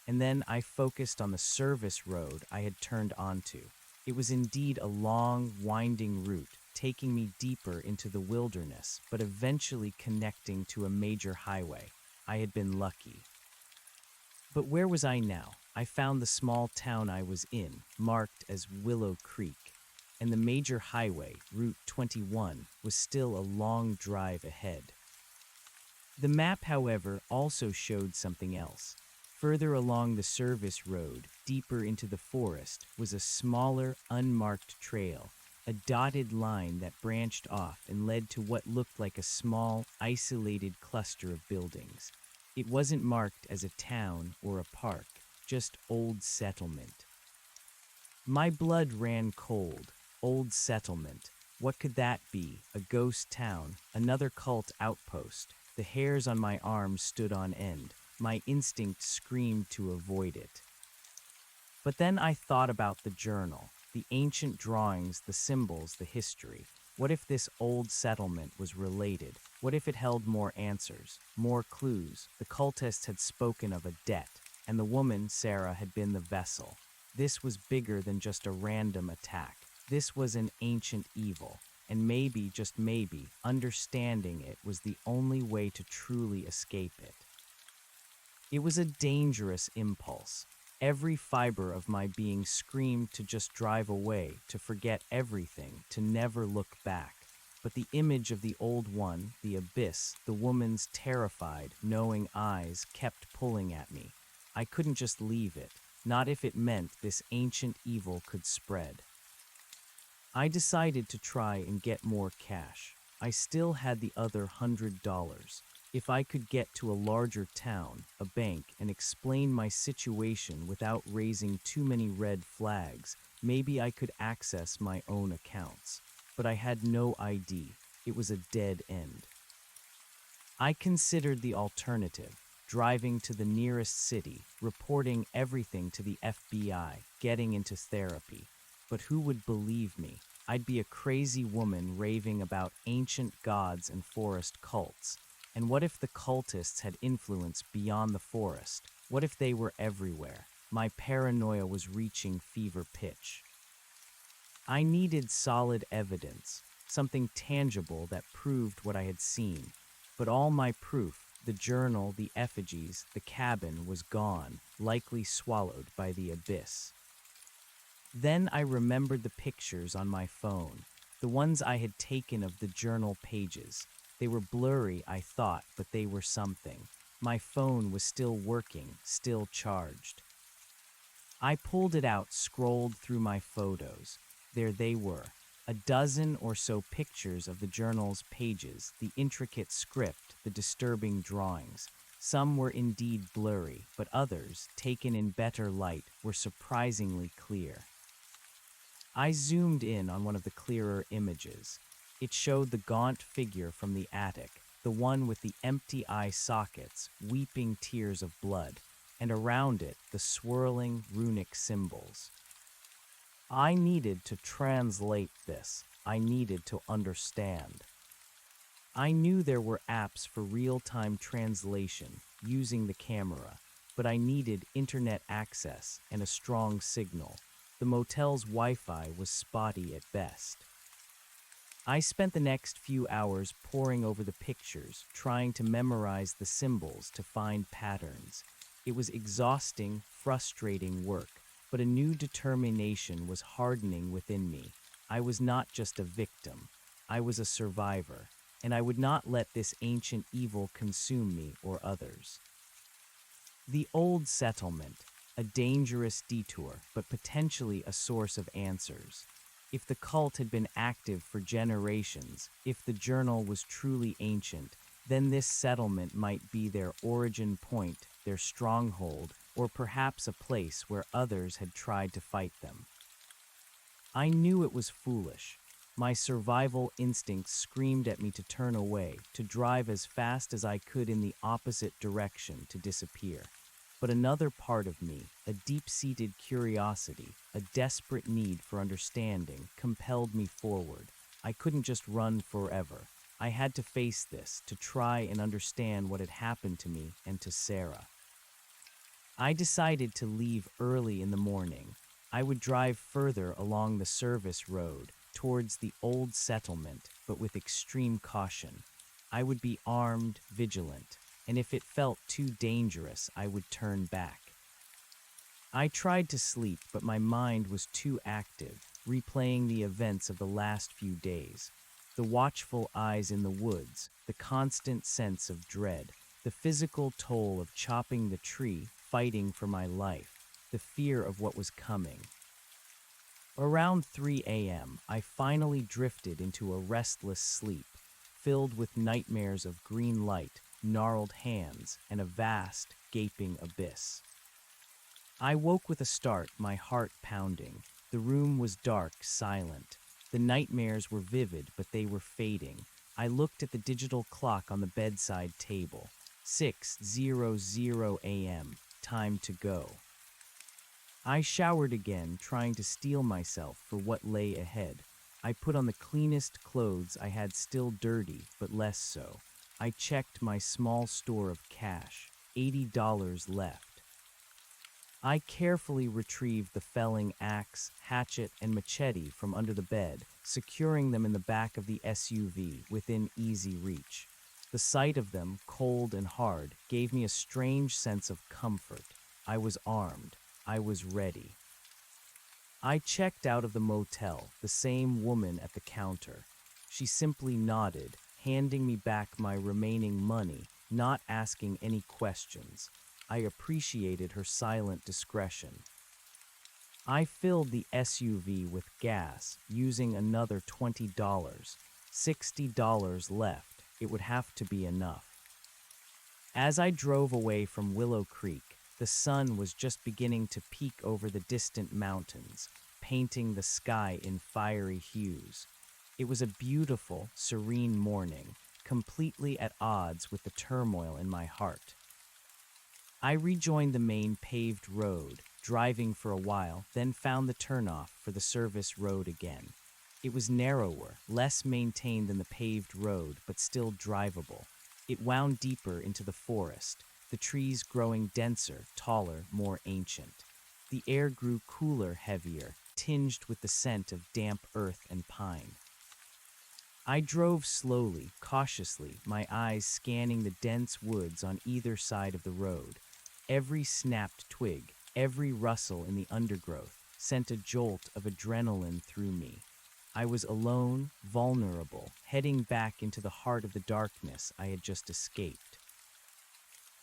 and then I focused on the service road I had turned onto. It was indeed a long, winding route, taking me deeper into the wilderness, but eventually connecting to a major highway. I had been lucky. But where was I now? I found the small town I was in, marked as Willow Creek, and the major highway, Route 21, was still a long drive ahead. The map, however, also showed something else. Further along the service road, deeper into the forest, was a smaller, unmarked trail, a dotted line that branched off and led to what looked like a small, isolated cluster of buildings. It wasn't marked as a town or a park, just old settlement. My blood ran cold. Old settlement. What could that be? A ghost town? Another cult outpost? The hairs on my arms stood on end. My instinct screamed to avoid it. But then I thought about the journal, the ancient drawings, the symbols, the history. What if this old settlement was related? What if it held more answers, more clues? The cultists had spoken of a debt, and the woman, Sarah, had been the vessel. This was bigger than just a random attack. This was an ancient evil, and maybe, just maybe, understanding it was the only way to truly escape it. It was a dangerous impulse. Every fiber of my being screamed to just drive away, to forget everything, to never look back. But the image of the old one, the abyss, the woman's terrified, knowing eyes kept pulling at me. I couldn't just leave it, not if it meant this ancient evil could spread. I decided to try and get more cash. I still had the other $100. If I could get to a larger town, a bank, and explain my situation without raising too many red flags, maybe I could access my own accounts. But I had no ID. It was a dead end. I considered the alternative, driving to the nearest city, reporting everything to the FBI, getting into therapy. But who would believe me? I'd be a crazy woman raving about ancient gods and forest cults. And what if the cultists had influence beyond the forest? What if they were everywhere? My paranoia was reaching fever pitch. I needed solid evidence, something tangible that proved what I had seen. But all my proof, the journal, the effigies, the cabin, was gone, likely swallowed by the abyss. Then I remembered the pictures on my phone, the ones I had taken of the journal pages. They were blurry, I thought, but they were something. My phone was still working, still charged. I pulled it out, scrolled through my photos. There they were, a dozen or so pictures of the journal's pages, the intricate script, the disturbing drawings. Some were indeed blurry, but others, taken in better light, were surprisingly clear. I zoomed in on one of the clearer images. It showed the gaunt figure from the attic, the one with the empty eye sockets, weeping tears of blood, and around it the swirling runic symbols. I needed to translate this. I needed to understand. I knew there were apps for real-time translation using the camera, but I needed internet access and a strong signal. The motel's Wi-Fi was spotty at best. I spent the next few hours poring over the pictures, trying to memorize the symbols to find patterns. It was exhausting, frustrating work, but a new determination was hardening within me. I was not just a victim, I was a survivor, and I would not let this ancient evil consume me or others. The old settlement, a dangerous detour, but potentially a source of answers. If the cult had been active for generations, if the journal was truly ancient, then this settlement might be their origin point, their stronghold, or perhaps a place where others had tried to fight them. I knew it was foolish. My survival instincts screamed at me to turn away, to drive as fast as I could in the opposite direction, to disappear. But another part of me, a deep-seated curiosity, a desperate need for understanding, compelled me forward. I couldn't just run forever. I had to face this, to try and understand what had happened to me and to Sarah. I decided to leave early in the morning. I would drive further along the service road, towards the old settlement, but with extreme caution. I would be armed, vigilant, and if it felt too dangerous, I would turn back. I tried to sleep, but my mind was too active, replaying the events of the last few days. The watchful eyes in the woods, the constant sense of dread, the physical toll of chopping the tree, fighting for my life, the fear of what was coming. Around 3 a.m., I finally drifted into a restless sleep, filled with nightmares of green light, gnarled hands, and a vast, gaping abyss. I woke with a start, my heart pounding. The room was dark, silent. The nightmares were vivid, but they were fading. I looked at the digital clock on the bedside table. 6:00 a.m., time to go. I showered again, trying to steel myself for what lay ahead. I put on the cleanest clothes I had, still dirty, but less so. I checked my small store of cash, $80 left. I carefully retrieved the felling axe, hatchet, and machete from under the bed, securing them in the back of the SUV within easy reach. The sight of them, cold and hard, gave me a strange sense of comfort. I was armed. I was ready. I checked out of the motel, the same woman at the counter. She simply nodded, handing me back my remaining money, not asking any questions. I appreciated her silent discretion. I filled the SUV with gas, using another $20. $60 left. It would have to be enough. As I drove away from Willow Creek, the sun was just beginning to peek over the distant mountains, painting the sky in fiery hues. It was a beautiful, serene morning, completely at odds with the turmoil in my heart. I rejoined the main paved road, driving for a while, then found the turnoff for the service road again. It was narrower, less maintained than the paved road, but still drivable. It wound deeper into the forest, the trees growing denser, taller, more ancient. The air grew cooler, heavier, tinged with the scent of damp earth and pine. I drove slowly, cautiously, my eyes scanning the dense woods on either side of the road. Every snapped twig, every rustle in the undergrowth sent a jolt of adrenaline through me. I was alone, vulnerable, heading back into the heart of the darkness I had just escaped.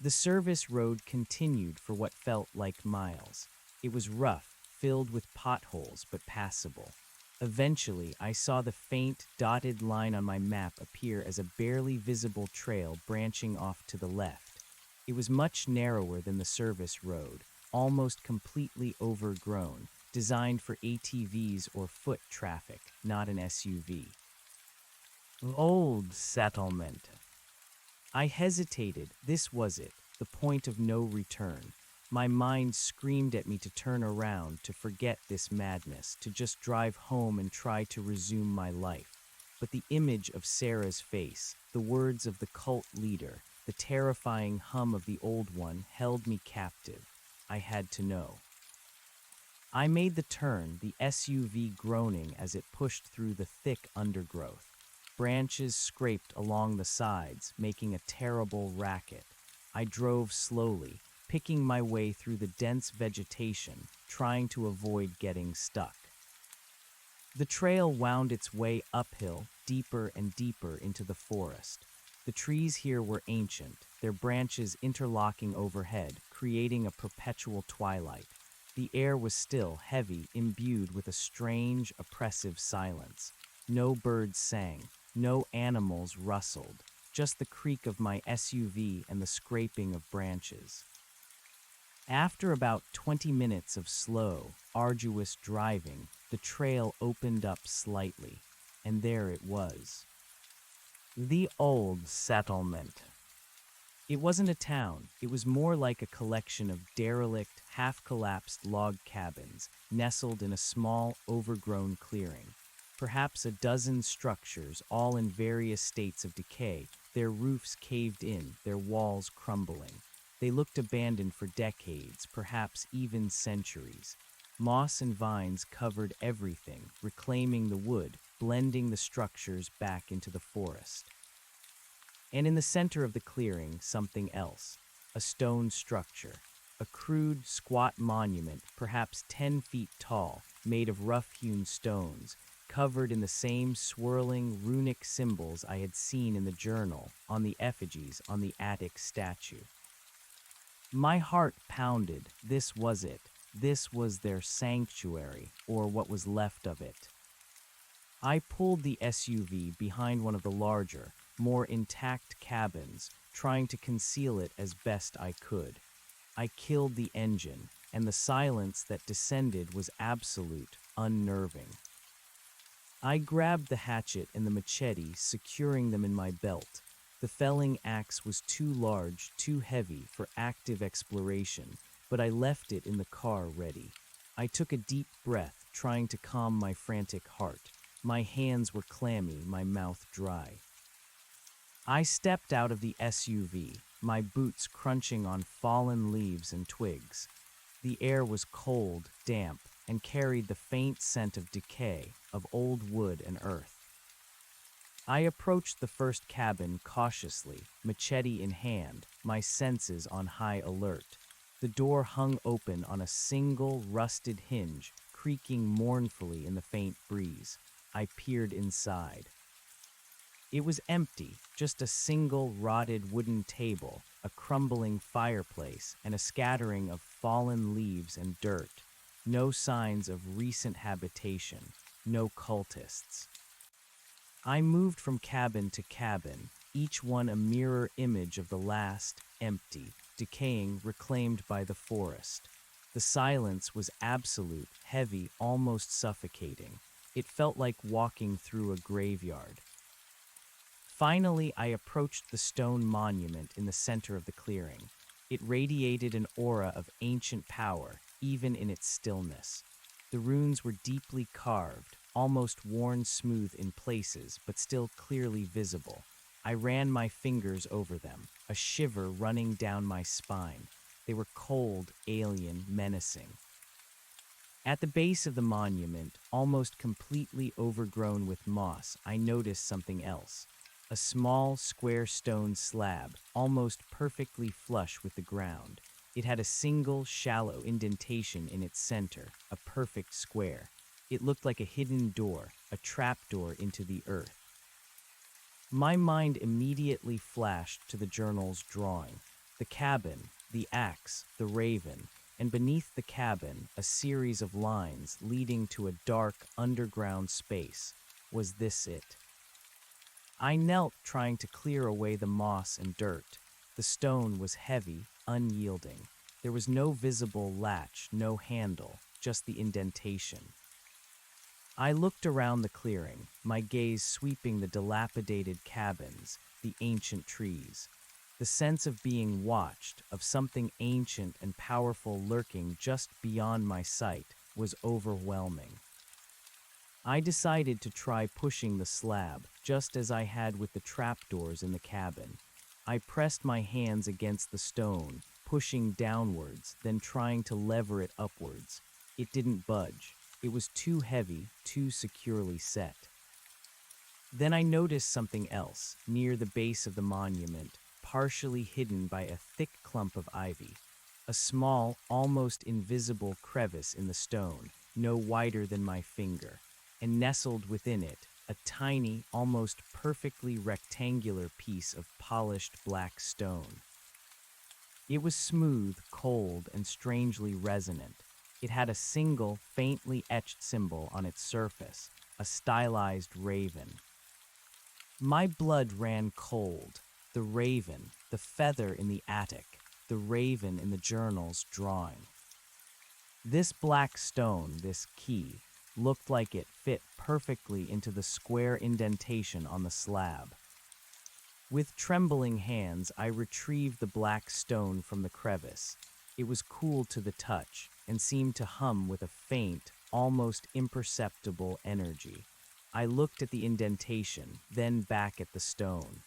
The service road continued for what felt like miles. It was rough, filled with potholes, but passable. Eventually, I saw the faint, dotted line on my map appear as a barely visible trail branching off to the left. It was much narrower than the service road, almost completely overgrown, designed for ATVs or foot traffic, not an SUV. Old settlement. I hesitated. This was it, the point of no return. My mind screamed at me to turn around, to forget this madness, to just drive home and try to resume my life. But the image of Sarah's face, the words of the cult leader, the terrifying hum of the old one held me captive. I had to know. I made the turn, the SUV groaning as it pushed through the thick undergrowth. Branches scraped along the sides, making a terrible racket. I drove slowly, picking my way through the dense vegetation, trying to avoid getting stuck. The trail wound its way uphill, deeper and deeper into the forest. The trees here were ancient, their branches interlocking overhead, creating a perpetual twilight. The air was still, heavy, imbued with a strange, oppressive silence. No birds sang, no animals rustled, just the creak of my SUV and the scraping of branches. After about 20 minutes of slow, arduous driving, the trail opened up slightly, and there it was. The old settlement. It wasn't a town, it was more like a collection of derelict, half-collapsed log cabins nestled in a small, overgrown clearing. Perhaps a dozen structures, all in various states of decay, their roofs caved in, their walls crumbling. They looked abandoned for decades, perhaps even centuries. Moss and vines covered everything, reclaiming the wood, blending the structures back into the forest. And in the center of the clearing, something else, a stone structure, a crude, squat monument, perhaps 10 feet tall, made of rough-hewn stones, covered in the same swirling, runic symbols I had seen in the journal, on the effigies on the attic statue. My heart pounded. This was it. This was their sanctuary, or what was left of it. I pulled the SUV behind one of the larger, more intact cabins, trying to conceal it as best I could. I killed the engine, and the silence that descended was absolute, unnerving. I grabbed the hatchet and the machete, securing them in my belt. The felling axe was too large, too heavy for active exploration, but I left it in the car ready. I took a deep breath, trying to calm my frantic heart. My hands were clammy, my mouth dry. I stepped out of the SUV, my boots crunching on fallen leaves and twigs. The air was cold, damp, and carried the faint scent of decay, of old wood and earth. I approached the first cabin cautiously, machete in hand, my senses on high alert. The door hung open on a single rusted hinge, creaking mournfully in the faint breeze. I peered inside. It was empty, just a single rotted wooden table, a crumbling fireplace, and a scattering of fallen leaves and dirt. No signs of recent habitation, no cultists. I moved from cabin to cabin, each one a mirror image of the last, empty, decaying, reclaimed by the forest. The silence was absolute, heavy, almost suffocating. It felt like walking through a graveyard. Finally, I approached the stone monument in the center of the clearing. It radiated an aura of ancient power, even in its stillness. The runes were deeply carved, almost worn smooth in places, but still clearly visible. I ran my fingers over them, a shiver running down my spine. They were cold, alien, menacing. At the base of the monument, almost completely overgrown with moss, I noticed something else. A small, square stone slab, almost perfectly flush with the ground. It had a single, shallow indentation in its center, a perfect square. It looked like a hidden door, a trapdoor into the earth. My mind immediately flashed to the journal's drawing. The cabin, the axe, the raven, and beneath the cabin, a series of lines leading to a dark, underground space. Was this it? I knelt, trying to clear away the moss and dirt. The stone was heavy, unyielding. There was no visible latch, no handle, just the indentation. I looked around the clearing, my gaze sweeping the dilapidated cabins, the ancient trees. The sense of being watched, of something ancient and powerful lurking just beyond my sight, was overwhelming. I decided to try pushing the slab, just as I had with the trapdoors in the cabin. I pressed my hands against the stone, pushing downwards, then trying to lever it upwards. It didn't budge. It was too heavy, too securely set. Then I noticed something else, near the base of the monument, partially hidden by a thick clump of ivy. A small, almost invisible crevice in the stone, no wider than my finger, and nestled within it, a tiny, almost perfectly rectangular piece of polished black stone. It was smooth, cold, and strangely resonant. It had a single, faintly etched symbol on its surface, a stylized raven. My blood ran cold. The raven, the feather in the attic, the raven in the journal's drawing. This black stone, this key, looked like it fit perfectly into the square indentation on the slab. With trembling hands, I retrieved the black stone from the crevice. It was cool to the touch and seemed to hum with a faint, almost imperceptible energy. I looked at the indentation, then back at the stone.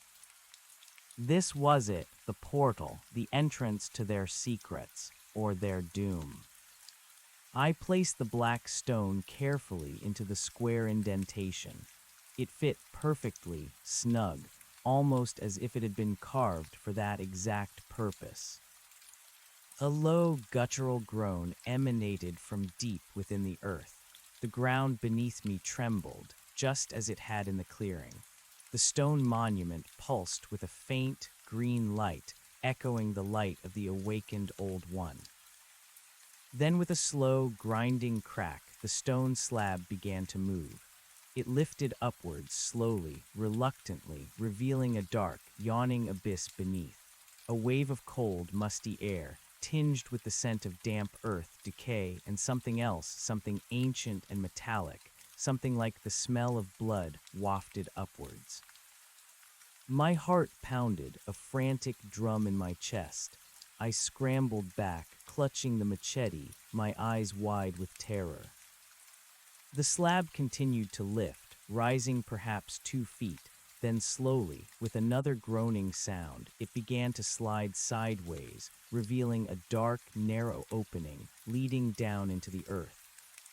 This was it, the portal, the entrance to their secrets, or their doom. I placed the black stone carefully into the square indentation. It fit perfectly, snug, almost as if it had been carved for that exact purpose. A low, guttural groan emanated from deep within the earth. The ground beneath me trembled, just as it had in the clearing. The stone monument pulsed with a faint, green light, echoing the light of the awakened Old One. Then with a slow, grinding crack, the stone slab began to move. It lifted upwards slowly, reluctantly, revealing a dark, yawning abyss beneath. A wave of cold, musty air, tinged with the scent of damp earth, decay, and something else, something ancient and metallic, something like the smell of blood, wafted upwards. My heart pounded, a frantic drum in my chest. I scrambled back, clutching the machete, my eyes wide with terror. The slab continued to lift, rising perhaps 2 feet, then slowly, with another groaning sound, it began to slide sideways, revealing a dark, narrow opening leading down into the earth.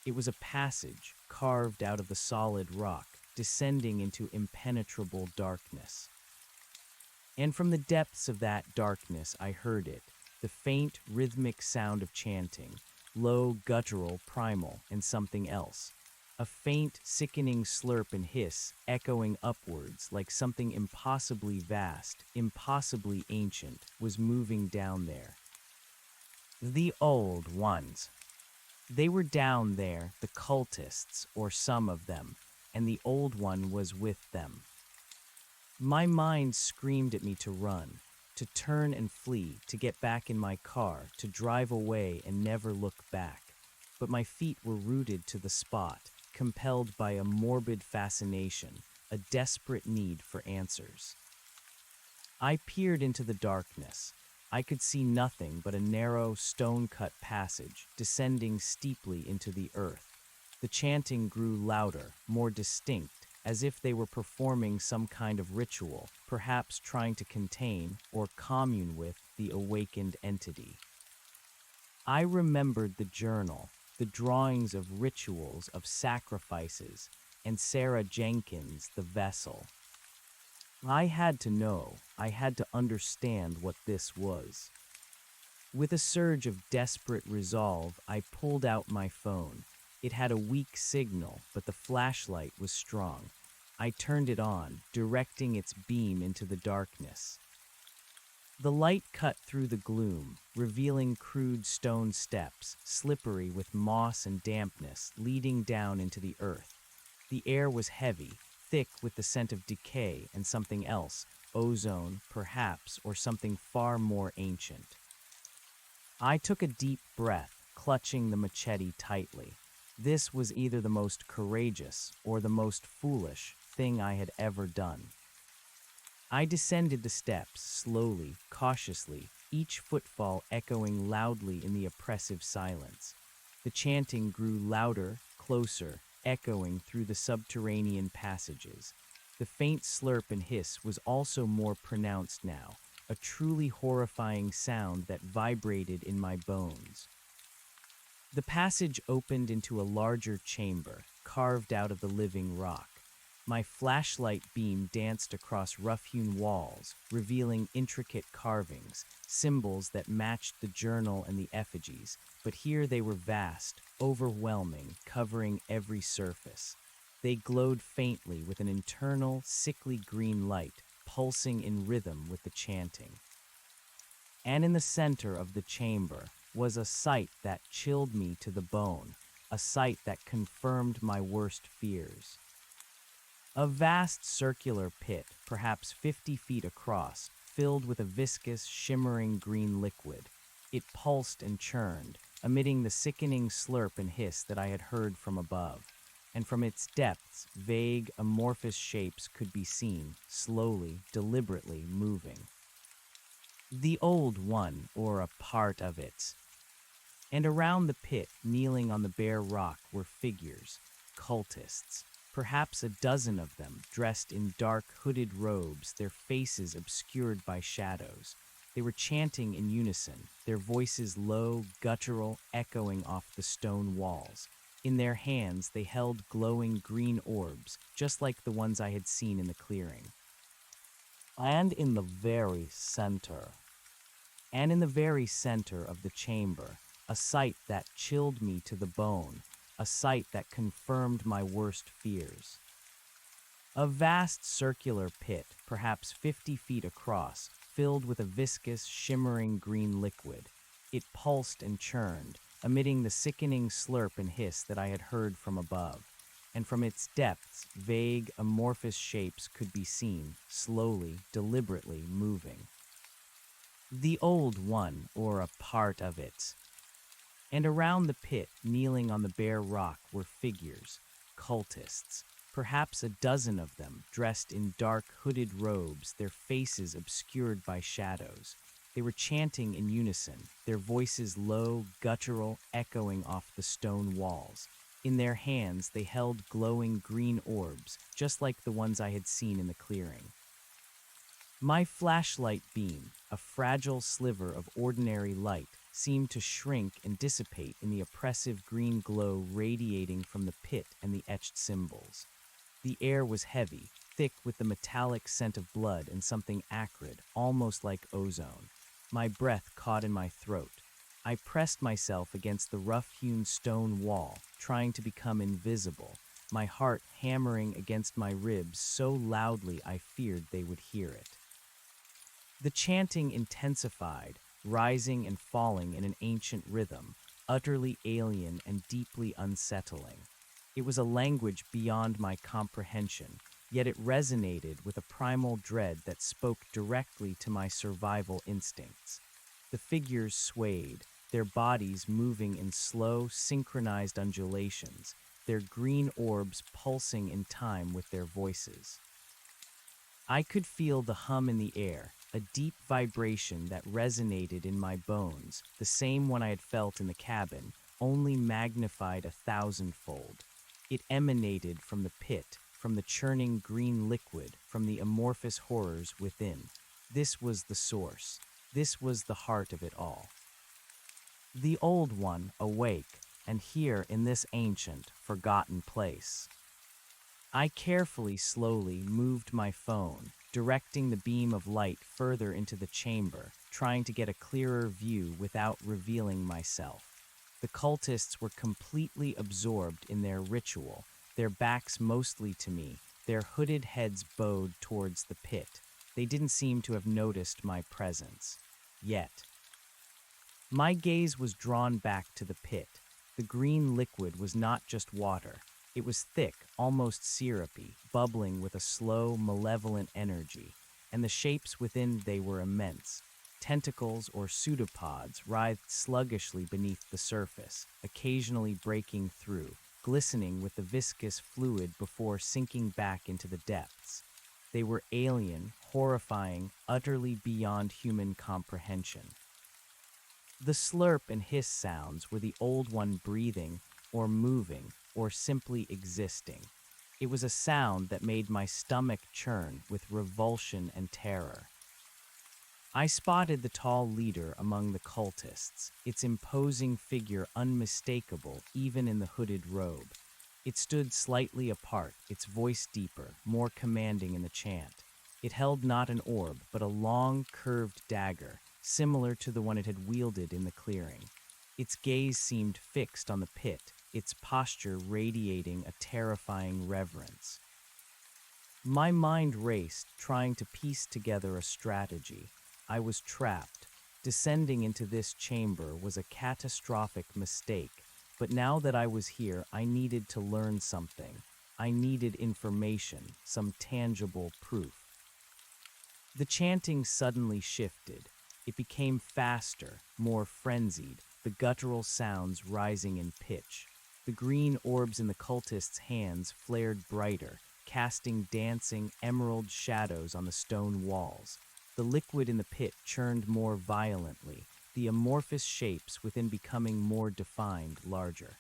It was a passage, carved out of the solid rock, descending into impenetrable darkness. And from the depths of that darkness I heard it, the faint, rhythmic sound of chanting, low, guttural, primal, and something else. A faint, sickening slurp and hiss, echoing upwards like something impossibly vast, impossibly ancient, was moving down there. The Old Ones. They were down there, the cultists, or some of them, and the Old One was with them. My mind screamed at me to run, to turn and flee, to get back in my car, to drive away and never look back. But my feet were rooted to the spot, compelled by a morbid fascination, a desperate need for answers. I peered into the darkness. I could see nothing but a narrow, stone-cut passage descending steeply into the earth. The chanting grew louder, more distinct, as if they were performing some kind of ritual, perhaps trying to contain or commune with the awakened entity. I remembered the journal, the drawings of rituals, of sacrifices, and Sarah Jenkins, the vessel. I had to know, I had to understand what this was. With a surge of desperate resolve, I pulled out my phone. It had a weak signal, but the flashlight was strong. I turned it on, directing its beam into the darkness. The light cut through the gloom, revealing crude stone steps, slippery with moss and dampness, leading down into the earth. The air was heavy, thick with the scent of decay and something else, ozone, perhaps, or something far more ancient. I took a deep breath, clutching the machete tightly. This was either the most courageous or the most foolish thing I had ever done. I descended the steps, slowly, cautiously, each footfall echoing loudly in the oppressive silence. The chanting grew louder, closer, echoing through the subterranean passages. The faint slurp and hiss was also more pronounced now, a truly horrifying sound that vibrated in my bones. The passage opened into a larger chamber, carved out of the living rock. My flashlight beam danced across rough-hewn walls, revealing intricate carvings, symbols that matched the journal and the effigies, but here they were vast, overwhelming, covering every surface. They glowed faintly with an internal, sickly green light, pulsing in rhythm with the chanting. And in the center of the chamber was a sight that chilled me to the bone, a sight that confirmed my worst fears. A vast circular pit, perhaps 50 feet across, filled with a viscous, shimmering green liquid. It pulsed and churned, emitting the sickening slurp and hiss that I had heard from above. And from its depths, vague, amorphous shapes could be seen, slowly, deliberately moving. The old one, or a part of it. And around the pit, kneeling on the bare rock, were figures, cultists, perhaps a dozen of them, dressed in dark, hooded robes, their faces obscured by shadows. They were chanting in unison, their voices low, guttural, echoing off the stone walls. In their hands, they held glowing green orbs, just like the ones I had seen in the clearing. And in the very center. And in the very center of the chamber, a sight that chilled me to the bone, a sight that confirmed my worst fears. A vast circular pit, perhaps 50 feet across, filled with a viscous, shimmering green liquid. It pulsed and churned, emitting the sickening slurp and hiss that I had heard from above. And from its depths, vague, amorphous shapes could be seen, slowly, deliberately moving. The old one, or a part of it. And around the pit, kneeling on the bare rock, were figures, cultists, perhaps a dozen of them, dressed in dark, hooded robes, their faces obscured by shadows. They were chanting in unison, their voices low, guttural, echoing off the stone walls. In their hands, they held glowing green orbs, just like the ones I had seen in the clearing. My flashlight beam, a fragile sliver of ordinary light, seemed to shrink and dissipate in the oppressive green glow radiating from the pit and the etched symbols. The air was heavy, thick with the metallic scent of blood and something acrid, almost like ozone. My breath caught in my throat. I pressed myself against the rough-hewn stone wall, trying to become invisible, my heart hammering against my ribs so loudly I feared they would hear it. The chanting intensified, rising and falling in an ancient rhythm, utterly alien and deeply unsettling. It was a language beyond my comprehension, yet it resonated with a primal dread that spoke directly to my survival instincts. The figures swayed, their bodies moving in slow, synchronized undulations, their green orbs pulsing in time with their voices. I could feel the hum in the air, a deep vibration that resonated in my bones, the same one I had felt in the cabin, only magnified 1,000-fold. It emanated from the pit, from the churning green liquid, from the amorphous horrors within. This was the source. This was the heart of it all. The old one awake, and here in this ancient, forgotten place. I carefully, slowly moved my phone, directing the beam of light further into the chamber, trying to get a clearer view without revealing myself. The cultists were completely absorbed in their ritual, their backs mostly to me, their hooded heads bowed towards the pit. They didn't seem to have noticed my presence. Yet. My gaze was drawn back to the pit. The green liquid was not just water. It was thick, almost syrupy, bubbling with a slow, malevolent energy, and the shapes within they were immense. Tentacles or pseudopods writhed sluggishly beneath the surface, occasionally breaking through, glistening with the viscous fluid before sinking back into the depths. They were alien, horrifying, utterly beyond human comprehension. The slurp and hiss sounds were the old one breathing, or moving, or simply existing. It was a sound that made my stomach churn with revulsion and terror. I spotted the tall leader among the cultists, its imposing figure unmistakable even in the hooded robe. It stood slightly apart, its voice deeper, more commanding in the chant. It held not an orb, but a long, curved dagger, similar to the one it had wielded in the clearing. Its gaze seemed fixed on the pit, its posture radiating a terrifying reverence. My mind raced, trying to piece together a strategy. I was trapped. Descending into this chamber was a catastrophic mistake, but now that I was here, I needed to learn something. I needed information, some tangible proof. The chanting suddenly shifted. It became faster, more frenzied, the guttural sounds rising in pitch. The green orbs in the cultists' hands flared brighter, casting dancing, emerald shadows on the stone walls. The liquid in the pit churned more violently, the amorphous shapes within becoming more defined, larger.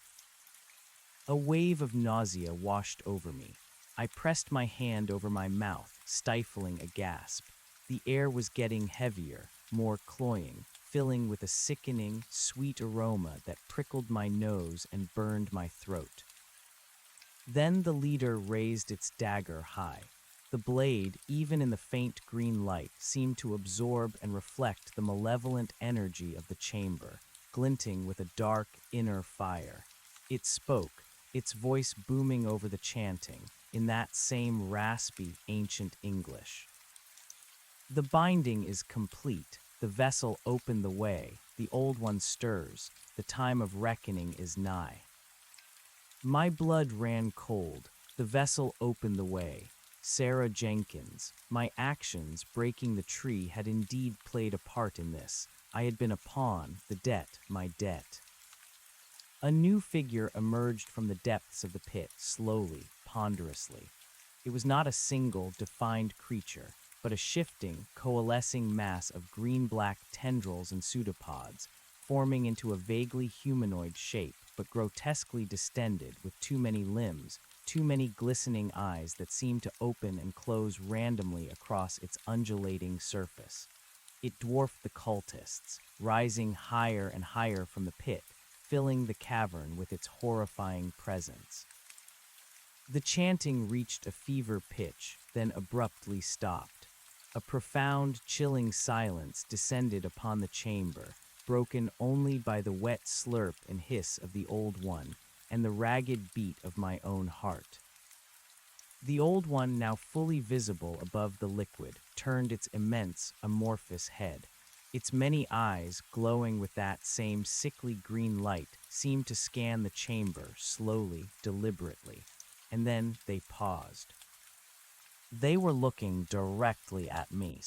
A wave of nausea washed over me. I pressed my hand over my mouth, stifling a gasp. The air was getting heavier, more cloying, filling with a sickening, sweet aroma that prickled my nose and burned my throat. Then the leader raised its dagger high. The blade, even in the faint green light, seemed to absorb and reflect the malevolent energy of the chamber, glinting with a dark, inner fire. It spoke, its voice booming over the chanting, in that same raspy, ancient English. The binding is complete. The vessel opened the way. The old one stirs. The time of reckoning is nigh. My blood ran cold. The vessel opened the way. Sarah Jenkins. My actions, breaking the tree, had indeed played a part in this. I had been a pawn, the debt, my debt. A new figure emerged from the depths of the pit, slowly, ponderously. It was not a single, defined creature, but a shifting, coalescing mass of green-black tendrils and pseudopods, forming into a vaguely humanoid shape, but grotesquely distended with too many limbs, too many glistening eyes that seemed to open and close randomly across its undulating surface. It dwarfed the cultists, rising higher and higher from the pit, filling the cavern with its horrifying presence. The chanting reached a fever pitch, then abruptly stopped. A profound, chilling silence descended upon the chamber, broken only by the wet slurp and hiss of the Old One and the ragged beat of my own heart. The Old One, now fully visible above the liquid, turned its immense, amorphous head. Its many eyes, glowing with that same sickly green light, seemed to scan the chamber slowly, deliberately, and then they paused. They were looking directly at me.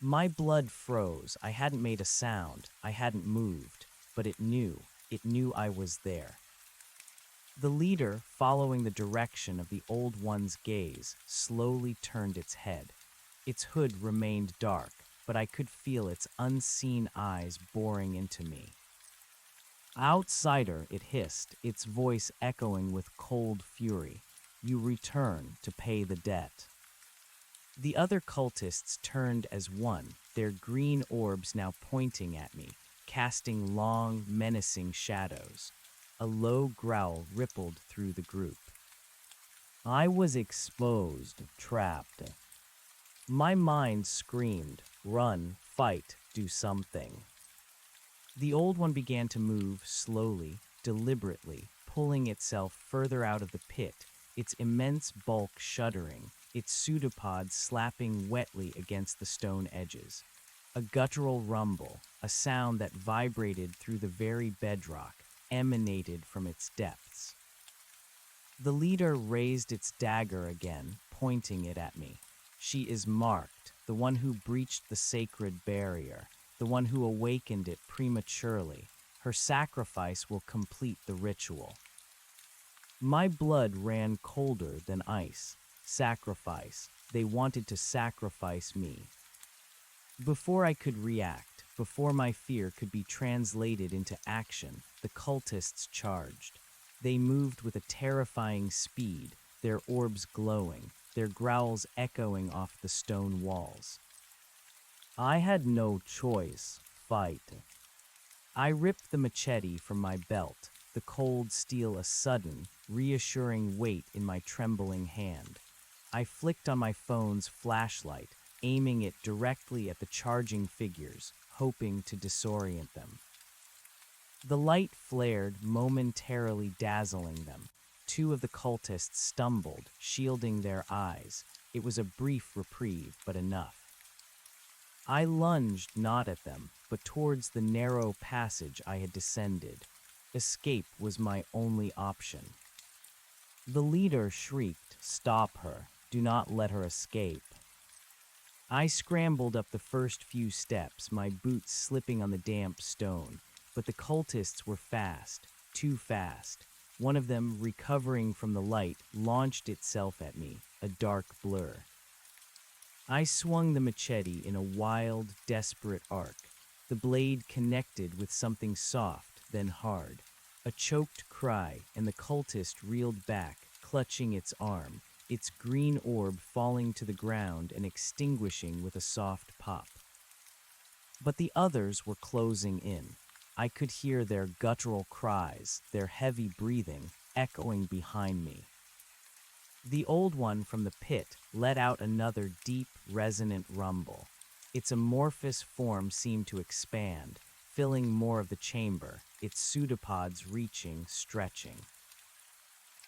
My blood froze. I hadn't made a sound. I hadn't moved. But it knew. It knew I was there. The leader, following the direction of the Old One's gaze, slowly turned its head. Its hood remained dark, but I could feel its unseen eyes boring into me. "Outsider," it hissed, its voice echoing with cold fury. "You return to pay the debt." The other cultists turned as one, their green orbs now pointing at me, casting long, menacing shadows. A low growl rippled through the group. I was exposed, trapped. My mind screamed, "Run, fight, do something." The Old One began to move slowly, deliberately, pulling itself further out of the pit, its immense bulk shuddering, its pseudopods slapping wetly against the stone edges. A guttural rumble, a sound that vibrated through the very bedrock, emanated from its depths. The leader raised its dagger again, pointing it at me. "She is marked, the one who breached the sacred barrier, the one who awakened it prematurely. Her sacrifice will complete the ritual." My blood ran colder than ice. Sacrifice. They wanted to sacrifice me. Before I could react, before my fear could be translated into action, the cultists charged. They moved with a terrifying speed, their orbs glowing, their growls echoing off the stone walls. I had no choice. Fight. I ripped the machete from my belt. the cold steel a sudden, reassuring weight in my trembling hand. I flicked on my phone's flashlight, aiming it directly at the charging figures, hoping to disorient them. The light flared, momentarily dazzling them. Two of the cultists stumbled, shielding their eyes. It was a brief reprieve, but enough. I lunged not at them, but towards the narrow passage I had descended. Escape was my only option. The leader shrieked, "Stop her! Do not let her escape!" I scrambled up the first few steps, my boots slipping on the damp stone, but the cultists were fast, too fast. One of them, recovering from the light, launched itself at me, a dark blur. I swung the machete in a wild, desperate arc. The blade connected with something soft, then hard. A choked cry, and the cultist reeled back, clutching its arm, its green orb falling to the ground and extinguishing with a soft pop. But the others were closing in. I could hear their guttural cries, their heavy breathing, echoing behind me. The old one from the pit let out another deep, resonant rumble. Its amorphous form seemed to expand, filling more of the chamber, its pseudopods reaching, stretching.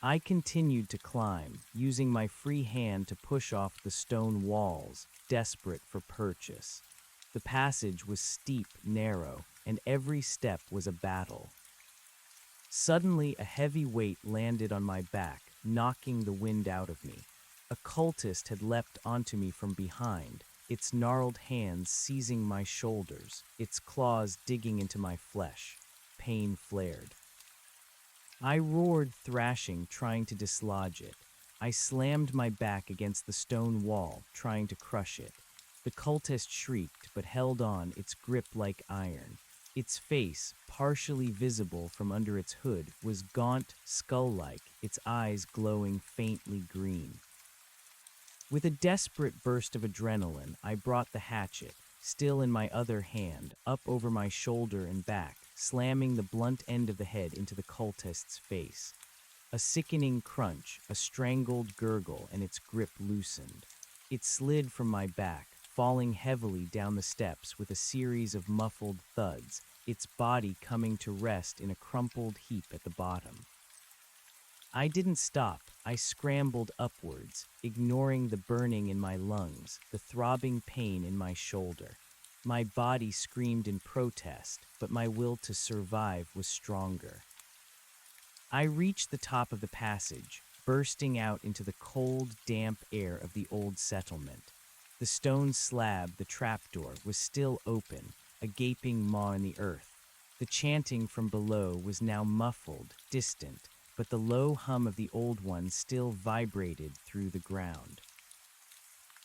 I continued to climb, using my free hand to push off the stone walls, desperate for purchase. The passage was steep, narrow, and every step was a battle. Suddenly, a heavy weight landed on my back, knocking the wind out of me. A cultist had leapt onto me from behind, its gnarled hands seizing my shoulders, its claws digging into my flesh. Pain flared. I roared, thrashing, trying to dislodge it. I slammed my back against the stone wall, trying to crush it. The cultist shrieked, but held on, its grip like iron. Its face, partially visible from under its hood, was gaunt, skull-like, its eyes glowing faintly green. With a desperate burst of adrenaline, I brought the hatchet, still in my other hand, up over my shoulder and back, slamming the blunt end of the head into the cultist's face. A sickening crunch, a strangled gurgle, and its grip loosened. It slid from my back, falling heavily down the steps with a series of muffled thuds, its body coming to rest in a crumpled heap at the bottom. I didn't stop. I scrambled upwards, ignoring the burning in my lungs, the throbbing pain in my shoulder. My body screamed in protest, but my will to survive was stronger. I reached the top of the passage, bursting out into the cold, damp air of the old settlement. The stone slab, the trapdoor, was still open, a gaping maw in the earth. The chanting from below was now muffled, distant, but the low hum of the old one still vibrated through the ground.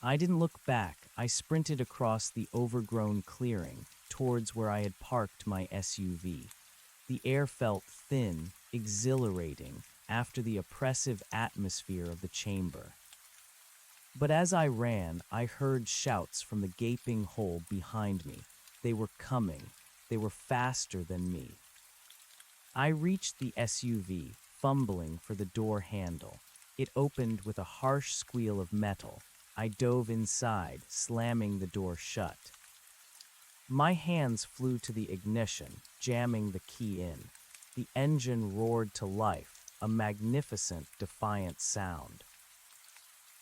I didn't look back. I sprinted across the overgrown clearing, towards where I had parked my SUV. The air felt thin, exhilarating, after the oppressive atmosphere of the chamber. But as I ran, I heard shouts from the gaping hole behind me. They were coming. They were faster than me. I reached the SUV, fumbling for the door handle. It opened with a harsh squeal of metal. I dove inside, slamming the door shut. My hands flew to the ignition, jamming the key in. The engine roared to life, a magnificent, defiant sound.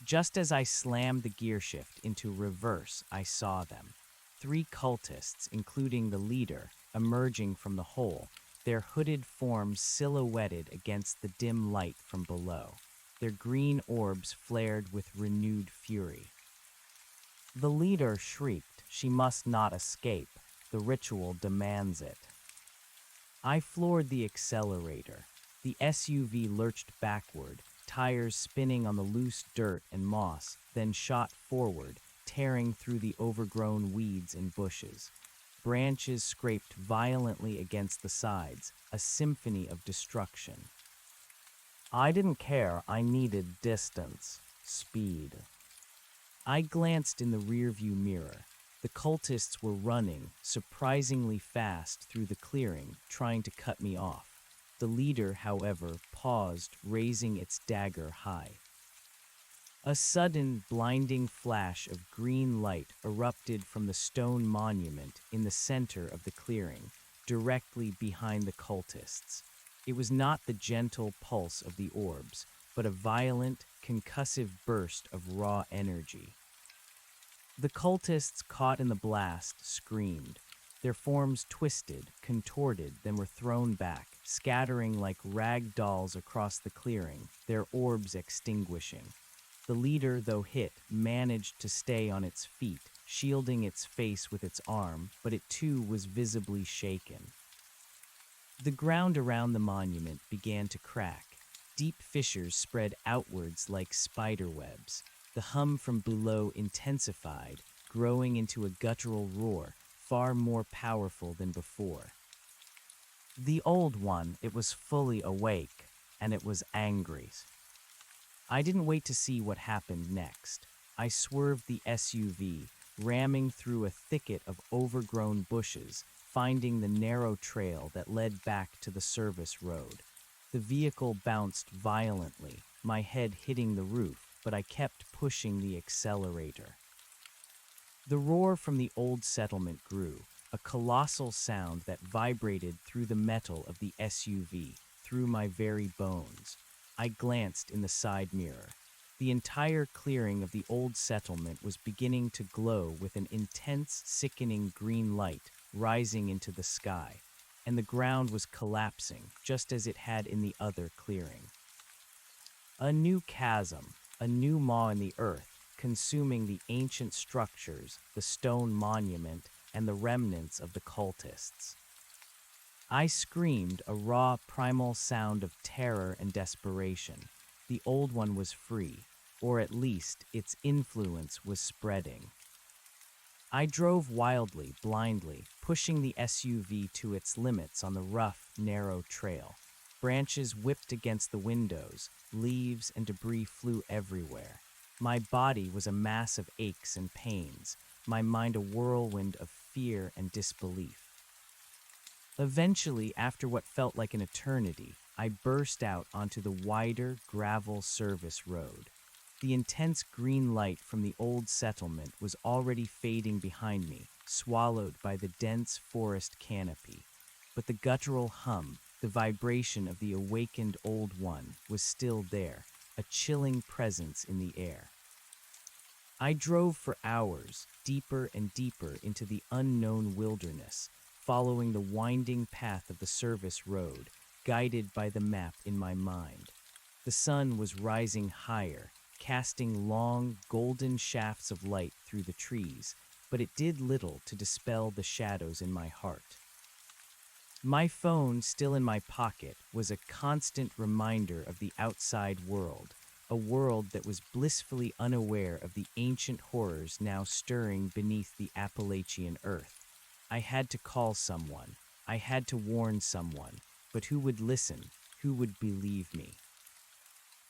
Just as I slammed the gearshift into reverse, I saw them. 3 cultists, including the leader, emerging from the hole, their hooded forms silhouetted against the dim light from below. Their green orbs flared with renewed fury. The leader shrieked, "She must not escape. The ritual demands it." I floored the accelerator. The SUV lurched backward, tires spinning on the loose dirt and moss, then shot forward, tearing through the overgrown weeds and bushes. Branches scraped violently against the sides, a symphony of destruction. I didn't care. I needed distance, speed. I glanced in the rearview mirror. The cultists were running, surprisingly fast, through the clearing, trying to cut me off. The leader, however, paused, raising its dagger high. A sudden, blinding flash of green light erupted from the stone monument in the center of the clearing, directly behind the cultists. It was not the gentle pulse of the orbs, but a violent, concussive burst of raw energy. The cultists caught in the blast screamed. Their forms twisted, contorted, then were thrown back, scattering like rag dolls across the clearing, their orbs extinguishing. The leader, though hit, managed to stay on its feet, shielding its face with its arm, but it too was visibly shaken. The ground around the monument began to crack. Deep fissures spread outwards like spider webs. The hum from below intensified, growing into a guttural roar, far more powerful than before. The old one, it was fully awake, and it was angry. I didn't wait to see what happened next. I swerved the SUV, ramming through a thicket of overgrown bushes, finding the narrow trail that led back to the service road. The vehicle bounced violently, my head hitting the roof, but I kept pushing the accelerator. The roar from the old settlement grew, a colossal sound that vibrated through the metal of the SUV, through my very bones. I glanced in the side mirror. The entire clearing of the old settlement was beginning to glow with an intense, sickening green light rising into the sky, and the ground was collapsing, just as it had in the other clearing. A new chasm, a new maw in the earth, consuming the ancient structures, the stone monument, and the remnants of the cultists. I screamed, a raw, primal sound of terror and desperation. The old one was free, or at least its influence was spreading. I drove wildly, blindly, pushing the SUV to its limits on the rough, narrow trail. Branches whipped against the windows, leaves and debris flew everywhere. My body was a mass of aches and pains, my mind a whirlwind of fear and disbelief. Eventually, after what felt like an eternity, I burst out onto the wider, gravel service road. The intense green light from the old settlement was already fading behind me, swallowed by the dense forest canopy. But the guttural hum, the vibration of the awakened old one, was still there, a chilling presence in the air. I drove for hours, deeper and deeper into the unknown wilderness, following the winding path of the service road, guided by the map in my mind. The sun was rising higher, casting long, golden shafts of light through the trees, but it did little to dispel the shadows in my heart. My phone, still in my pocket, was a constant reminder of the outside world, a world that was blissfully unaware of the ancient horrors now stirring beneath the Appalachian earth. I had to call someone. I had to warn someone. But who would listen? Who would believe me?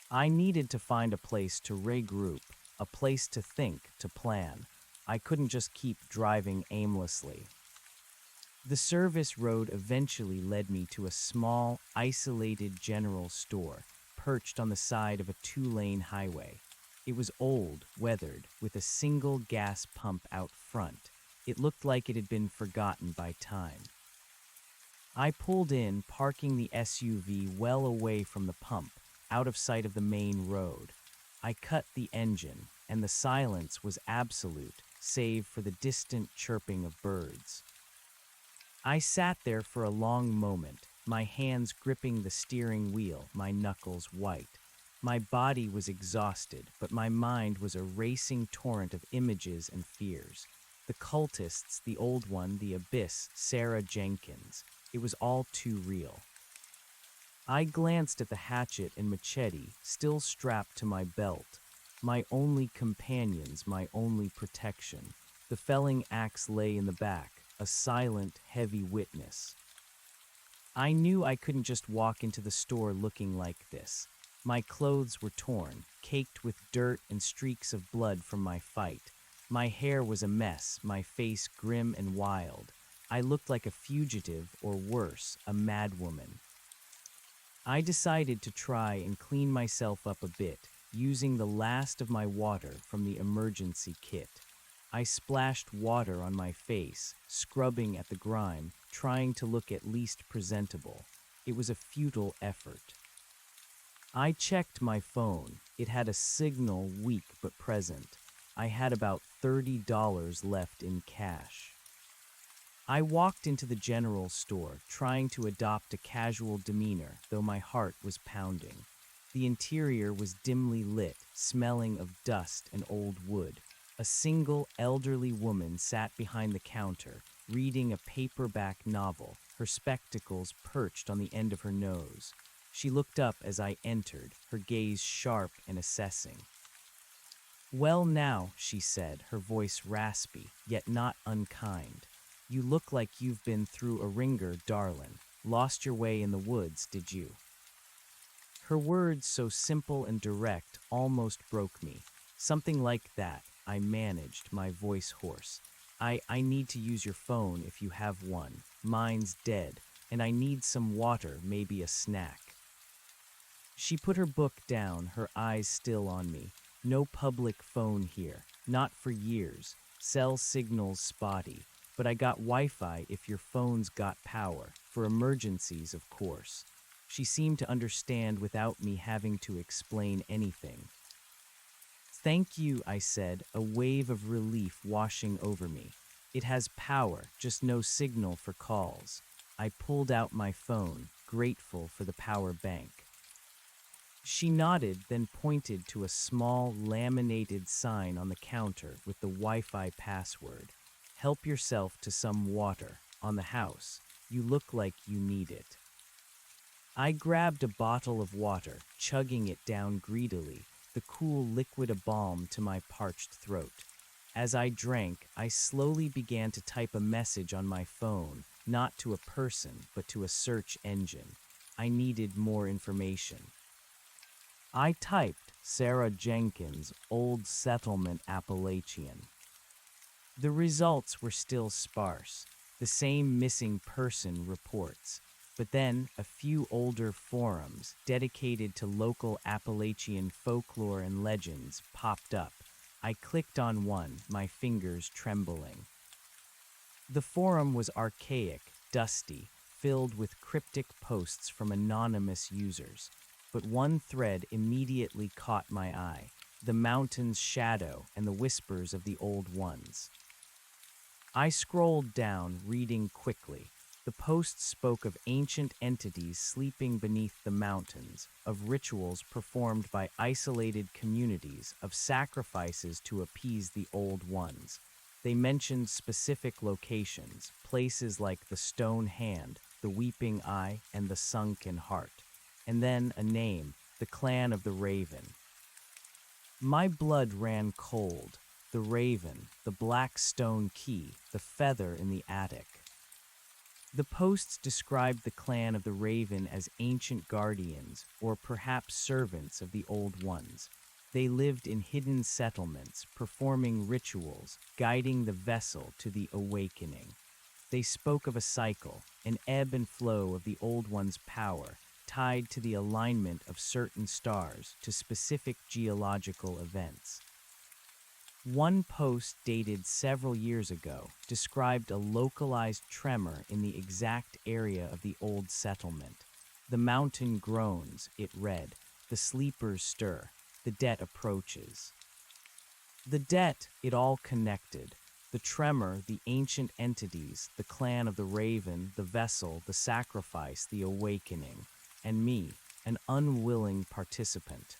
I needed to find a place to regroup, a place to think, to plan. I couldn't just keep driving aimlessly. The service road eventually led me to a small, isolated general store, perched on the side of a two-lane highway. It was old, weathered, with a single gas pump out front. It looked like it had been forgotten by time. I pulled in, parking the SUV well away from the pump, out of sight of the main road. I cut the engine, and the silence was absolute, save for the distant chirping of birds. I sat there for a long moment, my hands gripping the steering wheel, my knuckles white. My body was exhausted, but my mind was a racing torrent of images and fears. The cultists, the old one, the abyss, Sarah Jenkins. It was all too real. I glanced at the hatchet and machete, still strapped to my belt. My only companions, my only protection. The felling axe lay in the back, a silent, heavy witness. I knew I couldn't just walk into the store looking like this. My clothes were torn, caked with dirt and streaks of blood from my fight. My hair was a mess, my face grim and wild. I looked like a fugitive, or worse, a madwoman. I decided to try and clean myself up a bit, using the last of my water from the emergency kit. I splashed water on my face, scrubbing at the grime, trying to look at least presentable. It was a futile effort. I checked my phone. It had a signal weak but present. I had about $30 left in cash. I walked into the general store, trying to adopt a casual demeanor, though my heart was pounding. The interior was dimly lit, smelling of dust and old wood. A single elderly woman sat behind the counter, reading a paperback novel, her spectacles perched on the end of her nose. She looked up as I entered, her gaze sharp and assessing. "Well now," she said, her voice raspy, yet not unkind. "You look like you've been through a ringer, darlin'. Lost your way in the woods, did you?" Her words, so simple and direct, almost broke me. "Something like that," I managed, my voice hoarse. I need to use your phone if you have one. Mine's dead, and I need some water, maybe a snack." She put her book down, her eyes still on me. "No public phone here. Not for years. Cell signal's spotty. But I got Wi-Fi if your phone's got power. For emergencies, of course." She seemed to understand without me having to explain anything. "Thank you," I said, a wave of relief washing over me. "It has power, just no signal for calls." I pulled out my phone, grateful for the power bank. She nodded, then pointed to a small, laminated sign on the counter with the Wi-Fi password. "Help yourself to some water. On the house. You look like you need it." I grabbed a bottle of water, chugging it down greedily, the cool liquid a balm to my parched throat. As I drank, I slowly began to type a message on my phone, not to a person, but to a search engine. I needed more information. I typed Sarah Jenkins, Old Settlement, Appalachian. The results were still sparse, the same missing person reports. But then a few older forums dedicated to local Appalachian folklore and legends popped up. I clicked on one, my fingers trembling. The forum was archaic, dusty, filled with cryptic posts from anonymous users. But one thread immediately caught my eye: the mountain's shadow and the whispers of the old ones. I scrolled down, reading quickly. The post spoke of ancient entities sleeping beneath the mountains, of rituals performed by isolated communities, of sacrifices to appease the old ones. They mentioned specific locations, places like the Stone Hand, the Weeping Eye, and the Sunken Heart. And then a name, the Clan of the Raven. My blood ran cold. The Raven, the black stone key, the feather in the attic. The posts described the clan of the Raven as ancient guardians, or perhaps servants of the Old Ones. They lived in hidden settlements, performing rituals, guiding the vessel to the awakening. They spoke of a cycle, an ebb and flow of the Old One's power, tied to the alignment of certain stars to specific geological events. One post dated several years ago described a localized tremor in the exact area of the old settlement. "The mountain groans," it read. "The sleepers stir. The debt approaches." The debt, it all connected. The tremor, the ancient entities, the clan of the Raven, the vessel, the sacrifice, the awakening, and me, an unwilling participant.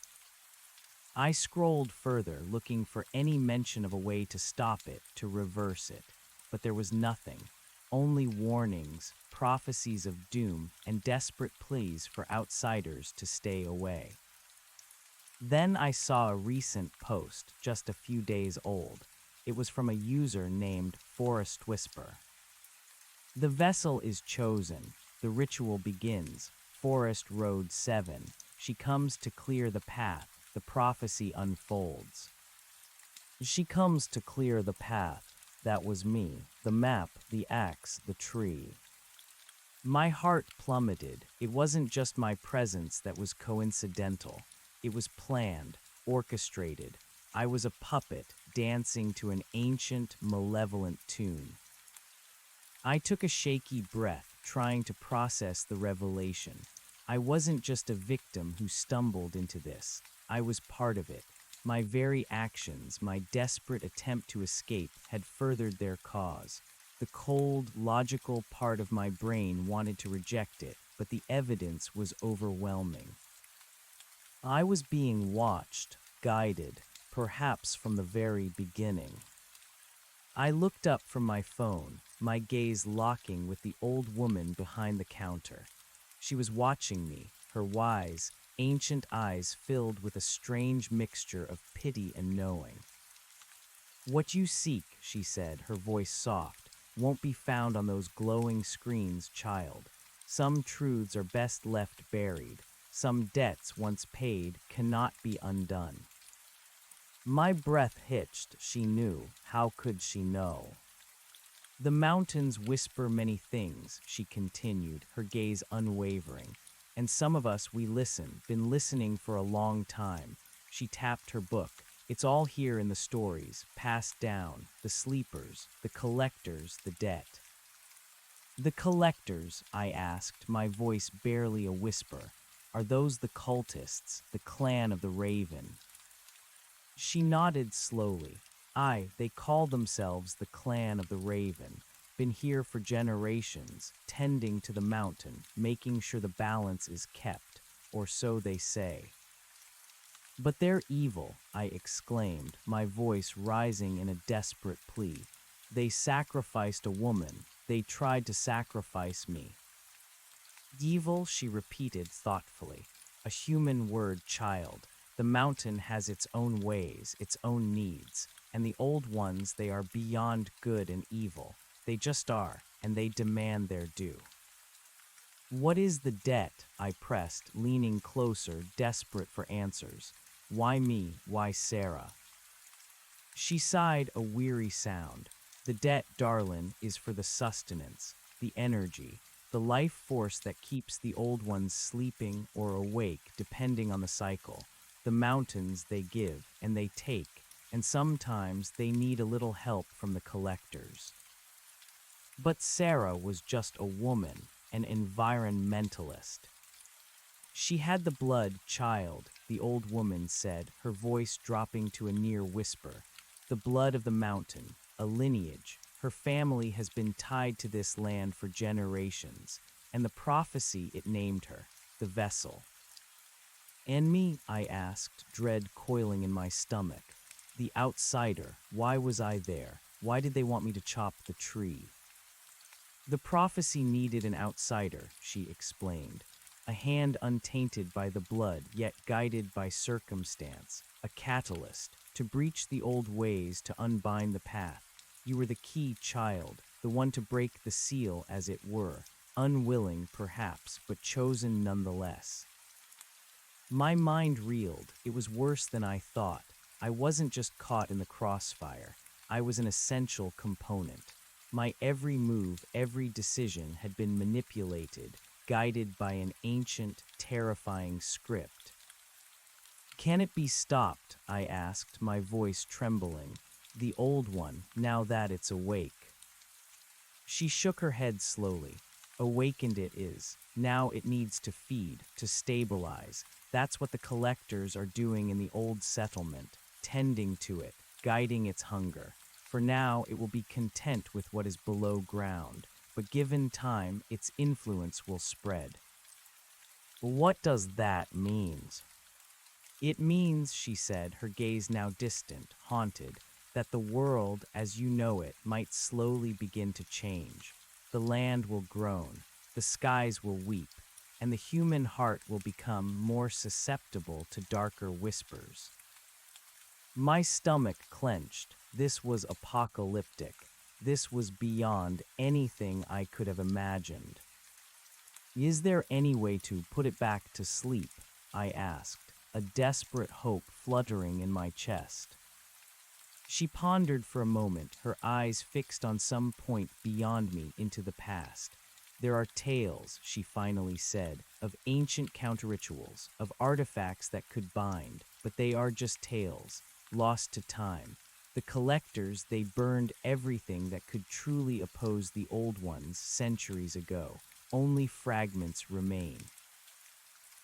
I scrolled further, looking for any mention of a way to stop it, to reverse it. But there was nothing. Only warnings, prophecies of doom, and desperate pleas for outsiders to stay away. Then I saw a recent post, just a few days old. It was from a user named Forest Whisper. "The vessel is chosen. The ritual begins. Forest Road 7. She comes to clear the path. The prophecy unfolds." She comes to clear the path. That was me. The map, the axe, the tree. My heart plummeted. It wasn't just my presence that was coincidental. It was planned, orchestrated. I was a puppet dancing to an ancient, malevolent tune. I took a shaky breath, trying to process the revelation. I wasn't just a victim who stumbled into this. I was part of it. My very actions, my desperate attempt to escape, had furthered their cause. The cold, logical part of my brain wanted to reject it, but the evidence was overwhelming. I was being watched, guided, perhaps from the very beginning. I looked up from my phone, my gaze locking with the old woman behind the counter. She was watching me, her wise, ancient eyes filled with a strange mixture of pity and knowing. "What you seek," she said, her voice soft, "won't be found on those glowing screens, child. Some truths are best left buried. Some debts once paid cannot be undone." My breath hitched. She knew. How could she know? "The mountains whisper many things," she continued, her gaze unwavering. "And some of us, we listen, been listening for a long time." She tapped her book. "It's all here in the stories, passed down, the sleepers, the collectors, the debt." "The collectors?" I asked, my voice barely a whisper. "Are those the cultists, the clan of the Raven?" She nodded slowly. "Aye, they call themselves the clan of the Raven. Been here for generations, tending to the mountain, making sure the balance is kept, or so they say." "But they're evil," I exclaimed, my voice rising in a desperate plea. "They sacrificed a woman. They tried to sacrifice me." "Evil," she repeated thoughtfully. "A human word, child. The mountain has its own ways, its own needs, and the old ones, they are beyond good and evil. They just are, and they demand their due." "What is the debt?" I pressed, leaning closer, desperate for answers. "Why me? Why Sarah?" She sighed a weary sound. "The debt, darlin', is for the sustenance, the energy, the life force that keeps the old ones sleeping or awake, depending on the cycle. The mountains, they give, and they take, and sometimes they need a little help from the collectors." But Sarah was just a woman, an environmentalist. "She had the blood, child," the old woman said, her voice dropping to a near whisper. "The blood of the mountain, a lineage. Her family has been tied to this land for generations, and the prophecy it named her, the vessel." "And me?" I asked, dread coiling in my stomach. "The outsider, why was I there? Why did they want me to chop the tree?" "The prophecy needed an outsider," she explained. "A hand untainted by the blood, yet guided by circumstance. A catalyst, to breach the old ways, to unbind the path. You were the key, child, the one to break the seal, as it were. Unwilling, perhaps, but chosen nonetheless." My mind reeled. It was worse than I thought. I wasn't just caught in the crossfire. I was an essential component. My every move, every decision had been manipulated, guided by an ancient, terrifying script. "Can it be stopped?" I asked, my voice trembling. "The old one, now that it's awake." She shook her head slowly. "Awakened it is. Now it needs to feed, to stabilize. That's what the collectors are doing in the old settlement, tending to it, guiding its hunger. For now, it will be content with what is below ground, but given time, its influence will spread." "What does that mean?" "It means," she said, her gaze now distant, haunted, "that the world, as you know it, might slowly begin to change. The land will groan, the skies will weep, and the human heart will become more susceptible to darker whispers." My stomach clenched. This was apocalyptic. This was beyond anything I could have imagined. "Is there any way to put it back to sleep?" I asked, a desperate hope fluttering in my chest. She pondered for a moment, her eyes fixed on some point beyond me into the past. There are tales, she finally said, of ancient counter-rituals, of artifacts that could bind, but they are just tales, lost to time. The collectors, they burned everything that could truly oppose the old ones centuries ago. Only fragments remain.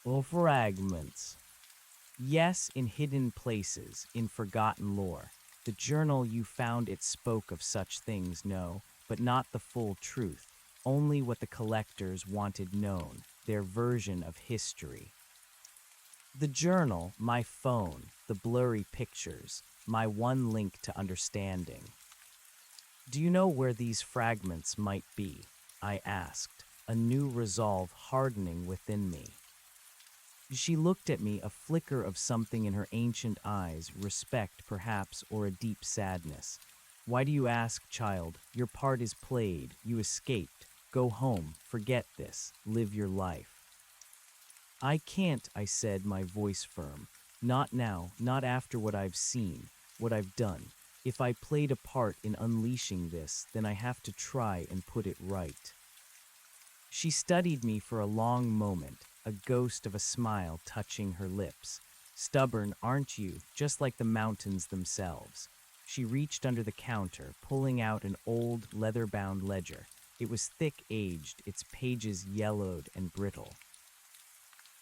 Oh, fragments. Yes, in hidden places, in forgotten lore. The journal you found, it spoke of such things, no, but not the full truth. Only what the collectors wanted known, their version of history. The journal, my phone, the blurry pictures, my one link to understanding. Do you know where these fragments might be? I asked, a new resolve hardening within me. She looked at me, a flicker of something in her ancient eyes, respect perhaps, or a deep sadness. Why do you ask, child? Your part is played, you escaped. Go home, forget this, live your life. I can't, I said, my voice firm. Not now, not after what I've seen, what I've done. If I played a part in unleashing this, then I have to try and put it right. She studied me for a long moment, a ghost of a smile touching her lips. Stubborn, aren't you? Just like the mountains themselves. She reached under the counter, pulling out an old, leather-bound ledger. It was thick-aged, its pages yellowed and brittle.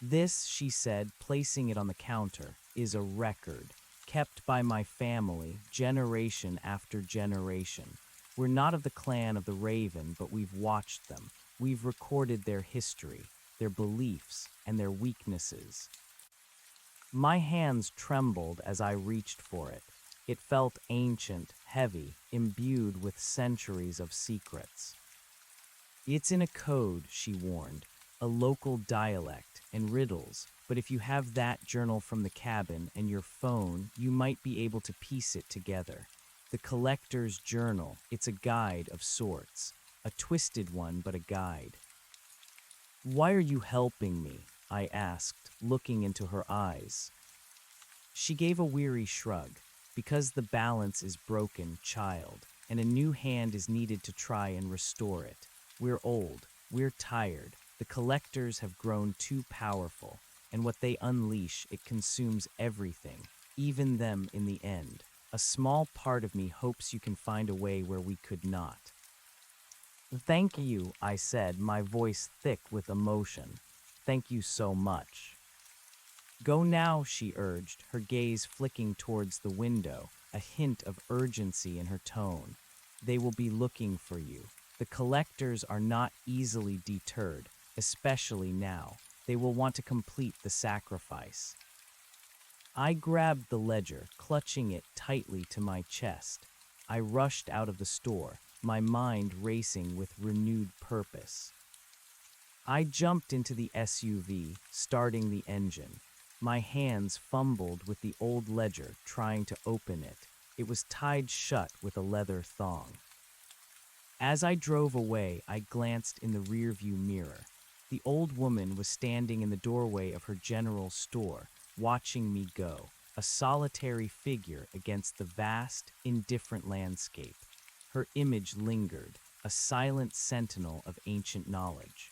This, she said, placing it on the counter, is a record, kept by my family, generation after generation. We're not of the clan of the Raven, but we've watched them. We've recorded their history, their beliefs, and their weaknesses. My hands trembled as I reached for it. It felt ancient, heavy, imbued with centuries of secrets. It's in a code, she warned, a local dialect and riddles, but if you have that journal from the cabin and your phone, you might be able to piece it together. The collector's journal, it's a guide of sorts, a twisted one, but a guide. Why are you helping me? I asked, looking into her eyes. She gave a weary shrug. Because the balance is broken, child, and a new hand is needed to try and restore it. We're old, we're tired, the collectors have grown too powerful, and what they unleash, it consumes everything, even them in the end. A small part of me hopes you can find a way where we could not. Thank you, I said, my voice thick with emotion. Thank you so much. Go now, she urged, her gaze flicking towards the window, a hint of urgency in her tone. They will be looking for you. The collectors are not easily deterred, especially now. They will want to complete the sacrifice. I grabbed the ledger, clutching it tightly to my chest. I rushed out of the store, my mind racing with renewed purpose. I jumped into the SUV, starting the engine. My hands fumbled with the old ledger, trying to open it. It was tied shut with a leather thong. As I drove away, I glanced in the rearview mirror. The old woman was standing in the doorway of her general store, watching me go, a solitary figure against the vast, indifferent landscape. Her image lingered, a silent sentinel of ancient knowledge.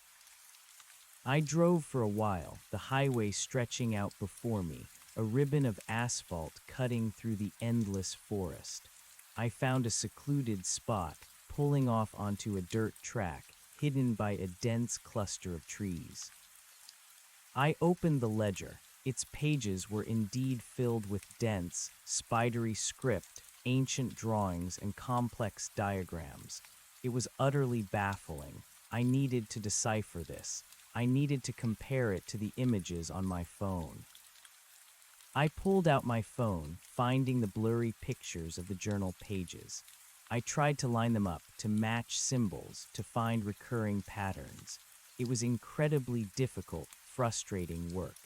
I drove for a while, the highway stretching out before me, a ribbon of asphalt cutting through the endless forest. I found a secluded spot, pulling off onto a dirt track, hidden by a dense cluster of trees. I opened the ledger. Its pages were indeed filled with dense, spidery script, ancient drawings, and complex diagrams. It was utterly baffling. I needed to decipher this. I needed to compare it to the images on my phone. I pulled out my phone, finding the blurry pictures of the journal pages. I tried to line them up, to match symbols, to find recurring patterns. It was incredibly difficult, frustrating work.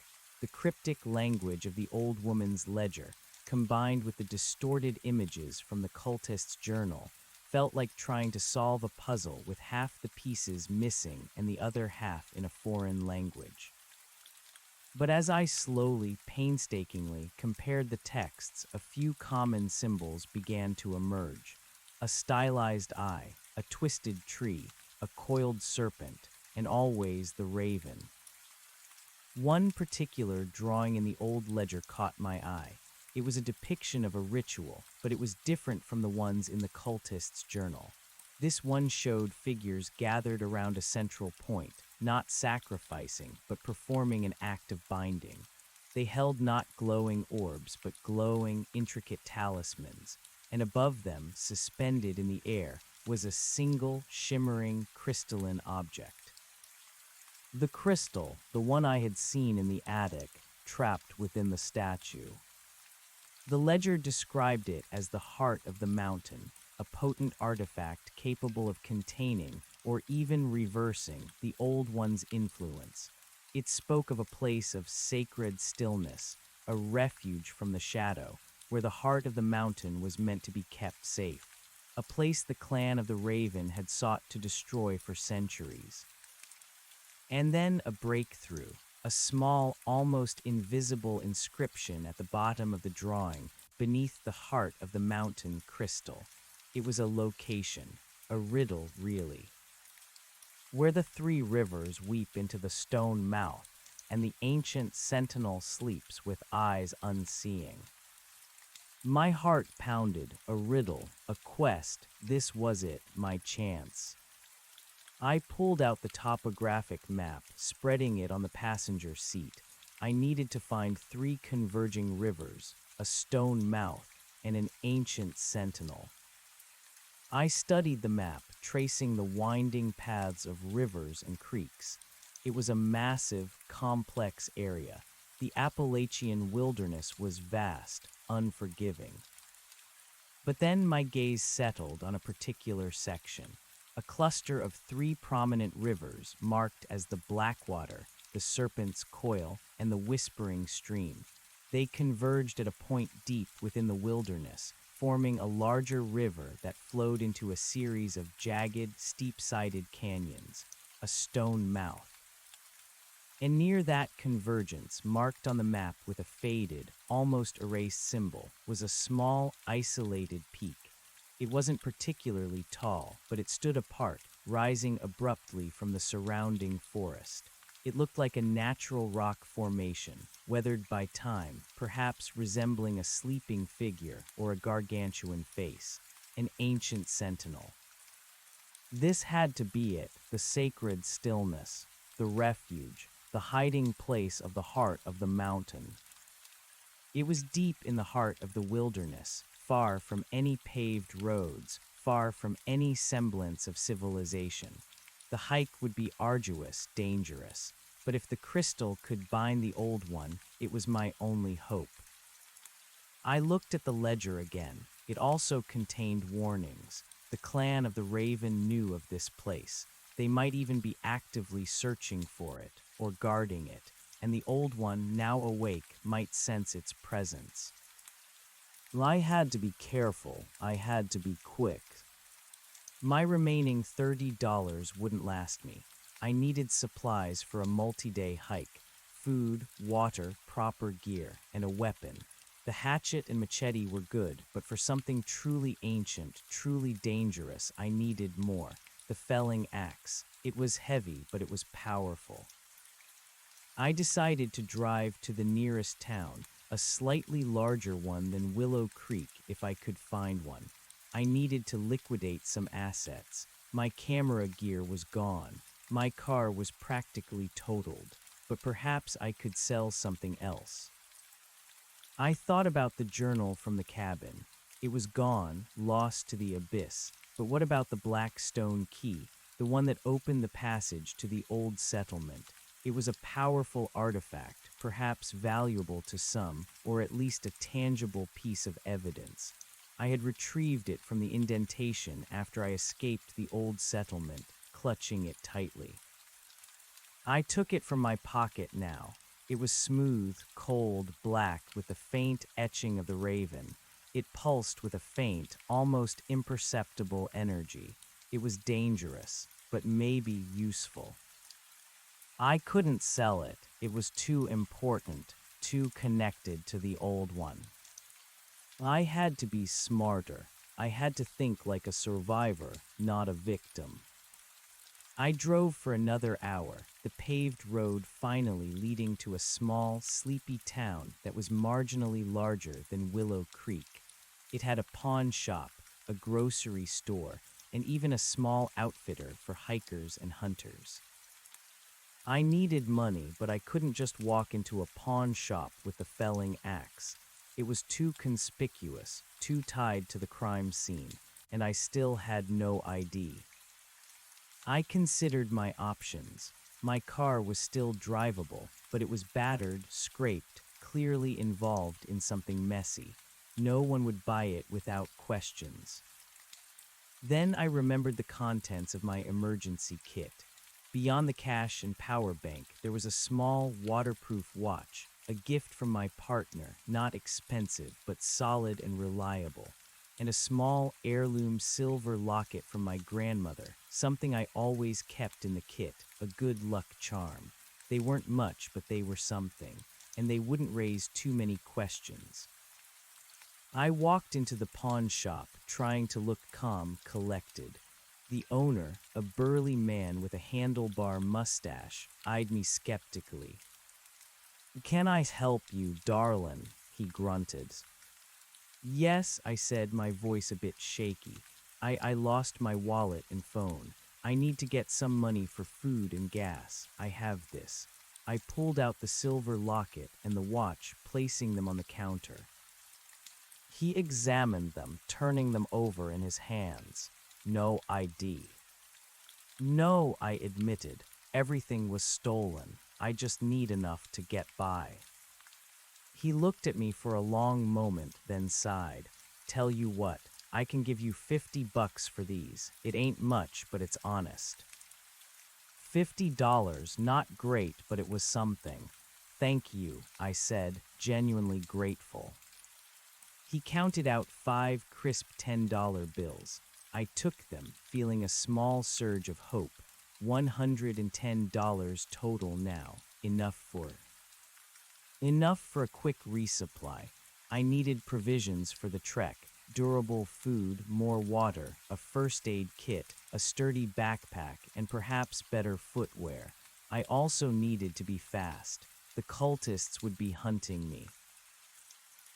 The cryptic language of the old woman's ledger, combined with the distorted images from the cultist's journal, felt like trying to solve a puzzle with half the pieces missing and the other half in a foreign language. But as I slowly, painstakingly compared the texts, a few common symbols began to emerge. A stylized eye, a twisted tree, a coiled serpent, and always the raven. One particular drawing in the old ledger caught my eye. It was a depiction of a ritual, but it was different from the ones in the cultist's journal. This one showed figures gathered around a central point, not sacrificing, but performing an act of binding. They held not glowing orbs, but glowing, intricate talismans, and above them, suspended in the air, was a single, shimmering, crystalline object. The crystal, the one I had seen in the attic, trapped within the statue. The ledger described it as the heart of the mountain, a potent artifact capable of containing or even reversing the old one's influence. It spoke of a place of sacred stillness, a refuge from the shadow, where the heart of the mountain was meant to be kept safe, a place the clan of the Raven had sought to destroy for centuries. And then a breakthrough, a small, almost invisible inscription at the bottom of the drawing, beneath the heart of the mountain crystal. It was a location, a riddle really. Where the three rivers weep into the stone mouth, and the ancient sentinel sleeps with eyes unseeing. My heart pounded, a riddle, a quest, this was it, my chance. I pulled out the topographic map, spreading it on the passenger seat. I needed to find three converging rivers, a stone mouth, and an ancient sentinel. I studied the map, tracing the winding paths of rivers and creeks. It was a massive, complex area. The Appalachian wilderness was vast, unforgiving. But then my gaze settled on a particular section. A cluster of three prominent rivers marked as the Blackwater, the Serpent's Coil, and the Whispering Stream. They converged at a point deep within the wilderness, forming a larger river that flowed into a series of jagged, steep-sided canyons, a stone mouth. And near that convergence, marked on the map with a faded, almost erased symbol, was a small, isolated peak. It wasn't particularly tall, but it stood apart, rising abruptly from the surrounding forest. It looked like a natural rock formation, weathered by time, perhaps resembling a sleeping figure or a gargantuan face, an ancient sentinel. This had to be it, the sacred stillness, the refuge, the hiding place of the heart of the mountain. It was deep in the heart of the wilderness, far from any paved roads, far from any semblance of civilization. The hike would be arduous, dangerous, but if the crystal could bind the old one, it was my only hope. I looked at the ledger again. It also contained warnings. The clan of the Raven knew of this place. They might even be actively searching for it, or guarding it, and the old one, now awake, might sense its presence. I had to be careful. I had to be quick. My remaining $30 wouldn't last me. I needed supplies for a multi-day hike, food, water, proper gear, and a weapon. The hatchet and machete were good, but for something truly ancient, truly dangerous, I needed more. The felling axe. It was heavy, but it was powerful. I decided to drive to the nearest town, a slightly larger one than Willow Creek if I could find one. I needed to liquidate some assets. My camera gear was gone. My car was practically totaled, but perhaps I could sell something else. I thought about the journal from the cabin. It was gone, lost to the abyss, but what about the black stone key, the one that opened the passage to the old settlement? It was a powerful artifact, perhaps valuable to some, or at least a tangible piece of evidence. I had retrieved it from the indentation after I escaped the old settlement, clutching it tightly. I took it from my pocket now. It was smooth, cold, black, with the faint etching of the raven. It pulsed with a faint, almost imperceptible energy. It was dangerous, but maybe useful. I couldn't sell it. It was too important, too connected to the old one. I had to be smarter. I had to think like a survivor, not a victim. I drove for another hour, the paved road finally leading to a small, sleepy town that was marginally larger than Willow Creek. It had a pawn shop, a grocery store, and even a small outfitter for hikers and hunters. I needed money, but I couldn't just walk into a pawn shop with a felling axe. It was too conspicuous, too tied to the crime scene, and I still had no ID. I considered my options. My car was still drivable, but it was battered, scraped, clearly involved in something messy. No one would buy it without questions. Then I remembered the contents of my emergency kit. Beyond the cash and power bank, there was a small, waterproof watch, a gift from my partner, not expensive, but solid and reliable, and a small heirloom silver locket from my grandmother, something I always kept in the kit, a good luck charm. They weren't much, but they were something, and they wouldn't raise too many questions. I walked into the pawn shop, trying to look calm, collected. The owner, a burly man with a handlebar mustache, eyed me skeptically. "Can I help you, darlin'?" he grunted. "Yes," I said, my voice a bit shaky. I lost my wallet and phone. I need to get some money for food and gas. I have this." I pulled out the silver locket and the watch, placing them on the counter. He examined them, turning them over in his hands. "No ID." "No," I admitted. "Everything was stolen. I just need enough to get by." He looked at me for a long moment, then sighed. "Tell you what, I can give you $50 for these. It ain't much, but it's honest." $50, not great, but it was something. "Thank you," I said, genuinely grateful. He counted out 5 crisp $10 bills. I took them, feeling a small surge of hope. $110 total now. Enough for a quick resupply. I needed provisions for the trek, durable food, more water, a first aid kit, a sturdy backpack, and perhaps better footwear. I also needed to be fast. The cultists would be hunting me.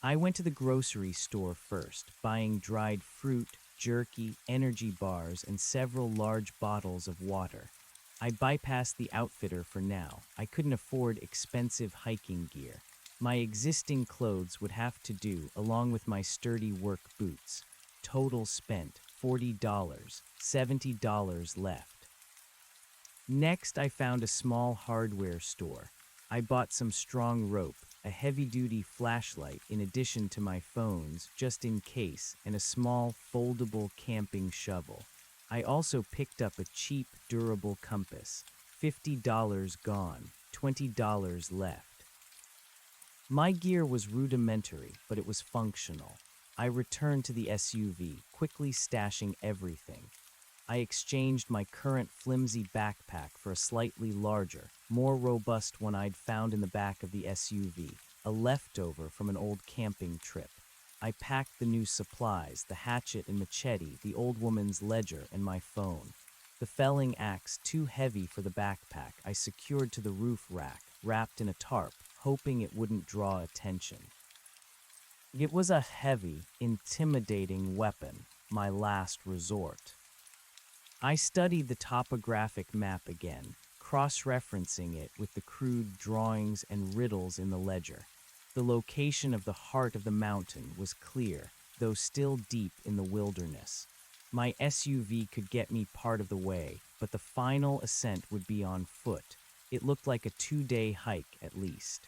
I went to the grocery store first, buying dried fruit, jerky, energy bars, and several large bottles of water. I bypassed the outfitter for now. I couldn't afford expensive hiking gear. My existing clothes would have to do, along with my sturdy work boots. Total spent, $40, $70 left. Next, I found a small hardware store. I bought some strong rope, a heavy-duty flashlight in addition to my phones, just in case, and a small, foldable camping shovel. I also picked up a cheap, durable compass. $50 gone, $20 left. My gear was rudimentary, but it was functional. I returned to the SUV, quickly stashing everything. I exchanged my current flimsy backpack for a slightly larger, more robust one I'd found in the back of the SUV, a leftover from an old camping trip. I packed the new supplies, the hatchet and machete, the old woman's ledger, and my phone. The felling axe, too heavy for the backpack, I secured to the roof rack, wrapped in a tarp, hoping it wouldn't draw attention. It was a heavy, intimidating weapon, my last resort. I studied the topographic map again, cross-referencing it with the crude drawings and riddles in the ledger. The location of the heart of the mountain was clear, though still deep in the wilderness. My SUV could get me part of the way, but the final ascent would be on foot. It looked like a 2-day hike at least.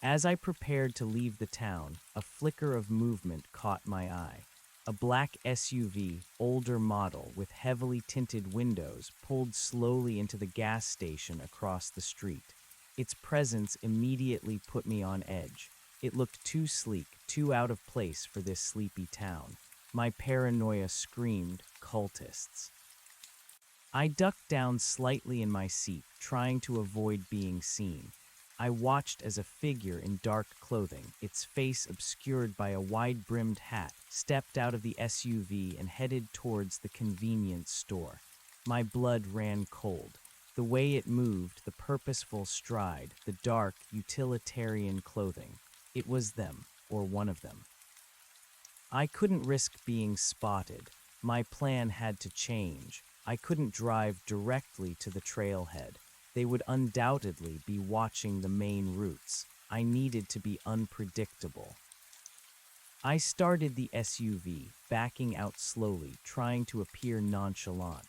As I prepared to leave the town, a flicker of movement caught my eye. A black SUV, older model with heavily tinted windows, pulled slowly into the gas station across the street. Its presence immediately put me on edge. It looked too sleek, too out of place for this sleepy town. My paranoia screamed, cultists. I ducked down slightly in my seat, trying to avoid being seen. I watched as a figure in dark clothing, its face obscured by a wide-brimmed hat, stepped out of the SUV and headed towards the convenience store. My blood ran cold. The way it moved, the purposeful stride, the dark, utilitarian clothing. It was them, or one of them. I couldn't risk being spotted. My plan had to change. I couldn't drive directly to the trailhead. They would undoubtedly be watching the main routes. I needed to be unpredictable. I started the SUV, backing out slowly, trying to appear nonchalant.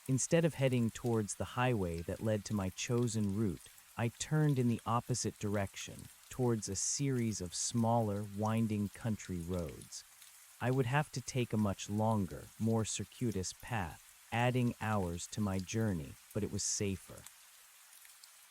Instead of heading towards the highway that led to my chosen route, I turned in the opposite direction, towards a series of smaller, winding country roads. I would have to take a much longer, more circuitous path, adding hours to my journey, but it was safer.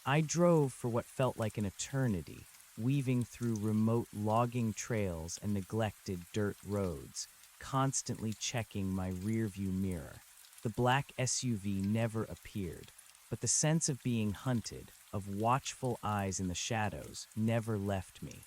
I drove for what felt like an eternity, weaving through remote logging trails and neglected dirt roads, constantly checking my rearview mirror. The black SUV never appeared, but the sense of being hunted, of watchful eyes in the shadows, never left me.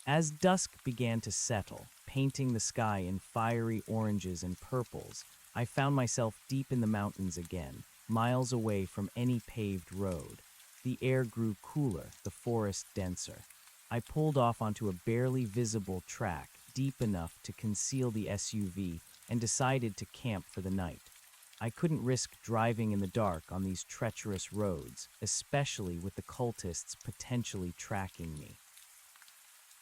As dusk began to settle, painting the sky in fiery oranges and purples, I found myself deep in the mountains again, miles away from any paved road. The air grew cooler, the forest denser. I pulled off onto a barely visible track, deep enough to conceal the SUV, and decided to camp for the night. I couldn't risk driving in the dark on these treacherous roads, especially with the cultists potentially tracking me.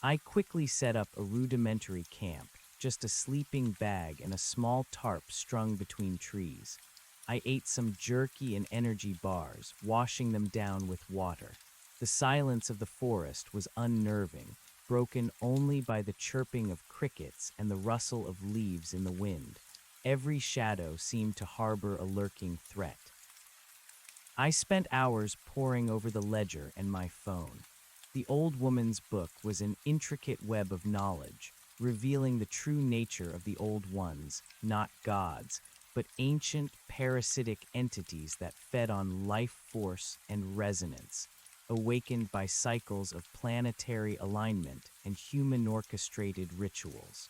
I quickly set up a rudimentary camp, just a sleeping bag and a small tarp strung between trees. I ate some jerky and energy bars, washing them down with water. The silence of the forest was unnerving, broken only by the chirping of crickets and the rustle of leaves in the wind. Every shadow seemed to harbor a lurking threat. I spent hours poring over the ledger and my phone. The old woman's book was an intricate web of knowledge, revealing the true nature of the old ones, not gods, but ancient parasitic entities that fed on life force and resonance, awakened by cycles of planetary alignment and human-orchestrated rituals.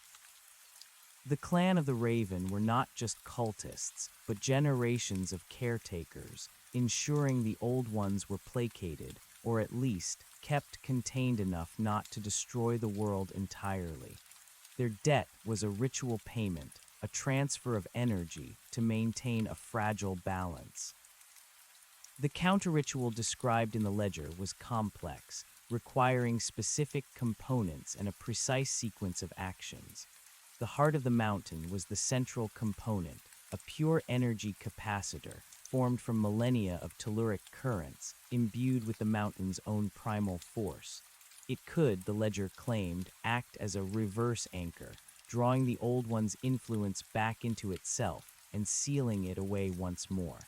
The clan of the Raven were not just cultists, but generations of caretakers, ensuring the old ones were placated, or at least kept contained enough not to destroy the world entirely. Their debt was a ritual payment, a transfer of energy to maintain a fragile balance. The counter-ritual described in the ledger was complex, requiring specific components and a precise sequence of actions. The heart of the mountain was the central component, a pure energy capacitor, formed from millennia of telluric currents, imbued with the mountain's own primal force. It could, the ledger claimed, act as a reverse anchor, drawing the old one's influence back into itself and sealing it away once more.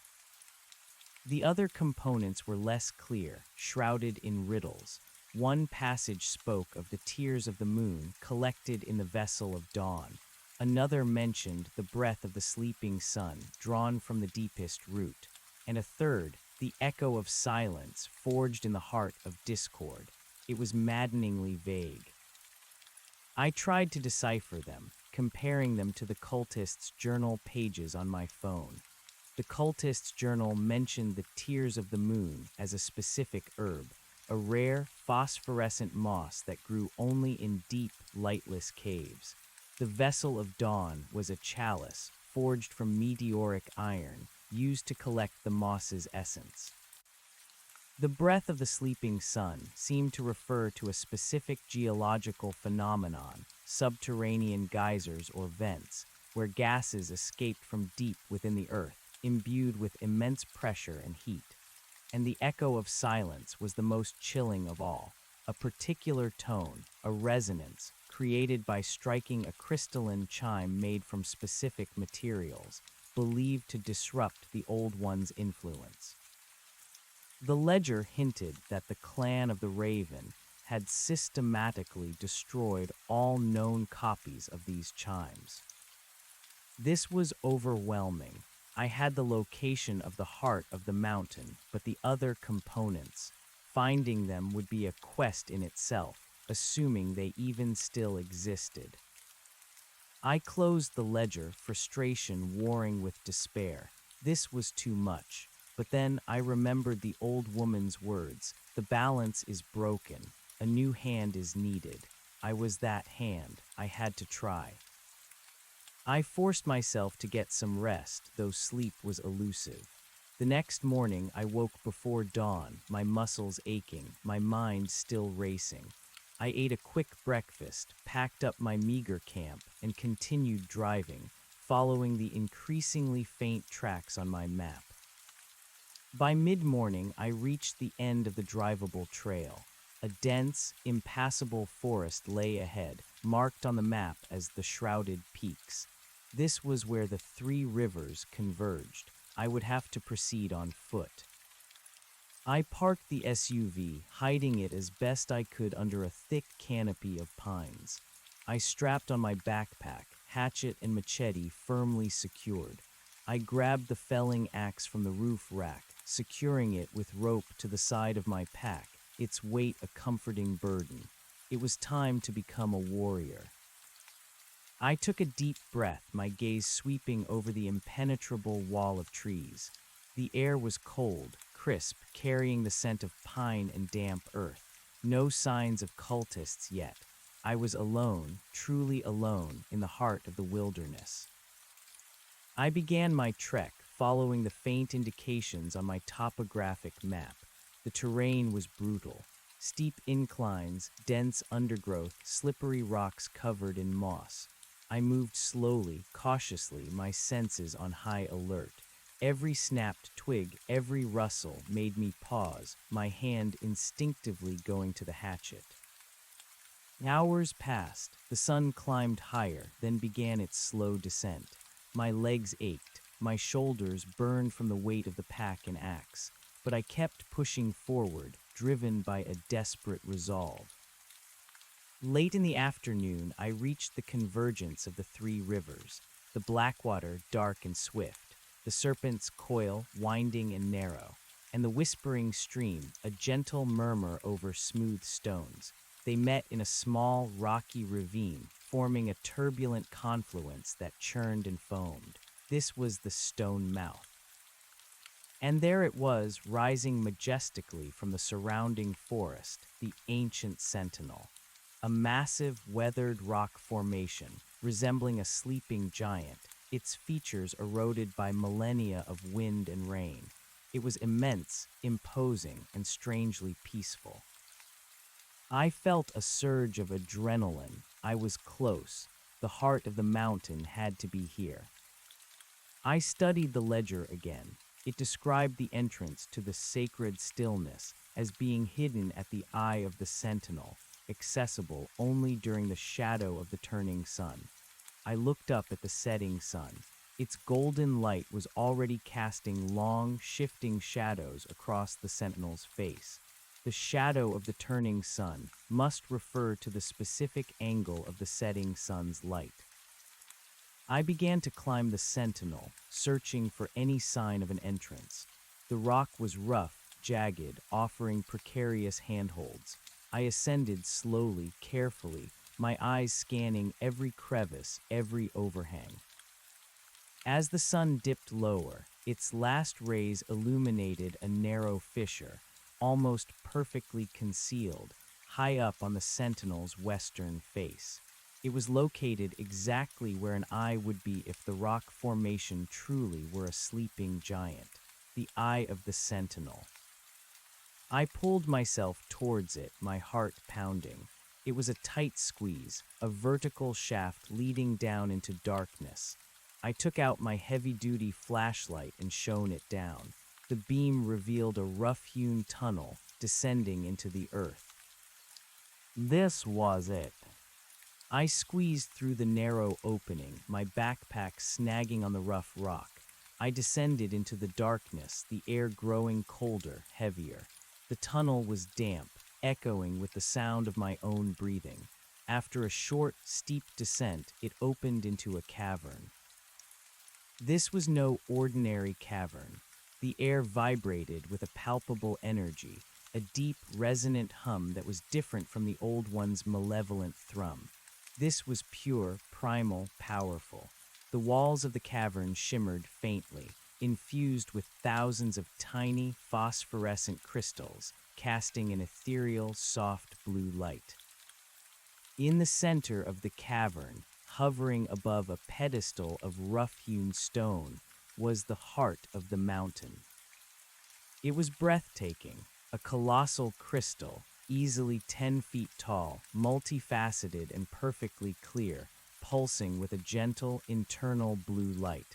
The other components were less clear, shrouded in riddles. One passage spoke of the tears of the moon collected in the vessel of dawn. Another mentioned the breath of the sleeping sun, drawn from the deepest root. And a third, the echo of silence, forged in the heart of discord. It was maddeningly vague. I tried to decipher them, comparing them to the cultist's journal pages on my phone. The cultist's journal mentioned the tears of the moon as a specific herb, a rare, phosphorescent moss that grew only in deep, lightless caves. The vessel of dawn was a chalice, forged from meteoric iron, used to collect the moss's essence. The breath of the sleeping sun seemed to refer to a specific geological phenomenon, subterranean geysers or vents, where gases escaped from deep within the earth, imbued with immense pressure and heat. And the echo of silence was the most chilling of all, a particular tone, a resonance, created by striking a crystalline chime made from specific materials, believed to disrupt the old one's influence. The ledger hinted that the clan of the Raven had systematically destroyed all known copies of these chimes. This was overwhelming. I had the location of the heart of the mountain, but the other components, finding them would be a quest in itself, assuming they even still existed. I closed the ledger, frustration warring with despair. This was too much. But then I remembered the old woman's words. The balance is broken. A new hand is needed. I was that hand. I had to try. I forced myself to get some rest, though sleep was elusive. The next morning I woke before dawn, my muscles aching, my mind still racing. I ate a quick breakfast, packed up my meager camp, and continued driving, following the increasingly faint tracks on my map. By mid-morning, I reached the end of the drivable trail. A dense, impassable forest lay ahead, marked on the map as the Shrouded Peaks. This was where the three rivers converged. I would have to proceed on foot. I parked the SUV, hiding it as best I could under a thick canopy of pines. I strapped on my backpack, hatchet and machete firmly secured. I grabbed the felling axe from the roof rack, securing it with rope to the side of my pack, its weight a comforting burden. It was time to become a warrior. I took a deep breath, my gaze sweeping over the impenetrable wall of trees. The air was cold, crisp, carrying the scent of pine and damp earth. No signs of cultists yet. I was alone, truly alone, in the heart of the wilderness. I began my trek, following the faint indications on my topographic map. The terrain was brutal. Steep inclines, dense undergrowth, slippery rocks covered in moss. I moved slowly, cautiously, my senses on high alert. Every snapped twig, every rustle made me pause, my hand instinctively going to the hatchet. Hours passed. The sun climbed higher, then began its slow descent. My legs ached, my shoulders burned from the weight of the pack and axe, but I kept pushing forward, driven by a desperate resolve. Late in the afternoon, I reached the convergence of the three rivers, the Blackwater dark and swift, the Serpent's coil winding and narrow, and the whispering stream, a gentle murmur over smooth stones. They met in a small, rocky ravine, forming a turbulent confluence that churned and foamed. This was the Stone Mouth. And there it was, rising majestically from the surrounding forest, the ancient Sentinel. A massive, weathered rock formation, resembling a sleeping giant, its features eroded by millennia of wind and rain. It was immense, imposing, and strangely peaceful. I felt a surge of adrenaline. I was close. The heart of the mountain had to be here. I studied the ledger again. It described the entrance to the sacred stillness as being hidden at the eye of the sentinel, accessible only during the shadow of the turning sun. I looked up at the setting sun. Its golden light was already casting long, shifting shadows across the sentinel's face. The shadow of the turning sun must refer to the specific angle of the setting sun's light. I began to climb the sentinel, searching for any sign of an entrance. The rock was rough, jagged, offering precarious handholds. I ascended slowly, carefully, my eyes scanning every crevice, every overhang. As the sun dipped lower, its last rays illuminated a narrow fissure, almost perfectly concealed, high up on the sentinel's western face. It was located exactly where an eye would be if the rock formation truly were a sleeping giant, the eye of the sentinel. I pulled myself towards it, my heart pounding. It was a tight squeeze, a vertical shaft leading down into darkness. I took out my heavy-duty flashlight and shone it down. The beam revealed a rough-hewn tunnel descending into the earth. This was it. I squeezed through the narrow opening, my backpack snagging on the rough rock. I descended into the darkness, the air growing colder, heavier. The tunnel was damp, echoing with the sound of my own breathing. After a short, steep descent, it opened into a cavern. This was no ordinary cavern. The air vibrated with a palpable energy, a deep, resonant hum that was different from the old one's malevolent thrum. This was pure, primal, powerful. The walls of the cavern shimmered faintly, infused with thousands of tiny, phosphorescent crystals, casting an ethereal, soft blue light. In the center of the cavern, hovering above a pedestal of rough-hewn stone, was the heart of the mountain. It was breathtaking, a colossal crystal, easily 10 feet tall, multifaceted and perfectly clear, pulsing with a gentle, internal blue light.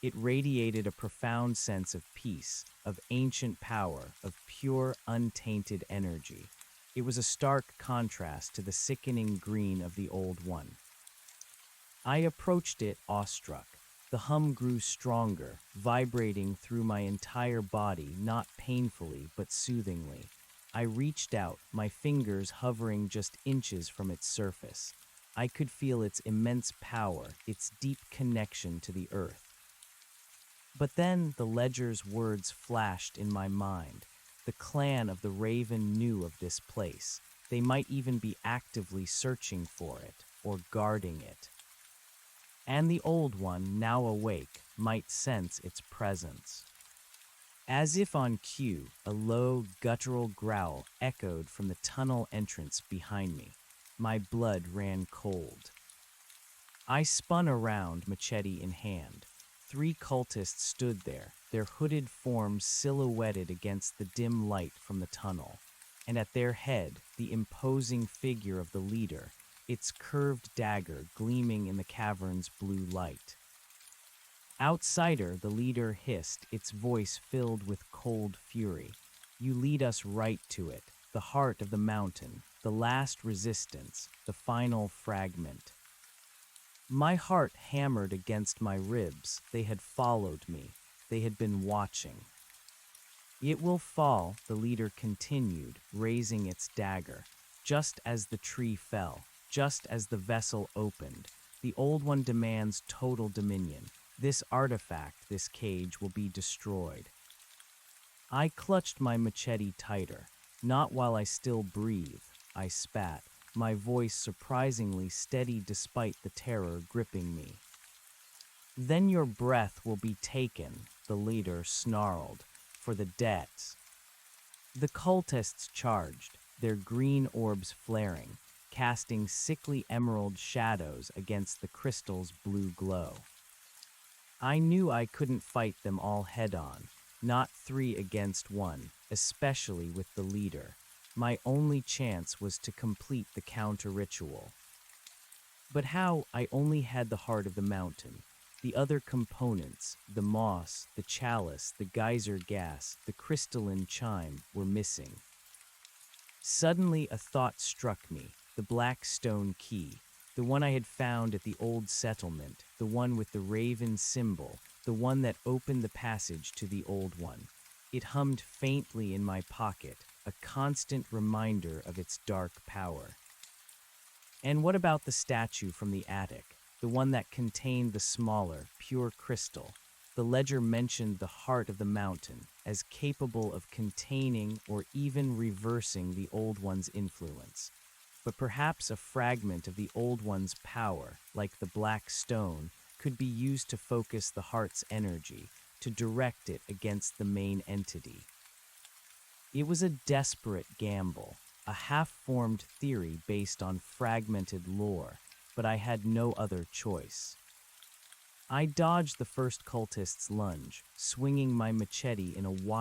It radiated a profound sense of peace, of ancient power, of pure, untainted energy. It was a stark contrast to the sickening green of the old one. I approached it awestruck. The hum grew stronger, vibrating through my entire body, not painfully but soothingly. I reached out, my fingers hovering just inches from its surface. I could feel its immense power, its deep connection to the earth. But then the ledger's words flashed in my mind. The clan of the Raven knew of this place. They might even be actively searching for it, or guarding it. And the old one, now awake, might sense its presence. As if on cue, a low, guttural growl echoed from the tunnel entrance behind me. My blood ran cold. I spun around, machete in hand. 3 cultists stood there, their hooded forms silhouetted against the dim light from the tunnel. And at their head, the imposing figure of the leader, its curved dagger gleaming in the cavern's blue light. Outsider, the leader hissed, its voice filled with cold fury. You lead us right to it, the heart of the mountain, the last resistance, the final fragment. My heart hammered against my ribs. They had followed me. They had been watching. It will fall, the leader continued, raising its dagger, just as the tree fell, just as the vessel opened. The old one demands total dominion. This artifact, this cage, will be destroyed. I clutched my machete tighter. Not while I still breathe. I spat, my voice surprisingly steady despite the terror gripping me. Then your breath will be taken, the leader snarled, for the debts. The cultists charged, their green orbs flaring, casting sickly emerald shadows against the crystal's blue glow. I knew I couldn't fight them all head-on, not 3 against 1, especially with the leader. My only chance was to complete the counter-ritual. But how? I only had the heart of the mountain. The other components, the moss, the chalice, the geyser gas, the crystalline chime, were missing. Suddenly a thought struck me, the black stone key, the one I had found at the old settlement, the one with the raven symbol, the one that opened the passage to the old one. It hummed faintly in my pocket, a constant reminder of its dark power. And what about the statue from the attic, the one that contained the smaller, pure crystal? The ledger mentioned the heart of the mountain as capable of containing or even reversing the old one's influence. But perhaps a fragment of the old one's power, like the black stone, could be used to focus the heart's energy, to direct it against the main entity. It was a desperate gamble, a half-formed theory based on fragmented lore, but I had no other choice. I dodged the first cultist's lunge, swinging my machete in a wide